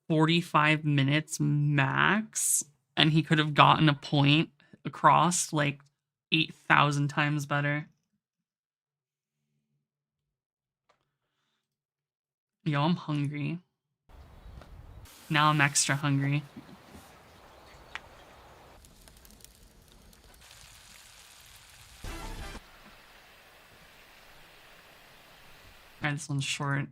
45 minutes max, and he could have gotten a point across like 8,000 times better. Yo, I'm hungry. Now I'm extra hungry. Alright, this one's short.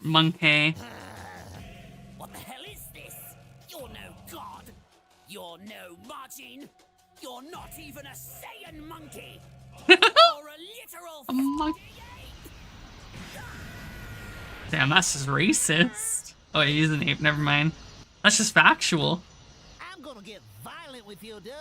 Monkey. What the hell is this? You're no god. You're no Margin. You're not even a Saiyan monkey. You're a literal monkey. Damn, that's just racist. Oh, wait, he's an ape. Never mind. That's just factual. I'm gonna get violent with you, dude.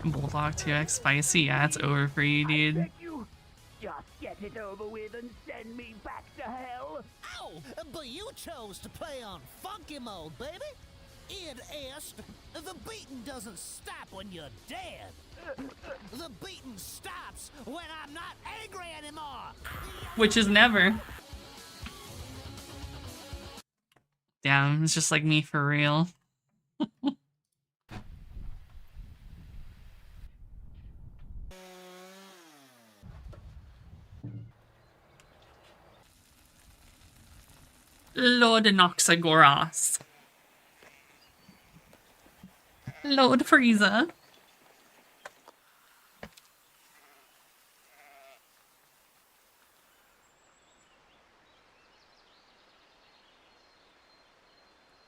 Bulldog 2x spicy. Yeah, it's over for you, dude. Just get it over with and send me back to hell. Ow! But you chose to play on funky mode, baby. Id est, the beating doesn't stop when you're dead. The beating stops when I'm not angry anymore. Which is never. Damn, it's just like me for real. Lord Noxagoras. Lord Frieza.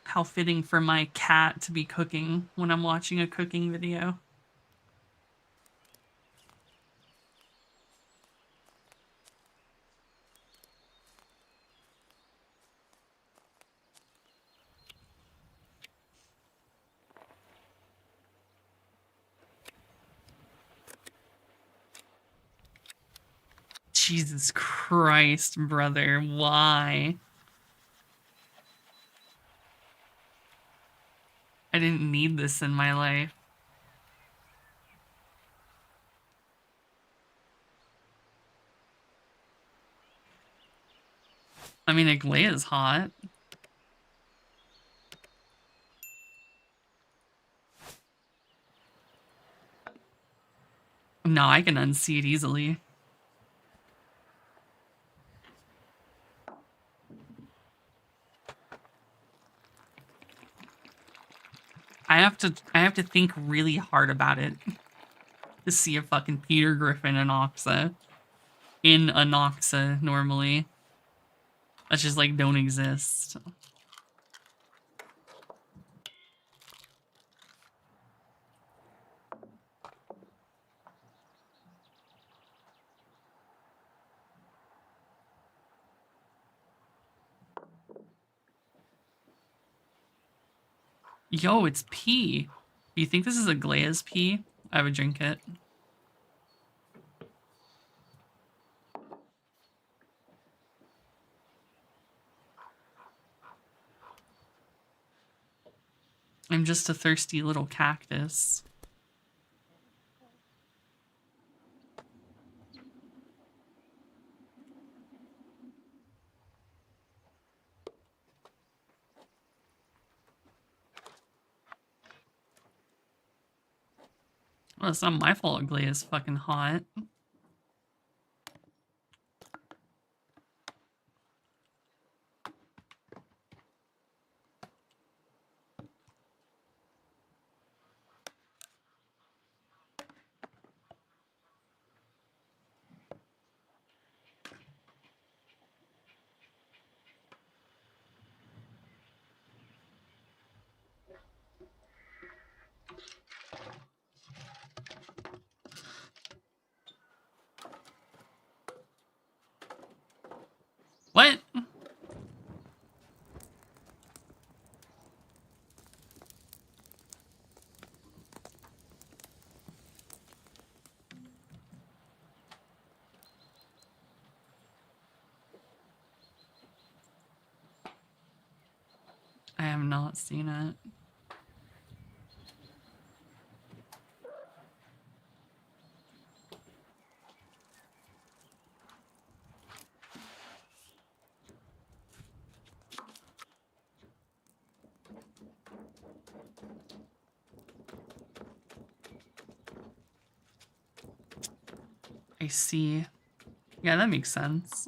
How fitting for my cat to be cooking when I'm watching a cooking video. Jesus Christ, brother, why? I didn't need this in my life. I mean, Aglaea's hot. No, I can unsee it easily. I have to think really hard about it to see a fucking Peter Griffin and Oxa in a Noxa normally. That just like don't exist. Yo, it's pee. Do you think this is Aglaea's pee? I would drink it. I'm just a thirsty little cactus. Well, it's not my fault Aglaea's fucking hot. I have not seen it. I see. Yeah, that makes sense.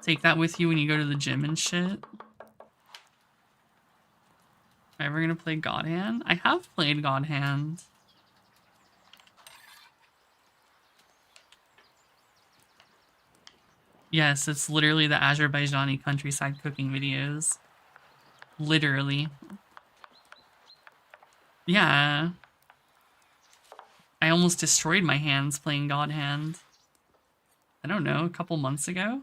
Take that with you when you go to the gym and shit. Am I ever gonna play God Hand? I have played God Hand. Yes, it's literally the Azerbaijani countryside cooking videos. Literally. Yeah. I almost destroyed my hands playing God Hand. I don't know, a couple months ago?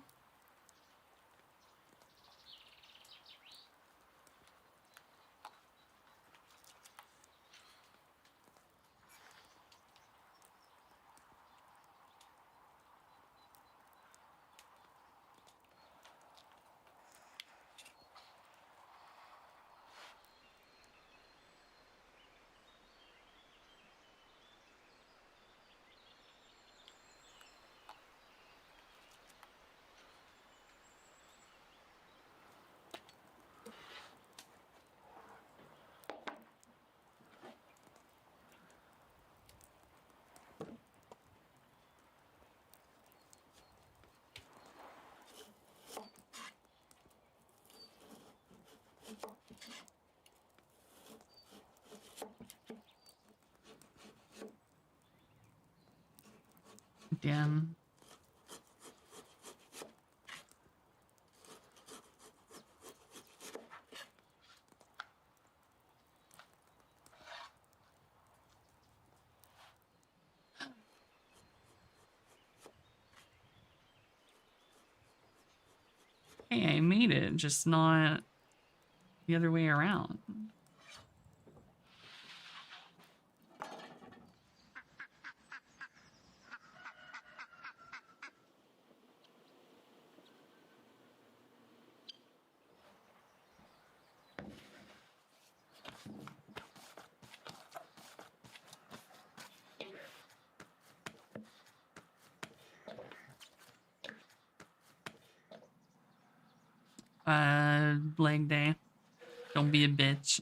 Damn. Hey, I made it, just not the other way around. Leg day. Don't be a bitch.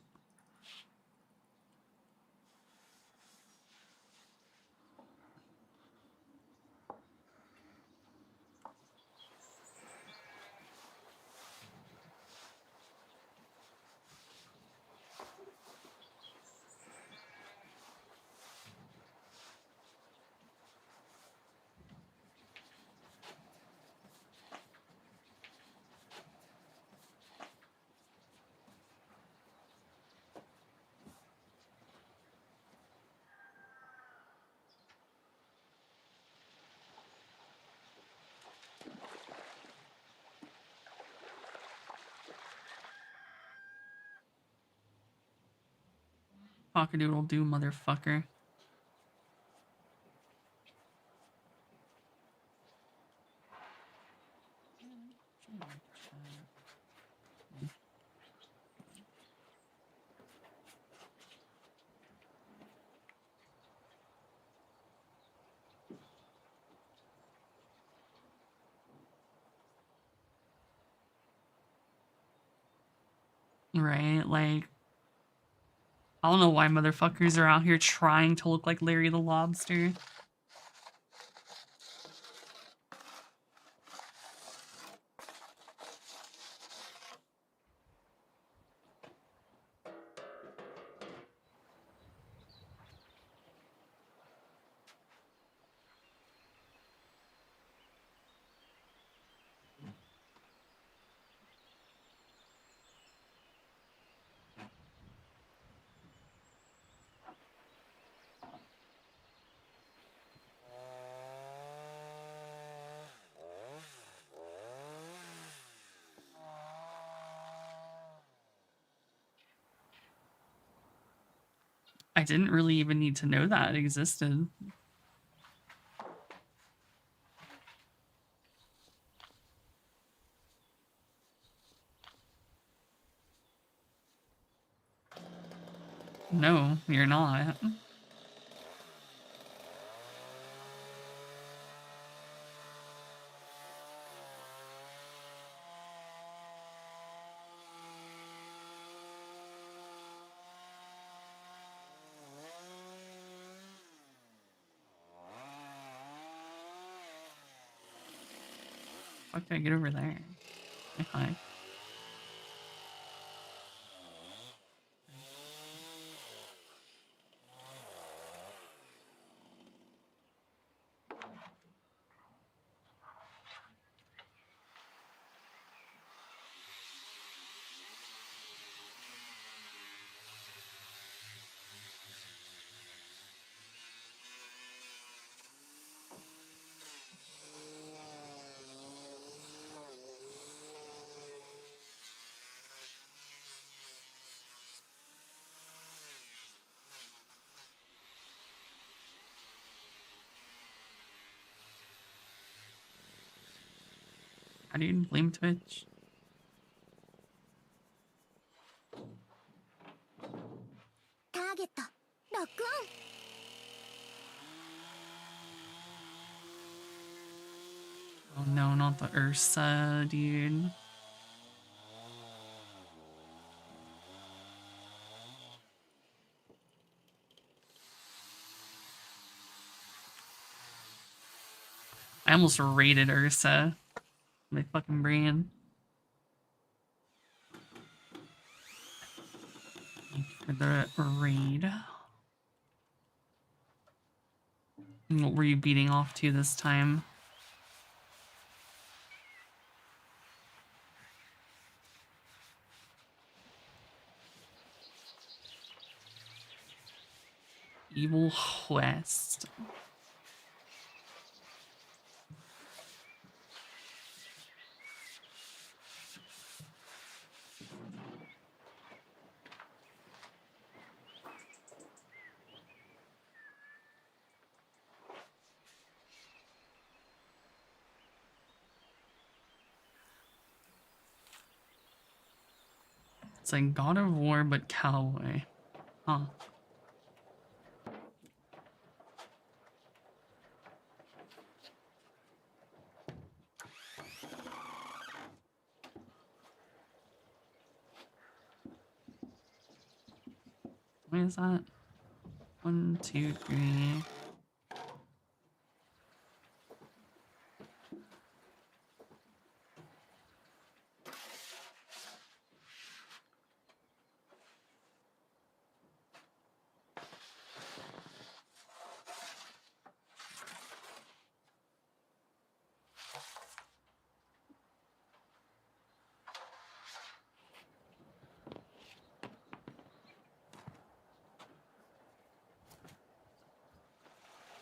Cockadoodle do, motherfucker. Right, like, I don't know why motherfuckers are out here trying to look like Larry the Lobster. I didn't really even need to know that existed. No, you're not. How can I get over there? Hi. How do you blame Twitch? Target lock on. Oh no, not the Ursa, dude. I almost raided Ursa. My fucking brain. For the raid. What were you beating off to this time? Evil West. It's like God of War, but cowboy. Huh. What is that? 1, 2, 3.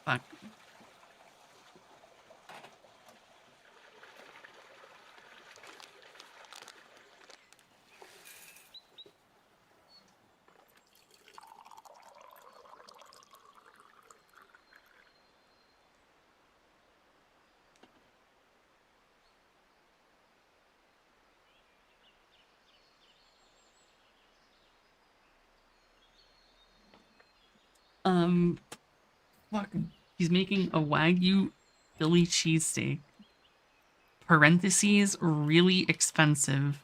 Fuck. Fuck. He's making a Wagyu Philly cheesesteak. Parentheses, really expensive.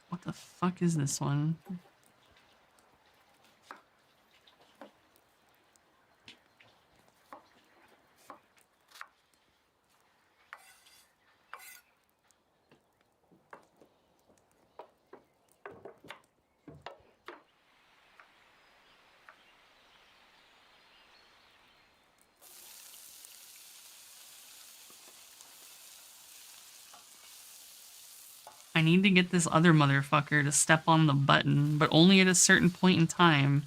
What the fuck is this one? I need to get this other motherfucker to step on the button, but only at a certain point in time.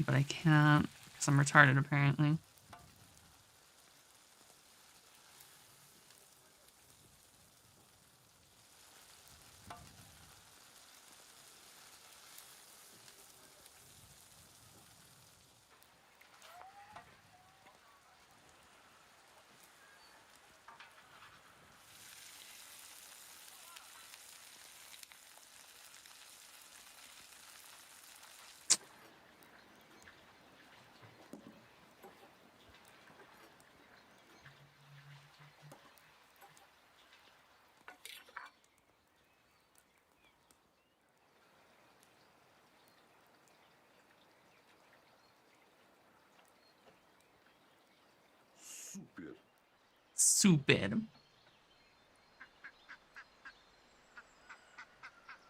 But I can't, because I'm retarded apparently. Super.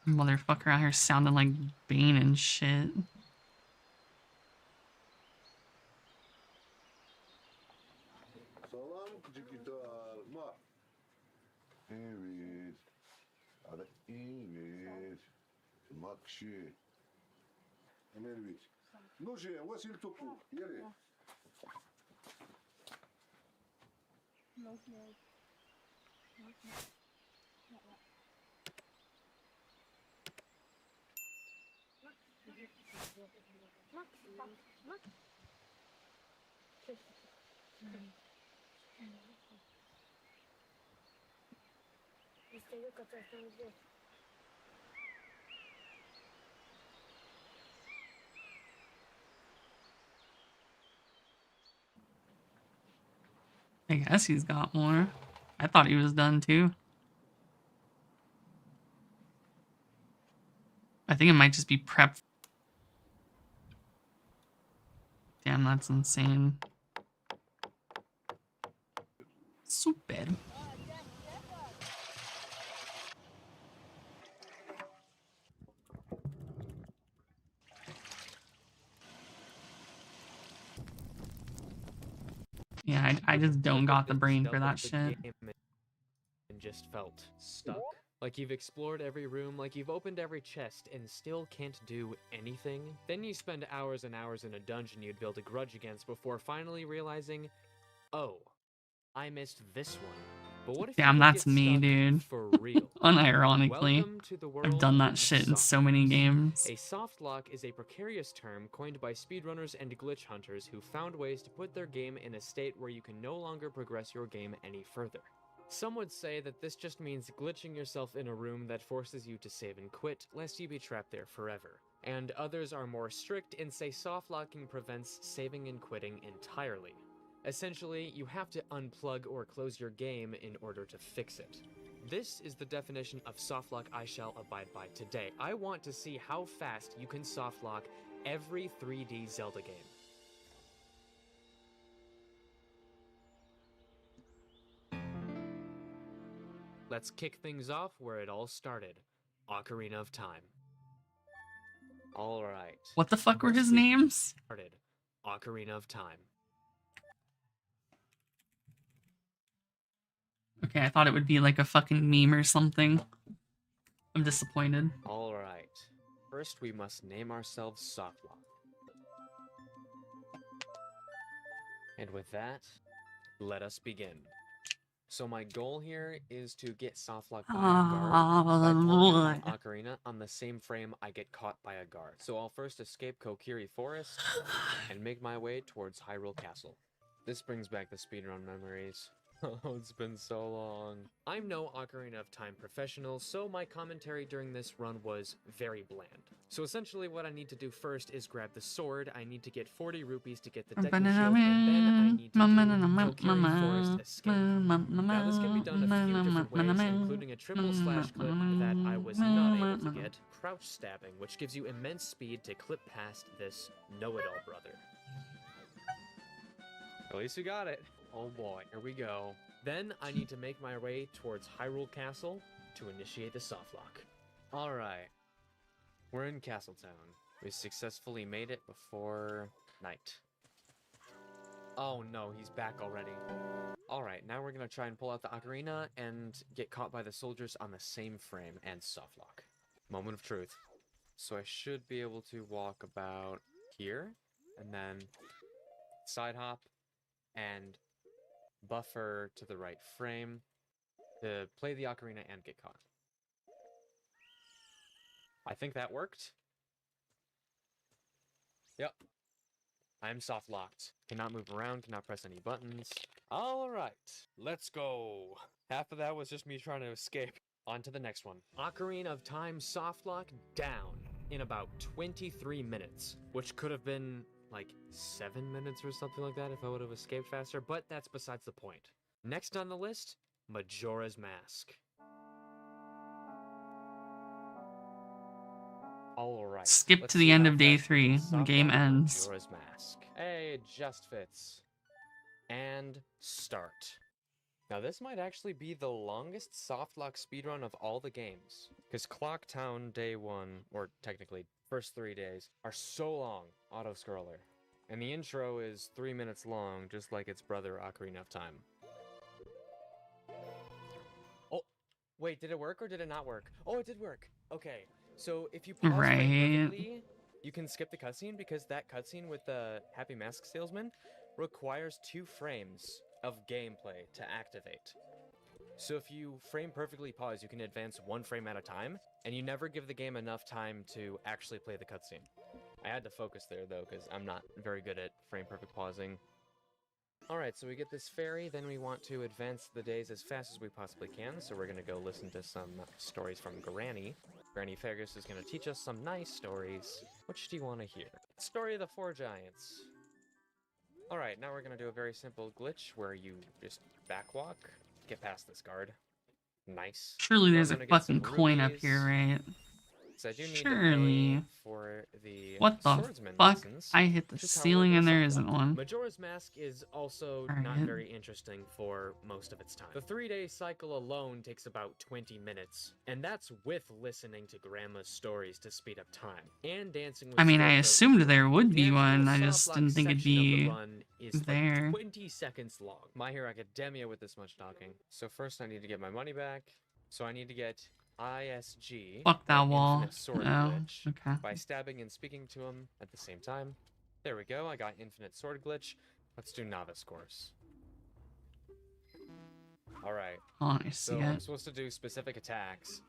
Motherfucker out here sounding like Bane and shit. Evet. Evet. Makşi. Evet. Noje, wasil topu. Yere. I guess he's got more. I thought he was done too. I think it might just be prep. Damn, that's insane. Super. Yeah, I just don't got the brain for that shit. And just felt stuck. Like you've explored every room, like you've opened every chest and still can't do anything. Then you spend hours and hours in a dungeon you'd build a grudge against before finally realizing, oh, I missed this one. But what if Damn, you that's get me, stuck dude. for real? Unironically, Welcome to the I've world done that of shit in so soft many locks. games. A soft lock is a precarious term coined by speedrunners and glitch hunters who found ways to put their game in a state where you can no longer progress your game any further. Some would say that this just means glitching yourself in a room that forces you to save and quit, lest you be trapped there forever. And others are more strict and say soft locking prevents saving and quitting entirely. Essentially, you have to unplug or close your game in order to fix it. This is the definition of softlock I shall abide by today. I want to see how fast you can softlock every 3D Zelda game. Let's kick things off where it all started. Ocarina of Time. Alright. What the fuck were his names? Started. Ocarina of Time. Okay, I thought it would be like a fucking meme or something. I'm disappointed. Alright. First we must name ourselves Softlock. And with that, let us begin. So my goal here is to get softlock by a guard by pulling my ocarina on the same frame I get caught by a guard. So I'll first escape Kokiri Forest and make my way towards Hyrule Castle. This brings back the speedrun memories. Oh, it's been so long. I'm no Ocarina of Time professional, so my commentary during this run was very bland. So essentially what I need to do first is grab the sword, I need to get 40 rupees to get the Deku Shield, and then I need to do Kokiri Forest Escape. Now this can be done a few different ways, including a triple slash clip that I was not able to get, crouch stabbing, which gives you immense speed to clip past this know-it-all brother. At least you got it. Oh boy, here we go. Then I need to make my way towards Hyrule Castle to initiate the softlock. Alright. We're in Castletown. We successfully made it before night. Oh no, he's back already. Alright, now we're gonna try and pull out the ocarina and get caught by the soldiers on the same frame and softlock. Moment of truth. So I should be able to walk about here, and then side hop, and buffer to the right frame to play the ocarina and get caught. I think that worked. Yep. I'm soft locked. Cannot move around, cannot press any buttons. Alright, let's go. Half of that was just me trying to escape. On to the next one. Ocarina of Time softlock down in about 23 minutes, which could have been like 7 minutes or something like that if I would have escaped faster, but that's besides the point. Next on the list, Majora's Mask. Alright. Skip to the end of day 3. The game ends. Majora's Mask. Hey, it just fits. And start. Now this might actually be the longest softlock speedrun of all the games. Because Clocktown Day 1, or technically first 3 days, are so long, auto-scroller. And the intro is 3 minutes long, just like its brother Ocarina of Time. Oh, wait, did it work or did it not work? Oh, it did work. Okay, so if you pause perfectly, you can skip the cutscene because that cutscene with the Happy Mask Salesman requires 2 frames of gameplay to activate. So if you frame perfectly pause, you can advance 1 frame at a time, and you never give the game enough time to actually play the cutscene. I had to focus there though, because I'm not very good at frame perfect pausing. Alright, so we get this fairy, then we want to advance the days as fast as we possibly can, so we're gonna go listen to some stories from Granny. Granny Fergus is gonna teach us some nice stories. Which do you want to hear? Story of the 4 Giants. Alright, now we're gonna do a very simple glitch where you just backwalk, get past this guard. Nice. Surely there's a fucking coin up here, right? So I do need Surely. to pay for the What the swordsman fuck? lessons, I hit the which is how ceiling we're and there gonna isn't softlock. one. Majora's Mask is also not Alright. very interesting for most of its time. The 3-day cycle alone takes about 20 minutes, and that's with listening to Grandma's stories to speed up time, and dancing with I mean, I Scarecrow assumed to there would be The one. I actual just softlock didn't think it'd section of the be run is there. like 20 seconds long. My Hero Academia with this much talking. So first I need to get my money back. So I need to get ISG, Fuck that or wall. Infinite Sword Oh, Glitch, okay. by stabbing and speaking to him at the same time. There we go, I got Infinite Sword Glitch. Let's do Novice Course. Alright, Oh, I see so I'm it. supposed to do specific attacks,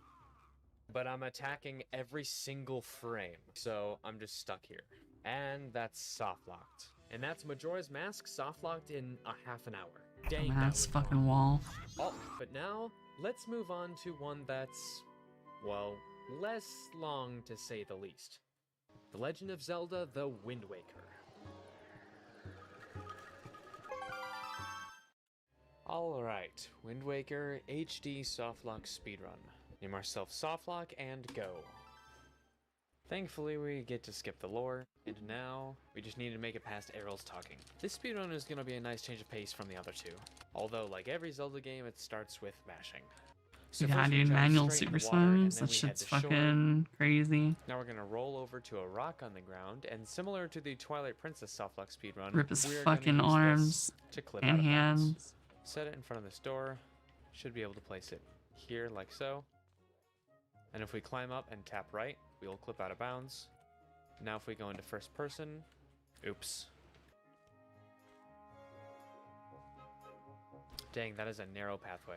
but I'm attacking every single frame, so I'm just stuck here. And that's soft-locked. And that's Majora's Mask soft-locked in a half an hour. Dang, that Dumbass was fucking long. wall. Oh, but now, let's move on to one that's, well, less long to say the least. The Legend of Zelda: The Wind Waker. Alright, Wind Waker HD Softlock Speedrun. Name ourselves Softlock and go. Thankfully, we get to skip the lore, and now we just need to make it past Errol's talking. This speedrun is going to be a nice change of pace from the other 2. Although, like every Zelda game, it starts with mashing. So Yeah, first we dude, jump manual straight super into water, and slimes. then That we head shit's to shore. fucking crazy. Now we're going to roll over to a rock on the ground, and similar to the Twilight Princess softlock speedrun, Rip his we are fucking gonna use arms this to clip and out of bounds. hands. Set it in front of this door. Should be able to place it here like so. And if we climb up and tap right, we'll clip out of bounds. Now if we go into first person, oops. Dang, that is a narrow pathway.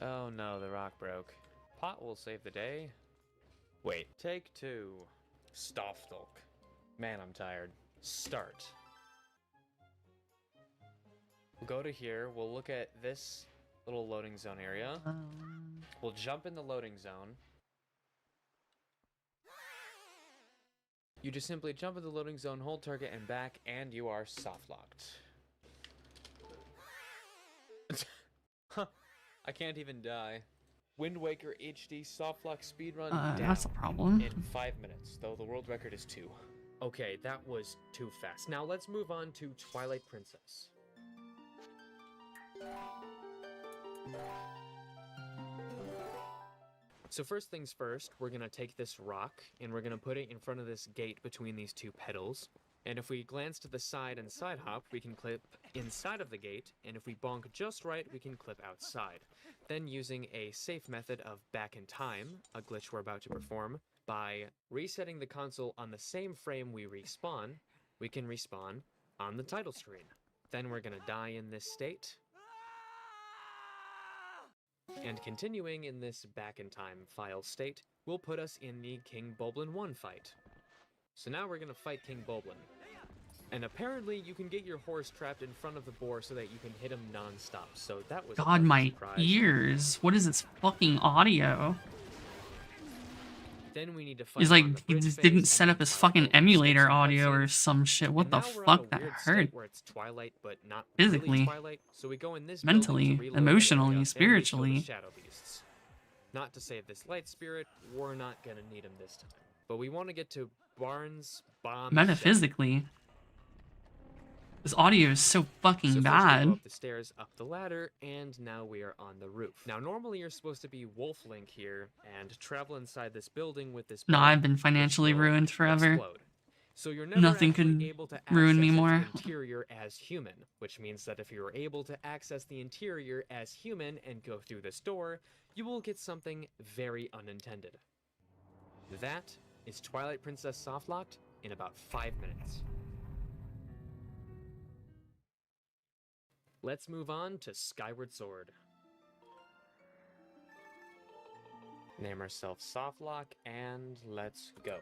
Oh no, the rock broke. Pot will save the day. Wait, take 2. Stofdolk. Man, I'm tired. Start. We'll go to here. We'll look at this little loading zone area. We'll jump in the loading zone. You just simply jump in the loading zone, hold target and back, and you are soft locked. Huh. I can't even die. Wind Waker HD soft lock speedrun down that's a problem. in 5 minutes, though the world record is 2. Okay, that was too fast. Now let's move on to Twilight Princess. So first things first, we're gonna take this rock and we're gonna put it in front of this gate between these two pedals. And if we glance to the side and side hop, we can clip inside of the gate, and if we bonk just right, we can clip outside. Then using a safe method of back in time, a glitch we're about to perform, by resetting the console on the same frame we respawn, we can respawn on the title screen. Then we're gonna die in this state. And continuing in this back in time file state will put us in the King Boblin 1 fight. So now we're gonna fight King Boblin. And apparently you can get your horse trapped in front of the boar so that you can hit him non-stop. So that was God, a my surprise. ears. What is this fucking audio? Then we need to fight He's on like, the he bridge just phase didn't and set then up his file fucking forward, skip emulator some audio or cutscenes. some shit. What And the now we're on fuck? a That weird hurt. state where it's Twilight, but not really Physically, Twilight. So we go in this building to mentally, reload the emotionally, area, then we kill the spiritually. shadow beasts. Not to save this light spirit, we're not gonna need him this time. But we want to get to Barnes Bomb Shack. Metaphysically. This audio is so fucking So first we bad. go up the stairs, up the ladder, and now we are on the roof. Now normally you're supposed to be Wolf Link here and travel inside this building with this No, bomb, I've been which financially will ruined forever. explode. So you're never Nothing actually could able to ruin me access more. its interior as human, which means that if you are able to access the interior as human and go through this door, you will get something very unintended. That is Twilight Princess softlocked in about 5 minutes. Let's move on to Skyward Sword. Name ourselves Softlock and let's go.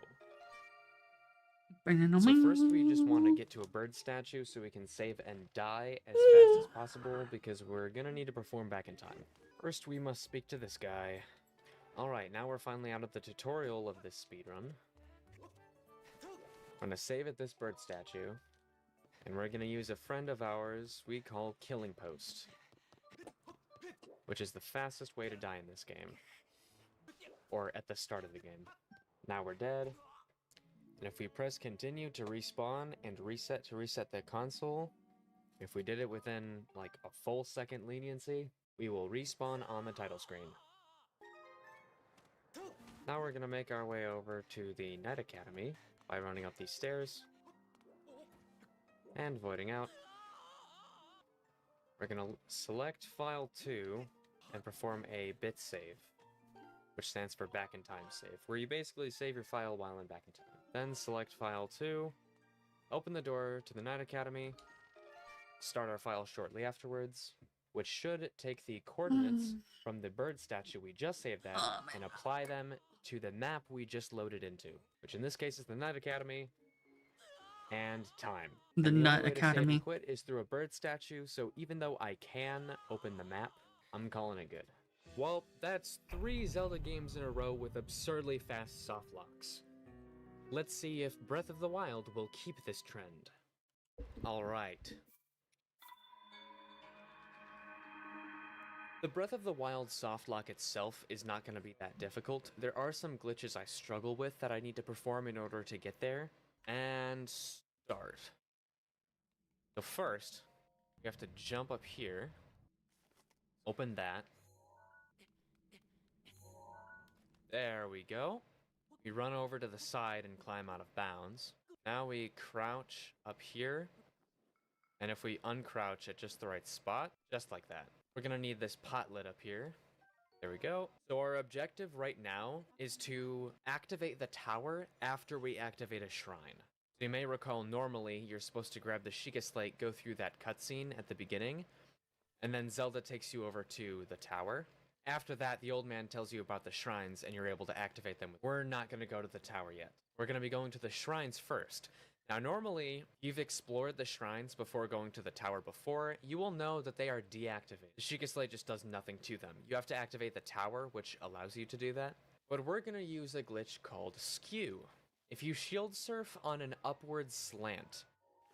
So first we just want to get to a bird statue so we can save and die as fast as possible because we're gonna need to perform back in time. First we must speak to this guy. Alright, now we're finally out of the tutorial of this speedrun. I'm gonna save at this bird statue. And we're gonna use a friend of ours we call Killing Post, which is the fastest way to die in this game. Or at the start of the game. Now we're dead. And if we press continue to respawn and reset to reset the console, if we did it within like a full second leniency, we will respawn on the title screen. Now we're gonna make our way over to the Night Academy by running up these stairs and voiding out. We're gonna select file 2 and perform a bit save, which stands for back in time save, where you basically save your file while in back in time. Then select file 2, open the door to the Night Academy, start our file shortly afterwards, which should take the coordinates from the bird statue we just saved at and apply them to the map we just loaded into, which in this case is the Night Academy, and time. The And Nut only way to save Academy. and quit is through a bird statue, so even though I can open the map, I'm calling it good. Well, that's 3 Zelda games in a row with absurdly fast softlocks. Let's see if Breath of the Wild will keep this trend. Alright. The Breath of the Wild softlock itself is not going to be that difficult. There are some glitches I struggle with that I need to perform in order to get there. And start. So first, you have to jump up here, open that. There we go. We run over to the side and climb out of bounds. Now we crouch up here, and if we uncrouch at just the right spot, just like that. We're gonna need this pot lid up here. There we go. So our objective right now is to activate the tower after we activate a shrine. So you may recall normally you're supposed to grab the Sheikah Slate, go through that cutscene at the beginning, and then Zelda takes you over to the tower. After that, the old man tells you about the shrines and you're able to activate them. We're not going to go to the tower yet. We're going to be going to the shrines first. Now, normally, you've explored the shrines before going to the tower before, you will know that they are deactivated. The Sheikah Slate just does nothing to them. You have to activate the tower, which allows you to do that. But we're going to use a glitch called Skew. If you shield surf on an upward slant,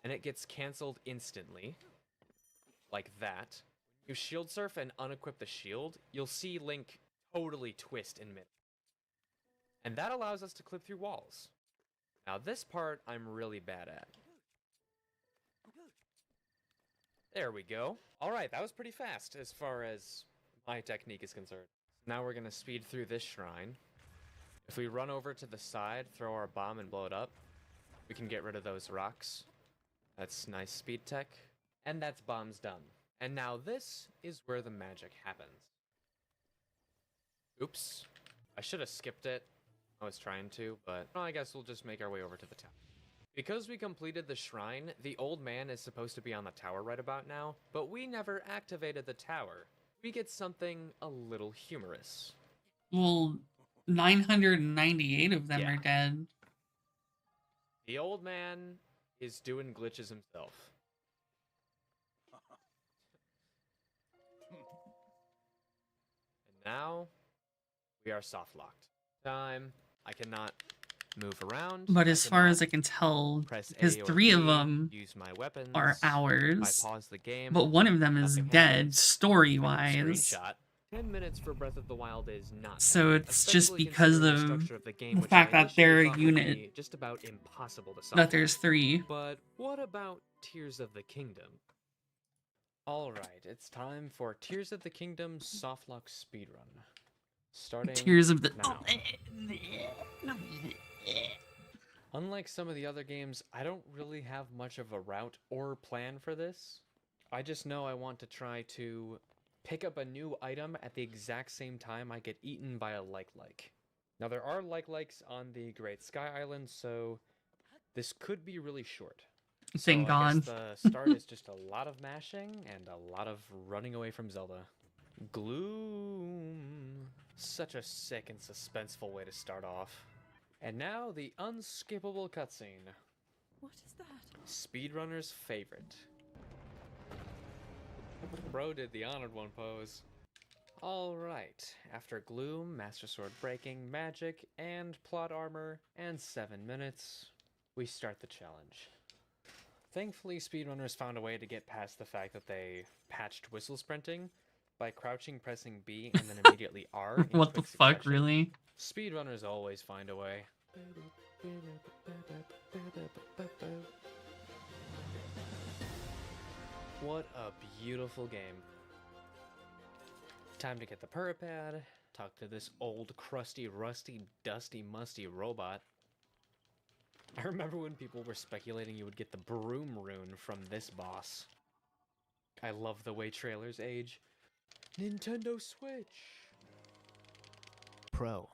and it gets cancelled instantly, like that, you shield surf and unequip the shield, you'll see Link totally twist in mid. And that allows us to clip through walls. Now this part I'm really bad at. There we go. Alright, that was pretty fast as far as my technique is concerned. Now we're gonna speed through this shrine. If we run over to the side, throw our bomb and blow it up, we can get rid of those rocks. That's nice speed tech. And that's bombs done. And now this is where the magic happens. Oops. I should have skipped it. I was trying to, but I guess we'll just make our way over to the tower. Because we completed the shrine, the old man is supposed to be on the tower right about now, but we never activated the tower. We get something a little humorous. Well, 998 of them are dead. The old man is doing glitches himself. And now, we are soft locked. Time. I cannot move around. But as far as I can tell, because 3 of them are ours, but one of them is dead, story-wise. 10 minutes for Breath of the Wild is not. So it's just because of the fact that they're a unit just about impossible to solve. that there's 3. But what about Tears of the Kingdom? Alright, it's time for Tears of the Kingdom softlock speedrun. Starting Tears of the now. Unlike some of the other games, I don't really have much of a route or plan for this. I just know I want to try to pick up a new item at the exact same time I get eaten by a like-like. Now there are like-likes on the Great Sky Island, so this could be really short. Thank God. The start is just a lot of mashing and a lot of running away from Zelda. Gloom. Such a sick and suspenseful way to start off. And now the unskippable cutscene. What is that? Speedrunner's favorite. Bro did the honored one pose. Alright, after Gloom, Master Sword breaking, magic, and plot armor, and 7 minutes, we start the challenge. Thankfully, speedrunners found a way to get past the fact that they patched whistle sprinting by crouching, pressing B, and then immediately R. What the fuck, really? Speedrunners always find a way. What a beautiful game. Time to get the perp pad, talk to this old, crusty, rusty, dusty, musty robot. I remember when people were speculating you would get the broom rune from this boss. I love the way trailers age. Nintendo Switch Pro.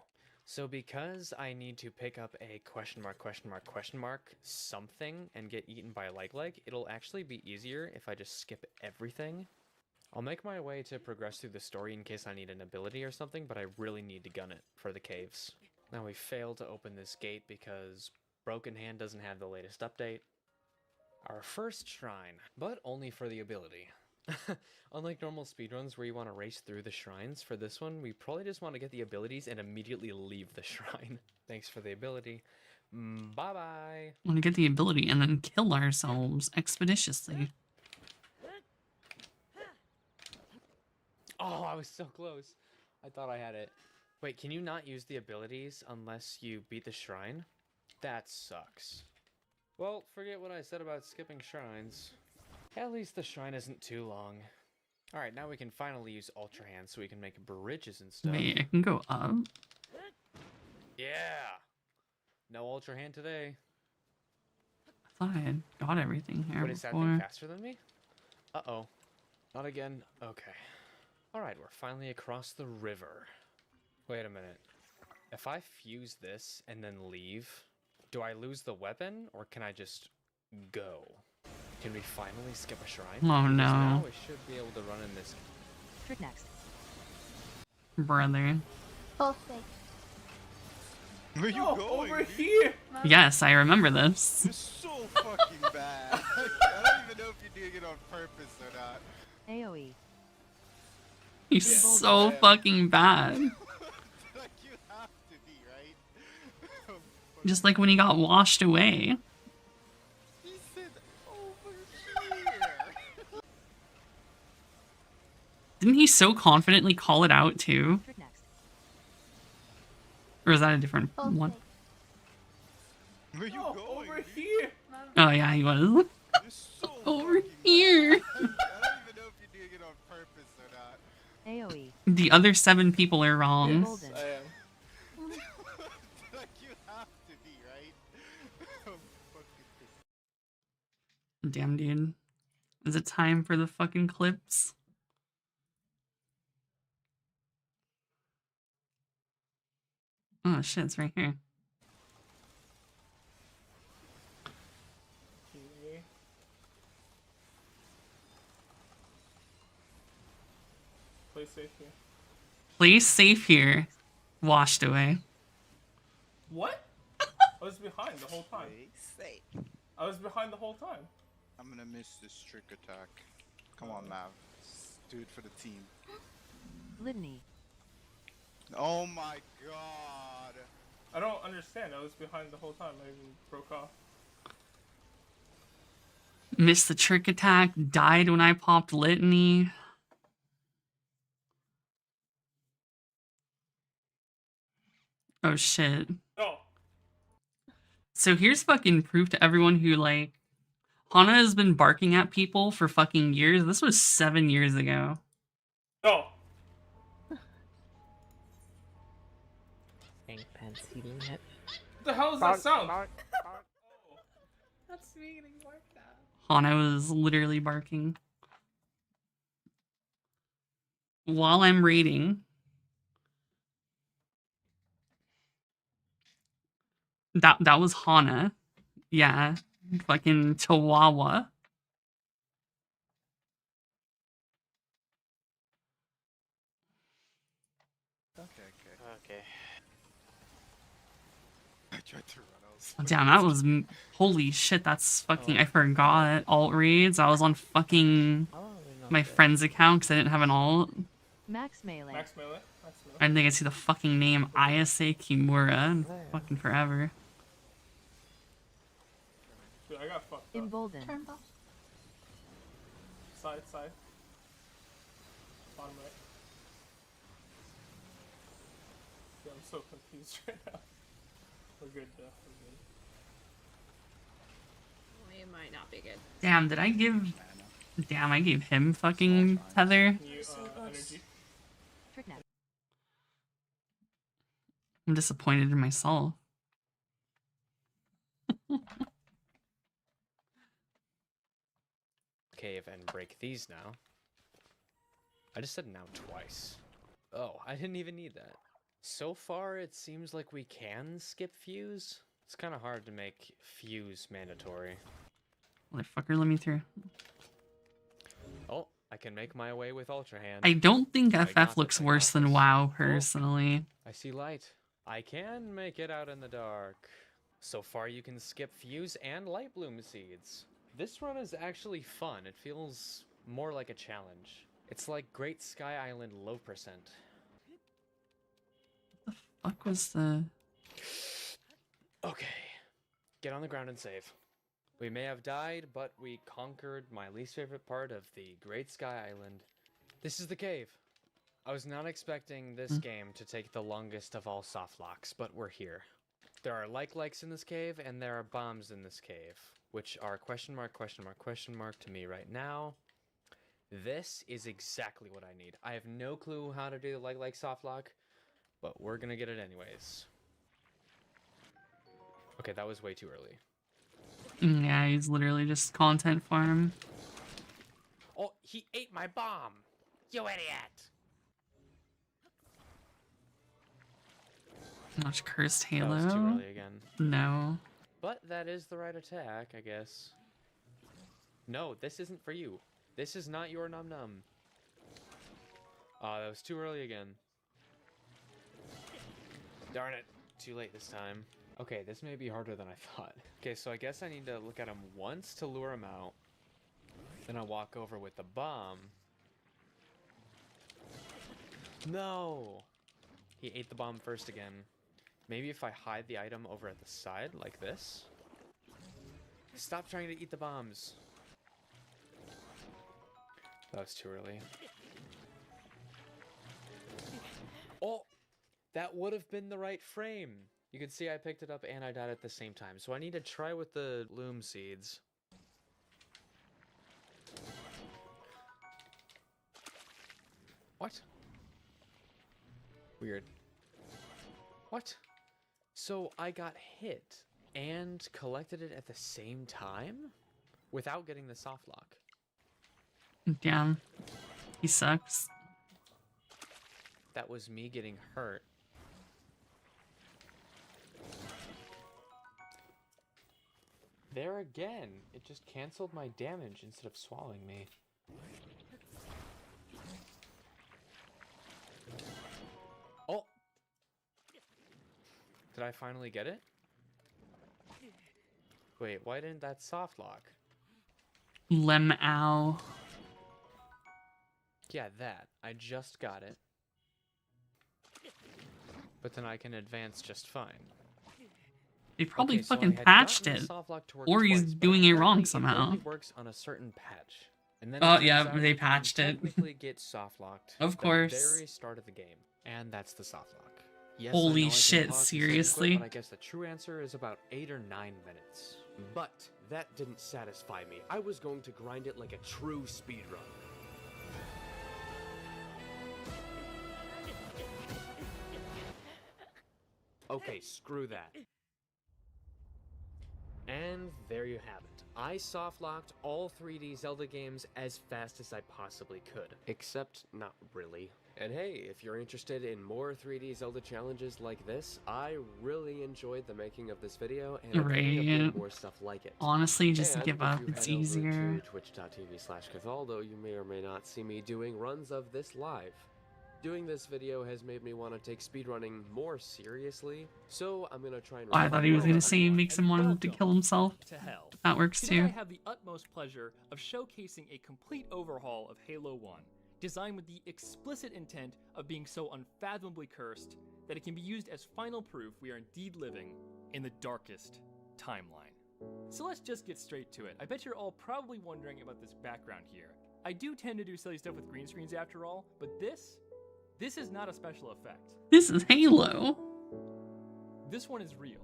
So because I need to pick up a question mark something and get eaten by a like, it'll actually be easier if I just skip everything. I'll make my way to progress through the story in case I need an ability or something, but I really need to gun it for the caves. Now we failed to open this gate because Broken Hand doesn't have the latest update. Our first shrine, but only for the ability. Unlike normal speedruns where you want to race through the shrines, for this one, we probably just want to get the abilities and immediately leave the shrine. Thanks for the ability. Bye-bye. Want to get the ability and then kill ourselves expeditiously. Oh, I was so close. I thought I had it. Wait, can you not use the abilities unless you beat the shrine? That sucks. Well, forget what I said about skipping shrines. At least the shrine isn't too long. Alright, now we can finally use Ultra Hand so we can make bridges and stuff. Wait, I can go up? Yeah! No Ultra Hand today. I thought I had got everything here Wait, is that thing faster than me? Uh-oh. Not again. Okay. Alright, we're finally across the river. Wait a minute. If I fuse this and then leave, do I lose the weapon or can I just go? Can we finally skip a shrine? Oh no. Now we should be able to run in this. Trick next. Brother. Perfect. Where you going? Over here! Yes, I remember this. You're so fucking bad. I don't even know if you're doing it on purpose or not. AoE. He's so fucking bad. Like, you have to be, right? Just like when he got washed away. He said over here. Didn't he so confidently call it out too? Or is that a different one? Where you going? Over here! Oh yeah, he was. Over here. I don't even know if you're doing it on purpose or not. AoE. The other 7 people are wrong. Yes, I am. Like, you have to be, right? Damn, dude. Is it time for the fucking clips? Oh shit, it's right here. Play safe here. Play safe here. Washed away. What? I was behind the whole time. I was behind the whole time. I'm gonna miss this trick attack. Come on, Mav. Let's do it for the team. Litany. Oh my god. I don't understand. I was behind the whole time. I even broke off. Missed the trick attack. Died when I popped Litany. Oh shit. Oh. So here's fucking proof to everyone who, like, Hana has been barking at people for fucking years. This was 7 years ago. Oh. Ink pens heating it. What the hell is that sound? That's me getting barked at. Hana was literally barking. While I'm raiding. That was Hana. Yeah. Fucking Chihuahua. Okay. I tried to run. Damn, that was... Holy shit, that's fucking... I forgot. Alt raids. I was on fucking... my friend's account because I didn't have an alt. Max melee. Max melee. I didn't think I'd see the fucking name Ayase Kimura in fucking forever. Dude, I got fucked up. Emboldened. Side. Bottom right. Yeah, I'm so confused right now. We're good though. We might not be good. Damn, did I give... Damn, I gave him fucking tether. Energy. I'm disappointed in myself. Cave and break these now. I just said now twice. Oh, I didn't even need that. So far, it seems like we can skip fuse. It's kind of hard to make fuse mandatory. Motherfucker, let me through. Oh, I can make my way with Ultra Hand. I don't think FF looks worse than WoW, personally. I see light. I can make it out in the dark. So far, you can skip fuse and light bloom seeds. This run is actually fun. It feels more like a challenge. It's like Great Sky Island low percent. Fuck was the... Okay. Get on the ground and save. We may have died, but we conquered my least favorite part of the Great Sky Island. This is the cave. I was not expecting this game to take the longest of all soft locks, but we're here. There are likes in this cave, and there are bombs in this cave, which are question mark to me right now. This is exactly what I need. I have no clue how to do the like soft lock, but we're gonna get it anyways. Okay, that was way too early. Yeah, he's literally just content farm. Oh, he ate my bomb! You idiot! Much cursed Halo. That was too early again. No. But that is the right attack, I guess. No, this isn't for you. This is not your num num. That was too early again. Darn it. too late this time. Okay, this may be harder than I thought. Okay, so I guess I need to look at him once to lure him out. Then I walk over with the bomb. No! He ate the bomb first again. Maybe if I hide the item over at the side, like this? Stop trying to eat the bombs. That was too early. Oh! That would have been the right frame. You can see I picked it up and I died at the same time. So I need to try with the loom seeds. What? Weird. What? So I got hit and collected it at the same time? Without getting the soft lock. Damn. He sucks. That was me getting hurt. There again, it just canceled my damage instead of swallowing me. Oh! Did I finally get it? Wait, why didn't that soft lock? Lem-ow. Yeah, that. I just got it. But then I can advance just fine. They probably Okay, so I fucking had patched gotten the it. soft lock to work Or he's twice, but doing it wrong apparently somehow. It only works on a certain patch. And then Oh, it yeah, turns out they you can patched it. technically get soft locked Of at course. the very start of the game. And that's the soft lock. Yes, I Holy know I can shit, pause this and quit, seriously? but I guess the true answer is about 8 or 9 minutes. But that didn't satisfy me. I was going to grind it like a true speedrun. Okay, screw that. And there you have it. I soft-locked all 3D Zelda games as fast as I possibly could. Except not really. And hey, if you're interested in more 3D Zelda challenges like this, I really enjoyed the making of this video, and I'm coming up Right. with more stuff like it. Honestly, just And give if up. you It's head over easier. to twitch.tv/Cathaldo, you may or may not see me doing runs of this live. Doing this video has made me want to take speedrunning more seriously, so I'm gonna try and Oh, I thought he was gonna say it everyone. makes him want to kill himself. To hell. That works Today I too. have the utmost pleasure of showcasing a complete overhaul of Halo 1, designed with the explicit intent of being so unfathomably cursed that it can be used as final proof we are indeed living in the darkest timeline. So let's just get straight to it. I bet you're all probably wondering about this background here. I do tend to do silly stuff with green screens after all, but this is not a special effect. This is Halo. This one is real.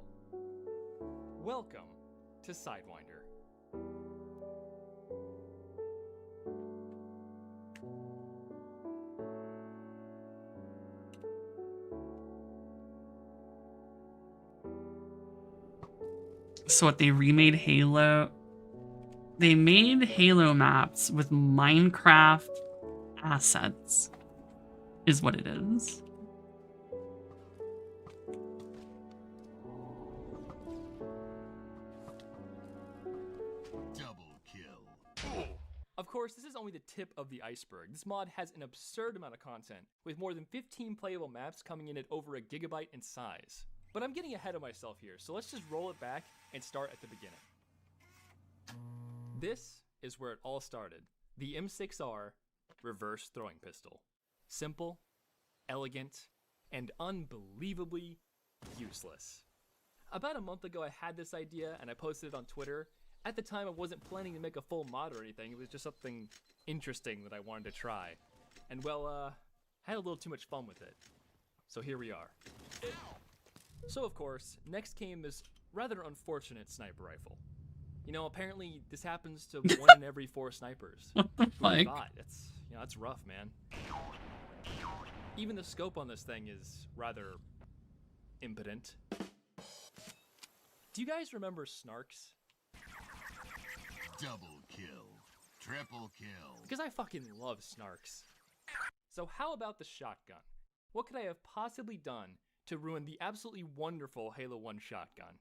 Welcome to Sidewinder. So what, they remade Halo? They made Halo maps with Minecraft assets, is what it is. Double kill. Of course, this is only the tip of the iceberg. This mod has an absurd amount of content, with more than 15 playable maps coming in at over a gigabyte in size. But I'm getting ahead of myself here, so let's just roll it back and start at the beginning. This is where it all started. The M6R reverse throwing pistol. Simple, elegant, and unbelievably useless. About a month ago I had this idea and I posted it on Twitter. At the time I wasn't planning to make a full mod or anything, it was just something interesting that I wanted to try. And well, I had a little too much fun with it. So here we are. So of course, next came this rather unfortunate sniper rifle. You know, apparently this happens to 1 in every 4 snipers. What the Who would've fuck? thought? That's rough, man. Even the scope on this thing is rather impotent. Do you guys remember Snarks? Double kill. Triple kill. Because I fucking love Snarks. So how about the shotgun? What could I have possibly done to ruin the absolutely wonderful Halo 1 shotgun?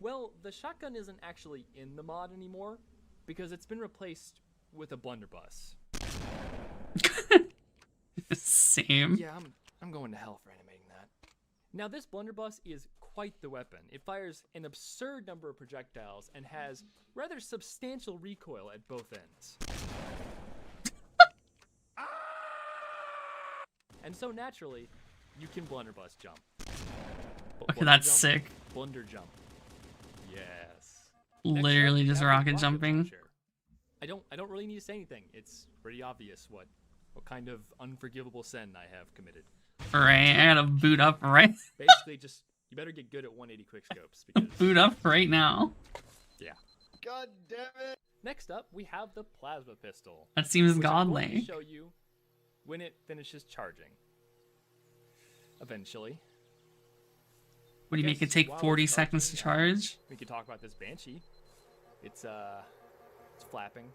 Well, the shotgun isn't actually in the mod anymore, because it's been replaced with a blunderbuss. Same. Yeah, I'm going to hell for animating that. Now this blunderbuss is quite the weapon. It fires an absurd number of projectiles and has rather substantial recoil at both ends. And so naturally, you can blunderbuss jump. Okay, that's sick. Blunder jump. Yes. Literally just rocket jumping. I don't really need to say anything. It's pretty obvious what kind of unforgivable sin I have committed. Right, I gotta boot up right. Basically, just you better get good at 180 quickscopes because boot up right now. Yeah. God damn it! Next up, we have the plasma pistol. That seems which I'm going godlike. to show you when it finishes charging. Eventually. What do you make it take 40 seconds to charge? We could talk about this Banshee. It's flapping.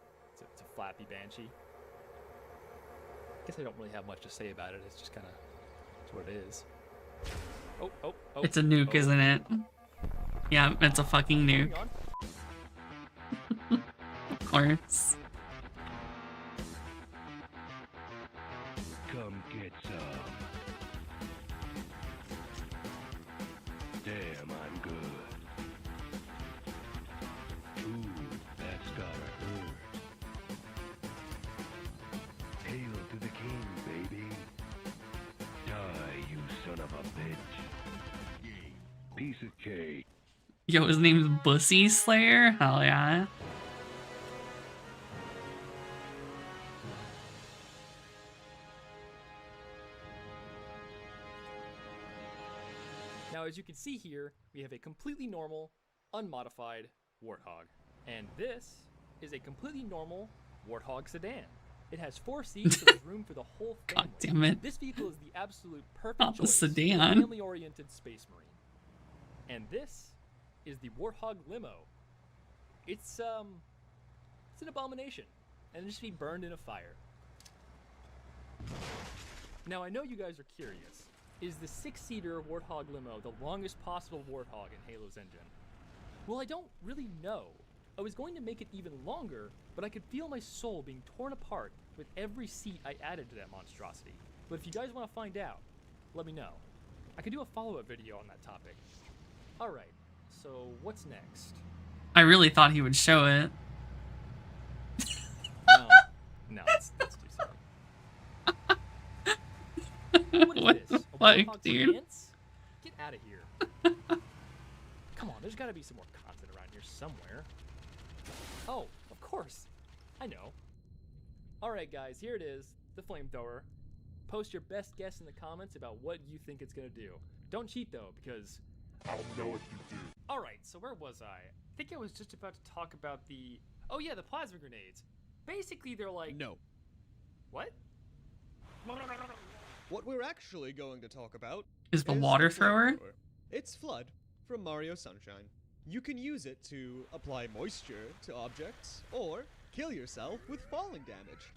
It's a flappy Banshee. I guess I don't really have much to say about it. It's just kind of what it is. Oh. It's a nuke, isn't it? Yeah, it's a fucking nuke. Of course. Come get some. Damn, I'm good. Ooh, that's gotta hurt. Hail to the king, baby. Die, you son of a bitch. Piece of cake. Yo, his name's Bussy Slayer? Hell yeah. Now, as you can see here, we have a completely normal, unmodified Warthog. And this is a completely normal Warthog sedan. It has 4 seats, so there's room for the whole family. God damn it. This vehicle is the absolute perfect Not the choice for a sedan. family-oriented space marine. And this is the Warthog limo. It's an abomination, and it should be burned in a fire. Now, I know you guys are curious. Is the 6-seater Warthog limo the longest possible Warthog in Halo's engine? Well, I don't really know. I was going to make it even longer, but I could feel my soul being torn apart with every seat I added to that monstrosity. But if you guys want to find out, let me know. I could do a follow-up video on that topic. Alright, so what's next? I really thought he would show it. No, that's too silly. What the fuck, dude? Get out of here. Come on, there's gotta be some more content around here somewhere. Oh, of course. I know. Alright guys, here it is, the flamethrower. Post your best guess in the comments about what you think it's gonna do. Don't cheat though, because I'll know what you do. Alright, so where was I? I think I was just about to talk about the... Oh yeah, the plasma grenades. Basically, they're like... No. What? What we're actually going to talk about Is the water thrower? It's Flood from Mario Sunshine. You can use it to apply moisture to objects or kill yourself with falling damage.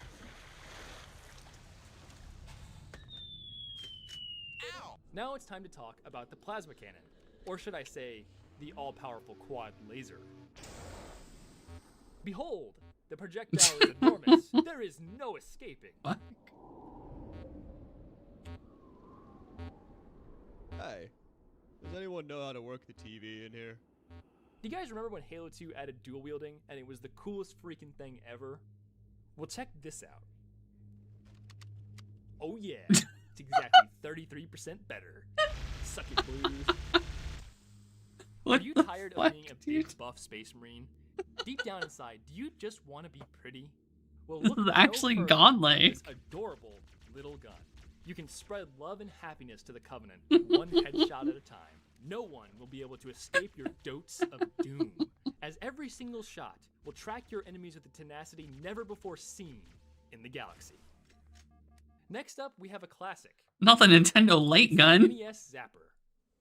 Ow! Now it's time to talk about the plasma cannon. Or should I say, the all-powerful quad laser. Behold, the projectile is enormous. There is no escaping. What? Hey, does anyone know how to work the TV in here? Do you guys remember when Halo 2 added dual wielding and it was the coolest freaking thing ever? Well, check this out. Oh yeah, it's exactly 33% better. Suck it, Blues. What Are you the tired fuck, of being a big dude? buff space marine? Deep down inside, do you just want to be pretty? Well, This look is no actually further godlike. than this adorable little gun. You can spread love and happiness to the Covenant, one headshot at a time. No one will be able to escape your dotes of doom, as every single shot will track your enemies with a tenacity never before seen in the galaxy. Next up, we have a classic. Not the Nintendo light gun. NES Zapper.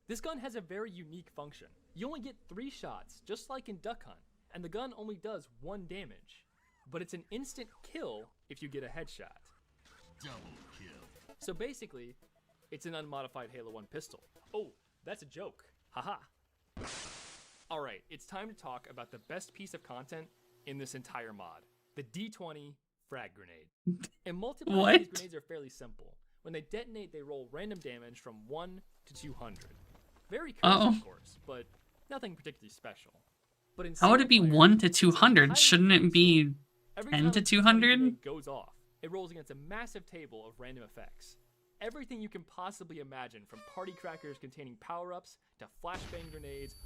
This gun has a very unique function. You only get 3 shots, just like in Duck Hunt, and the gun only does 1 damage. But it's an instant kill if you get a headshot. Double kill. So basically, it's an unmodified Halo 1 pistol. Oh, that's a joke. Haha. Alright, it's time to talk about the best piece of content in this entire mod. The D20 frag grenade. In multiplayer, What? these grenades are fairly simple. When they detonate, they roll random damage from 1 to 200. Very cursed, Uh-oh. of course, but nothing particularly special. But in How would it be 1 to it's 200? entirely Shouldn't it be Every 10 time to a 20 200? grenade goes off, it rolls against a massive table of random effects. Everything you can possibly imagine, from party crackers containing power-ups to flashbang grenades,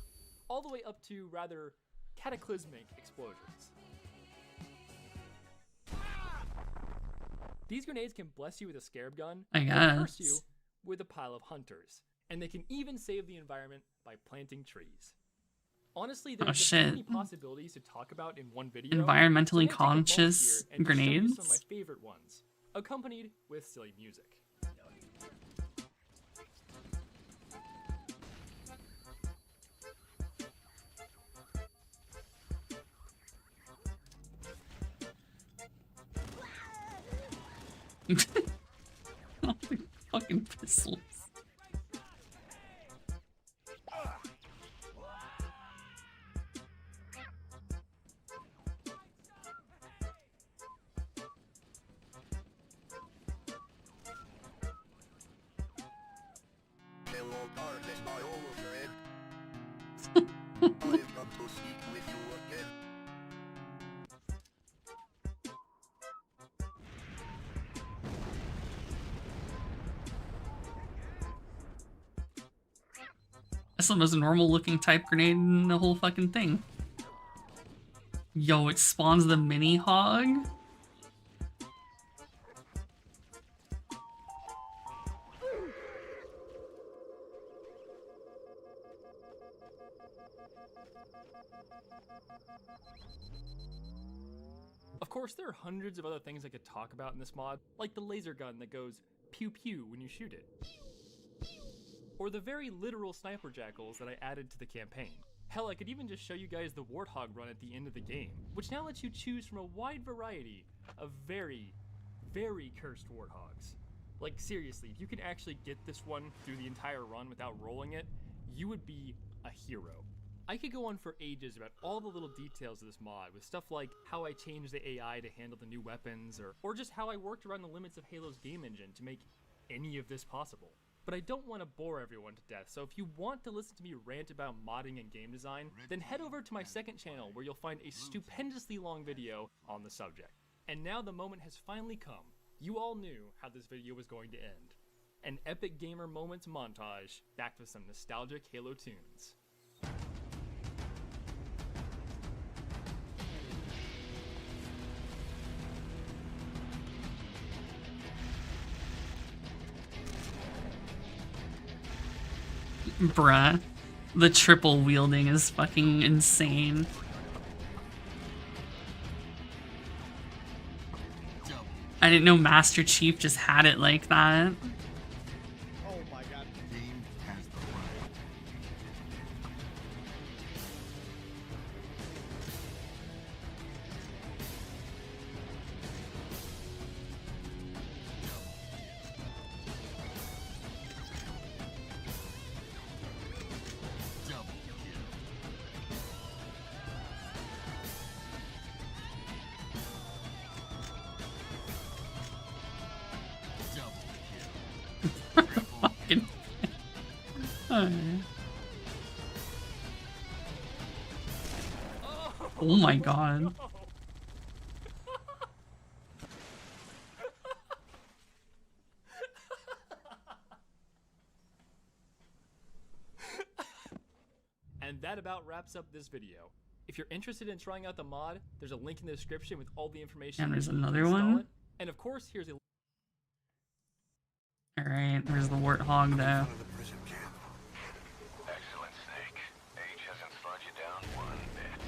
all the way up to rather cataclysmic explosions. These grenades can bless you with a scarab gun, I or curse guess. you with a pile of hunters, and they can even save the environment by planting trees. Honestly, there's just so shit. many possibilities to talk about in one video. Environmentally so I'm gonna take a moment conscious here and just show you grenades? some of my favorite ones, accompanied with silly music. Oh, the fucking pistols. Hello, darkness, my old friend. I've come to speak with you again. That's the most normal looking type grenade in the whole fucking thing. Yo, it spawns the mini hog? Of course, there are hundreds of other things I could talk about in this mod, like the laser gun that goes pew pew when you shoot it. Or the very literal sniper jackals that I added to the campaign. Hell, I could even just show you guys the warthog run at the end of the game, which now lets you choose from a wide variety of very, very cursed warthogs. Like seriously, if you can actually get this one through the entire run without rolling it, you would be a hero. I could go on for ages about all the little details of this mod, with stuff like how I changed the AI to handle the new weapons, or just how I worked around the limits of Halo's game engine to make any of this possible. But I don't want to bore everyone to death, so if you want to listen to me rant about modding and game design, then head over to my second channel where you'll find a stupendously long video on the subject. And now the moment has finally come. You all knew how this video was going to end. An epic gamer moments montage, backed with some nostalgic Halo tunes. Bruh. The triple wielding is fucking insane. I didn't know Master Chief just had it like that. Oh my god. Game has the right. Double kill. Double kill. Triple Fucking. Oh my god. And that about wraps up this video. If you're interested in trying out the mod, there's a link in the description with all the information. And there's you need to another install one? it. And of course, here's a Alright, there's the warthog though. Excellent, Snake. Age hasn't slowed you down one bit.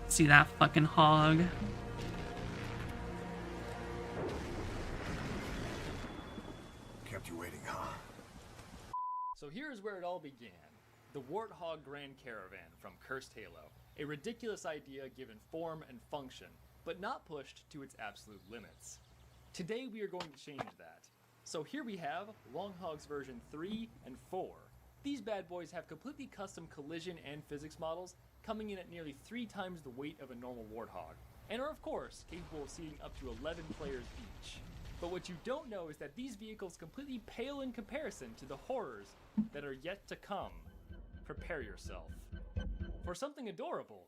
See that fucking hog? kept you waiting, huh? So here's where it all began. The Warthog Grand Caravan from Cursed Halo. A ridiculous idea given form and function, but not pushed to its absolute limits. Today we are going to change that. So here we have Longhogs version 3 and 4. These bad boys have completely custom collision and physics models, coming in at nearly 3 times the weight of a normal Warthog, and are of course capable of seating up to 11 players each. But what you don't know is that these vehicles completely pale in comparison to the horrors that are yet to come. Prepare yourself for something adorable.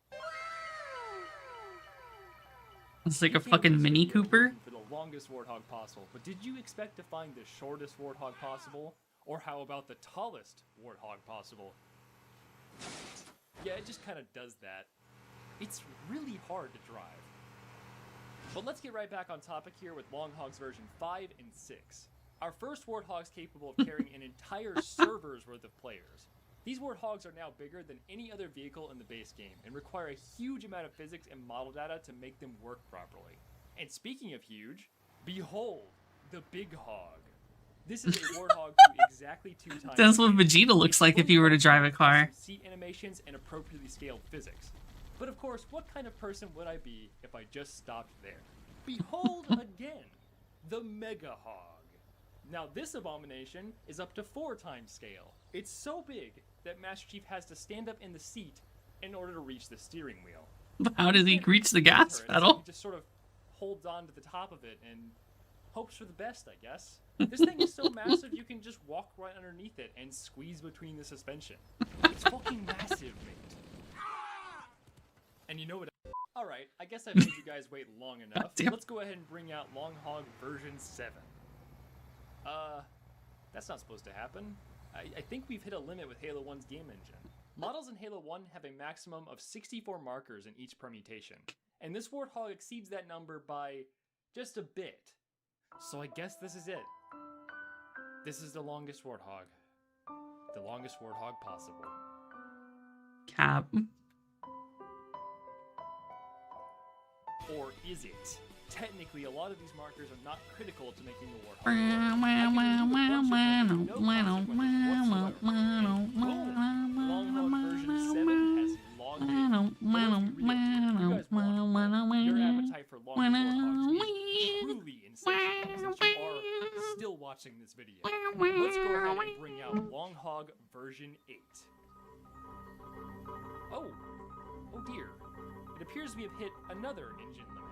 It's like a fucking Mini Cooper. For the longest Warthog possible, but did you expect to find the shortest Warthog possible? Or how about the tallest Warthog possible? Yeah, it just kind of does that. It's really hard to drive. But let's get right back on topic here with Longhogs version 5 and 6. Our first Warthog's capable of carrying an entire server's worth of players. These Warthogs are now bigger than any other vehicle in the base game and require a huge amount of physics and model data to make them work properly. And speaking of huge, behold, the Big Hog. This is a Warthog to exactly 2 times. That's what Vegeta looks like if you were to drive a car. Seat animations and appropriately scaled physics. But of course, what kind of person would I be if I just stopped there? Behold again, the Mega Hog. Now this abomination is up to 4 times scale. It's so big that Master Chief has to stand up in the seat in order to reach the steering wheel. How did he reach the gas pedal? He just sort of holds on to the top of it and hopes for the best, I guess. This thing is so massive you can just walk right underneath it and squeeze between the suspension. It's fucking massive, mate. And you know what? Alright, I guess I've made you guys wait long enough. Let's go ahead and bring out Long Hog version 7. That's not supposed to happen. I think we've hit a limit with Halo 1's game engine. Models in Halo 1 have a maximum of 64 markers in each permutation, and this Warthog exceeds that number by just a bit. So I guess this is it. This is the longest Warthog. The longest Warthog possible. Cap. Or is it? Technically, a lot of these markers are not critical to making the Warthog Your appetite for long Warthogs is truly insatiable since you are still watching this video. Let's go ahead and bring out Long Hog version 8. Oh dear. It appears we have hit another engine limit.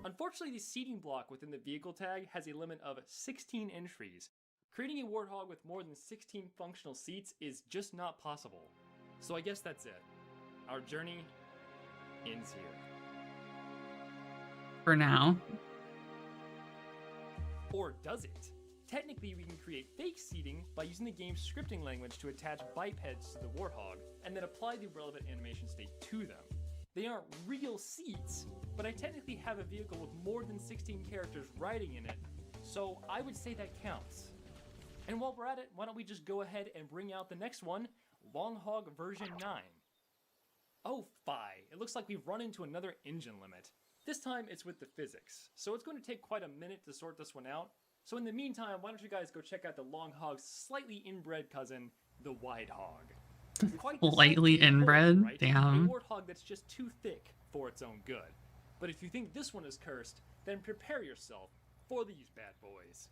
Unfortunately, the seating block within the vehicle tag has a limit of 16 entries. Creating a Warthog with more than 16 functional seats is just not possible. So I guess that's it. Our journey ends here. For now. Or does it? Technically, we can create fake seating by using the game's scripting language to attach bipeds to the Warthog, and then apply the relevant animation state to them. They aren't real seats, but I technically have a vehicle with more than 16 characters riding in it, so I would say that counts. And while we're at it, why don't we just go ahead and bring out the next one, Long Hog version 9. Oh, fie. It looks like we've run into another engine limit. This time it's with the physics, so it's going to take quite a minute to sort this one out. So in the meantime, why don't you guys go check out the Long Hog's slightly inbred cousin, the Wide Hog. Slightly inbred? Right? Damn. A Warthog that's just too thick for its own good. But if you think this one is cursed, then prepare yourself for these bad boys.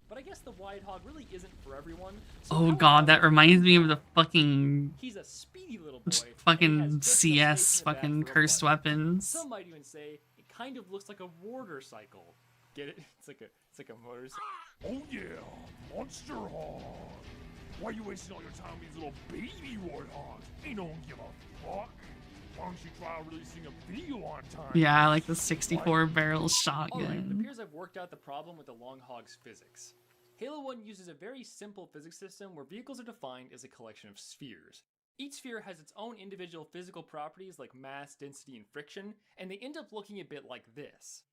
But I guess the Wide Hog really isn't for everyone. So Oh god, that reminds me of the fucking... He's a speedy little boy. Fucking CS, fucking cursed weapons. Some might even say it kind of looks like a warder cycle. Get it? It's like a motorcycle. Oh yeah, Monster Hog. Why are you wasting all your time on these little baby Warthogs? Ain't no one give a fuck. Why don't you try releasing a video on time? Yeah, I like the 64 barrel Alright, it shotgun. appears I've worked out the problem with the Long Hog's physics. Halo 1 uses a very simple physics system where vehicles are defined as a collection of spheres. Each sphere has its own individual physical properties like mass, density, and friction, and they end up looking a bit like this.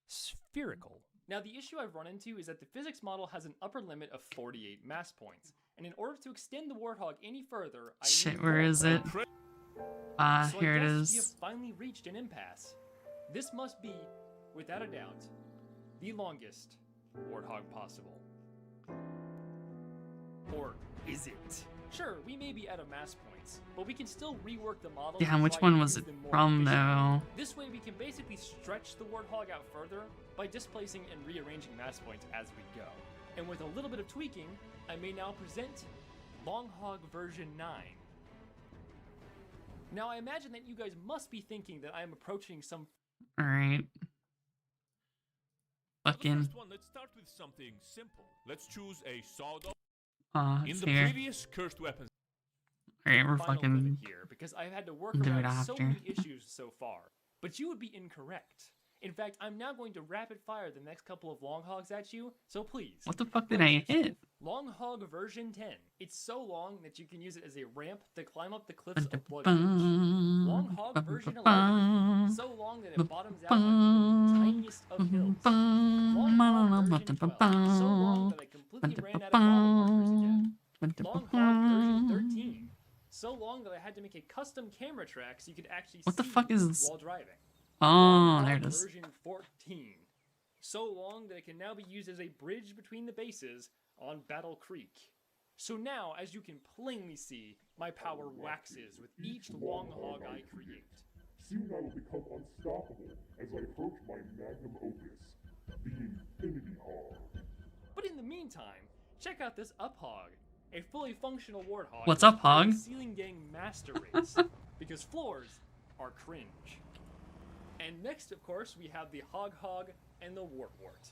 Spherical. Now the issue I've run into is that the physics model has an upper limit of 48 mass points, and in order to extend the Warthog any further, I Shit, where is it? So Here I it guess is. we have finally reached an impasse. This must be, without a doubt, the longest Warthog possible. Or is it? Sure, we may be out of mass points, but we can still rework the model. Damn, which one was it from though? This way we can basically stretch the Warthog out further by displacing and rearranging mass points as we go. And with a little bit of tweaking, I may now present Long Hog version 9. Now I imagine that you guys must be thinking that I am approaching some. All right. Fucking. First one, let's start with something simple. Let's choose a sawed-off. In In the the fair. previous cursed weapons. All right, we're Final fucking. limit here because I've had to work do it around so after. many issues so far. But you would be incorrect. In fact, I'm now going to rapid fire the next couple of long hogs at you, so please. What the fuck did I hit? Long hog version 10. It's so long that you can use it as a ramp to climb up the cliffs of Blood Ridge. Long hog version 11. So long that it bottoms out on even the tiniest of hills. Long hog version 12. So long that I completely ran out of bottom markers again. Long hog version 13. So long that I had to make a custom camera track so you could actually What the see fuck is? while driving. Oh, there it is. Version 14. So long that it can now be used as a bridge between the bases on Battle Creek. So now, as you can plainly see, my power waxes with each long hog I create. Soon I will become unstoppable as I approach my magnum opus, the Infinity Hog. But in the meantime, check out this up hog, a fully functional warthog. What's up, hog? Ceiling Gang master race, because floors are cringe. And next, of course, we have the Hog and the Wart.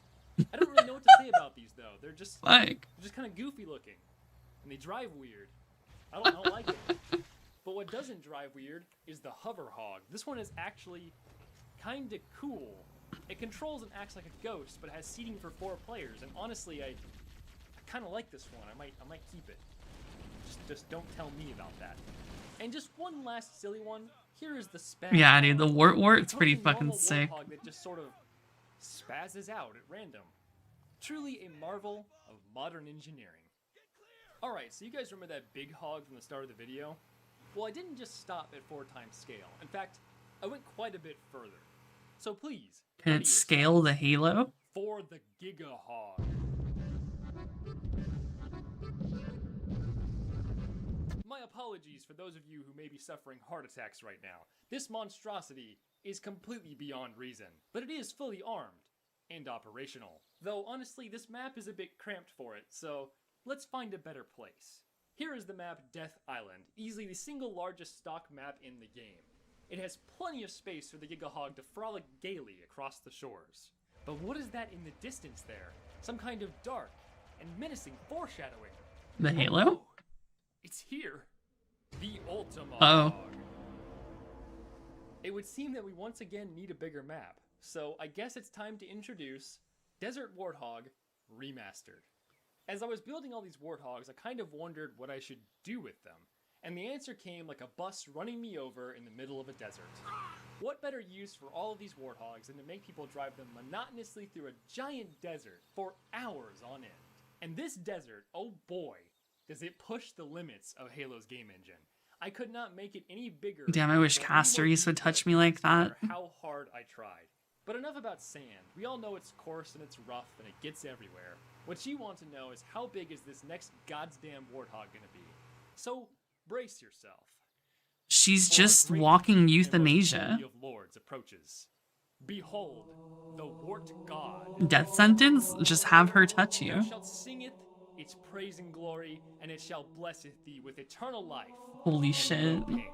I don't really know what to say about these though. They're just kind of goofy looking, and they drive weird. I don't like it. But what doesn't drive weird is the Hover Hog. This one is actually kind of cool. It controls and acts like a ghost, but it has seating for 4 players. And honestly, I kind of like this one. I might keep it. Just don't tell me about that. And just one last silly one. Here is the spaz. Yeah, dude, the Wart's It's pretty a normal fucking sick. warthog that just sort of spazzes out at random. Truly a marvel of modern engineering. Alright, so you guys remember that big hog from the start of the video? Well, I didn't just stop at 4 times scale. In fact, I went quite a bit further. So please, Can it scale the Halo? for the Giga Hog. My apologies for those of you who may be suffering heart attacks right now. This monstrosity is completely beyond reason, but it is fully armed and operational. Though honestly, this map is a bit cramped for it, so let's find a better place. Here is the map Death Island, easily the single largest stock map in the game. It has plenty of space for the Giga Hog to frolic gaily across the shores. But what is that in the distance there? Some kind of dark and menacing foreshadowing. The Halo? It's here. The Ultima Uh-oh. Hog. It would seem that we once again need a bigger map, so I guess it's time to introduce Desert Warthog Remastered. As I was building all these warthogs, I kind of wondered what I should do with them, and the answer came like a bus running me over in the middle of a desert. What better use for all of these warthogs than to make people drive them monotonously through a giant desert for hours on end? And this desert, oh boy, does it push the limits of Halo's game engine. I could not make it any bigger. Damn, I wish or any Caster more East would touch me like no that. matter how hard I tried. But enough about sand. We all know it's coarse and it's rough and it gets everywhere. What you want to know is how big is this next goddamn warthog gonna be? So brace yourself. She's For a just great walking and most euthanasia. holy of lords approaches. Behold, the Wart God. Death sentence? Just have her touch Thou you. shalt singeth its praise and glory, and it shall blesseth thee with eternal life. Holy and shit. no pain.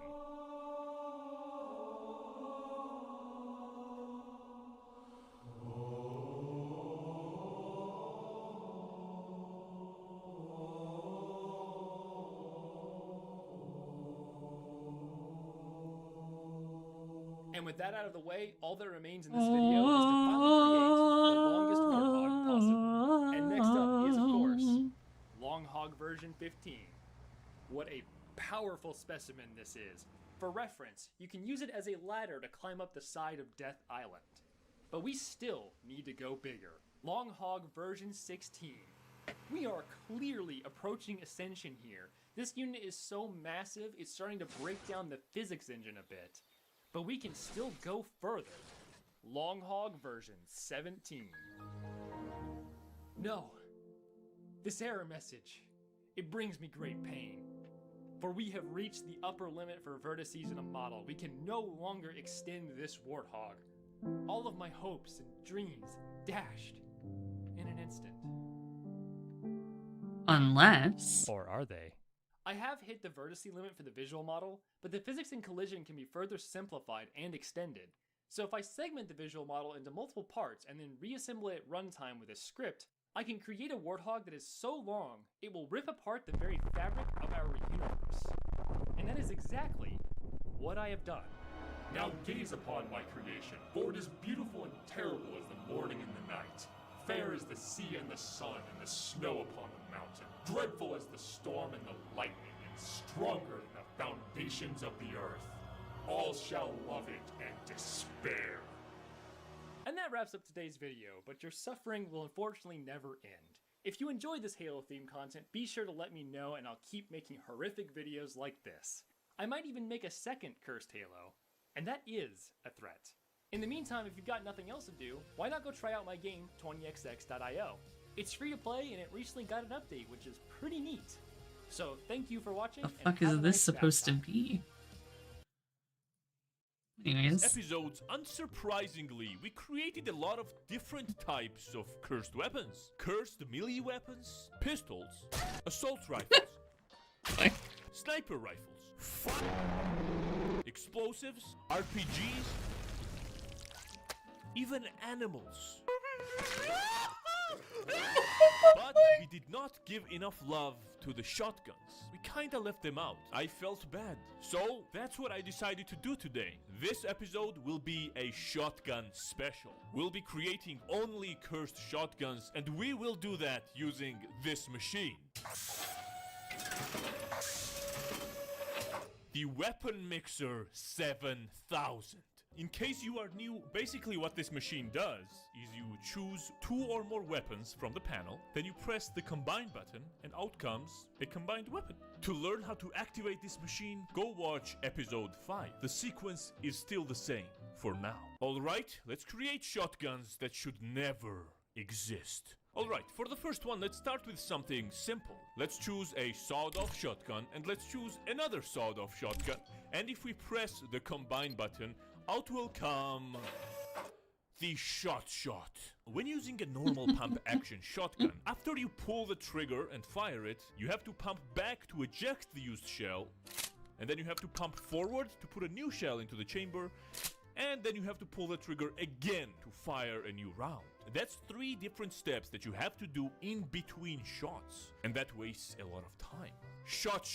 And with that out of the way, all that remains in this video is to finally create the longest warthog possible. And next up is, of course, Long Hog version 15. What a powerful specimen this is. For reference, you can use it as a ladder to climb up the side of Death Island. But we still need to go bigger. Long Hog version 16. We are clearly approaching Ascension here. This unit is so massive, it's starting to break down the physics engine a bit. But we can still go further. Long Hog version 17. No. This error message, it brings me great pain. For we have reached the upper limit for vertices in a model. We can no longer extend this warthog. All of my hopes and dreams dashed in an instant. Unless... Or are they? I have hit the vertice limit for the visual model, but the physics in collision can be further simplified and extended. So if I segment the visual model into multiple parts and then reassemble it at runtime with a script, I can create a warthog that is so long, it will rip apart the very fabric of our universe. And that is exactly what I have done. Now gaze upon my creation, for it is beautiful and terrible as the morning and the night. Fair as the sea and the sun and the snow upon the mountain. Dreadful as the storm and the lightning, and stronger than the foundations of the earth. All shall love it and despair. And that wraps up today's video, but your suffering will unfortunately never end. If you enjoyed this Halo themed content, be sure to let me know and I'll keep making horrific videos like this. I might even make a second Cursed Halo, and that is a threat. In the meantime, if you've got nothing else to do, why not go try out my game, 20xx.io. It's free to play and it recently got an update, which is pretty neat. So thank you for watching. The fuck is this supposed to be? Anyways. Episodes, unsurprisingly, we created a lot of different types of cursed weapons. Cursed melee weapons, pistols, assault rifles, sniper rifles, explosives, RPGs, even animals. But we did not give enough love to the shotguns. We kinda left them out. I felt bad. So that's what I decided to do today. This episode will be a shotgun special. We'll be creating only cursed shotguns, and we will do that using this machine. The Weapon Mixer 7000. In case you are new, basically what this machine does is you choose 2 or more weapons from the panel, then you press the combine button, and out comes a combined weapon. To learn how to activate this machine, go watch episode 5. The sequence is still the same for now. Alright, let's create shotguns that should never exist. Alright, for the first one, let's start with something simple. Let's choose a sawed-off shotgun, and let's choose another sawed-off shotgun. And if we press the combine button, out will come the shot. When using a normal pump action shotgun, after you pull the trigger and fire it, you have to pump back to eject the used shell, and then you have to pump forward to put a new shell into the chamber, and then you have to pull the trigger again to fire a new round. That's 3 different steps that you have to do in between shots, and that wastes a lot of time. Shot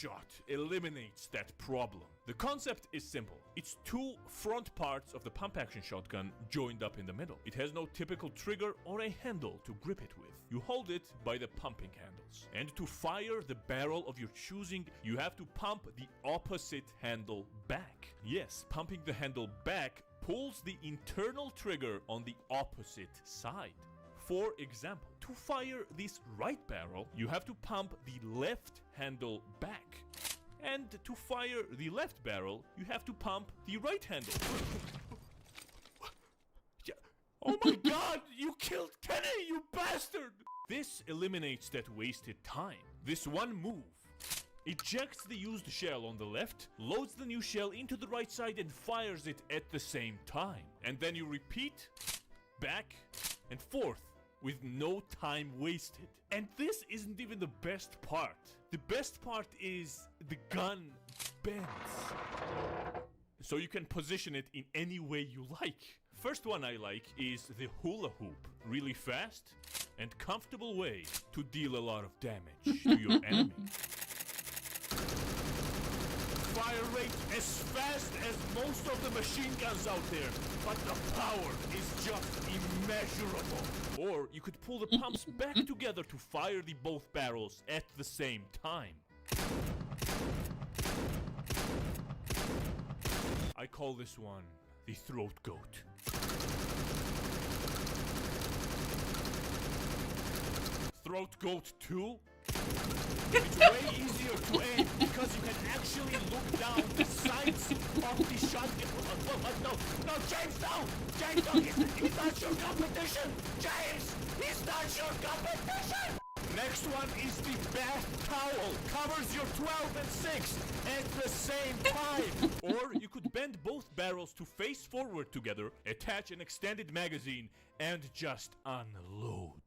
eliminates that problem. The concept is simple. It's 2 front parts of the pump action shotgun joined up in the middle. It has no typical trigger or a handle to grip it with. You hold it by the pumping handles. And to fire the barrel of your choosing, you have to pump the opposite handle back. Yes, pumping the handle back pulls the internal trigger on the opposite side. For example, to fire this right barrel, you have to pump the left handle back. And to fire the left barrel, you have to pump the right handle. Oh my god, you killed Kenny, you bastard! This eliminates that wasted time. This one move ejects the used shell on the left, loads the new shell into the right side and fires it at the same time. And then you repeat, back and forth, with no time wasted. And this isn't even the best part. The best part is the gun bends. So you can position it in any way you like. First one I like is the hula hoop. Really fast and comfortable way to deal a lot of damage to your enemy. Fire rate as fast as most of the machine guns out there, but the power is just immeasurable. Or you could pull the pumps back together to fire the both barrels at the same time. I call this one the throat goat. Throat goat 2? It's way easier to aim because you can actually look down the sights of the shotgun. No, James, no! James, no, he's not your competition! James, he's not your competition! Next one is the bath towel. Covers your 12 and 6 at the same time. Or you could bend both barrels to face forward together, attach an extended magazine, and just unload.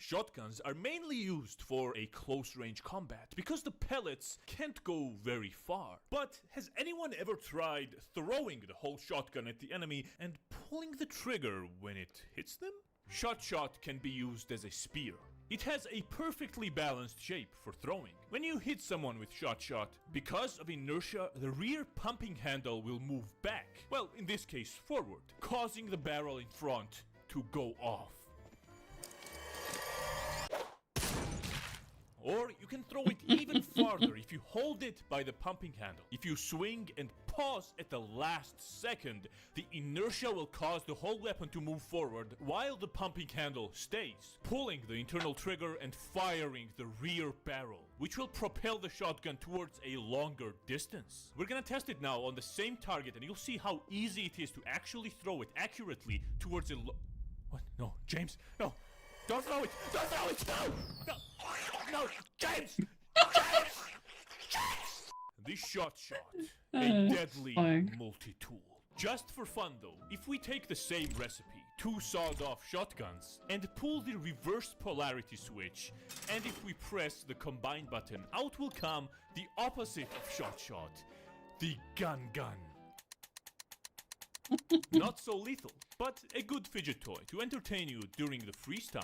Shotguns are mainly used for a close-range combat because the pellets can't go very far. But has anyone ever tried throwing the whole shotgun at the enemy and pulling the trigger when it hits them? Shot can be used as a spear. It has a perfectly balanced shape for throwing. When you hit someone with shot, because of inertia, the rear pumping handle will move back. Well, in this case, forward, causing the barrel in front to go off. Or you can throw it even farther if you hold it by the pumping handle. If you swing and pause at the last second, the inertia will cause the whole weapon to move forward while the pumping handle stays, pulling the internal trigger and firing the rear barrel, which will propel the shotgun towards a longer distance. We're gonna test it now on the same target and you'll see how easy it is to actually throw it accurately towards a What? No, James, no. Don't throw it! Don't throw it! No! No! No! James! James! James! The shot, a deadly multi-tool. Just for fun though, if we take the same recipe, 2 sawed-off shotguns, and pull the reverse polarity switch, and if we press the combine button, out will come the opposite of shot, the gun. Not so lethal, but a good fidget toy to entertain you during the freestyle.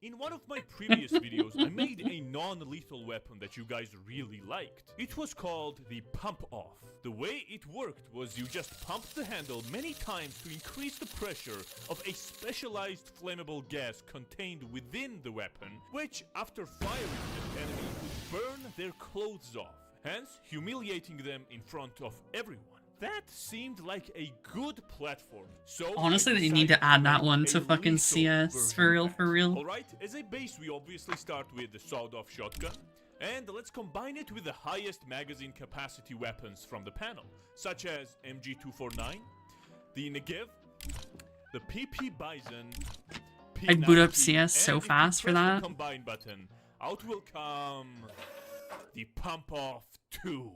In one of my previous videos, I made a non-lethal weapon that you guys really liked. It was called the Pump Off. The way it worked was you just pumped the handle many times to increase the pressure of a specialized flammable gas contained within the weapon, which after firing the enemy would burn their clothes off, hence humiliating them in front of everyone. That seemed like a good platform, so honestly, they need to add that one to fucking CS, for real. Alright, as a base we obviously start with the sawed-off shotgun, and let's combine it with the highest magazine capacity weapons from the panel, such as MG249, the Negev, the PP Bison, I'd boot up CS so fast for that. The combine button, out will come the Pump Off 2.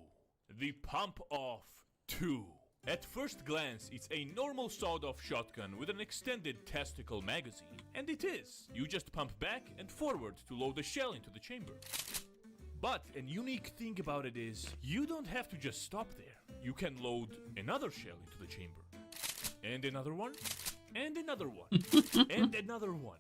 The Pump Off 2. At first glance, it's a normal sawed-off shotgun with an extended testicle magazine. And it is. You just pump back and forward to load the shell into the chamber. But a unique thing about it is, you don't have to just stop there. You can load another shell into the chamber. And another one. And another one. And another one.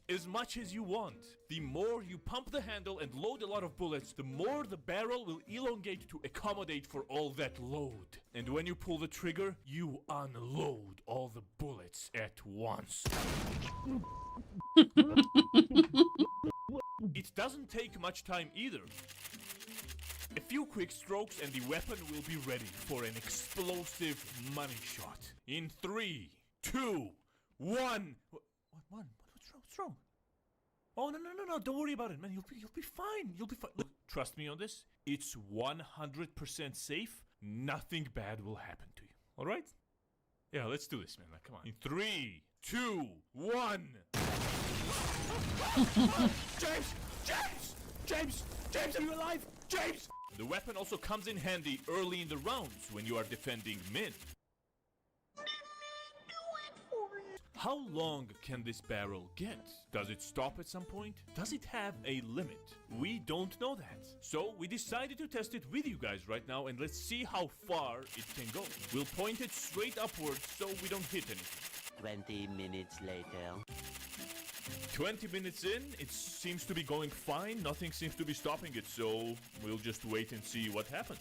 As much as you want. The more you pump the handle and load a lot of bullets, the more the barrel will elongate to accommodate for all that load. And when you pull the trigger, you unload all the bullets at once. It doesn't take much time either. A few quick strokes and the weapon will be ready for an explosive money shot. In 3, 2, 1. What? What's wrong? Oh, no, don't worry about it, man. You'll be fine. You'll be fine. Look, trust me on this. It's 100% safe. Nothing bad will happen to you. All right? Yeah, let's do this, man. Like, come on. In 3, 2, 1. James, are you alive? James! The weapon also comes in handy early in the rounds when you are defending mid. How long can this barrel get? Does it stop at some point? Does it have a limit? We don't know that. So we decided to test it with you guys right now and let's see how far it can go. We'll point it straight upwards so we don't hit anything. 20 minutes later. 20 minutes in, it seems to be going fine. Nothing seems to be stopping it, so we'll just wait and see what happens.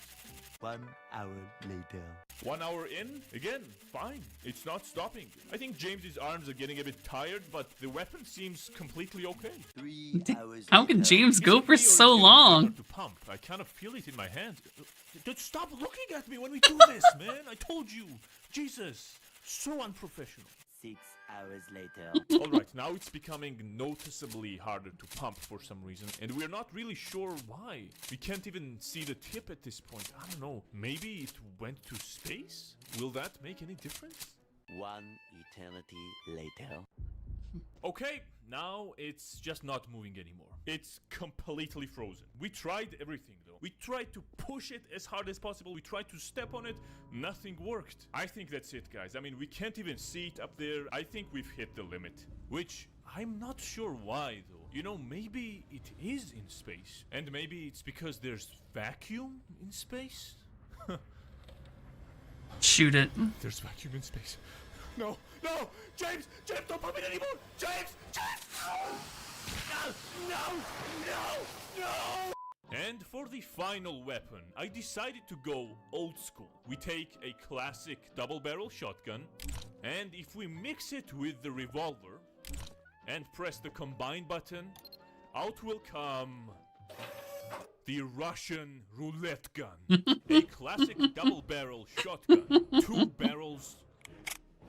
1 hour later. 1 hour in, again, fine. It's not stopping. I think James's arms are getting a bit tired, but the weapon seems completely okay. 3 hours How can James go for so long? To pump. I kind of feel it in my hands. Dude, stop looking at me when we do this, man. I told you. Jesus. So unprofessional. 6 hours later. Alright, now it's becoming noticeably harder to pump for some reason, and we're not really sure why. We can't even see the tip at this point. I don't know. Maybe it went to space? Will that make any difference? 1 eternity later. Okay, now it's just not moving anymore. It's completely frozen. We tried everything though. We tried to push it as hard as possible. We tried to step on it. Nothing worked. I think that's it, guys. I mean, we can't even see it up there. I think we've hit the limit. Which, I'm not sure why though. You know, maybe it is in space. And maybe it's because there's vacuum in space? Shoot it. There's vacuum in space. No, no! James! James, don't pump it anymore! James! James! No! No! No! No! And for the final weapon, I decided to go old school. We take a classic double-barrel shotgun, and if we mix it with the revolver, and press the combine button, out will come the Russian roulette gun. A classic double-barrel shotgun. 2 barrels,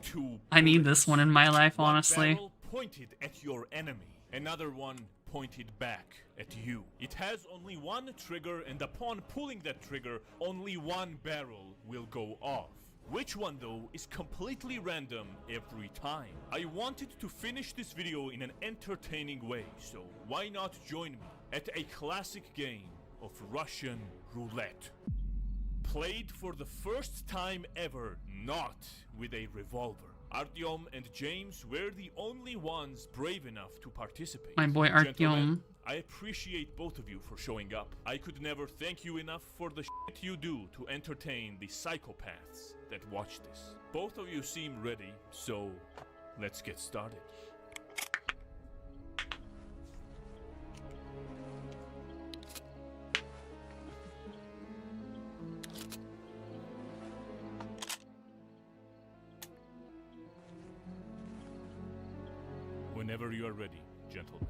2 I need this one in my life, one honestly. barrel pointed at your enemy, another one pointed back at you. It has only one trigger, and upon pulling that trigger, only one barrel will go off. Which one though is completely random every time. I wanted to finish this video in an entertaining way, so why not join me at a classic game of Russian roulette. Played for the first time ever, not with a revolver. Artyom and James were the only ones brave enough to participate. My boy Gentlemen, Artyom. I appreciate both of you for showing up. I could never thank you enough for the shit you do to entertain the psychopaths that watch this. Both of you seem ready, so let's get started. Whenever you are ready, gentlemen.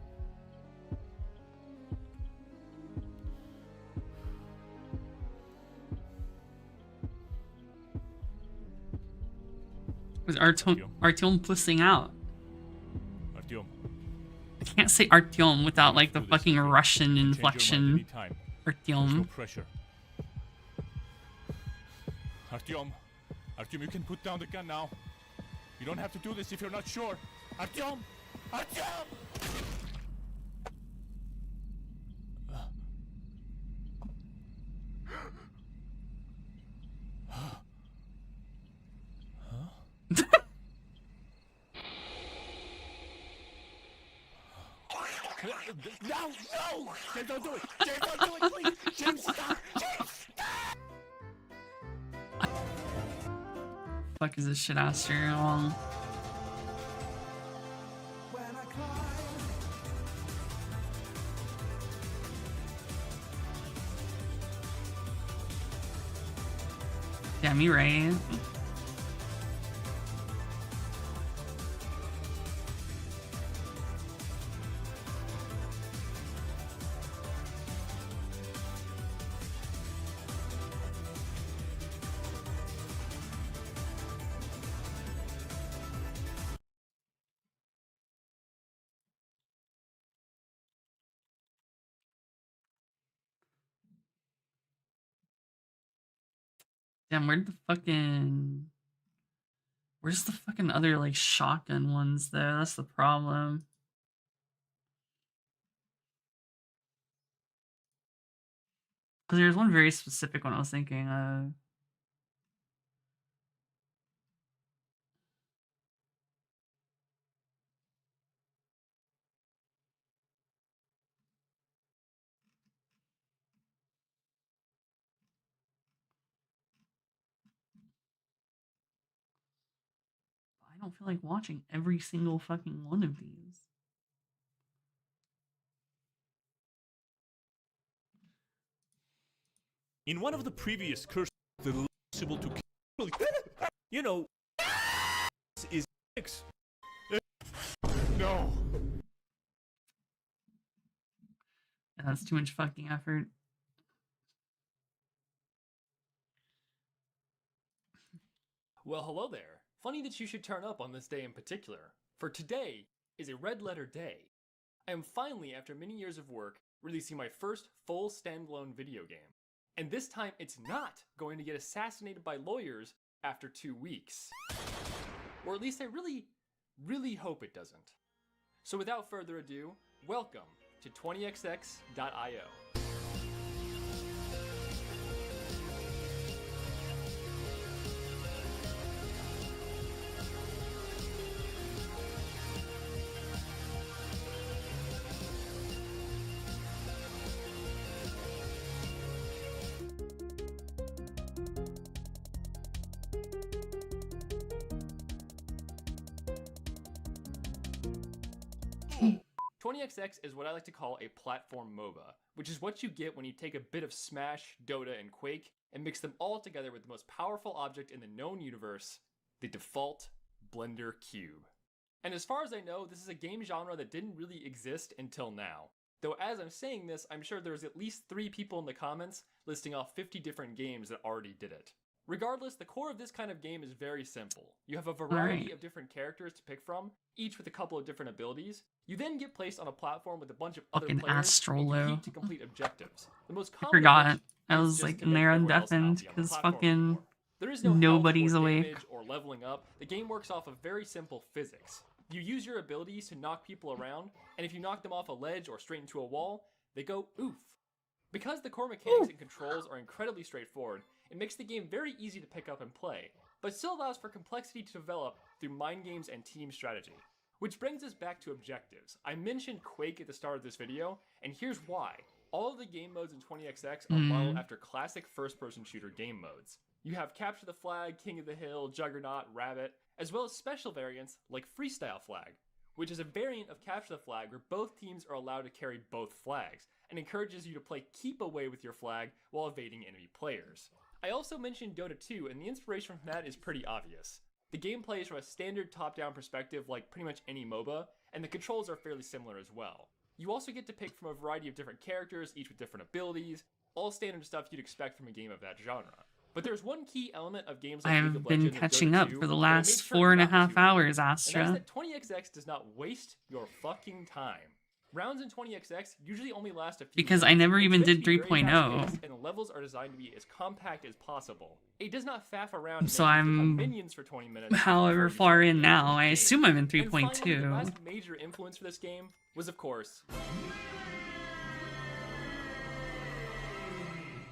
Was Artyom pussing out? Artyom. I can't say Artyom without like the fucking Russian inflection. No Artyom. pressure. Artyom. Artyom, you can put down the gun now. You don't have to do this if you're not sure. Artyom! Artyom! No! No! James, don't do it! James, don't do it, please! James, stop! James, stop! Fuck is this shit ass long? Damn, you right. Damn, where's the fucking other like shotgun ones though? That's the problem. Because there's one very specific one I was thinking of. I don't feel like watching every single fucking one of these. In one of the previous curses, the possible to kill, you know, is 6. No. That's too much fucking effort. Well, hello there. Funny that you should turn up on this day in particular, for today is a red letter day. I am finally, after many years of work, releasing my first full standalone video game. And this time it's not going to get assassinated by lawyers after 2 weeks. Or at least I really hope it doesn't. So without further ado, welcome to 20xx.io. Hmm. 20xx is what I like to call a platform MOBA, which is what you get when you take a bit of Smash, Dota, and Quake and mix them all together with the most powerful object in the known universe, the default Blender cube. And as far as I know, this is a game genre that didn't really exist until now. Though as I'm saying this, I'm sure there's at least 3 people in the comments listing off 50 different games that already did it. Regardless, the core of this kind of game is very simple. You have a variety of different characters to pick from, each with a couple of different abilities. You then get placed on a platform with a bunch of other Fucking players and Astrolo. compete to complete objectives. The most I common forgot. I is was just like to in make there everyone else undeafened happy on the because platform fucking There is no health nobody's or awake. damage or leveling up. The game works off of very simple physics. You use your abilities to knock people around, and if you knock them off a ledge or straight into a wall, they go oof. Because the core mechanics and controls are incredibly straightforward, it makes the game very easy to pick up and play, but still allows for complexity to develop through mind games and team strategy. Which brings us back to objectives. I mentioned Quake at the start of this video, and here's why. All of the game modes in 20xx are modeled after classic first-person shooter game modes. You have Capture the Flag, King of the Hill, Juggernaut, Rabbit, as well as special variants like Freestyle Flag, which is a variant of Capture the Flag where both teams are allowed to carry both flags, and encourages you to play keep away with your flag while evading enemy players. I also mentioned Dota 2, and the inspiration from that is pretty obvious. The game plays from a standard top-down perspective like pretty much any MOBA, and the controls are fairly similar as well. You also get to pick from a variety of different characters, each with different abilities, all standard stuff you'd expect from a game of that genre. But there's one key element of games like League I've of been Legends and catching Dota up 2 for the that I made last sure 4.5 not to hours, include, and that is Astra. that 20xx does not waste your fucking time. Rounds in 20xx usually only last a few Because minutes. I never It's even meant did to be very 3.0. fast-paced, and the levels are designed to be as compact as possible. It does not faff around and So make you click on I'm minions for 20 minutes. however before you far start in the now. actual I game. assume I'm in And finally, the 3.2. last major influence for this game was, of course,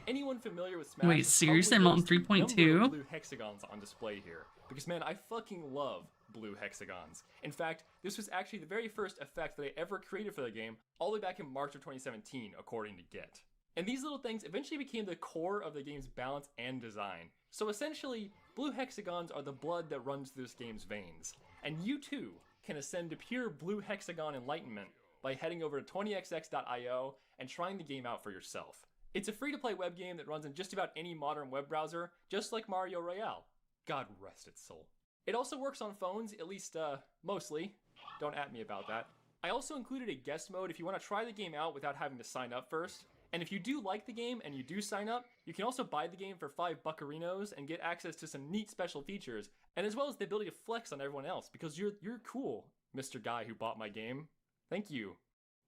anyone familiar with Smash. Wait, has seriously? probably I'm on noticed the number of 3.2? blue hexagons on display here. Because man, I fucking love blue hexagons. In fact, this was actually the very first effect that I ever created for the game, all the way back in March of 2017, according to Get. And these little things eventually became the core of the game's balance and design. So essentially, blue hexagons are the blood that runs through this game's veins. And you too can ascend to pure blue hexagon enlightenment by heading over to 20xx.io and trying the game out for yourself. It's a free-to-play web game that runs in just about any modern web browser, just like Mario Royale. God rest its soul. It also works on phones, at least, mostly. Don't at me about that. I also included a guest mode if you want to try the game out without having to sign up first. And if you do like the game and you do sign up, you can also buy the game for 5 buccarinos and get access to some neat special features, and as well as the ability to flex on everyone else, because you're cool, Mr. Guy who bought my game. Thank you.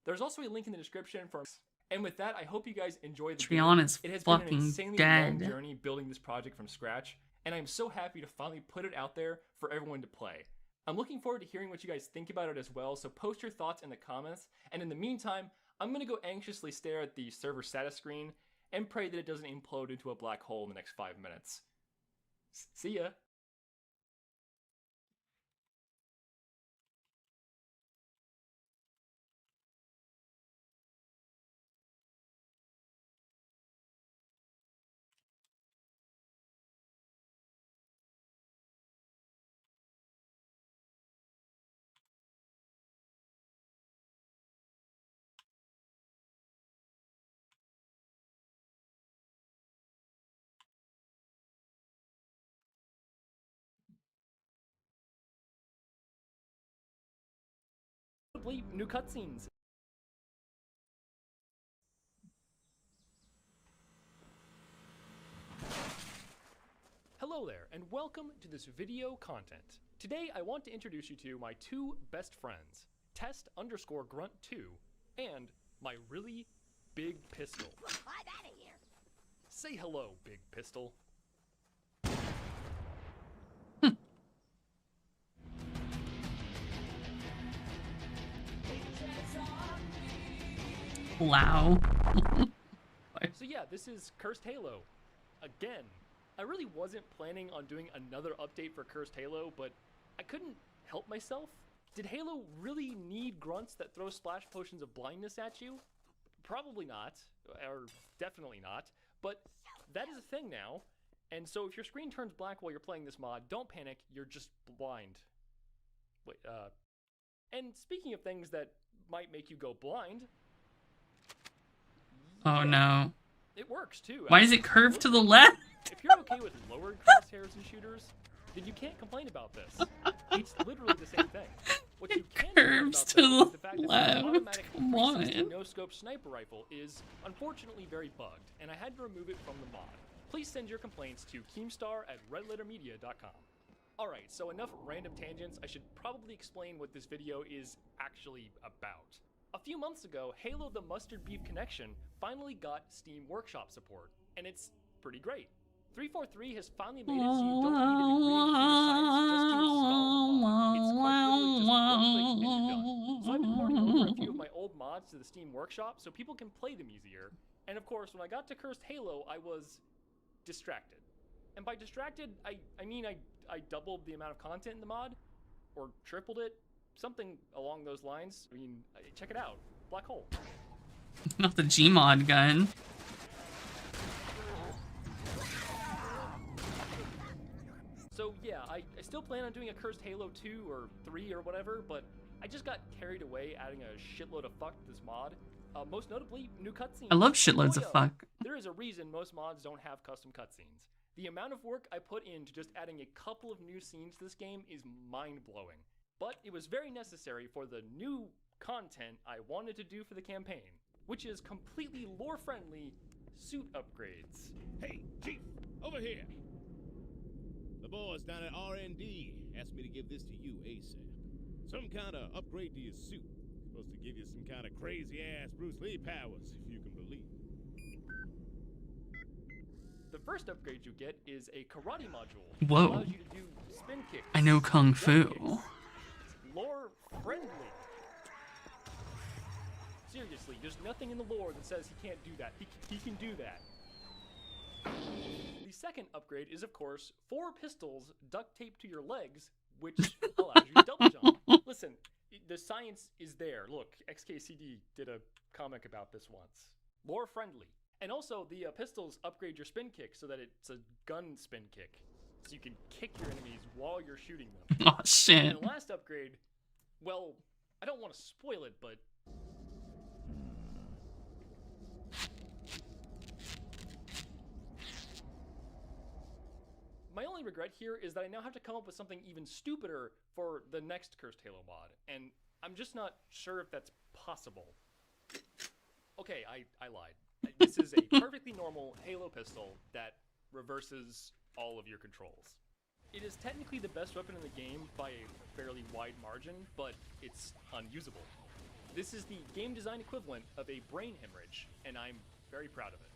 There's also a link in the description for... And with that, I hope you guys enjoyed the Trion game. is It has been an fucking insanely long dead. journey building this project from scratch, and I'm so happy to finally put it out there for everyone to play. I'm looking forward to hearing what you guys think about it as well, so post your thoughts in the comments, and in the meantime, I'm gonna go anxiously stare at the server status screen and pray that it doesn't implode into a black hole in the next 5 minutes. See ya! Bleep, new cutscenes! Hello there, and welcome to this video content. Today I want to introduce you to my 2 best friends, Test_Grunt2, and my really big pistol. I'm out of here. Say hello, big pistol. Wow. So yeah, this is Cursed Halo. Again, I really wasn't planning on doing another update for Cursed Halo, but I couldn't help myself. Did Halo really need grunts that throw splash potions of blindness at you? Probably not, or definitely not, but that is a thing now. And so if your screen turns black while you're playing this mod, don't panic, you're just blind. Wait, and speaking of things that might make you go blind... Oh no. It works too. Why is it curved to the left? If you're okay with lowered crosshairs in shooters, then you can't complain about this. It's literally the same thing. What you can Curves to the left. Come on. No-scope sniper rifle is unfortunately very bugged, and I had to remove it from the mod. Please send your complaints to keemstar@redlettermedia.com. Alright, so enough random tangents. I should probably explain what this video is actually about. A few months ago, Halo the Mustard Beef Connection finally got Steam Workshop support, and it's pretty great. 343 has finally made it so you don't need a degree in computer science just to install a mod. It's quite literally just one click and you're done. So I've been porting over a few of my old mods to the Steam Workshop so people can play them easier. And of course, when I got to Cursed Halo, I was distracted. And by distracted, I mean I doubled the amount of content in the mod, or tripled it, something along those lines. I mean, check it out. Black hole. Not the Gmod gun. So yeah, I still plan on doing a Cursed Halo 2 or 3 or whatever, but I just got carried away adding a shitload of fuck to this mod. Most notably, new cutscenes. I love shitloads of fuck. There is a reason most mods don't have custom cutscenes. The amount of work I put into just adding a couple of new scenes to this game is mind-blowing. But it was very necessary for the new content I wanted to do for the campaign, which is completely lore-friendly suit upgrades. Hey, Chief, over here. The boys down at R&D asked me to give this to you ASAP. Some kind of upgrade to your suit. Supposed to give you some kind of crazy-ass Bruce Lee powers, if you can believe it. The first upgrade you get is a karate module. Whoa. That allows you to do spin kicks. I know Kung Fu. Lore friendly. Seriously, there's nothing in the lore that says he can't do that. He can do that. The second upgrade is, of course, 4 pistols duct taped to your legs, which allows you to double jump. Listen, the science is there. Look, XKCD did a comic about this once. Lore friendly. And also, the pistols upgrade your spin kick so that it's a gun spin kick. So you can kick your enemies while you're shooting them. Oh, shit. And the last upgrade, well, I don't want to spoil it, but... My only regret here is that I now have to come up with something even stupider for the next Cursed Halo mod, and I'm just not sure if that's possible. Okay, I lied. This is a perfectly normal Halo pistol that reverses all of your controls. It is technically the best weapon in the game by a fairly wide margin, but it's unusable. This is the game design equivalent of a brain hemorrhage, and I'm very proud of it.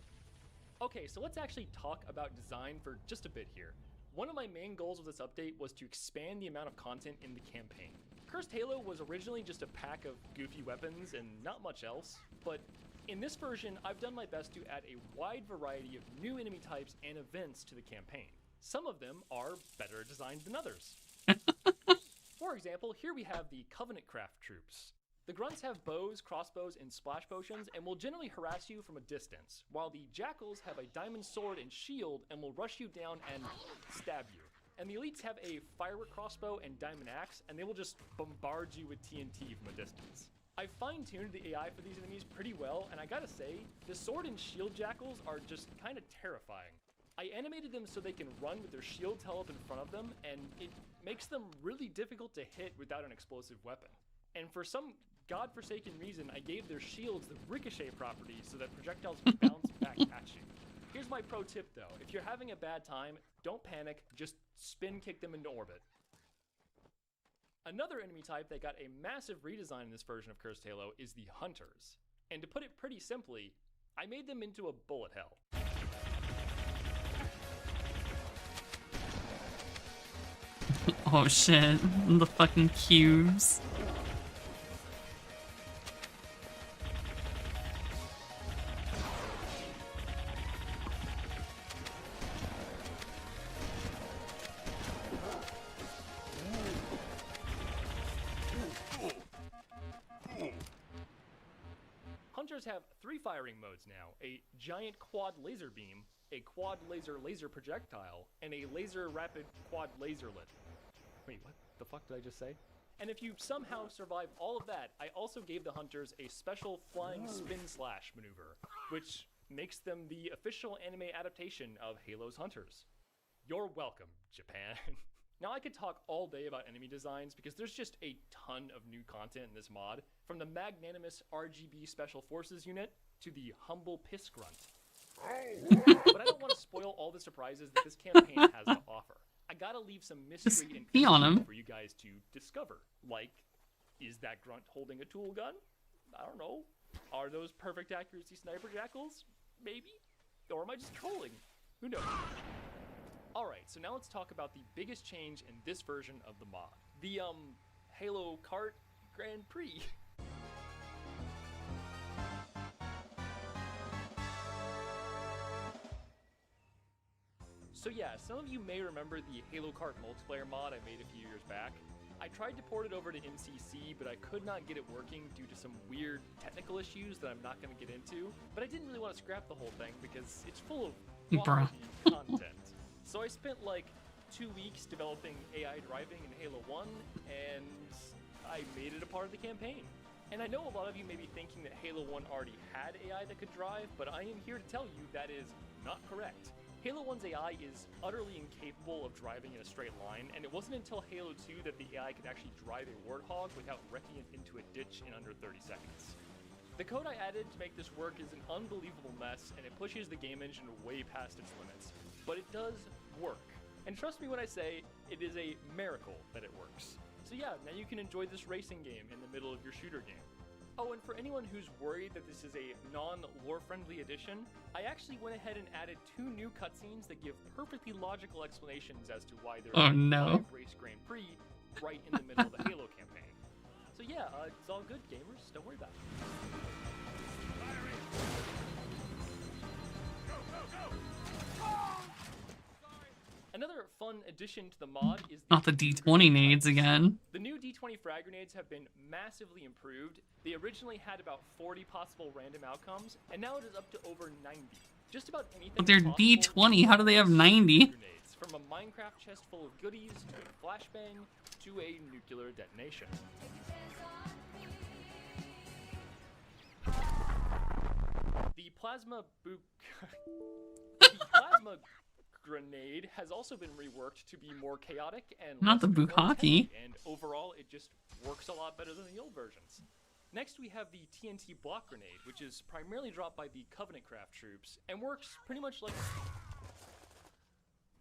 Okay, so let's actually talk about design for just a bit here. One of my main goals of this update was to expand the amount of content in the campaign. Cursed Halo was originally just a pack of goofy weapons and not much else, but in this version, I've done my best to add a wide variety of new enemy types and events to the campaign. Some of them are better designed than others. For example, here we have the Covenant Craft troops. The grunts have bows, crossbows, and splash potions and will generally harass you from a distance, while the jackals have a diamond sword and shield and will rush you down and stab you. And the elites have a firework crossbow and diamond axe, and they will just bombard you with TNT from a distance. I fine-tuned the AI for these enemies pretty well, and I gotta say, the sword and shield jackals are just kinda terrifying. I animated them so they can run with their shields held up in front of them, and it makes them really difficult to hit without an explosive weapon. And for some godforsaken reason, I gave their shields the ricochet property so that projectiles bounce back at you. Here's my pro tip though, if you're having a bad time, don't panic, just spin kick them into orbit. Another enemy type that got a massive redesign in this version of Cursed Halo is the Hunters. And to put it pretty simply, I made them into a bullet hell. Oh shit, the fucking cubes. Hunters have 3 firing modes now: a giant quad laser beam, a quad laser projectile, and a laser rapid quad laserlet. Wait, what the fuck did I just say? And if you somehow survive all of that, I also gave the Hunters a special flying spin slash maneuver, which makes them the official anime adaptation of Halo's Hunters. You're welcome, Japan. Now I could talk all day about enemy designs because there's just a ton of new content in this mod, from the magnanimous RGB Special Forces unit to the humble piss grunt. But I don't want to spoil all the surprises that this campaign has to offer. I gotta leave some mystery and pee on him. for you guys to discover. Like, is that grunt holding a tool gun? I don't know. Are those perfect accuracy sniper jackals? Maybe? Or am I just trolling? Who knows? Alright, so now let's talk about the biggest change in this version of the mod. The, Halo Kart Grand Prix. So yeah, some of you may remember the Halo Kart multiplayer mod I made a few years back. I tried to port it over to MCC, but I could not get it working due to some weird technical issues that I'm not going to get into. But I didn't really want to scrap the whole thing because it's full of quality content. So I spent like 2 weeks developing AI driving in Halo 1, and I made it a part of the campaign. And I know a lot of you may be thinking that Halo 1 already had AI that could drive, but I am here to tell you that is not correct. Halo 1's AI is utterly incapable of driving in a straight line, and it wasn't until Halo 2 that the AI could actually drive a Warthog without wrecking it into a ditch in under 30 seconds. The code I added to make this work is an unbelievable mess, and it pushes the game engine way past its limits. But it does work. And trust me when I say, it is a miracle that it works. So yeah, now you can enjoy this racing game in the middle of your shooter game. Oh, and for anyone who's worried that this is a non-lore-friendly edition, I actually went ahead and added 2 new cutscenes that give perfectly logical explanations as to why there's a live race Grand Prix right in the middle of the Halo campaign. So yeah, it's all good, gamers. Don't worry about it. Another fun addition to the mod is not the D20 nades again. The new D20 frag grenades have been massively improved. They originally had about 40 possible random outcomes, and now it is up to over 90. Just about anything. But they're D20. How do they have 90? From a Minecraft chest full of goodies to a flashbang to a nuclear detonation. The plasma grenade has also been reworked to be more chaotic and not the bukkake. And overall, it just works a lot better than the old versions. Next, we have the TNT block grenade, which is primarily dropped by the Covenant Craft troops and works pretty much like.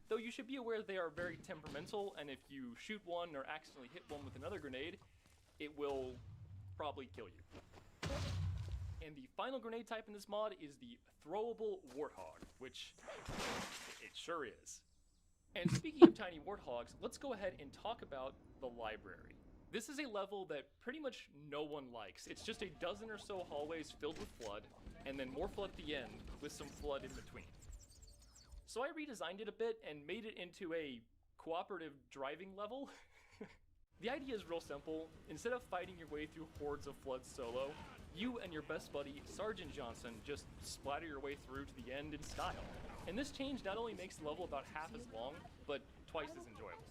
Though you should be aware they are very temperamental, and if you shoot one or accidentally hit one with another grenade, it will probably kill you. And the final grenade type in this mod is the throwable Warthog, which it sure is. And speaking of tiny warthogs, let's go ahead and talk about the library. This is a level that pretty much no one likes. It's just a dozen or so hallways filled with flood, and then more flood at the end with some flood in between. So I redesigned it a bit and made it into a cooperative driving level. The idea is real simple. Instead of fighting your way through hordes of floods solo, you and your best buddy, Sergeant Johnson, just splatter your way through to the end in style. And this change not only makes the level about half as long, but twice as enjoyable.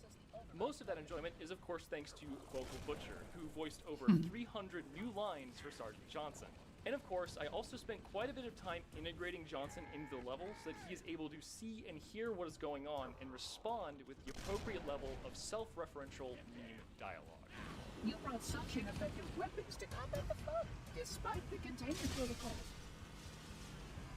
Most of that enjoyment is of course thanks to Vocal Butcher, who voiced over 300 new lines for Sergeant Johnson. And of course, I also spent quite a bit of time integrating Johnson into the level so that he is able to see and hear what is going on and respond with the appropriate level of self-referential meme dialogue. You brought such ineffective weapons to combat the flood, despite the containment protocols.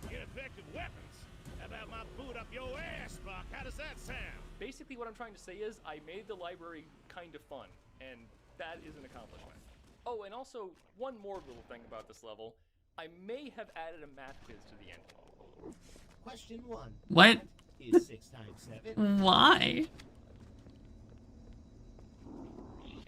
Ineffective weapons? How about my boot up your ass, Spock? How does that sound? Basically what I'm trying to say is I made the library kind of fun, and that is an accomplishment. Oh, and also, one more little thing about this level. I may have added a math quiz to the end. Question 1. What? Is 6 times 7? Why?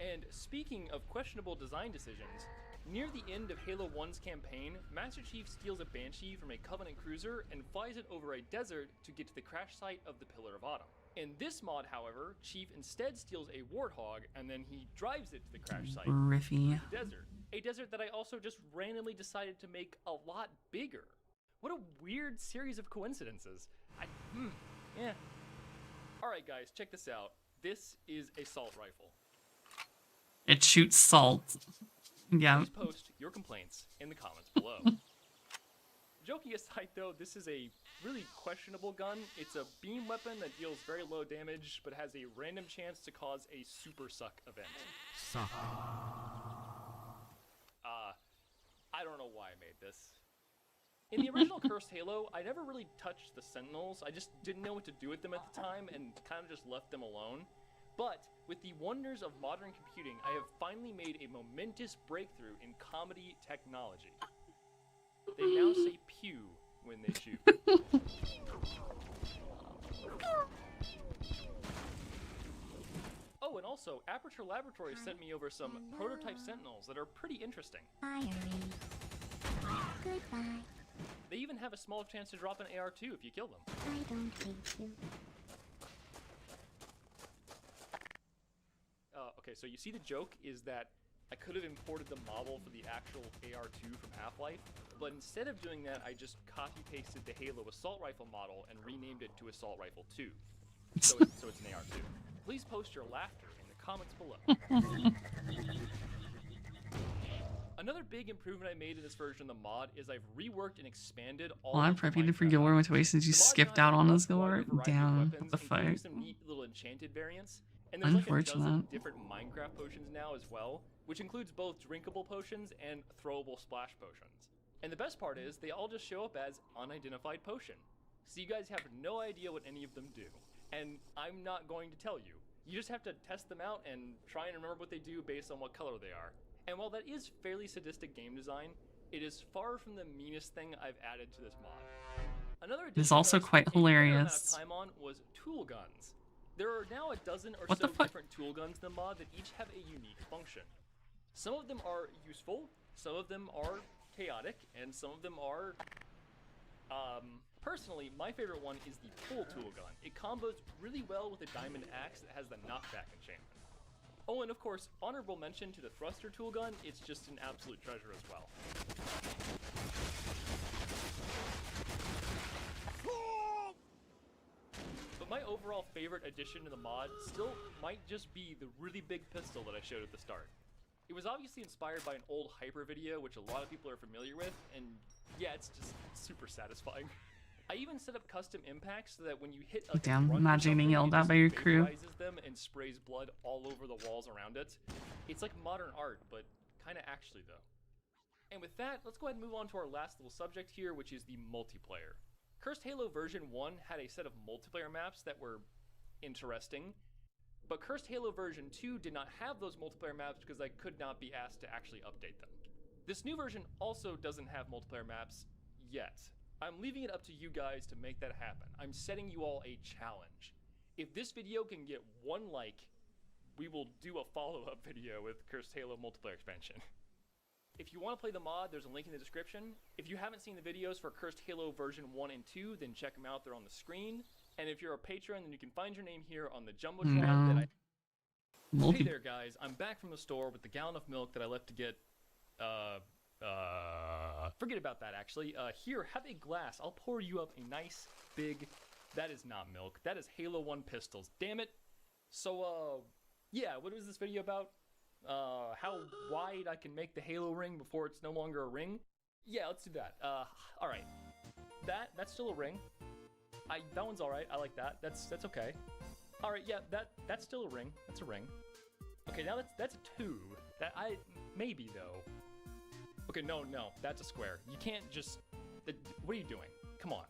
And speaking of questionable design decisions, near the end of Halo 1's campaign, Master Chief steals a Banshee from a Covenant cruiser and flies it over a desert to get to the crash site of the Pillar of Autumn. In this mod, however, Chief instead steals a Warthog and then he drives it to the crash site Riffy. the desert. A desert that I also just randomly decided to make a lot bigger. What a weird series of coincidences. Yeah. Alright guys, check this out. This is a salt rifle. It shoots salt. Yeah. Please post your complaints in the comments below. Joking aside though, this is a really questionable gun. It's a beam weapon that deals very low damage, but has a random chance to cause a super suck event. Suck. I don't know why I made this. In the original Cursed Halo, I never really touched the Sentinels. I just didn't know what to do with them at the time and kind of just left them alone. But with the wonders of modern computing, I have finally made a momentous breakthrough in comedy technology. They now say pew when they shoot. Oh, and also, Aperture Laboratories sent me over some prototype Sentinels that are pretty interesting. Goodbye. They even have a small chance to drop an AR-2 if you kill them. I don't hate you. Okay, so you see the joke is that I could have imported the model for the actual AR-2 from Half-Life, but instead of doing that, I just copy-pasted the Halo Assault Rifle model and renamed it to Assault Rifle 2. So it's an AR-2. Please post your laughter in the comments below. Another big improvement I made in this version of the mod is I've reworked and expanded all Well, I'm of the prepping for Minecraft Guild War with ways since you The mod skipped now out has on a this Guild wider War. variety of Damn, weapons, what the including fuck? some neat little enchanted variants. And there's like a dozen Unfortunate. different Minecraft potions now as well, which includes both drinkable potions and throwable splash potions. And the best part is, they all just show up as unidentified potion. So you guys have no idea what any of them do. And I'm not going to tell you. You just have to test them out and try and remember what they do based on what color they are. And while that is fairly sadistic game design, it is far from the meanest thing I've added to this mod. Another It's addition also that I quite spent a fair amount of hilarious. time on was tool guns. There are now a dozen or What so the fuck? different tool guns in the mod that each have a unique function. Some of them are useful, some of them are chaotic, and some of them are... Personally, my favorite one is the pull tool gun. It combos really well with a diamond axe that has the knockback enchantment. Oh, and of course, honorable mention to the thruster tool gun, it's just an absolute treasure as well. But my overall favorite addition to the mod still might just be the really big pistol that I showed at the start. It was obviously inspired by an old Hyper video, which a lot of people are familiar with, and yeah, it's just super satisfying. I even set up custom impacts so that when you hit a Damn, grunt or imagine getting something, yelled it at just by your crew. vaporizes them and sprays blood all over the walls around it. It's like modern art, but kind of actually though. And with that, let's go ahead and move on to our last little subject here, which is the multiplayer. Cursed Halo version 1 had a set of multiplayer maps that were interesting, but Cursed Halo version 2 did not have those multiplayer maps because I could not be asked to actually update them. This new version also doesn't have multiplayer maps yet. I'm leaving it up to you guys to make that happen. I'm setting you all a challenge. If this video can get 1 like, we will do a follow-up video with Cursed Halo multiplayer expansion. If you want to play the mod, there's a link in the description. If you haven't seen the videos for Cursed Halo version 1 and 2, then check them out, they're on the screen. And if you're a patron, then you can find your name here on the Jumbotron that I... Hey there guys, I'm back from the store with the gallon of milk that I left to get, forget about that actually. Here, have a glass. I'll pour you up a nice, big, that is not milk, that is Halo 1 pistols, damn it. So, yeah, what was this video about? How wide I can make the Halo ring before it's no longer a ring? Yeah, let's do that. Alright. That's still a ring. That one's alright, I like that. That's okay. Alright, yeah, that's still a ring. That's a ring. Okay, now that's a 2. Maybe though. Okay, no, that's a square. You can't just, what are you doing? Come on.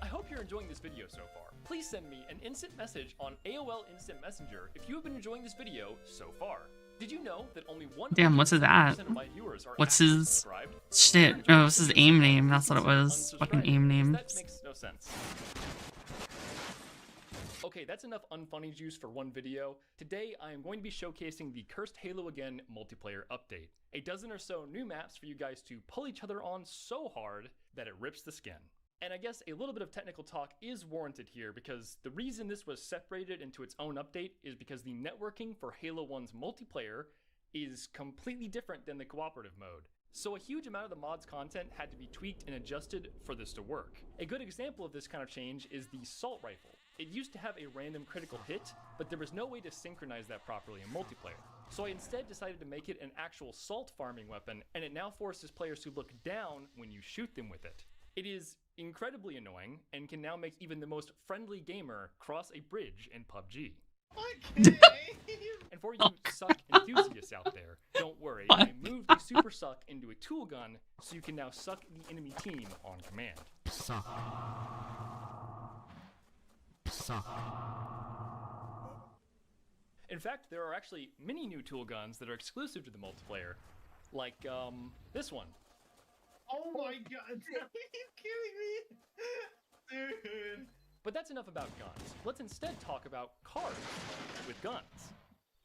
I hope you're enjoying this video so far. Please send me an instant message on AOL Instant Messenger if you have been enjoying this video so far. Did you know that only 1% Damn, what's his at? of my viewers are What's actually his subscribed? shit? Oh, this is aim name. That's what it was. Fucking aim name. That makes no sense. Okay, that's enough unfunny juice for one video. Today, I am going to be showcasing the Cursed Halo Again multiplayer update. A dozen or so new maps for you guys to pull each other on so hard that it rips the skin. And I guess a little bit of technical talk is warranted here because the reason this was separated into its own update is because the networking for Halo 1's multiplayer is completely different than the cooperative mode. So a huge amount of the mod's content had to be tweaked and adjusted for this to work. A good example of this kind of change is the assault rifle. It used to have a random critical hit, but there was no way to synchronize that properly in multiplayer. So I instead decided to make it an actual salt farming weapon, and it now forces players to look down when you shoot them with it. It is incredibly annoying, and can now make even the most friendly gamer cross a bridge in PUBG. And for you suck enthusiasts out there, don't worry, I moved the super suck into a tool gun, so you can now suck the enemy team on command. Suck. Suck. In fact, there are actually many new tool guns that are exclusive to the multiplayer, like this one. Oh my god, are you kidding me? Dude. But that's enough about guns. Let's instead talk about cars with guns.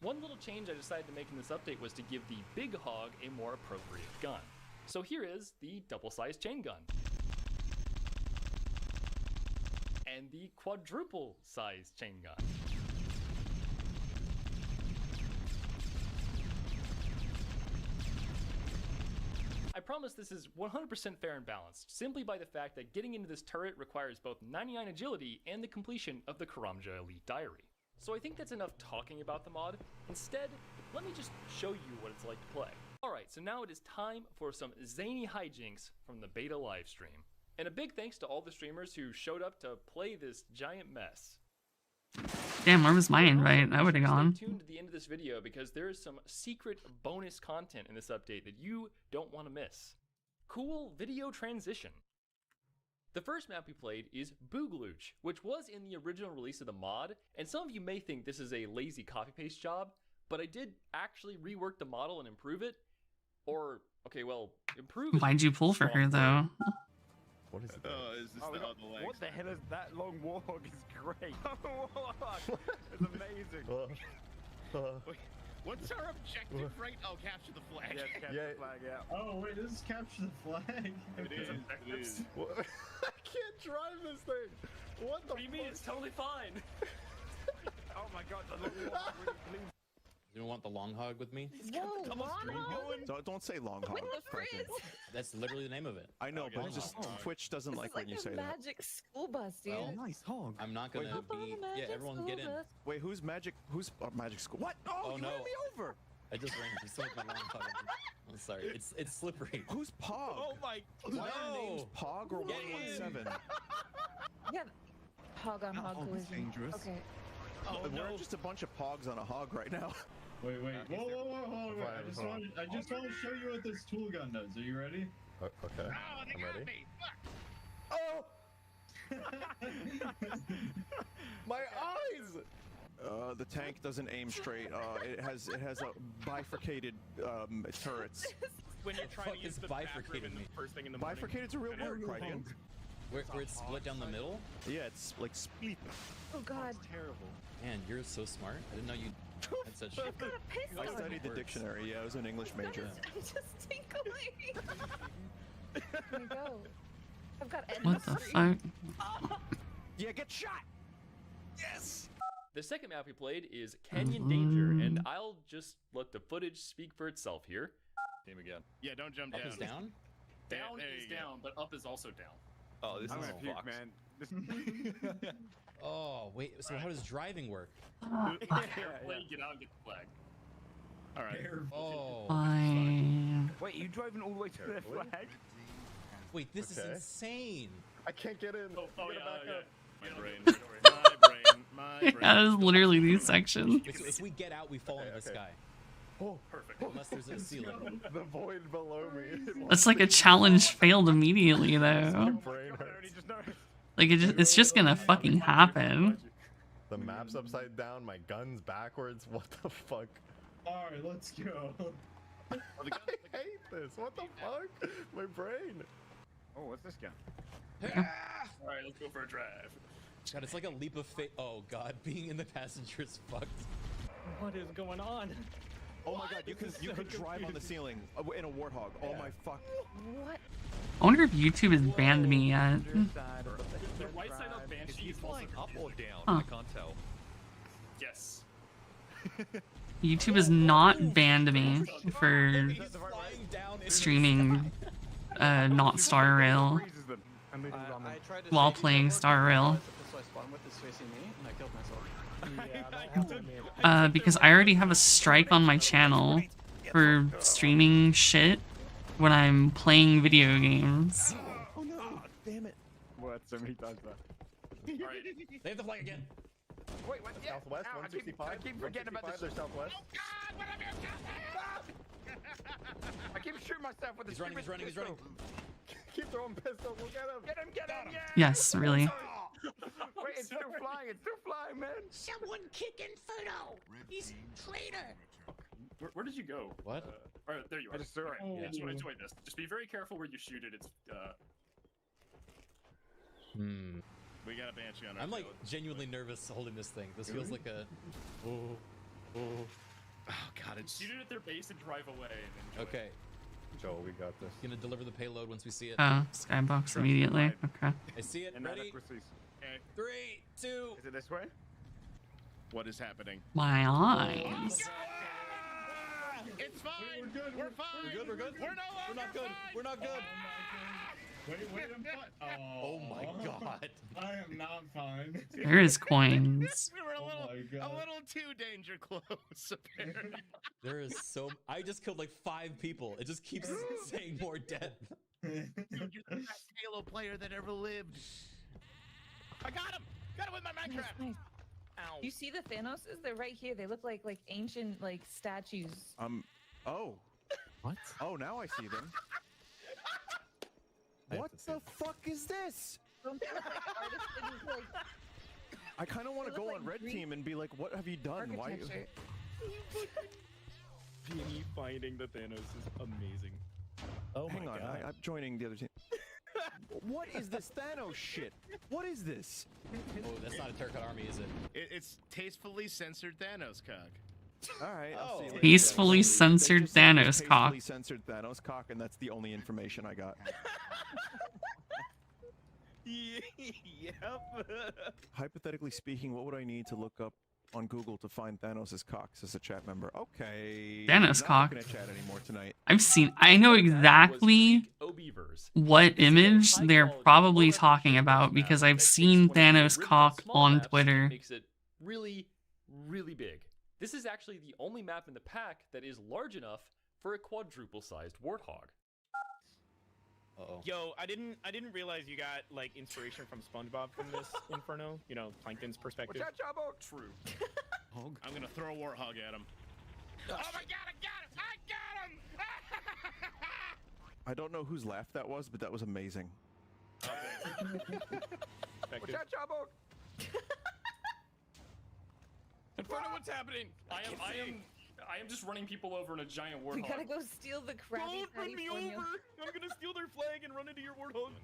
One little change I decided to make in this update was to give the Big Hog a more appropriate gun. So here is the double-sized chain gun. And the quadruple-sized chain gun. I promise this is 100% fair and balanced, simply by the fact that getting into this turret requires both 99 agility and the completion of the Karamja Elite Diary. So I think that's enough talking about the mod. Instead, let me just show you what it's like to play. Alright, so now it is time for some zany hijinks from the beta livestream. And a big thanks to all the streamers who showed up to play this giant mess. Damn, where was my invite? I would have gone. Stay tuned to the end of this video because there is some secret bonus content in this update that you don't want to miss. Cool video transition. The first map we played is Boogalooch, which was in the original release of the mod, and some of you may think this is a lazy copy-paste job, but I did actually rework the model and improve it. Or, okay, well, improve. Why'd you pull for her though? What is it? Is this the other legs? What the hell is that long warhog? Is great. It's amazing. Wait, what's our objective right? Oh, capture the flag. Yeah, capture the flag, yeah. Oh, wait, this is capture the flag. It is. I can't drive this thing. What the What do you mean? It's totally fine. Oh my god, the long warhog really clean. You want the long hog with me? Whoa, Don't say long hog. With the frizz. That's literally the name of it. I know, but just Twitch doesn't like when you say that. Magic school bus, dude. Well, nice hog. I'm not gonna be. Yeah, everyone get in. Wait, who's magic? Who's magic school? What? Oh, you no. ran me over. I just ran. Just like my long hog. I'm sorry. It's slippery. Who's Pog? Oh my Is that your name's Pog or 117? Yeah. Hog on hog that's collision. dangerous. Okay. Oh, we're just a bunch of Pogs on a hog right now. Wait. Whoa. I just want to show you what this tool gun does. Are you ready? Okay. Oh, they I'm got ready. me. Oh! My eyes! The tank doesn't aim straight. It has a bifurcated turrets. When you're trying to use the bifurcated bathroom me? first thing in the morning. Bifurcated's a real word, Crichton. Where it's split down the middle? Yeah, it's like split. Oh god. Terrible. Man, you're so smart. I didn't know you had such. I've got a pistol. I studied the dictionary. Yeah, I was an English major. I'm just tinkling. Here we go. I've got What the fuck? Yeah, get shot. Yes. The second map we played is Canyon Danger, and I'll just let the footage speak for itself here. Team again. Yeah, don't jump Up down. is down? Down there is you go. down, but up is also down. Oh, this I'm is gonna puke, fucked. man. Oh wait. So how does driving work? Play, get out and get the flag. All right. Oh. Fine. Wait, you driving all the way to the flag? Wait, this is Okay. insane. I can't get in. Oh You gotta yeah. back up. My brain. My brain. That is literally these sections. Wait, so if we get out, we fall into the sky. Oh, Perfect. Unless there's a ceiling. the void below me. That's like a challenge failed immediately My though. brain hurts. Like it's just gonna fucking happen. The map's upside down, my gun's backwards. What the fuck? All right, let's go. I hate this. What the fuck? My brain. Oh, what's this gun? All right, let's go for a drive. God, it's like a leap of faith. Oh god, being in the passenger is fucked. What is going on? Oh my god, you can drive on the ceiling in a warthog. Oh my fuck. What? I wonder if YouTube has banned me yet. The right side up Banshee is also up or down? Huh. I can't tell. Yes. YouTube has not banned me for streaming not Star Rail while playing Star Rail. Because I already have a strike on my channel for streaming shit when I'm playing video games. Oh no! Damn it! What? So many times that. Alright, they have the flag again. Wait, what? Yeah. Southwest, 165. I keep forgetting about this. They're southwest. Oh God! What have you done? I keep shooting myself with the He's running, he's running, he's running. Keep throwing pistols. We'll get him. Get him! Get him! Yeah! Yes, really. Wait, it's still flying. It's still flying, man. Someone kick Inferno! He's a traitor! Where did you go? What? Alright, there you are. I just saw it. Yeah, enjoy this. Just be very careful where you shoot it. It's We got a banshee on our I'm like tail. genuinely nervous holding this thing. This feels like a. Oh God! It's shoot it at their base and drive away. And enjoy Okay. Joe, we got this. gonna deliver the payload once we see it. Skybox immediately. Okay. I see it. Ready? Okay. 3, 2. Is it this way? What is happening? My eyes. It's fine. We're good. We're fine. We're good. We're good. We're no longer We're not good. fine. We're not good. Wait, I'm fine. Oh my God. I am not fine. There is coins. We were Oh my a God. little too danger close, apparently. There is so. I just killed like 5 people. It just keeps saying more death. Dude, you're the best Halo player that ever lived. I got him. Got him with my Minecraft. Nice. Ow. You see the Thanoses? They're right here. They look like ancient statues. Oh. What? Oh, now I see them. What the fuck is this? I kind of want to They go look on like red Greek team and be like, what have you done? Why? architecture. Me finding the Thanos is amazing. Oh Hang my on, God. I'm joining the other team. What is this Thanos shit? What is this? Oh, that's not a Turcotte army, is it? It's tastefully censored Thanos cock. All right, I'll see you later. Peacefully They censored just said it was Thanos cock. Tastefully censored Thanos cock, and that's the only information I got. Yep. Hypothetically speaking, what would I need to look up on Google to find Thanos' cock? Says a chat member. Okay. Thanos not cock. Not gonna chat anymore tonight. I know exactly what image they're probably talking about because I've seen Thanos cock on Twitter. Makes it really, really big. This is actually the only map in the pack that is large enough for a quadruple-sized warthog. Uh-oh. Yo, I didn't realize you got like inspiration from SpongeBob from this Inferno. You know, Plankton's perspective. Watch out, Jabbo! True. I'm gonna throw a warthog at him. Oh my God! I got him! I got him! I don't know whose laugh that was, but that was amazing. Watch out, Jabbo! Inferno, what's happening? I am just running people over in a giant warthog. We gotta go steal the Krabby Don't run me over! I'm gonna steal their flag and run into your warthog.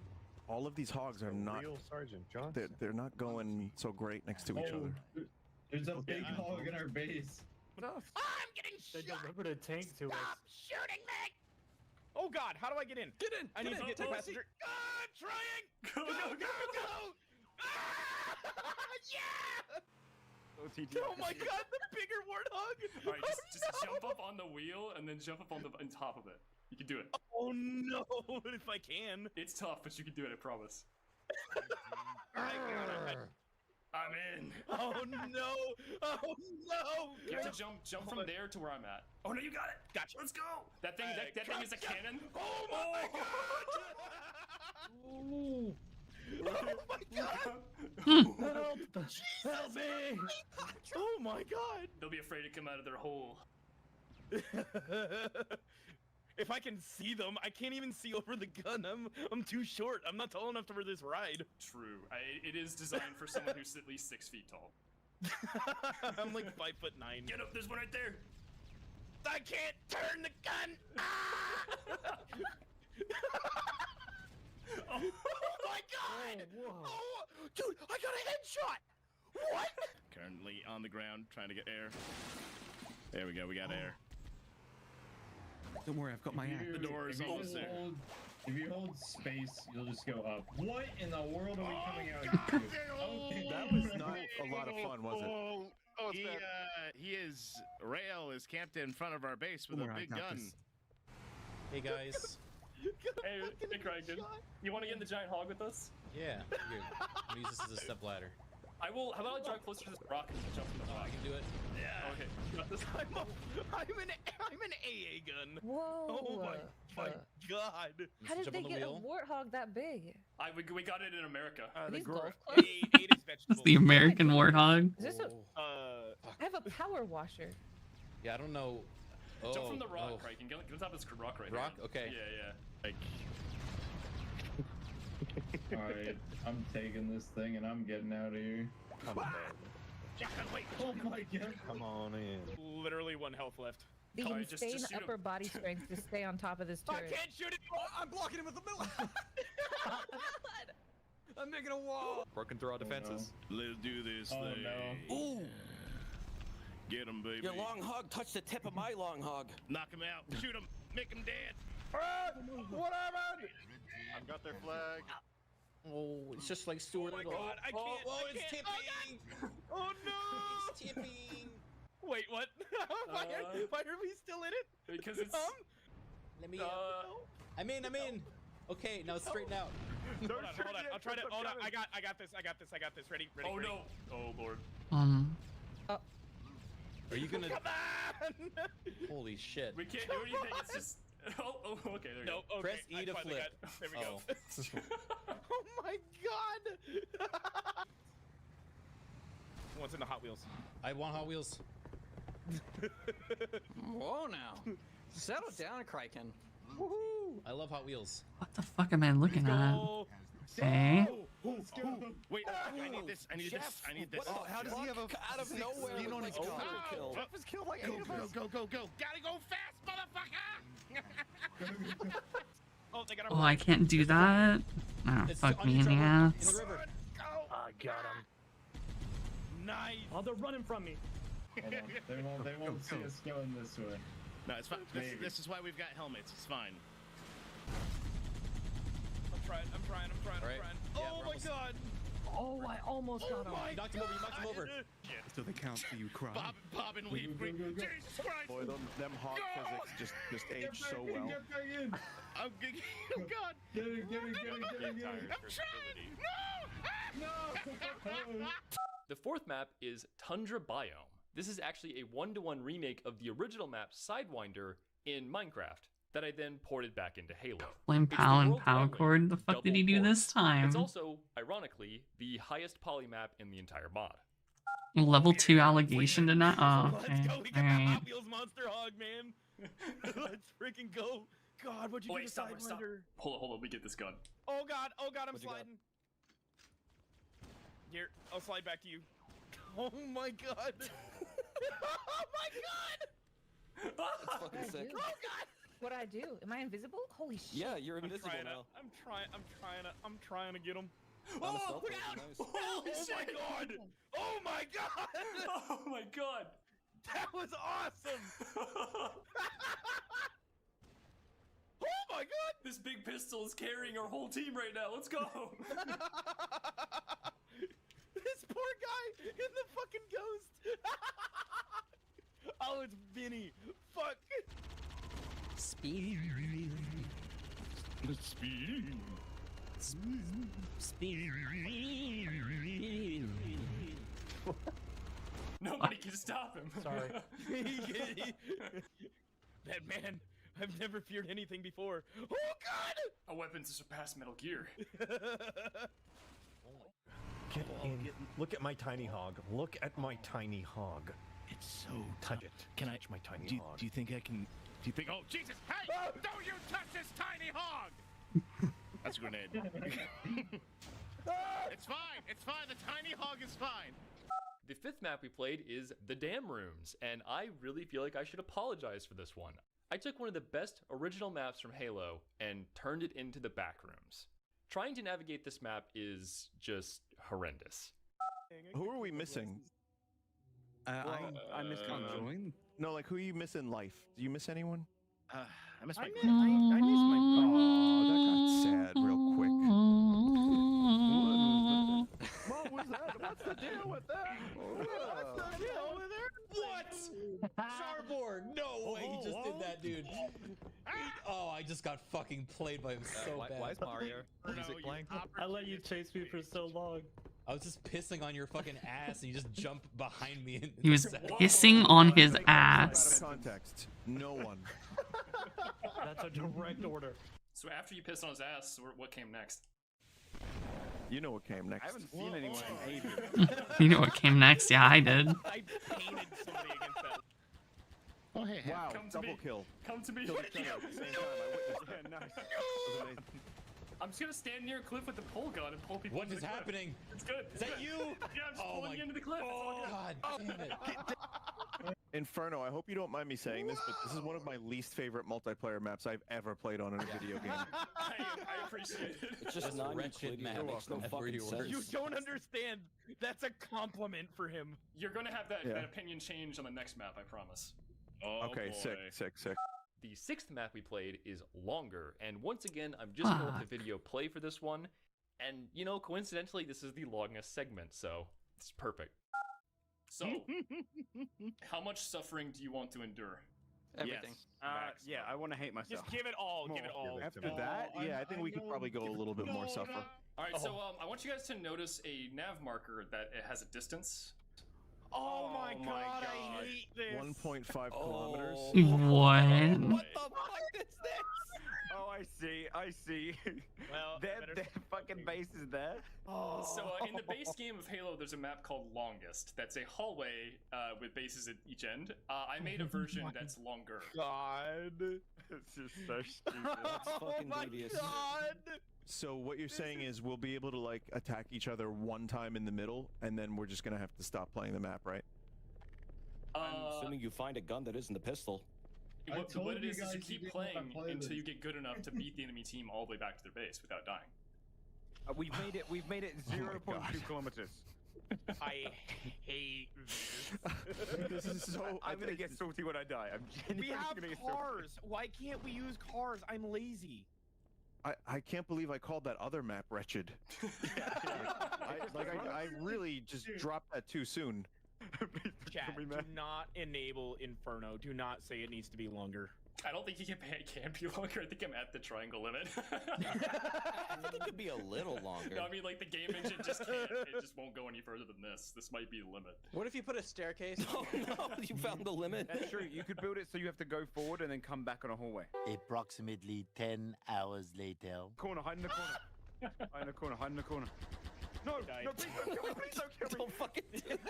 All of these hogs are not. Real Sergeant Johnson. They're not going so great next to each other. There's a big hog in our base. I'm getting shot! They delivered a tank to us. Stop shooting me! Oh God, how do I get in? Get in! I need to get to the passenger. I'm trying! Go, Go! Yeah! Oh my God, the bigger warthog! Alright, just jump up on the wheel and then jump up on top of it. You can do it. Oh no, if I can. It's tough, but you can do it, I promise. I'm in. Oh no! Oh no! You have to jump from there to where I'm at. Oh no, you got it! Gotcha. Let's go! That thing is a cannon. Oh my God! Oh my God! Help me! Oh my God! They'll be afraid to come out of their hole. If I can see them, I can't even see over the gun. I'm too short. I'm not tall enough for this ride. True. It is designed for someone who's at least 6 feet tall. I'm like 5'9". Get up! There's one right there. I can't turn the gun! Ah! Oh my God! Oh, dude, I got a headshot! What? Currently on the ground, trying to get air. There we go, we got air. Don't worry, I've got my axe. The door is almost there. If you hold space, you'll just go up. What in the world are we coming out here? That was not a lot of fun, was it? Oh, it's he bad. he is Rail is camped in front of our base with a big gun. Hey guys. Hey, Kraken. You want to get in the giant hog with us? Yeah. Here. I'm gonna use this as a step ladder. I will. How about I drive closer to this rock and jump from the rock? I can do it. Yeah. Okay. Got this. I'm an AA gun. Whoa. Oh my god. How did they get a warthog that big? We got it in America. Are these golf clubs? Ate his vegetables. It's the American warthog. Is this a? I have a power washer. Yeah, I don't know. Oh, Jump from the rock, Kraken. Get on top of this rock right Rock? here. Okay. Yeah. Like. Alright, I'm taking this thing and I'm getting out of here. Come on. Wait. Oh my god. Come on in. Literally 1 health left. The Alright, just insane shoot him. upper body strength to stay on top of this turret. I can't shoot it. I'm blocking him with the middle. I'm making a wall. Working through our defenses. Let's do this Oh thing. no. Ooh, Get him, baby. your long hog touched the tip of my long hog. Knock him out. Shoot him. Make him dead. What happened? I've got their flag. Oh, it's just like Stuart. Oh my god, I can't. Oh, I it's can't. tipping. Oh no. It's tipping. Wait, what? why are we still in it? Because it's. Let me. I'm in. Okay, now straighten out. Hold on. I'll try to. Hold on. I got this. Ready? Oh ready. no! Oh lord. Are you gonna? Come on! Holy shit. We can't do anything. It's just. Oh, okay. There you No, go. okay. Press E to finally flip. There we go. Oh. Oh my god! What's in the Hot Wheels? I want Hot Wheels. Whoa now. Settle down, Kraken. Woohoo! I love Hot Wheels. What the fuck am I looking at? Okay. Let's go. Wait, I need this. I need this. Oh, how does he have a out of nowhere? lean on his like, car? kill. Jeff was killed like 8 of us. Go. Gotta go fast, motherfucker! Oh, they got Oh, I can't do that. Oh, It's fuck on me your in the shoulder, ass. in the river. I got him. Nice. Oh, they're running from me. Hold on. They won't see us going this way. No, it's fine. This is why we've got helmets. It's fine. I'm trying. Right. Oh Yeah, we're my almost- god. Oh, I almost got him. You knocked him over. So they count for you, cry. Bob and weave. Jesus Christ! Boy, them hog physics just age so well. Get back in! Oh god! Get in! I'm trying! No! The fourth map is Tundra Biome. This is actually a one-to-one remake of the original map Sidewinder in Minecraft that I then ported back into Halo. Flame It's the Pow and World Pow Highway Cord. The fuck did he do double this port. time? It's also, ironically, the highest poly map in the entire mod. Level 2 allegation denied. Oh, Let's okay. go. We got the Alright. Hot Wheels monster hog, man. Let's freaking go. God, what'd you do to Stop. Sidewinder? Hold on. Let me get this gun. Oh god, I'm What'd you got? sliding. Here, I'll slide back to you. Oh my god. Oh my god. That's fucking sick. Oh god. What'd I do? Am I invisible? Holy shit. Yeah, you're invisible now. I'm trying to get him. On a Oh, stealth look mode, out! nice. Oh my god! Oh my god! Oh my god! That was awesome! Oh my god! This big pistol is carrying our whole team right now. Let's go! This poor guy in the fucking ghost! Oh, it's Vinny. Fuck! Speed. Nobody can stop him. Sorry. That man, I've never feared anything before. Oh god! A weapon to surpass Metal Gear. Get in. Look at my tiny hog. Look at my tiny hog. It's so Touch it. Can I? Touch my tiny Do you hog. think I can? Do you think? Oh Jesus! Hey! Don't you touch this tiny hog! That's a grenade. It's fine. It's fine. The tiny hog is fine. The fifth map we played is the Dam Rooms, and I really feel like I should apologize for this one. I took one of the best original maps from Halo and turned it into the back rooms. Trying to navigate this map is just horrendous. Who are we missing? I missed conjoin. No, like who you miss in life? Do you miss anyone? I miss my. I miss my. Oh, that got sad real quick. What was that? What's the deal with that? What's the deal that dude. Oh, I just got fucking played by him so bad. Why is Mario music playing? I let you chase me for so long. I was just pissing on your fucking ass, and you just jump behind me. And He was pissing on his ass. Out of context. No one. That's a direct order. So after you pissed on his ass, what came next? You know what came next. I haven't seen anyone in ages. You know what came next? Yeah, I did. I painted somebody against that. Oh, hey, Wow, Come to double me. kill. Come to me. Killed each other at the same time. I witnessed that. Nice. That was amazing. I'm just gonna stand near a cliff with the pole gun and pull people What into is the cliff. happening? It's good. Is that you? Yeah, I'm just Oh pulling my you into the cliff. It's all good. God damn it. Inferno, I hope you don't mind me saying this, but this is one of my least favorite multiplayer maps I've ever played on in a video game. I appreciate it. It's just not wretched map. Makes no Every fucking word. sense. You don't understand. That's a compliment for him. You're gonna have that, Yeah. that opinion change on the next map, I promise. Oh, Okay, boy. sick. The sixth map we played is longer, and once again, I'm just gonna let the video play for this one. And, you know, coincidentally, this is the longest segment, so it's perfect. So, how much suffering do you want to endure? Everything. Yes. Yeah, I want to hate myself. Just give it all. Give it all. After that, yeah, I think we could probably go a little bit more suffer. Alright, so I want you guys to notice a nav marker that it has a distance. Oh my god, I hate this. 1.5 kilometers. What? What the fuck is this? Oh, I see. Well, that fucking base is there. Oh. So in the base game of Halo, there's a map called Longest. That's a hallway with bases at each end. I made a version that's longer. God, this is so stupid. That's fucking devious. God. So what you're saying is we'll be able to like attack each other one time in the middle, and then we're just gonna have to stop playing the map, right? I'm assuming you find a gun that isn't a pistol. What it is you keep playing until you get good enough to beat the enemy team all the way back to their base without dying. We've made it 0.2 kilometers. I hate this. This is so. I'm gonna get salty when I die. I'm genuinely gonna get salty. We have cars. Why can't we use cars? I'm lazy. I can't believe I called that other map wretched. I really just dropped that too soon. Chat, do not enable Inferno. Do not say it needs to be longer. I don't think you can be longer. I think I'm at the triangle limit. I think it could be a little longer. No, I mean, like, the game engine just can't. It just won't go any further than this. This might be the limit. What if you put a staircase? Oh no, you found the limit. That's true. You could build it so you have to go forward and then come back on a hallway. Approximately 10 hours later. Corner, hide in the corner. Hide in the corner, hide in the corner. No, no, please don't kill me, please don't kill me. Don't fucking do it.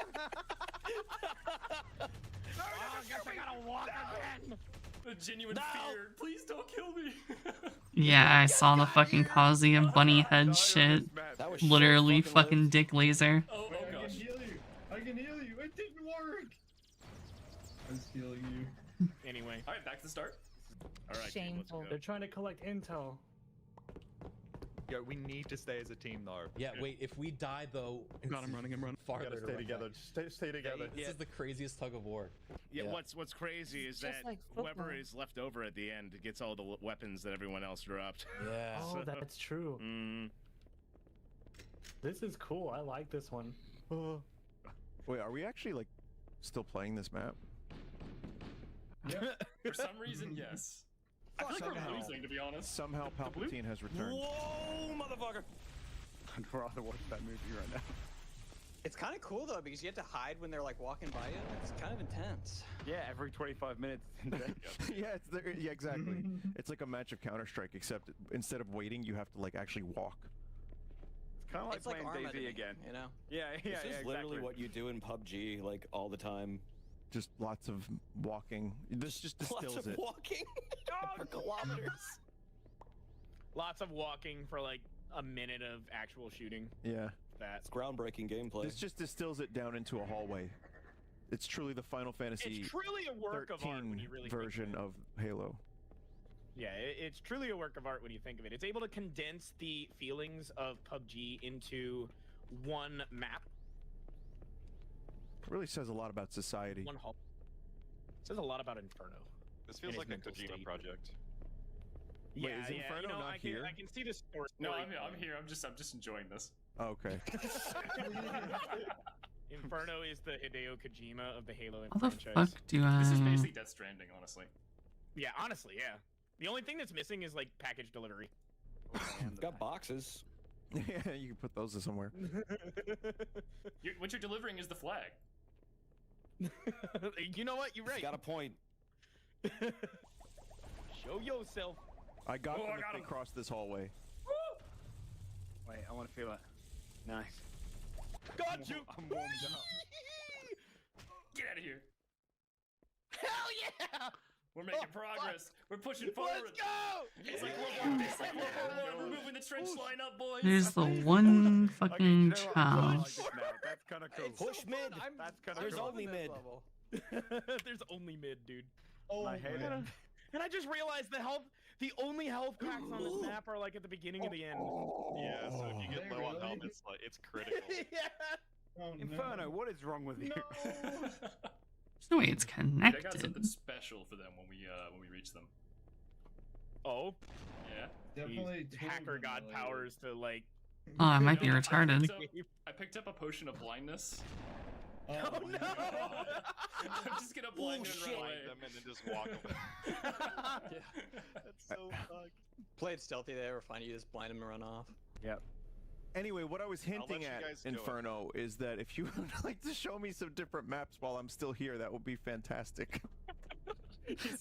No, I guess I gotta walk again. The genuine fear. Please don't kill me. Yeah, I saw the fucking Kazuya bunny head shit. That was Literally so fucking dick laser. Oh I gosh. can heal you. I can heal you. It didn't work. I'm stealing you. Anyway. Alright, back to the start. Alright, Shameful. They're trying to collect intel. Yo, we need to stay as a team, though. Yeah, wait, if we die, though... God, I'm running. Farther Gotta to stay run together. back. Stay together. This is the craziest tug of war. Yeah, what's crazy is Just that like whoever football. is left over at the end gets all the weapons that everyone else dropped. Yeah. Oh, that's true. This is cool. I like this one. Wait, are we actually like still playing this map? For some reason, yes. I feel like Somehow. we're losing, to be honest. Somehow Palpatine has returned. Whoa, motherfucker! I'd rather watch that movie right now. It's kind of cool though because you have to hide when they're like walking by you. It's kind of intense. Yeah, every 25 minutes. Yeah, yeah, exactly. It's like a match of Counter-Strike, except instead of waiting, you have to like actually walk. It's kind of like It's like playing Arma to DayZ me, again. you know? Yeah, This is exactly. literally what you do in PUBG, like, all the time. Just lots of walking. This just distills Lots of it. walking for kilometers. Lots of walking for like a minute of actual shooting. Yeah. It's groundbreaking gameplay. This just distills it down into a hallway. It's truly the Final Fantasy It's truly a work of art when you really version of Halo. Yeah, it's truly a work of art when you think of it. It's able to condense the feelings of PUBG into one map. It really says a lot about society. One hall. Says a lot about Inferno. This feels and like a his mental Kojima state. project. Wait, is Inferno you know, not I can, here? I can see this source. No, I'm here. I'm just enjoying this. Oh, okay. Inferno is the Hideo Kojima of the Halo How the franchise. fuck do I... This is basically Death Stranding, honestly. Yeah, honestly, yeah. The only thing that's missing is like package delivery. Got boxes. Yeah, you can put those somewhere. What you're delivering is the flag. You know what? You're right. Got a point. Show yourself. I got Oh, them I got if they him. cross this hallway. Wait, I want to feel it. Nice. Got you. I'm warmed up. Get out of here. Hell yeah! We're making progress. We're pushing forward. Let's go! It's like World War It's like World War I. We're moving the trench line up, boys. There's the one fucking I challenge. like this now. That's kind of cool. Push mid. That's kind of There's cool. only mid. There's only mid, dude. Oh, I hate it. And I just realized the only health packs on this map are like at the beginning and the end. Yeah, so if you get low on Really? health, it's critical. Yeah. Oh, Inferno, what is wrong with you? There's no way it's I got connected. something special for them when we reach them. Oh, Yeah. Definitely hacker god powers to like. Oh, I might be You know, retarded. I picked up a potion of blindness. Oh, no! I'm just gonna blind them and run away. Them and then just walk away. Yeah. That's so fucked. Play it stealthy there, or find you just blind them and run off. Yep. Anyway, what I was hinting you at, guys do it. Inferno, is that if you would like to show me some different maps while I'm still here, that would be fantastic.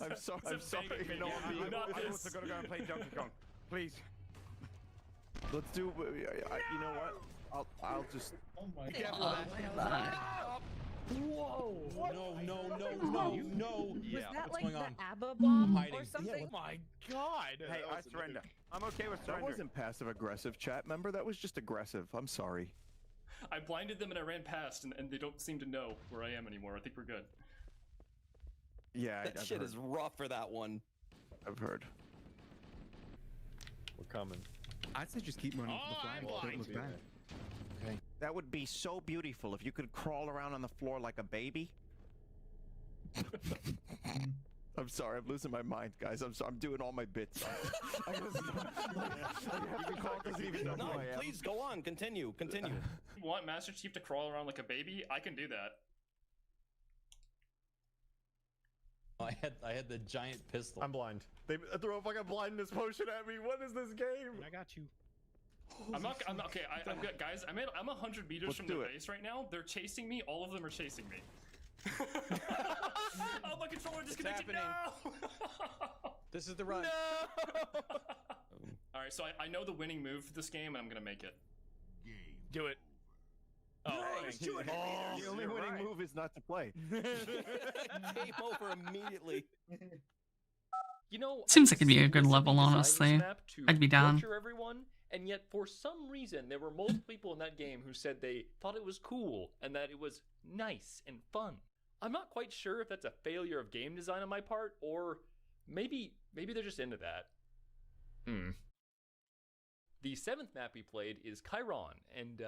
I'm sorry. I'm sorry. begging No, me. I'm being- Not I'm this. also gonna go and play Donkey Kong. Please. Let's do. You know what? I'll just. Oh my God. Whoa! No! Was Yeah, that what's like going the on? ABBA bomb Hiding. or Yeah, something? Oh my god! Hey, I surrender. I'm okay with That surrender. wasn't passive aggressive, chat member. That was just aggressive. I'm sorry. I blinded them and I ran past, and they don't seem to know where I am anymore. I think we're good. Yeah, That I've shit heard. is rough for that one. I've heard. We're coming. I'd say just keep running for the flag. Oh, Don't look back. Okay. That would be so beautiful if you could crawl around on the floor like a baby. I'm sorry, I'm losing my mind, guys. I'm doing all my bits. I No, please go on. Continue. You want Master Chief to crawl around like a baby? I can do that. I had the giant pistol. I'm blind. They throw a fucking blindness potion at me. What is this game? I got you. I'm okay. I'm good, guys. I'm 100 meters Let's from do the it. base right now. They're chasing me. All of them are chasing me. Oh, my controller disconnected. No! This is the run. All right, so I know the winning move for this game, and I'm gonna make it. Do it. Oh, Nice. The only winning move is not to play. Game over immediately. You know, Seems I like it'd be a good specifically level, designed this honestly. map to I'd be down. torture everyone, and yet for some reason there were multiple people in that game who said they thought it was cool and that it was nice and fun. I'm not quite sure if that's a failure of game design on my part, or maybe they're just into that. The 7th map we played is Chiron, and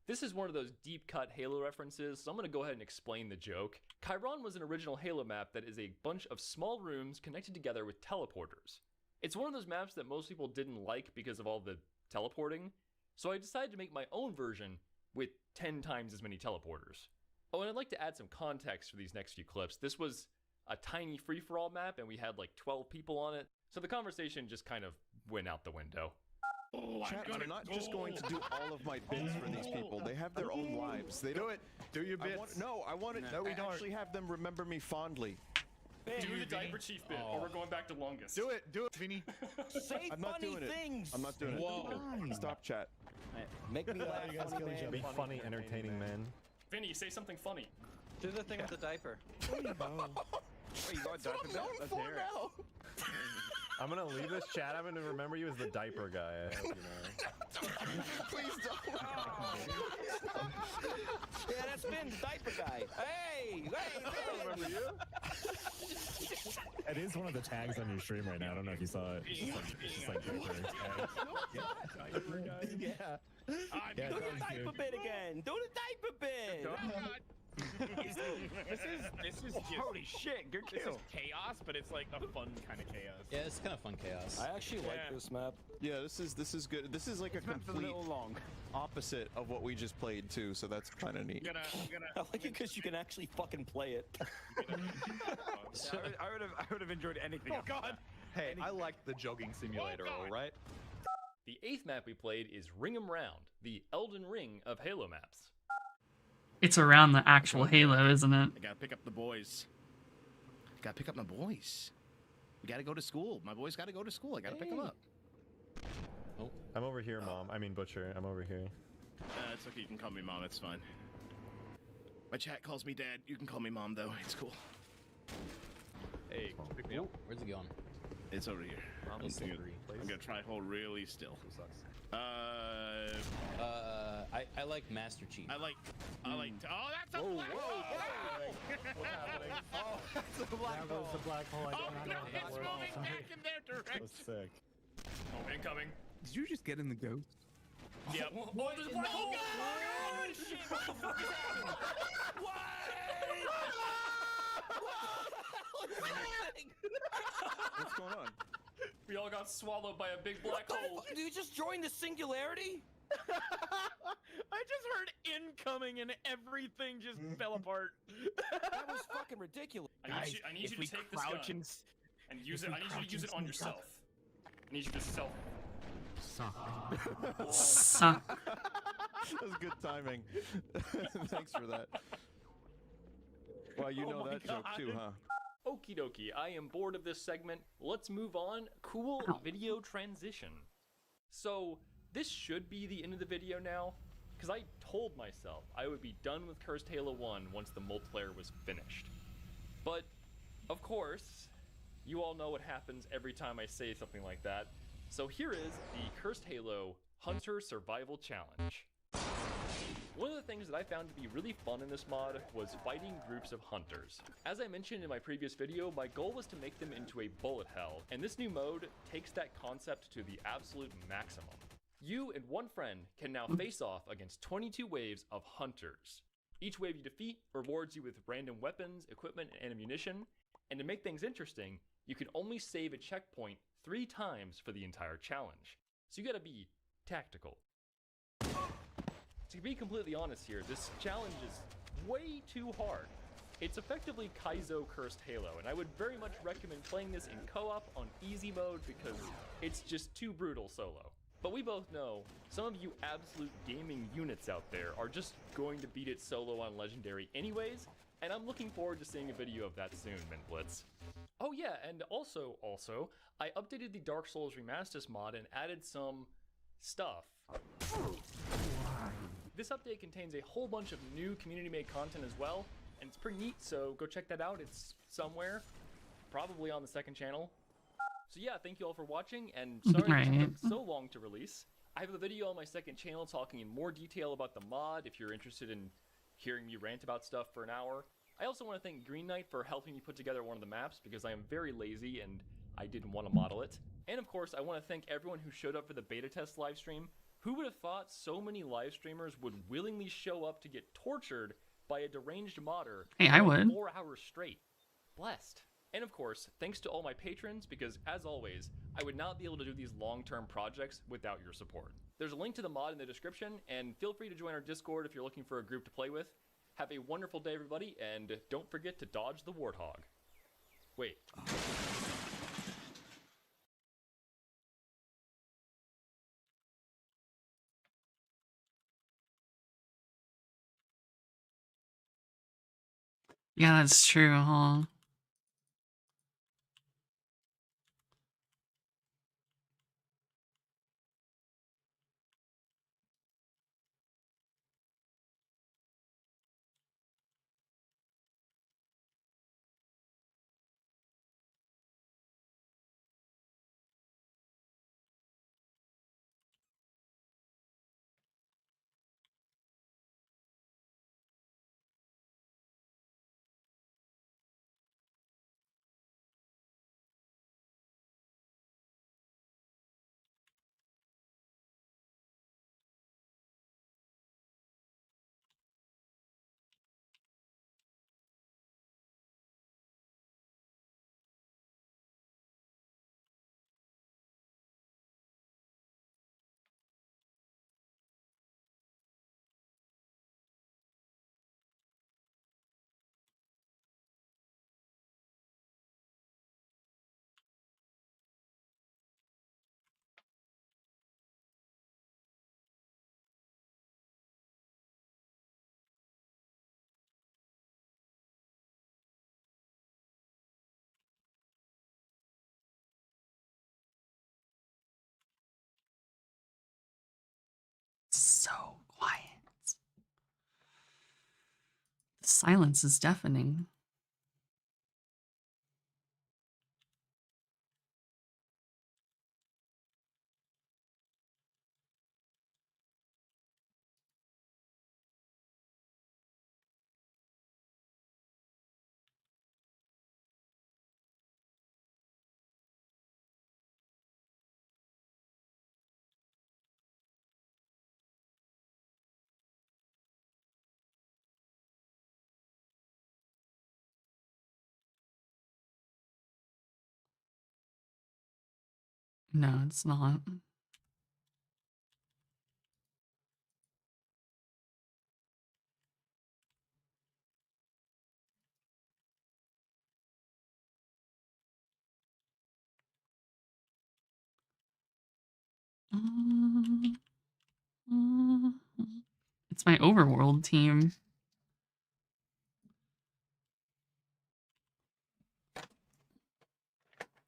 this is one of those deep-cut Halo references, so I'm going to go ahead and explain the joke. Chiron was an original Halo map that is a bunch of small rooms connected together with teleporters. It's one of those maps that most people didn't like because of all the teleporting, so I decided to make my own version with 10 times as many teleporters. Oh, and I'd like to add some context for these next few clips. This was a tiny free-for-all map, and we had like 12 people on it, so the conversation just kind of went out the window. Chat, I'm not just going to do all of my bits for these people. They have their own lives. They Do it. Do your bits. I want to actually have them remember me fondly. Do the diaper chief bit, or we're going back to longest. Do it, Vinny. Say I'm not funny doing it. things. I'm not doing it. Stop, chat. Make me laugh. You guys funny kill each man. other. Be funny, entertaining man. Vinny, say something funny. Do the thing with the diaper. Wait, you got diaper bit? Let's hear it. I'm gonna leave this chat. I'm gonna remember you as the diaper guy. You know. Please don't. Yeah, that's been the diaper guy. Hey, I remember you. It is one of the tags on your stream right now. I don't know if you saw it. It's just like diaper tag. Yeah. Do the diaper bit again. Do the diaper bit. This is just, Holy shit, good this is kill. chaos, but it's like a fun kind of chaos. Yeah, it's kind of fun chaos. I actually like this map. Yeah, this is good. This is like a complete opposite of what we just played too, so that's kind of neat. I like it because you can actually fucking play it. I would have enjoyed anything. Oh god. Hey, I like the jogging simulator, all right? The 8th map we played is Ring 'em Round, the Elden Ring of Halo maps. It's around the actual Halo, isn't it? I gotta pick up the boys. Gotta pick up my boys. We gotta go to school. My boys gotta go to school. I gotta pick them up. Oh, I'm over here, Mom. I mean, Butcher. I'm over here. It's okay. You can call me Mom. It's fine. My chat calls me Dad. You can call me Mom, though. It's cool. Hey, pick me up. Where's it going? It's over here. I'm gonna try hold really still. I like Master Chief. I like. Oh, that's a black hole! What's happening? Oh, that's a black hole. That was the black hole. Oh no, it's moving back in their That direction. was sick. Oh, incoming. Did you just get in the ghost? Yep. Oh, there's a black hole! Shit, what the fuck is happening? What's going on? We all got swallowed by a big black hole. Did you just join the singularity? I just heard incoming and everything just fell apart. That was fucking ridiculous. I need you to take this gun and use it. I need you to use it on yourself. I need you to self. Suck. That was good timing. Thanks for that. Well, you know that joke too, huh? Okie dokie, I am bored of this segment. Let's move on. Cool video transition. So, this should be the end of the video now, because I told myself I would be done with Cursed Halo 1 once the multiplayer was finished. But, of course, you all know what happens every time I say something like that. So here is the Cursed Halo Hunter Survival Challenge. One of the things that I found to be really fun in this mod was fighting groups of hunters. As I mentioned in my previous video, my goal was to make them into a bullet hell, and this new mode takes that concept to the absolute maximum. You and one friend can now face off against 22 waves of hunters. Each wave you defeat rewards you with random weapons, equipment, and ammunition, and to make things interesting, you can only save a checkpoint 3 times for the entire challenge. So you gotta be tactical. To be completely honest here, this challenge is way too hard. It's effectively Kaizo Cursed Halo, and I would very much recommend playing this in co-op on easy mode because it's just too brutal solo. But we both know, some of you absolute gaming units out there are just going to beat it solo on Legendary anyways, and I'm looking forward to seeing a video of that soon, Mintblitz. Oh yeah, and also, I updated the Dark Souls Remastered mod and added some stuff. This update contains a whole bunch of new community-made content as well, and it's pretty neat, so go check that out. It's somewhere, probably on the second channel. So yeah, thank you all for watching, and sorry this took so long to release. I have a video on my second channel talking in more detail about the mod if you're interested in hearing me rant about stuff for an hour. I also want to thank Green Knight for helping me put together one of the maps because I am very lazy and I didn't want to model it. And of course, I want to thank everyone who showed up for the beta test livestream. Who would have thought so many live streamers would willingly show up to get tortured by a deranged modder Hey, I would. 4 hours straight? Blessed. And of course, thanks to all my patrons, because as always, I would not be able to do these long-term projects without your support. There's a link to the mod in the description, and feel free to join our Discord if you're looking for a group to play with. Have a wonderful day, everybody, and don't forget to dodge the warthog. Wait. Yeah, that's true, huh? so quiet. The silence is deafening. No, it's not. It's my overworld team.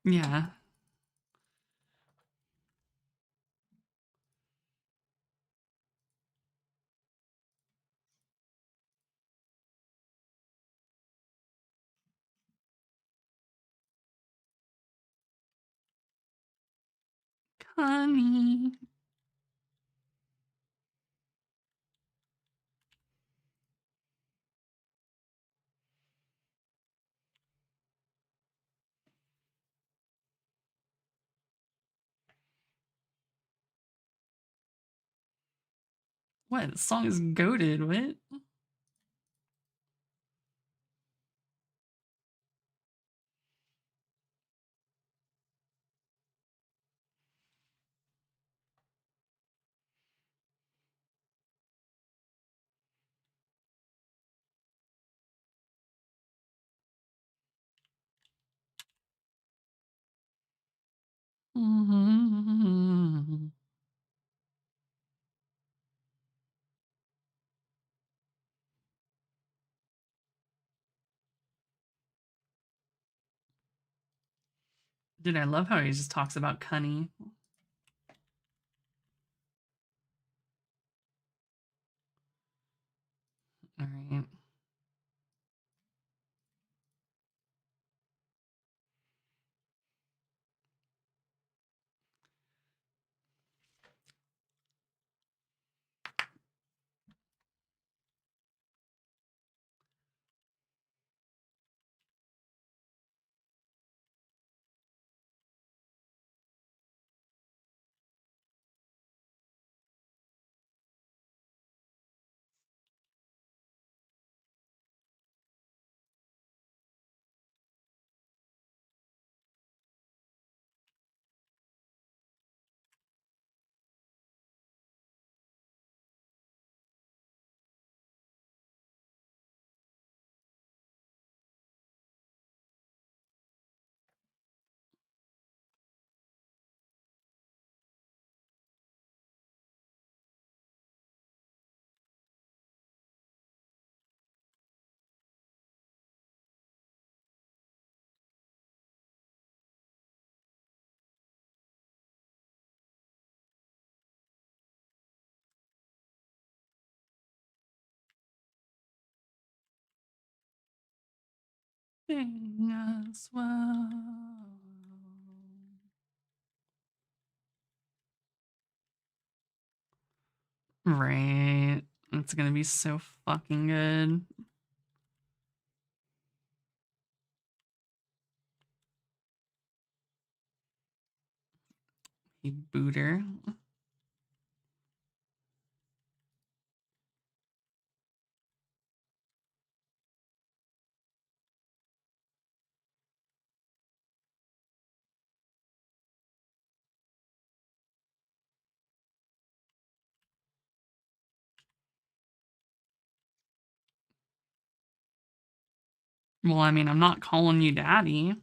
Yeah. Connie. What? The song is goated. What? Dude, I love how he just talks about Cunny. All right. Sing as well. Right. It's gonna be so fucking good. You booter. Well, I mean, I'm not calling you daddy.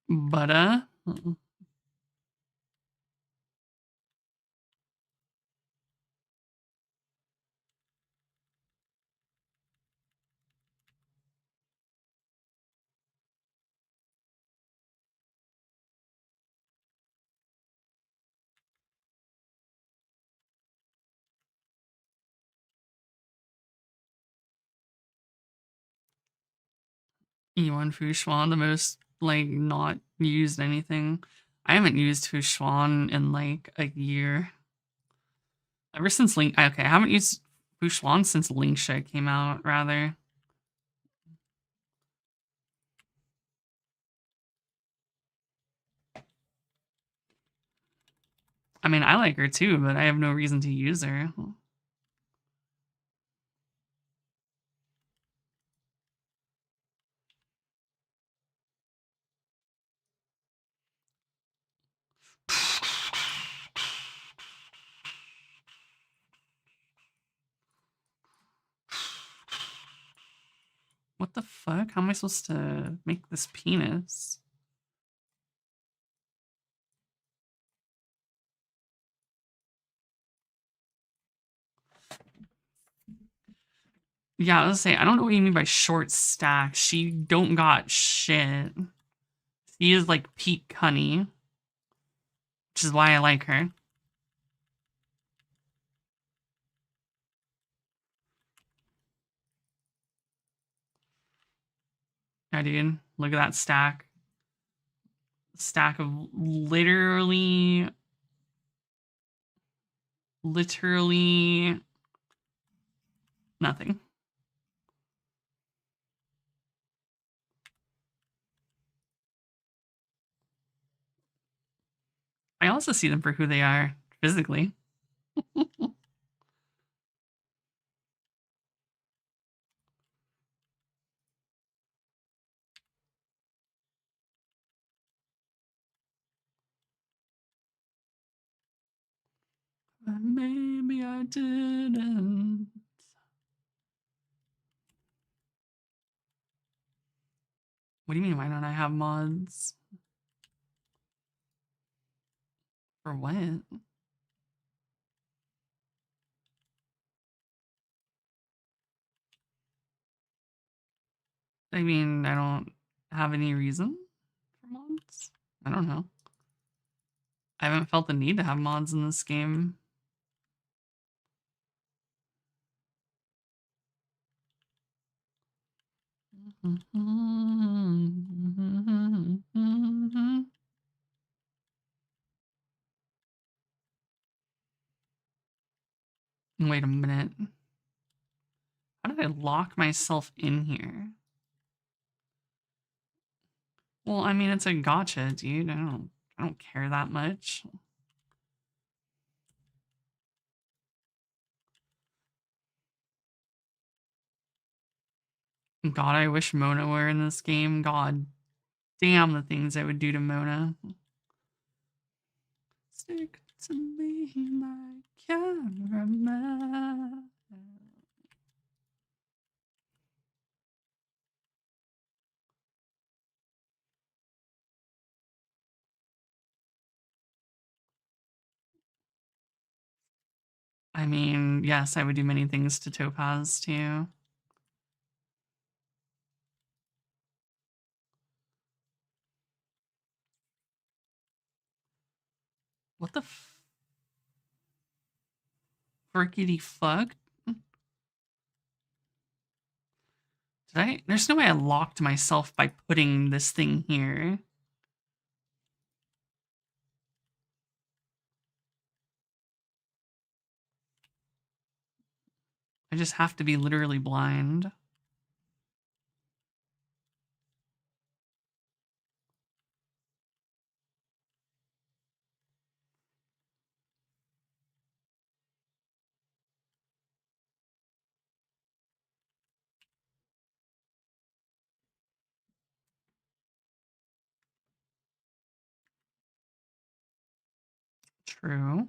But E1 Fushuan, the most like not used anything. I haven't used Fushuan in like a year. Ever since Link, okay, I haven't used Fushuan since Linksha came out, rather. I mean, I like her too, but I have no reason to use her. What the fuck? How am I supposed to make this penis? Yeah, I was gonna say, I don't know what you mean by short stack. She don't got shit. She is like peak honey, which is why I like her. Yeah, dude, look at that stack. Stack of literally nothing. I also see them for who they are physically. Maybe I didn't. What do you mean, why don't I have mods? For what? I mean, I don't have any reason for mods. I don't know. I haven't felt the need to have mods in this game. Wait a minute. How did I lock myself in here? Well, I mean, it's a gotcha, dude. I don't care that much. God, I wish Mona were in this game. God damn the things I would do to Mona. Stick to me, my cameraman. I mean, yes, I would do many things to Topaz too. What the frickety fuck? There's no way I locked myself by putting this thing here. I just have to be literally blind. True.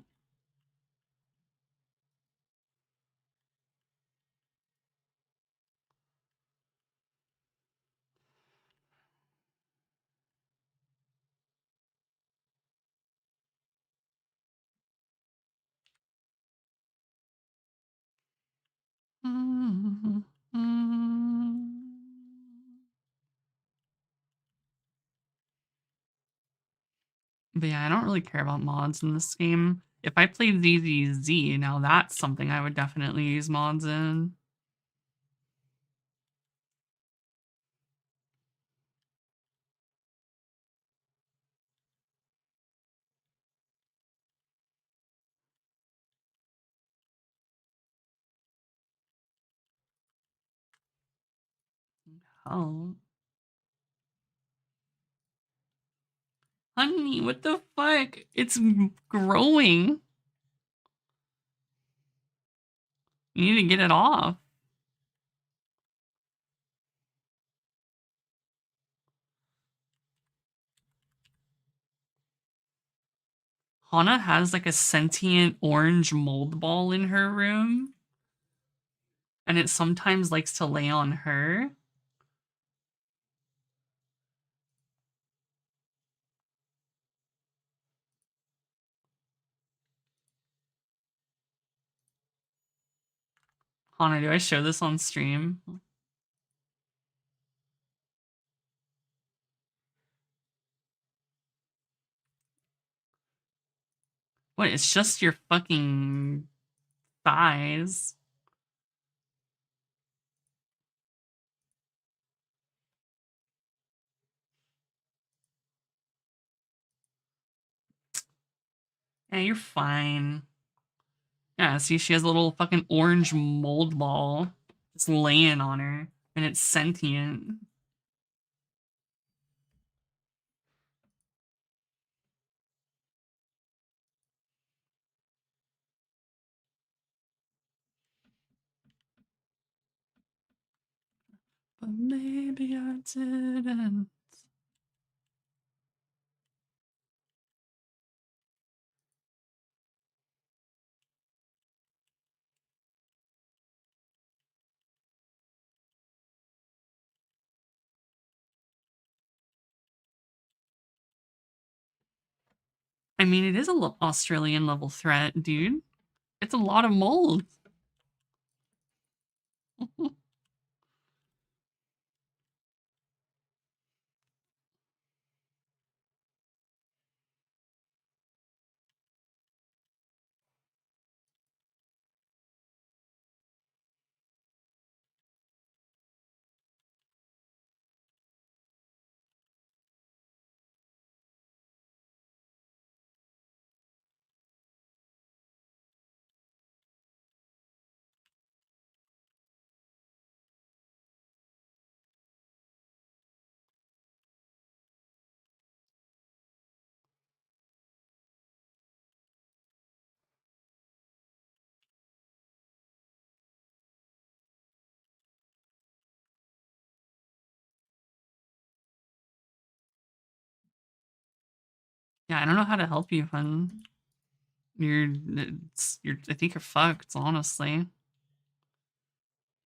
But yeah, I don't really care about mods in this game. If I played ZZZ, now that's something I would definitely use mods in. Oh. Honey, what the fuck? It's growing. You need to get it off. Hana has like a sentient orange mold ball in her room. And it sometimes likes to lay on her. Hana, do I show this on stream? What? It's just your fucking thighs. Yeah, you're fine. Yeah, see, she has a little fucking orange mold ball just laying on her, and it's sentient. But maybe I didn't. I mean, it is a Australian level threat, dude. It's a lot of mold. Yeah, I don't know how to help you, hun. I think you're fucked, honestly.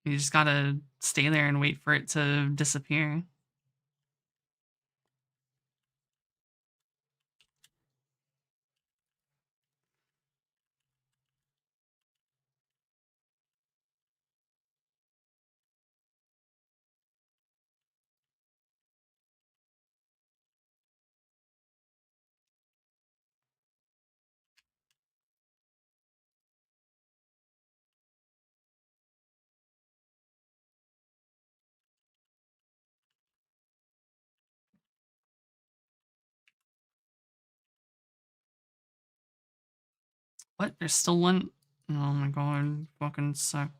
You just gotta stay there and wait for it to disappear. What? There's still one? Oh my god, fucking suck.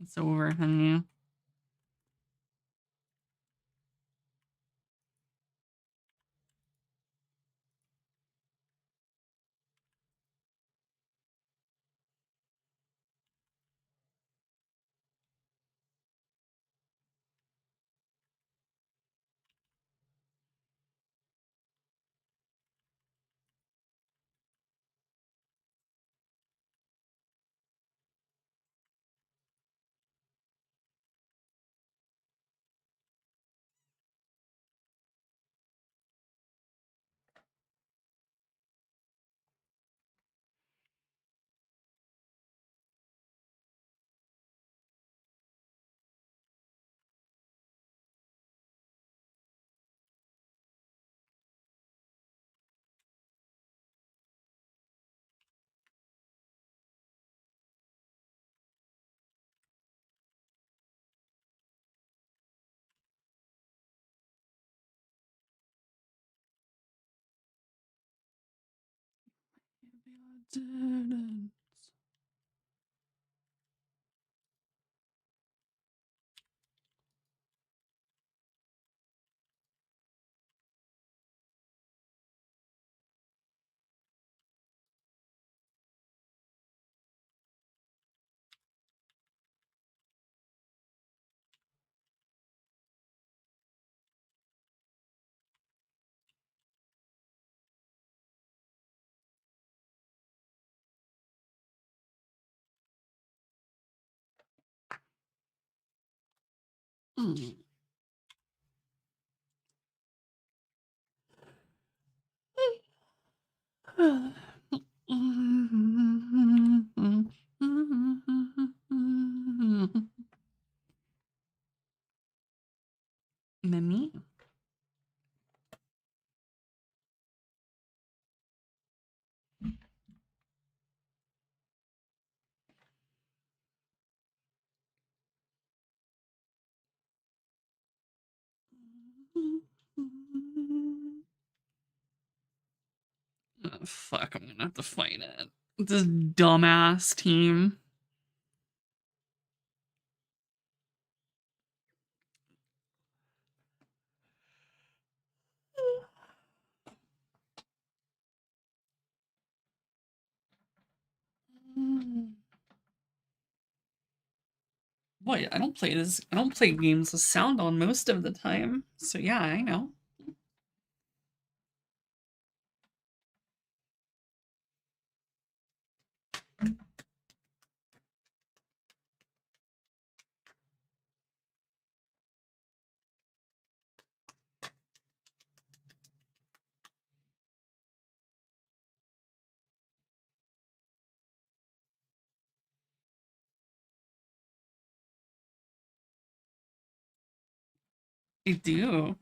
It's over, honey. Mm. Mimi. Oh, fuck, I'm gonna have to fight it. This dumbass team. Boy, I don't play games with sound on most of the time. So yeah, I know. I do.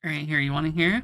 Alright, here, you wanna hear?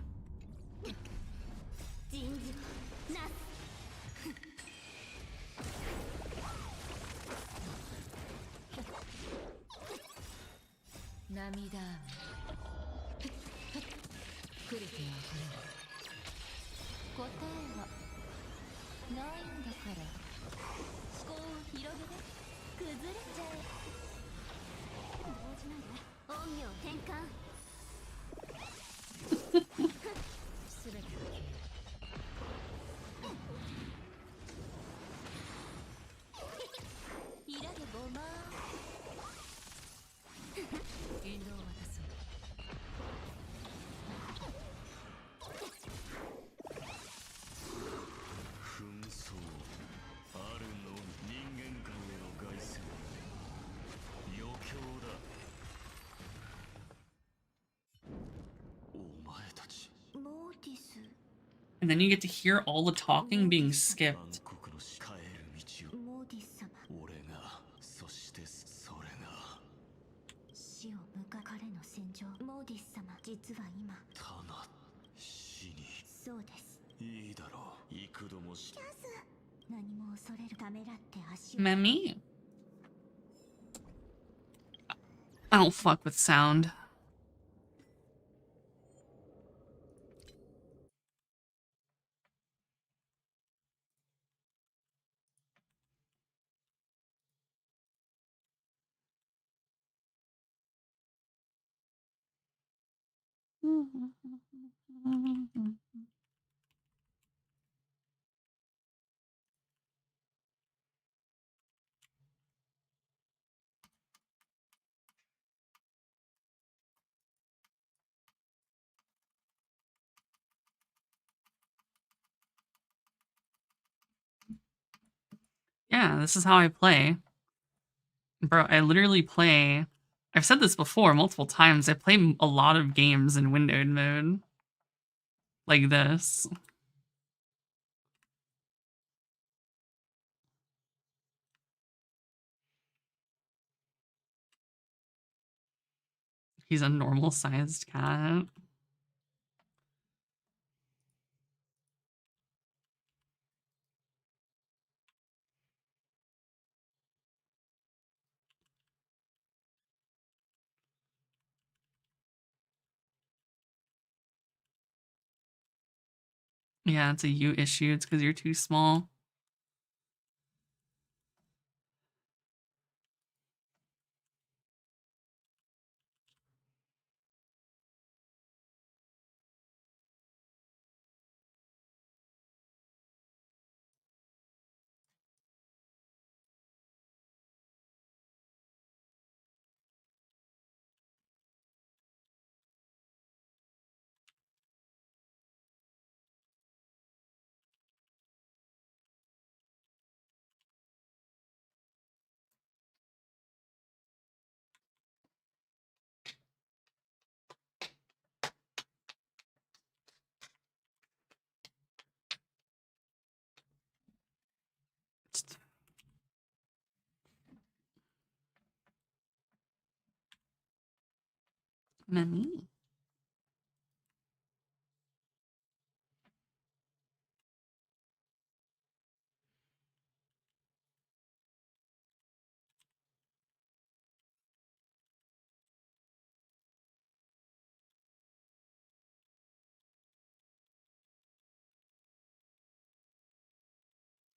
And then you get to hear all the talking being skipped. Mami. I don't fuck with sound. Yeah, this is how I play. Bro, I literally play. I've said this before multiple times. I play a lot of games in windowed mode. Like this. He's a normal sized cat. Yeah, it's a you issue. It's because you're too small. Nani?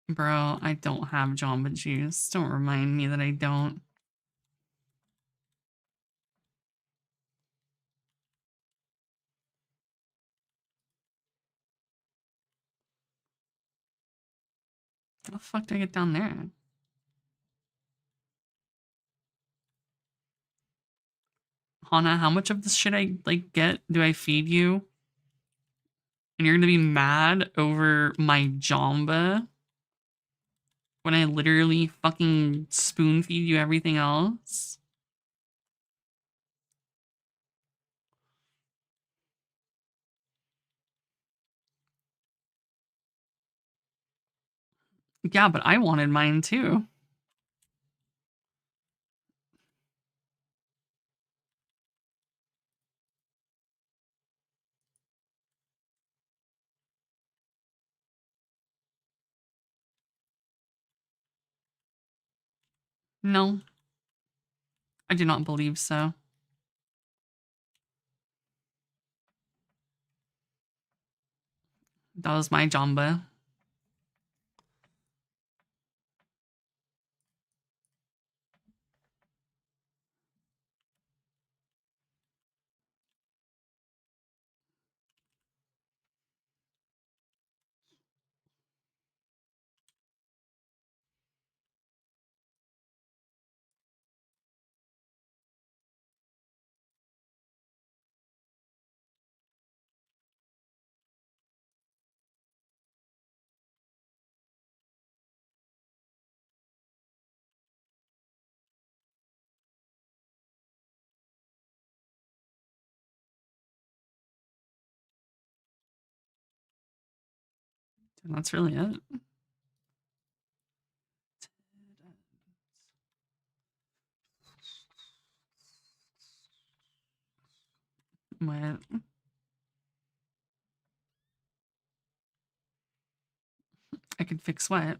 Bro, I don't have Jamba Juice. Don't remind me that I don't. How the fuck do I get down there? Hana, how much of this shit I like get do I feed you? And you're gonna be mad over my Jamba when I literally fucking spoon feed you everything else? Yeah, but I wanted mine too. No. I do not believe so. That was my Jamba. And that's really it. What? I could fix what?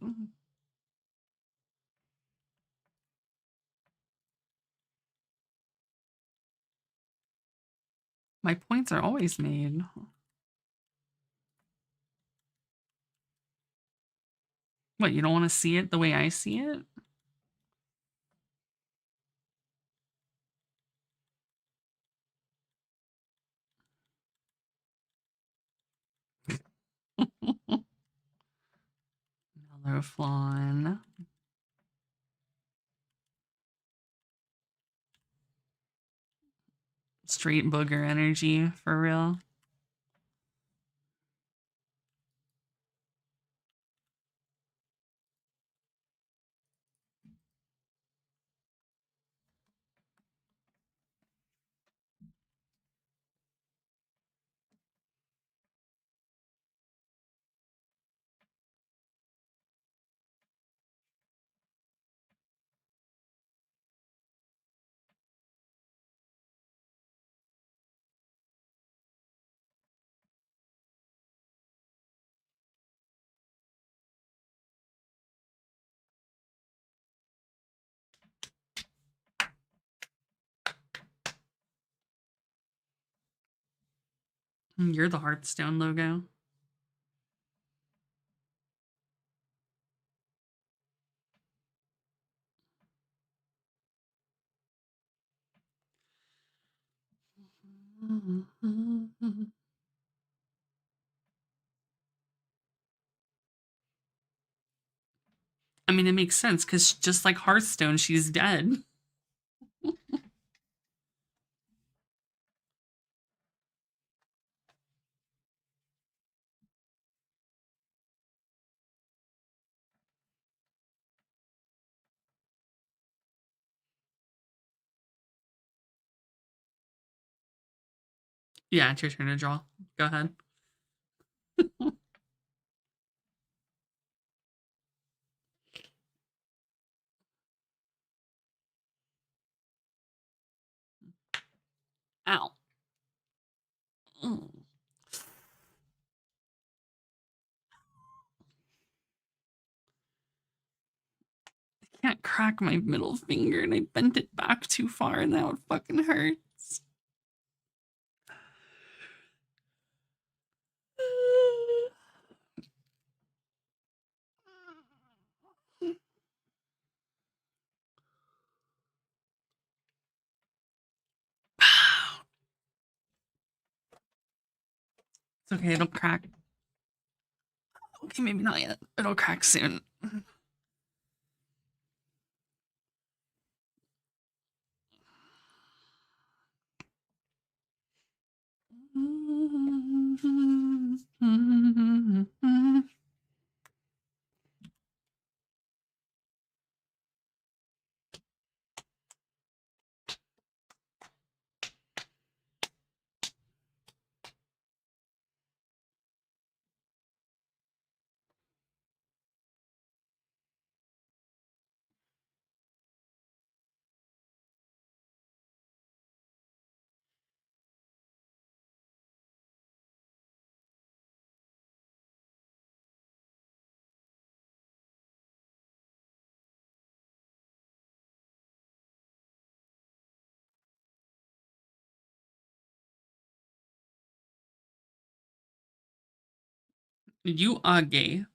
My points are always made. What, you don't want to see it the way I see it? Mellow Flan. Straight booger energy, for real. You're the Hearthstone logo. I mean, it makes sense because just like Hearthstone, she's dead. Yeah, it's your turn to draw. Go ahead. Ow. Mm. I can't crack my middle finger and I bent it back too far and now it fucking hurts. It's okay, it'll crack. Okay, maybe not yet. It'll crack soon. You are gay.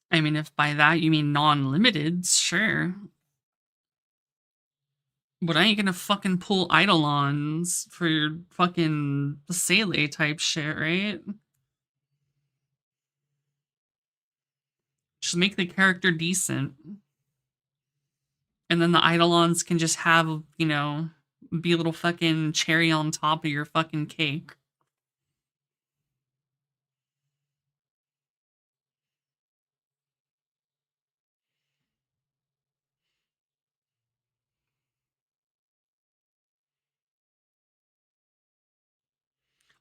I mean, if by that you mean non-limited, sure. But I ain't gonna fucking pull Eidolons for your fucking Sele type shit, right? Just make the character decent. And then the Eidolons can just have, you know, be a little fucking cherry on top of your fucking cake.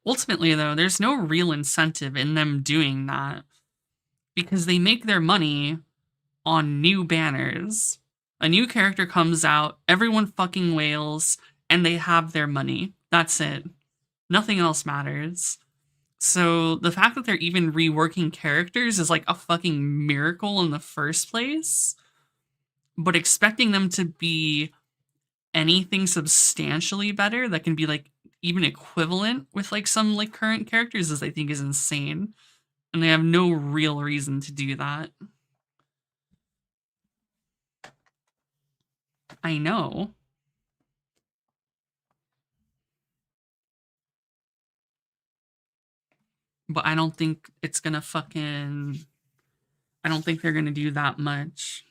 Ultimately, though, there's no real incentive in them doing that because they make their money on new banners. A new character comes out, everyone fucking wails, and they have their money. That's it. Nothing else matters. So the fact that they're even reworking characters is like a fucking miracle in the first place. But expecting them to be anything substantially better that can be like even equivalent with like some like current characters is I think is insane. And they have no real reason to do that. I know. But I don't think it's gonna fucking... I don't think they're gonna do that much.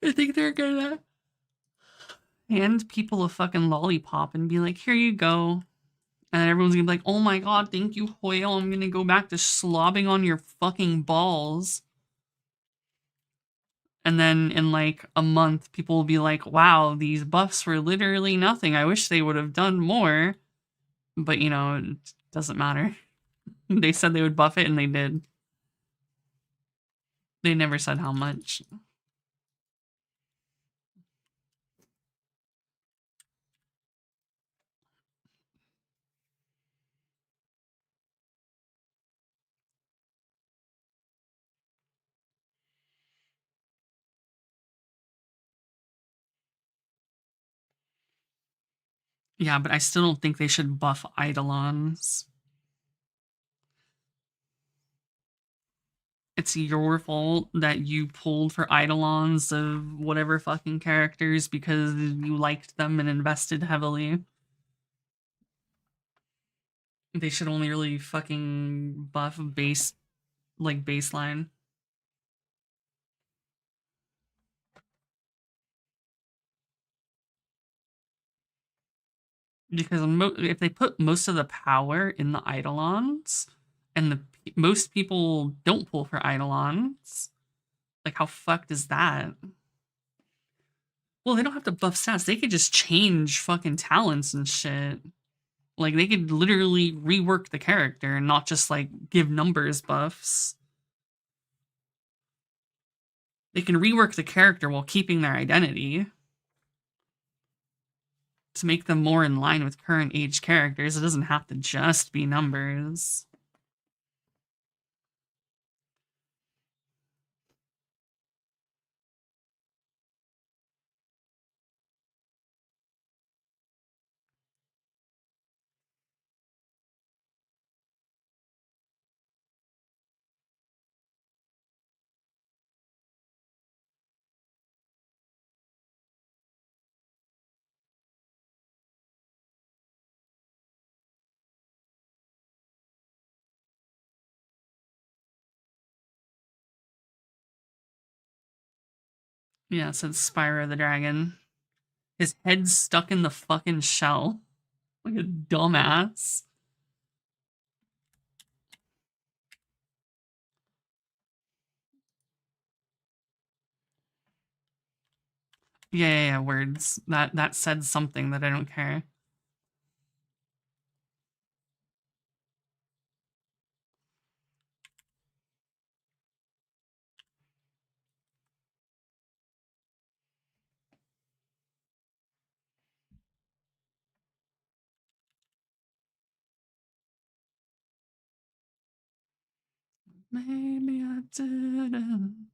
I think they're gonna hand people a fucking lollipop and be like, here you go. And everyone's gonna be like, oh my god, thank you, Hoyle. I'm gonna go back to slobbing on your fucking balls. And then in like a month, people will be like, wow, these buffs were literally nothing. I wish they would have done more. But, you know, it doesn't matter. They said they would buff it and they did. They never said how much. Yeah, but I still don't think they should buff Eidolons. It's your fault that you pulled for Eidolons of whatever fucking characters because you liked them and invested heavily. They should only really fucking buff base, like, baseline. Because if they put most of the power in the Eidolons, and most people don't pull for Eidolons, like, how fucked is that? Well, they don't have to buff stats. They could just change fucking talents and shit. Like, they could literally rework the character and not just, like, give numbers buffs. They can rework the character while keeping their identity. To make them more in line with current age characters, it doesn't have to just be numbers. Yeah, it says Spyro the Dragon. His head's stuck in the fucking shell. Like a dumbass. Yeah, words. That said something that I don't care. Maybe I didn't.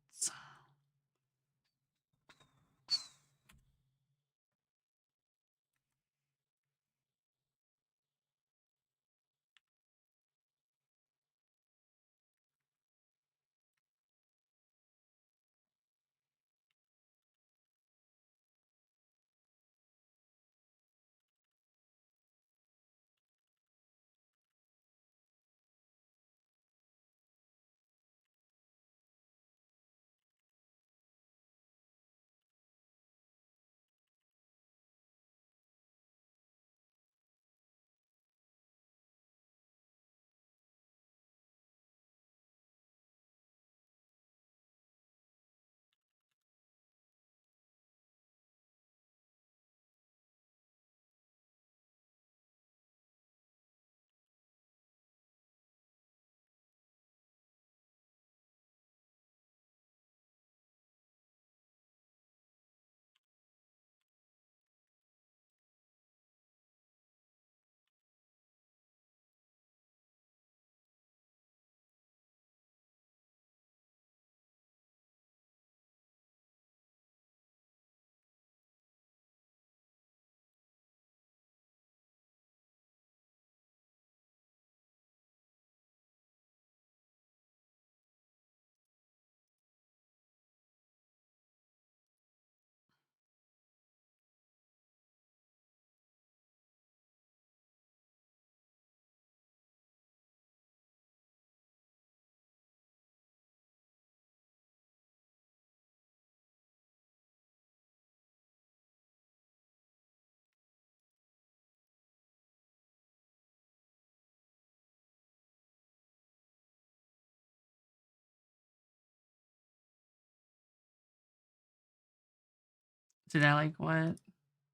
Did I like what?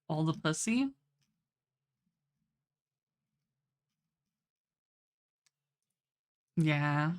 All the pussy? Yeah.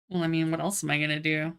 Well, I mean, what else am I gonna do?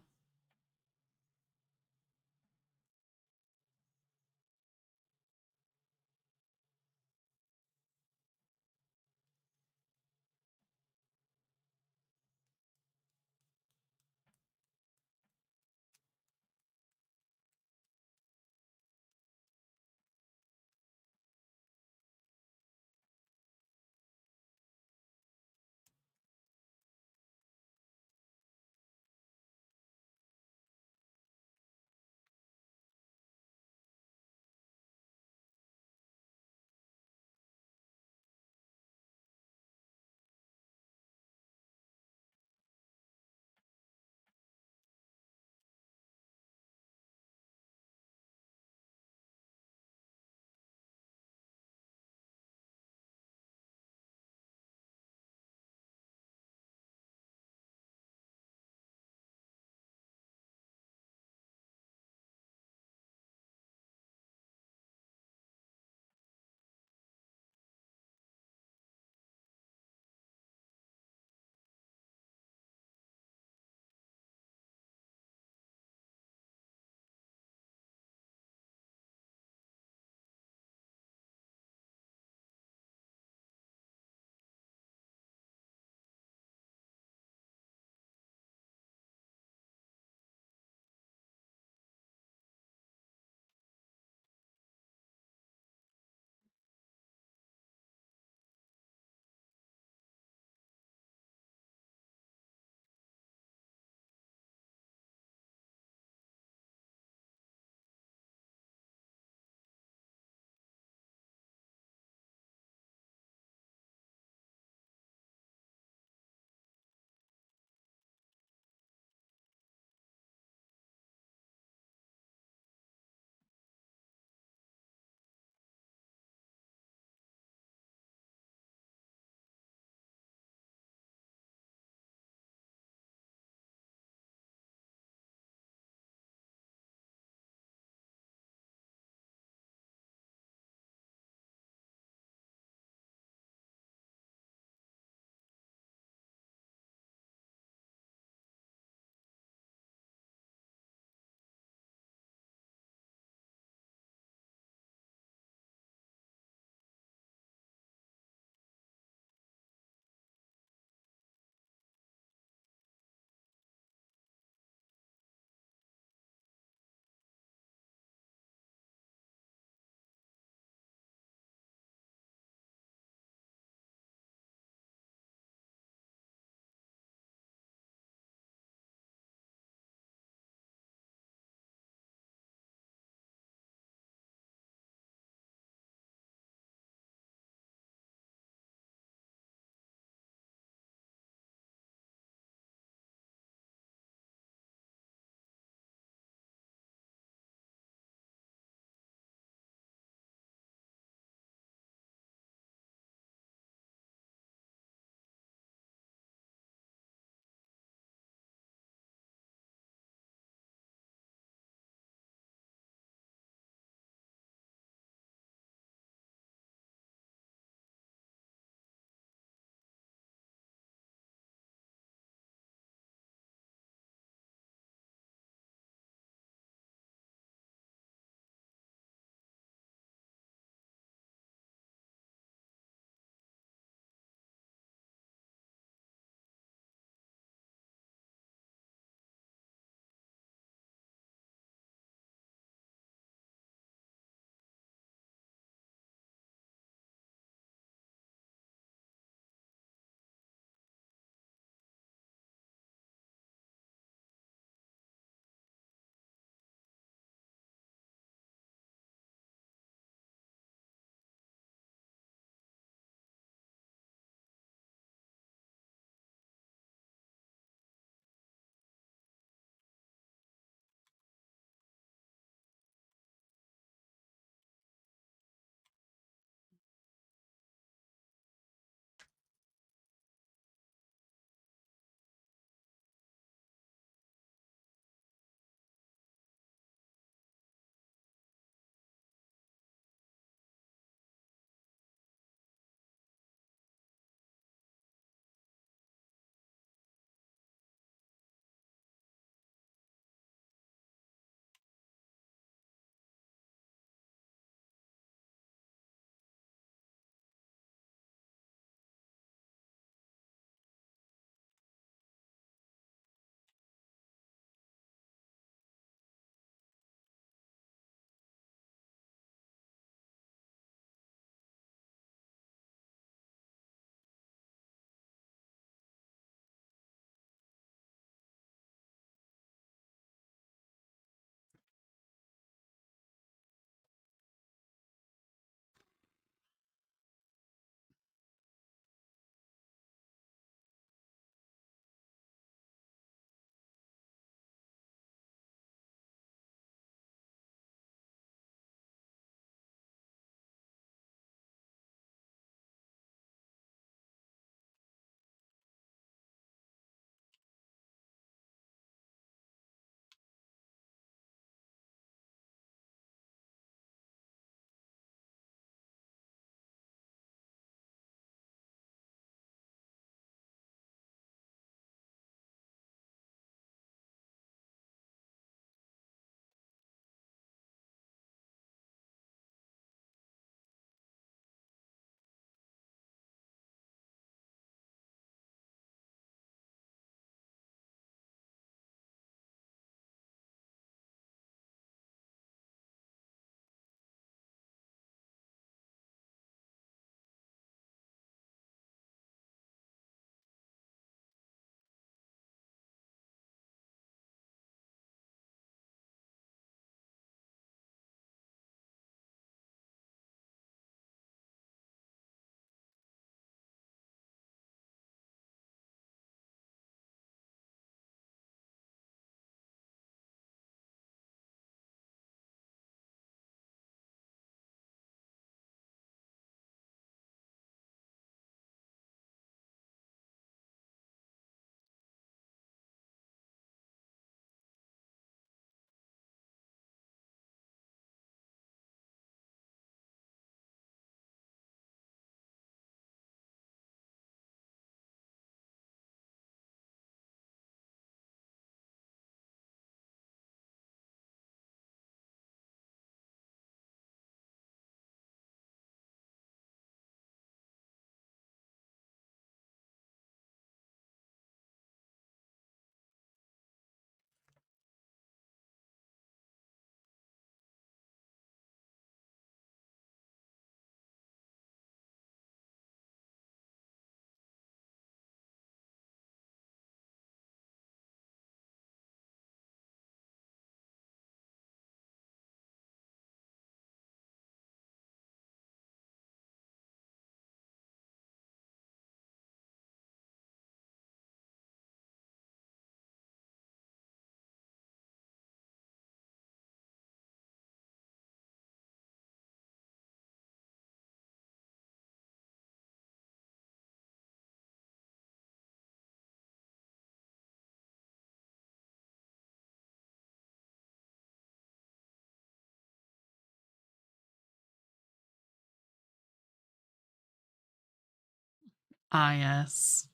Ah, yes.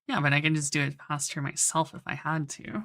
Yeah, but I can just do it faster myself if I had to.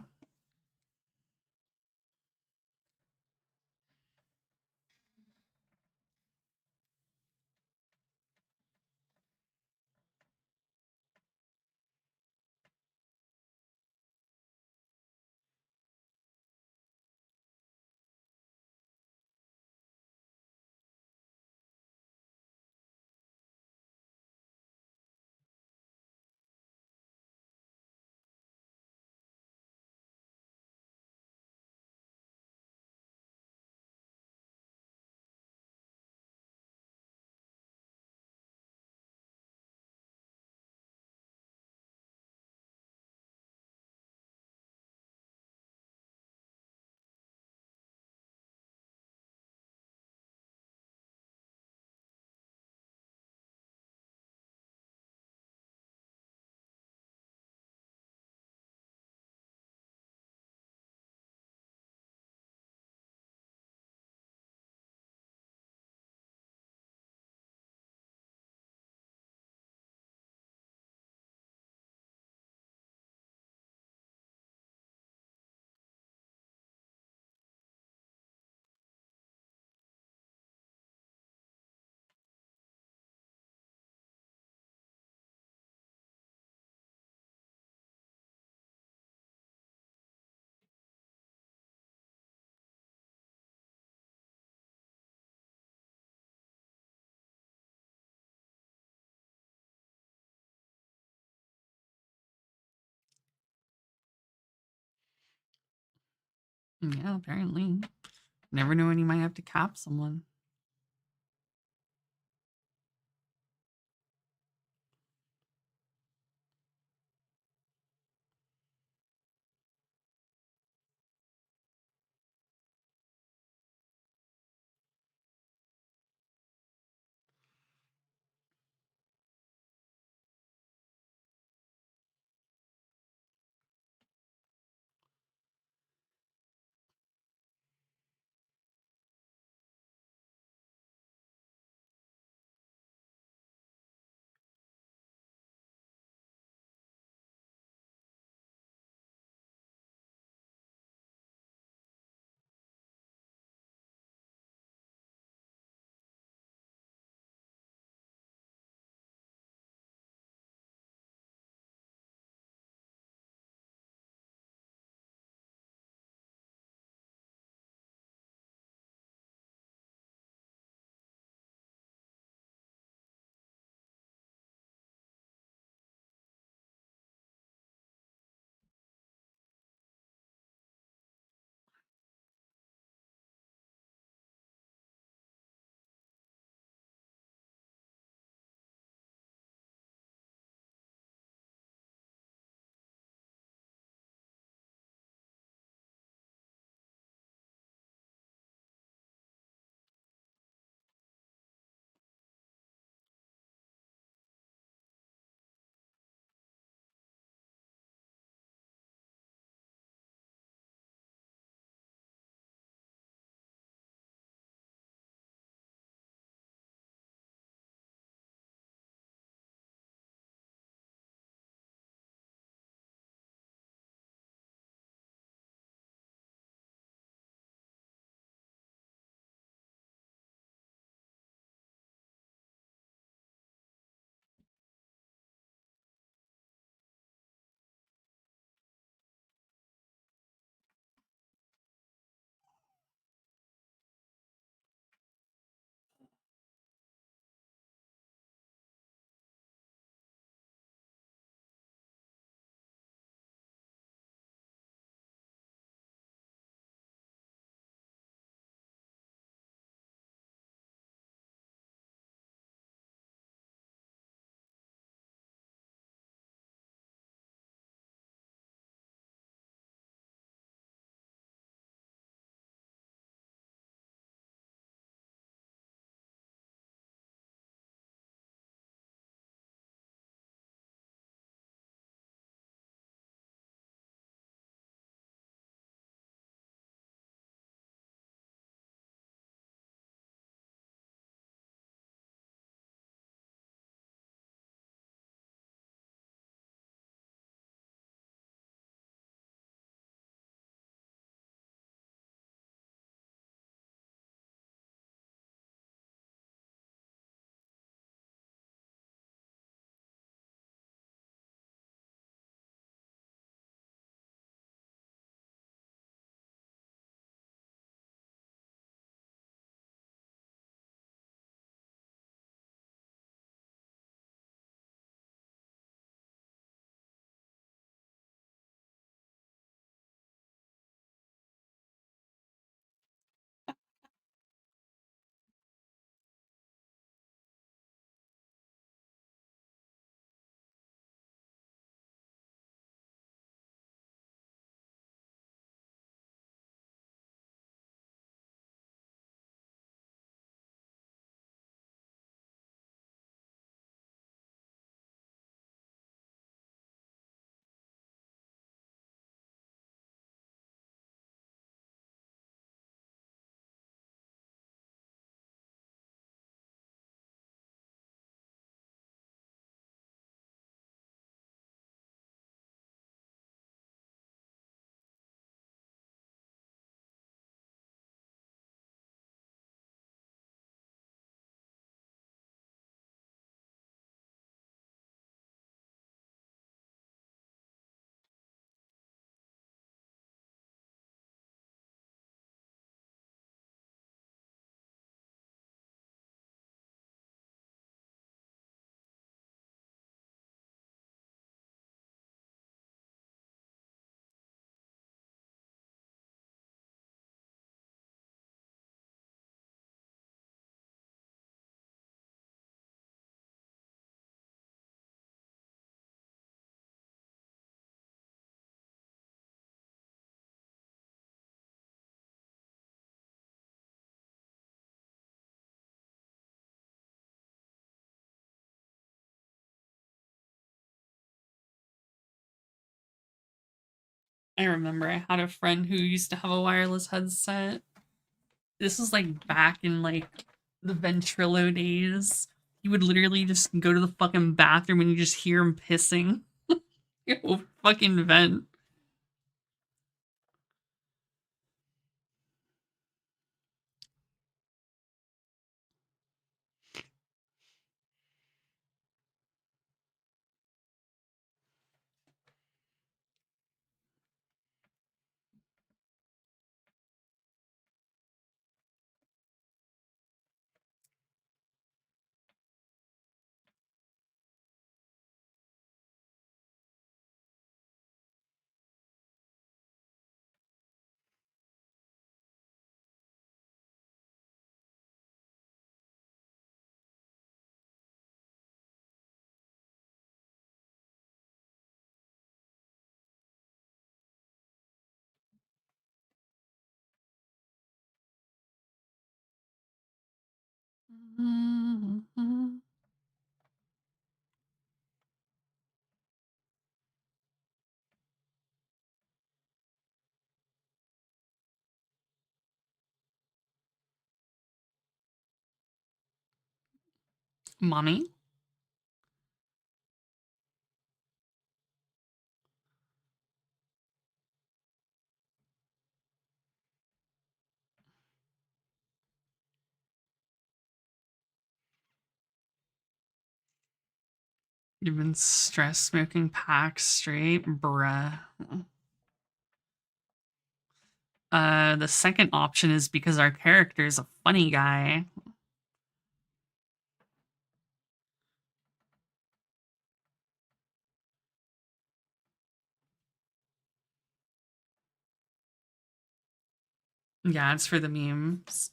Yeah, apparently. Never know when you might have to cap someone. I remember I had a friend who used to have a wireless headset. This was like back in like the Ventrilo days. He would literally just go to the fucking bathroom and you just hear him pissing. Over fucking vent. Mommy? You've been stress smoking packs straight? Bruh. The second option is because our character is a funny guy. Yeah, it's for the memes.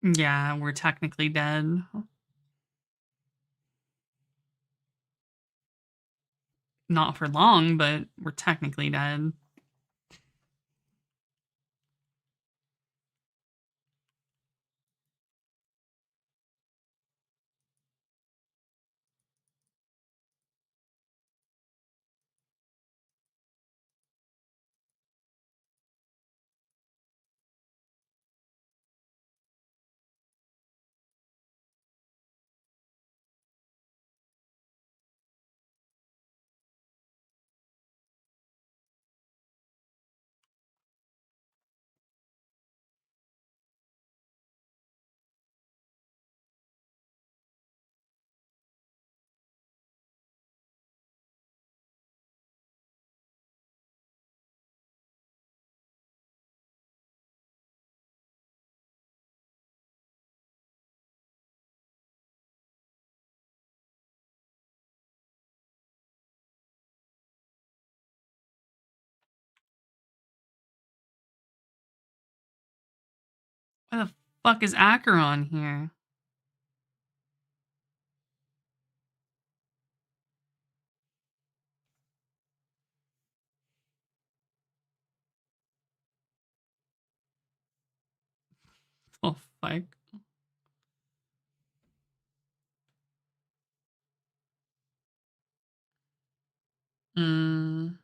Yeah, we're technically dead. Not for long, but we're technically dead. Why the fuck is Acheron here? Oh, fuck. Mm.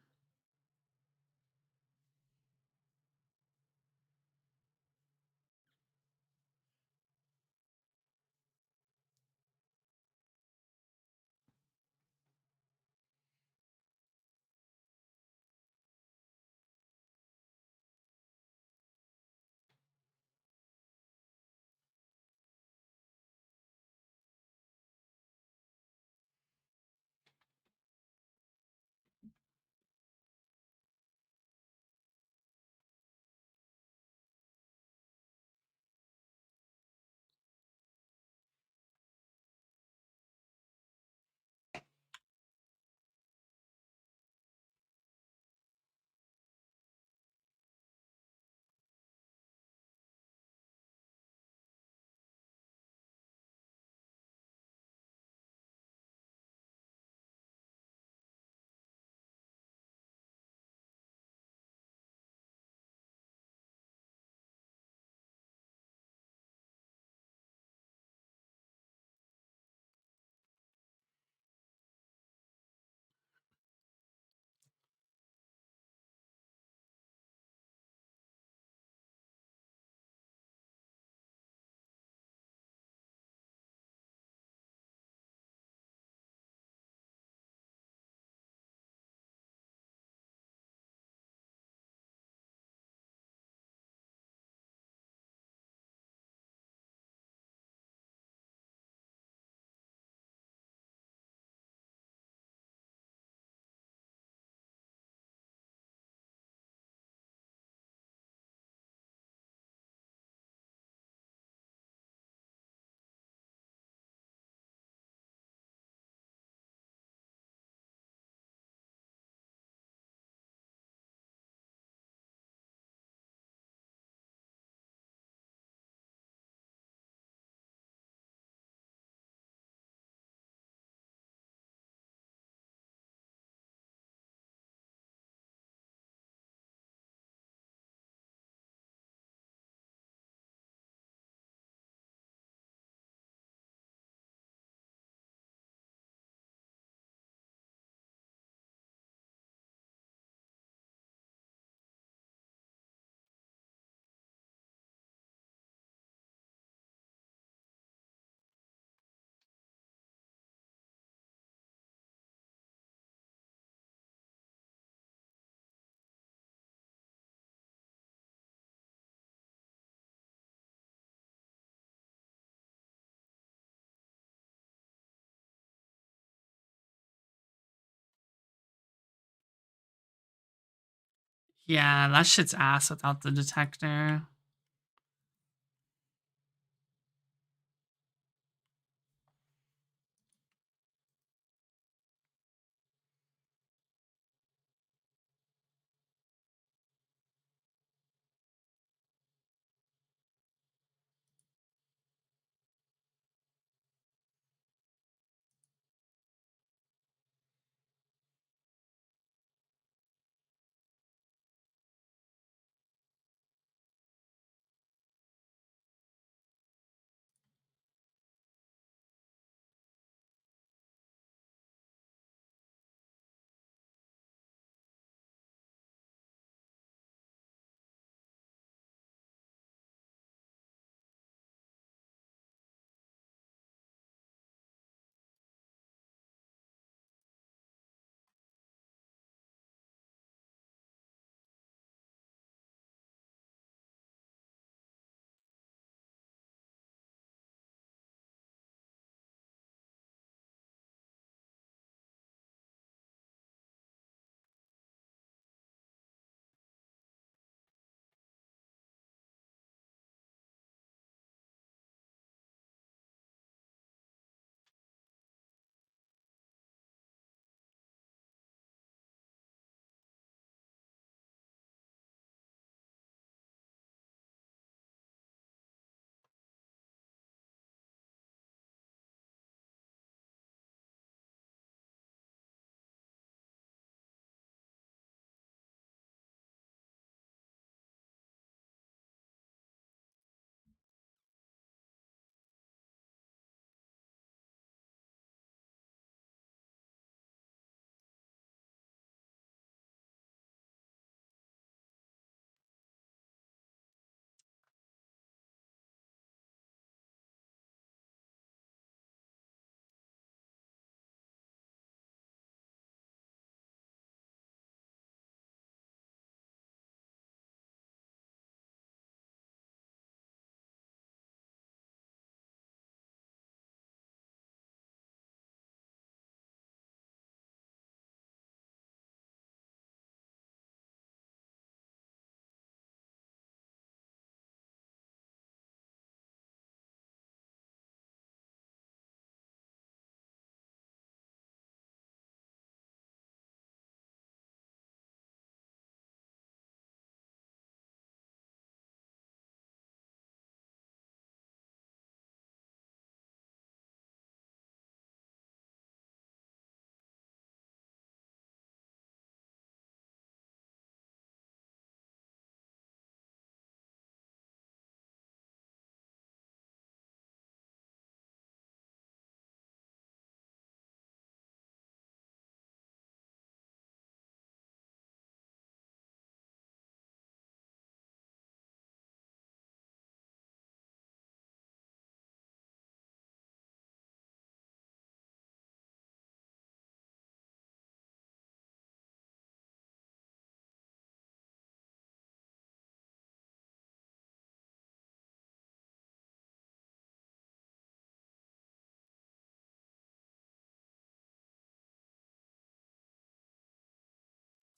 Yeah, that shit's ass without the detector.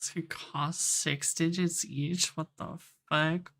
It's gonna cost 6 digits each? What the fuck?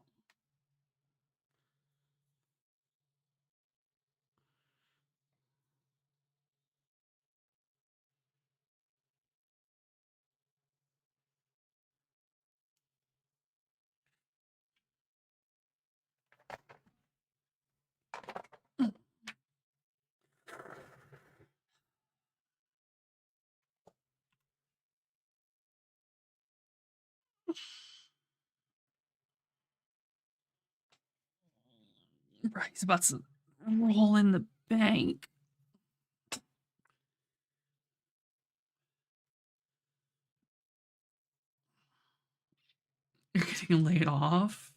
Bro, he's about to roll in the bank. You're getting laid off?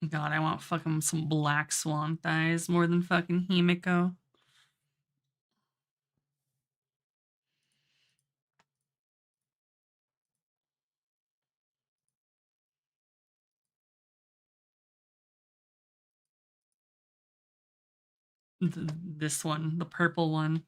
God, I want fucking some black swan thighs more than fucking Himiko. This one, the purple one.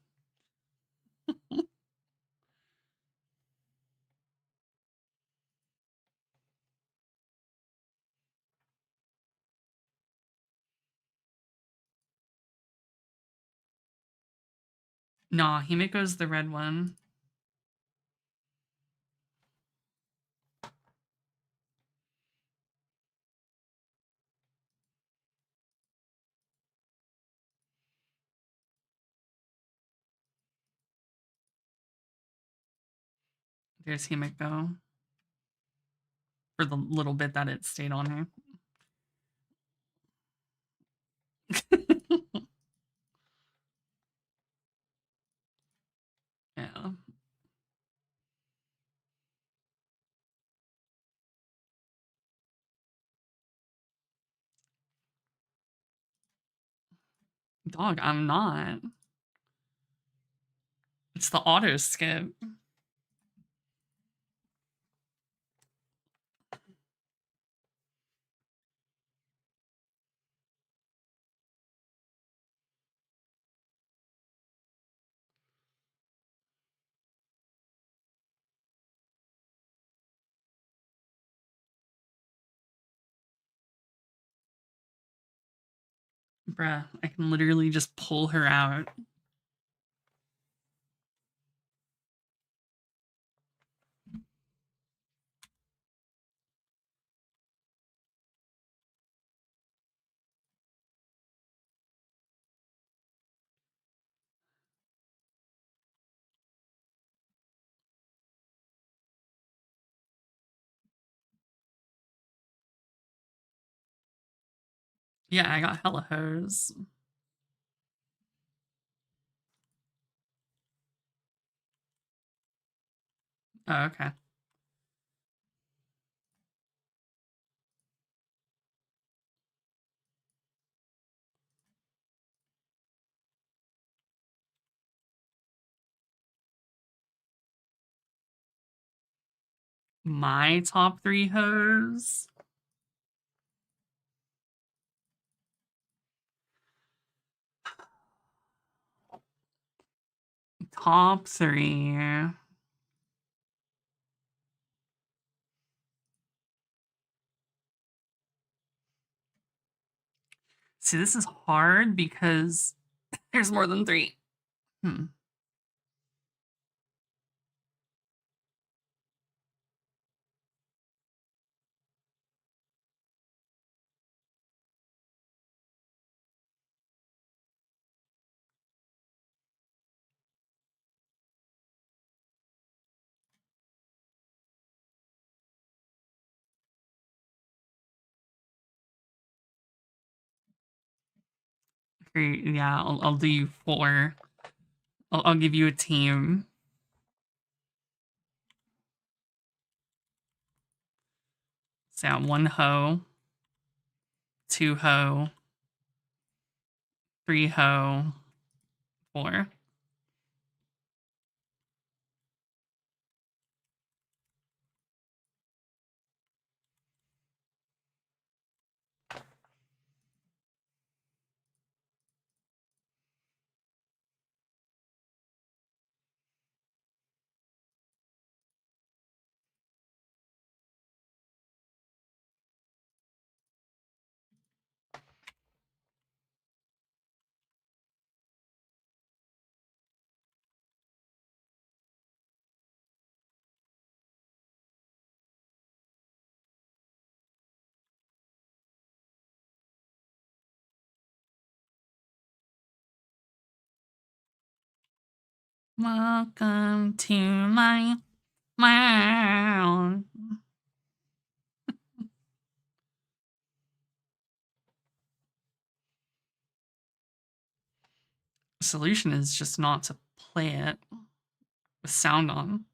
Nah, Himiko's the red one. There's Himiko. For the little bit that it stayed on her. Yeah. Dog, I'm not. It's the auto skip. Bruh, I can literally just pull her out. Yeah, I got hella hose. Oh, okay. My top 3 hose? Top 3. See, this is hard because there's more than 3. Hmm. Great. Yeah, I'll do you 4. I'll give you a team. So yeah, 1 hoe, 2 hoe, 3 hoe, 4. Welcome to my world. The solution is just not to play it with sound on.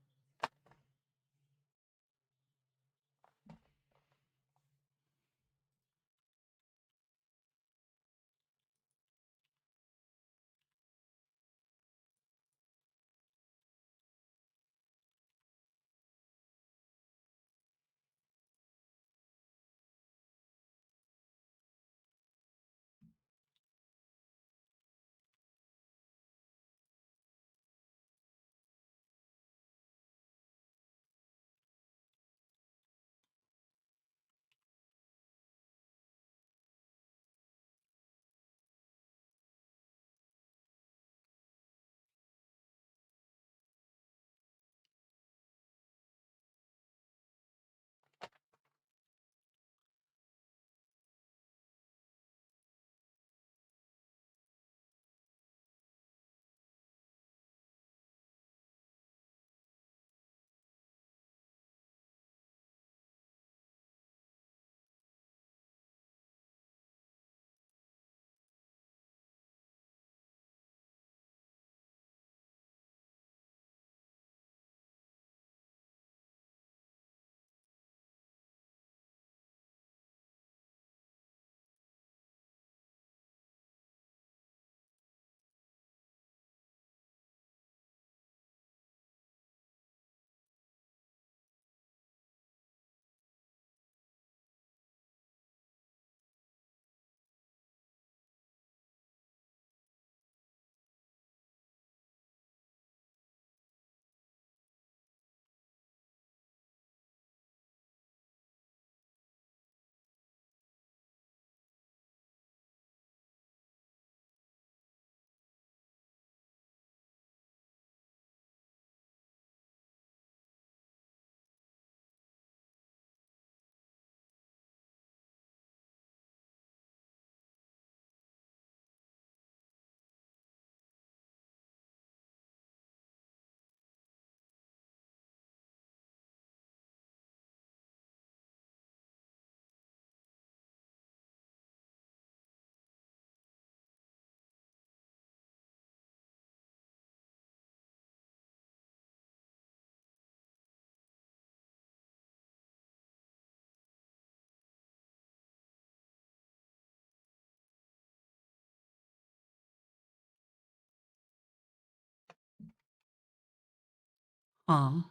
Aw.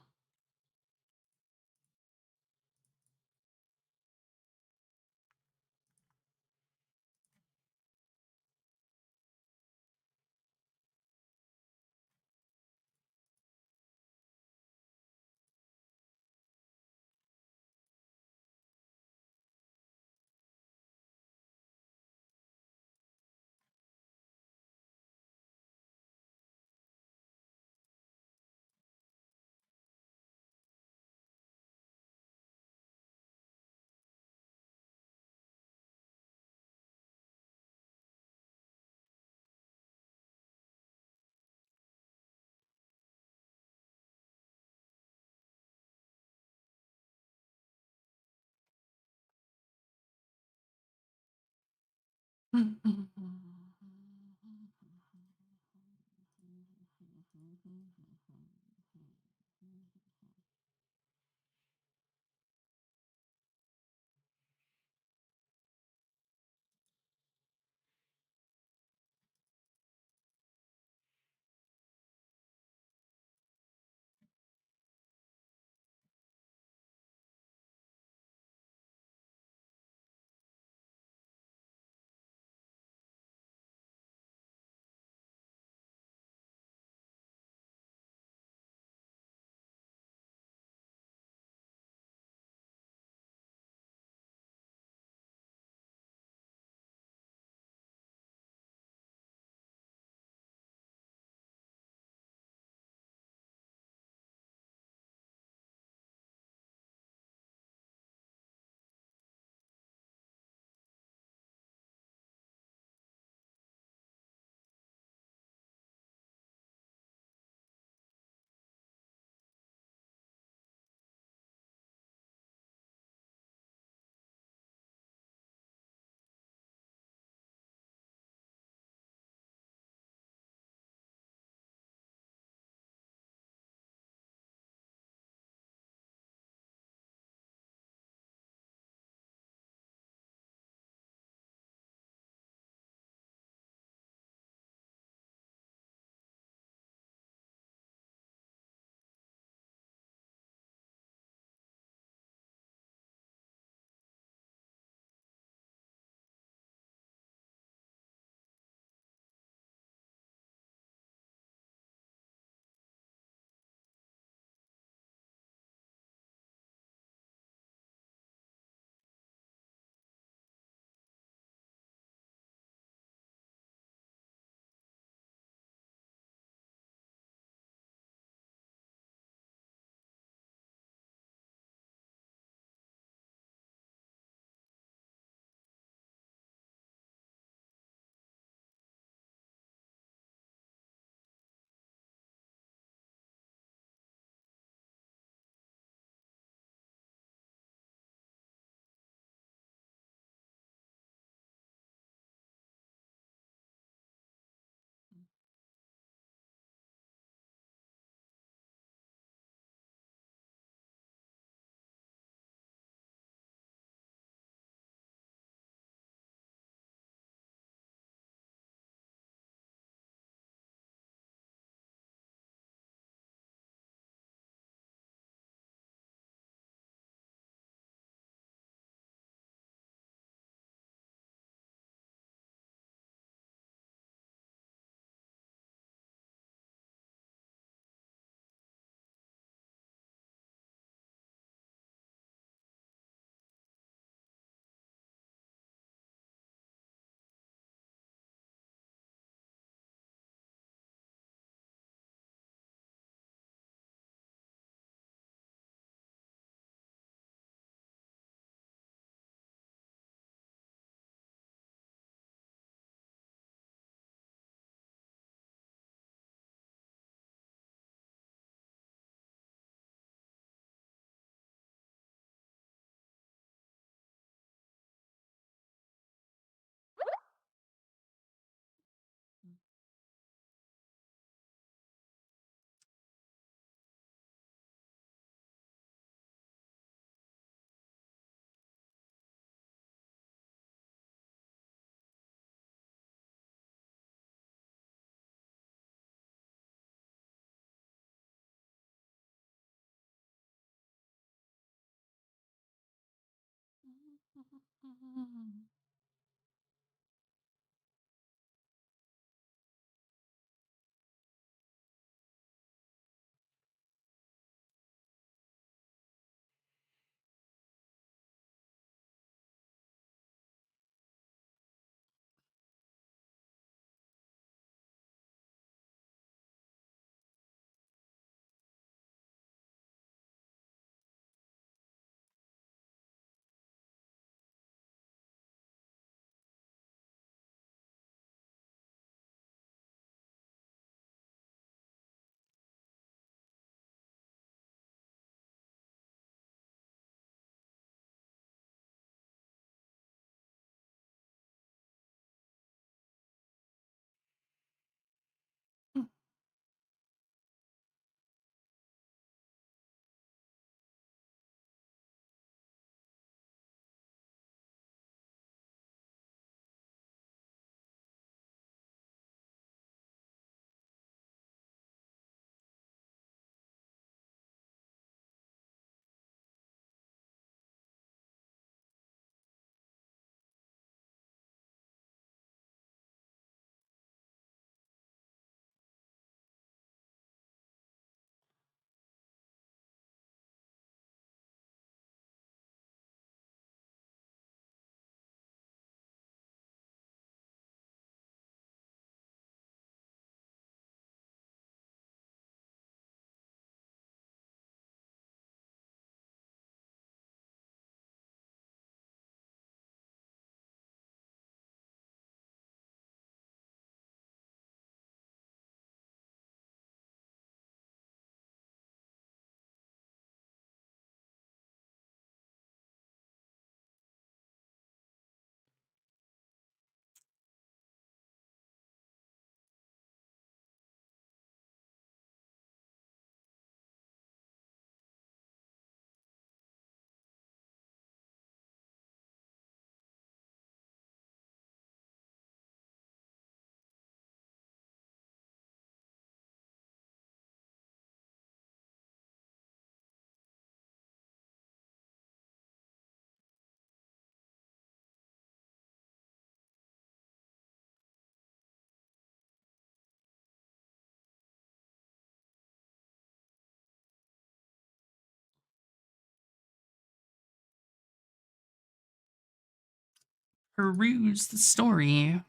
Peruse the story.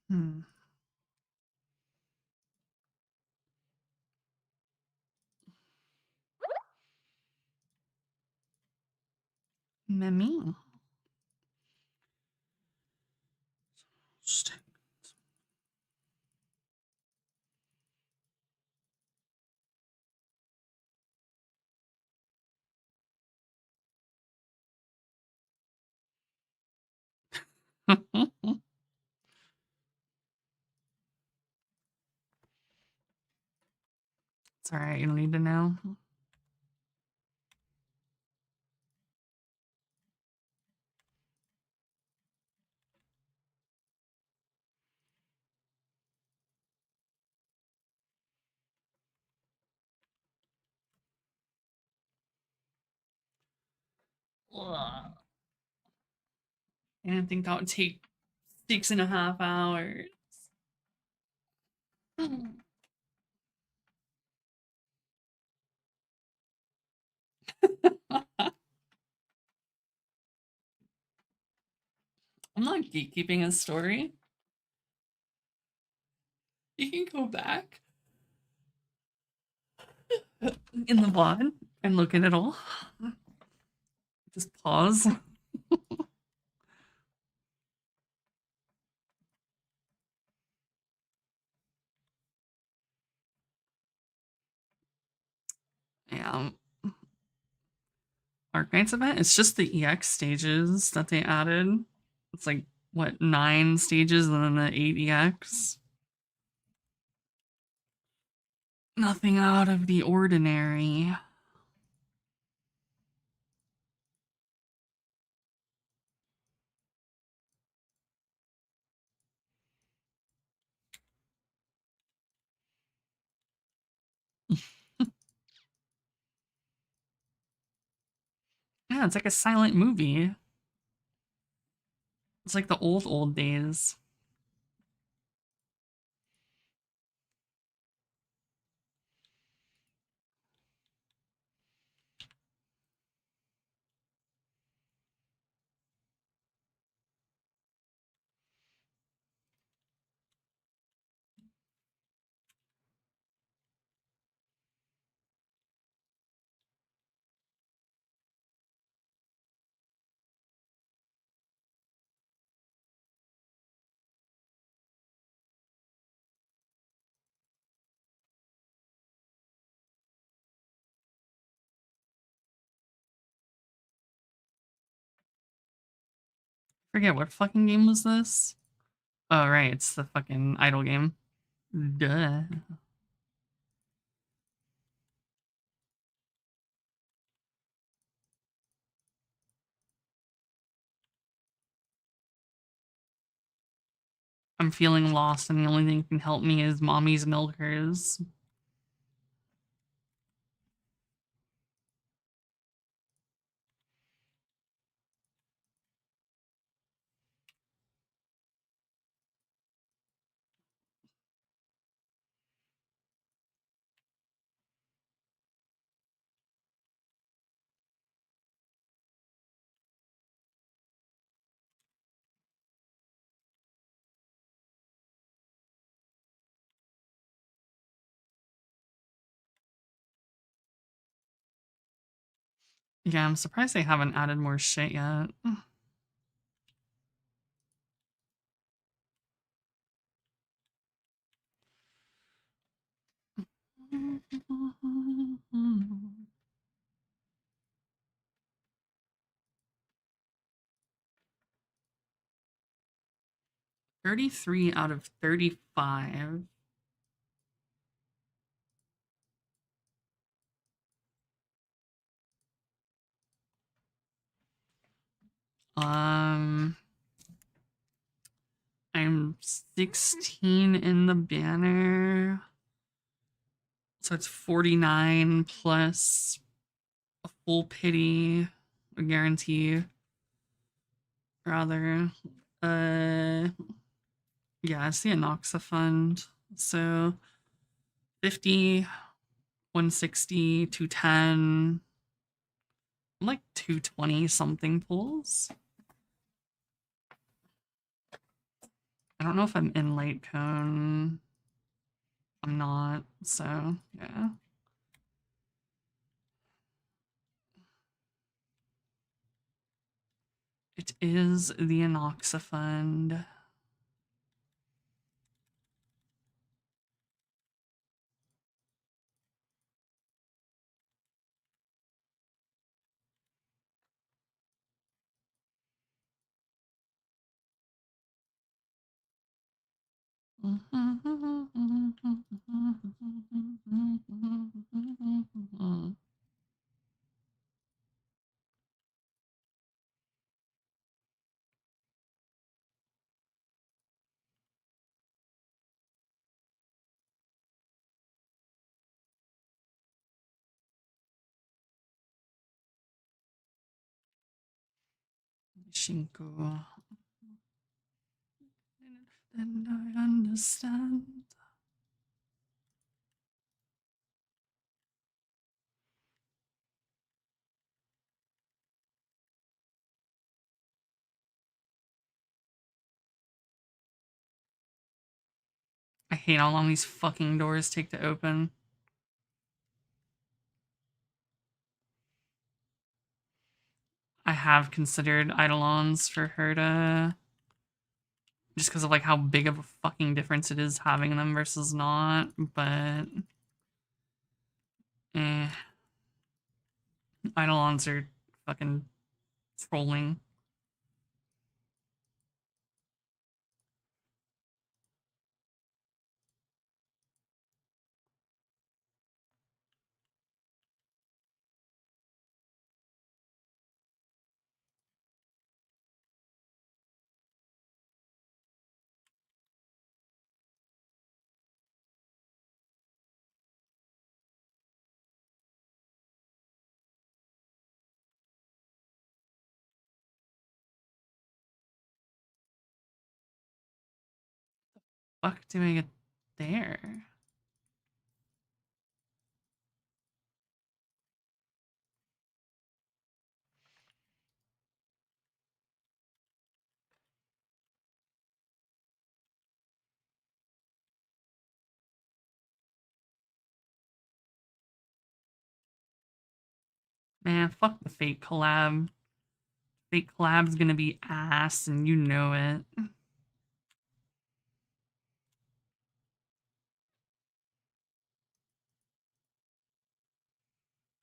Hmm. Mimi. It's alright, you don't need to know. Ugh. I didn't think that would take 6.5 hours. I'm not gatekeeping a story. You can go back in the VOD and look at it all. Just pause. Yeah. Arknights event, it's just the EX stages that they added. It's like, what, 9 stages and then the 8 EX? Nothing out of the ordinary. Yeah, it's like a silent movie. It's like the old days. Forget what fucking game was this? Oh, right, it's the fucking idle game. Duh. I'm feeling lost, and the only thing that can help me is mommy's milkers. Yeah, I'm surprised they haven't added more shit yet. $33 out of 35. I'm 16 in the banner. So it's 49 plus a full pity, a guarantee. Rather. Yeah, it's the Anoxa fund. So 50, 160, 210, like 220 something pulls. I don't know if I'm in late cone. I'm not, so yeah. It is the Anoxa fund. Shinko. And I understand. I hate how long these fucking doors take to open. I have considered Eidolons for her to... Just because of like how big of a fucking difference it is having them versus not, but... Eidolons are fucking trolling. Fuck do I get there? Man, fuck the fake collab. Fake collab's gonna be ass, and you know it.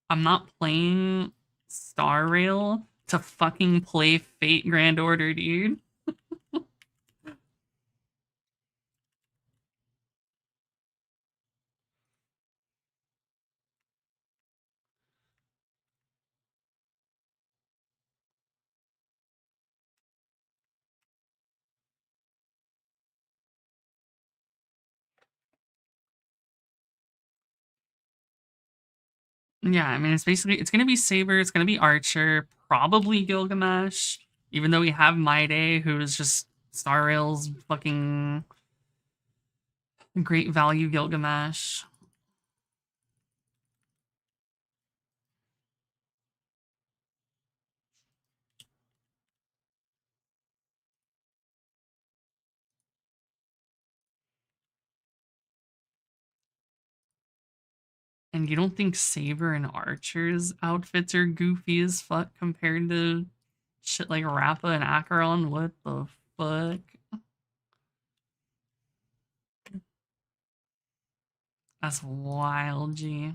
I'm not playing Star Rail to fucking play Fate Grand Order, dude. Yeah, I mean, it's gonna be Saber, it's gonna be Archer, probably Gilgamesh, even though we have Maide, who is just Star Rail's fucking great value Gilgamesh. And you don't think Saber and Archer's outfits are goofy as fuck compared to shit like Rappa and Acheron? What the fuck? That's wild, G.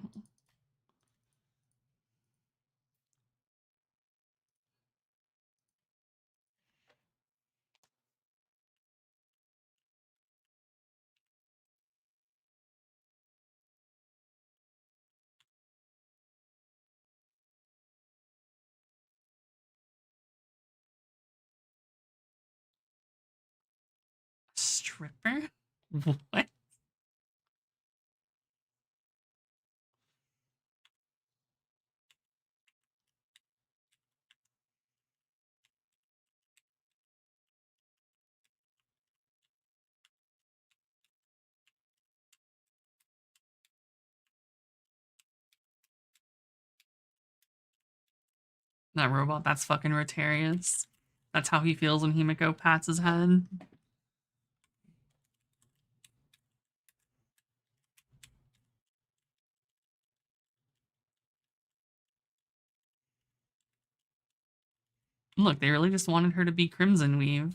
Stripper? What? That robot, that's fucking Rotarius. That's how he feels when Himiko pats his head. Look, they really just wanted her to be Crimson Weave.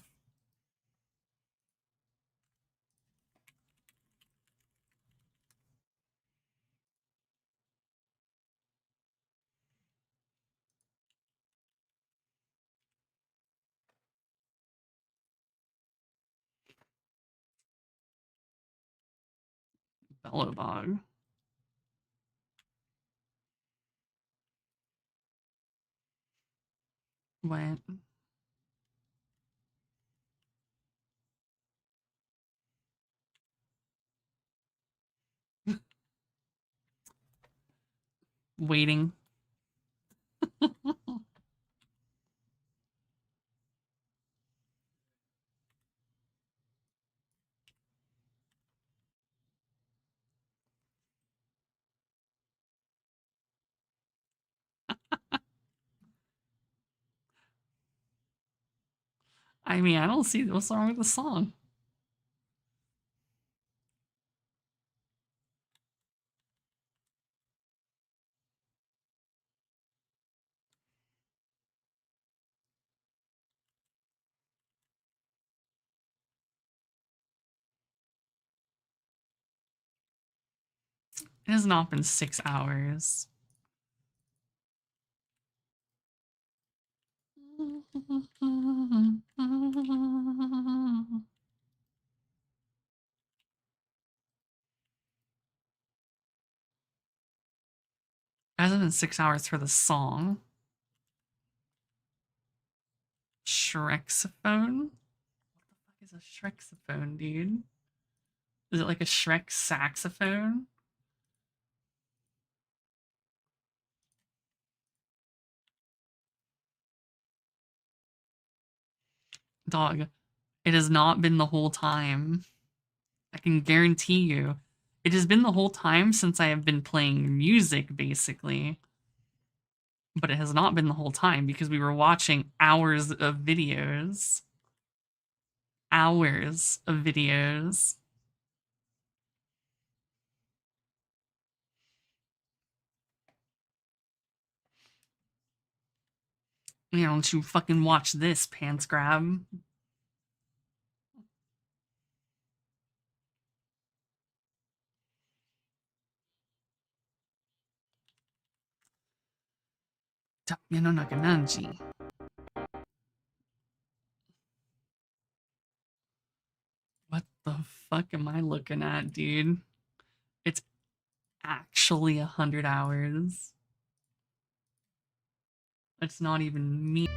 Bellowbog. What? Waiting. I mean, I don't see what's wrong with the song. It has not been 6 hours. It hasn't been 6 hours for the song. Shrexophone? What the fuck is a Shrexophone, dude? Is it like a Shrek saxophone? Dog, it has not been the whole time. I can guarantee you. It has been the whole time since I have been playing music, basically. But it has not been the whole time because we were watching hours of videos. Hours of videos. You know, don't you fucking watch this, pants grab. Tapia no Nakananji. What the fuck am I looking at, dude? It's actually 100 hours. It's not even me.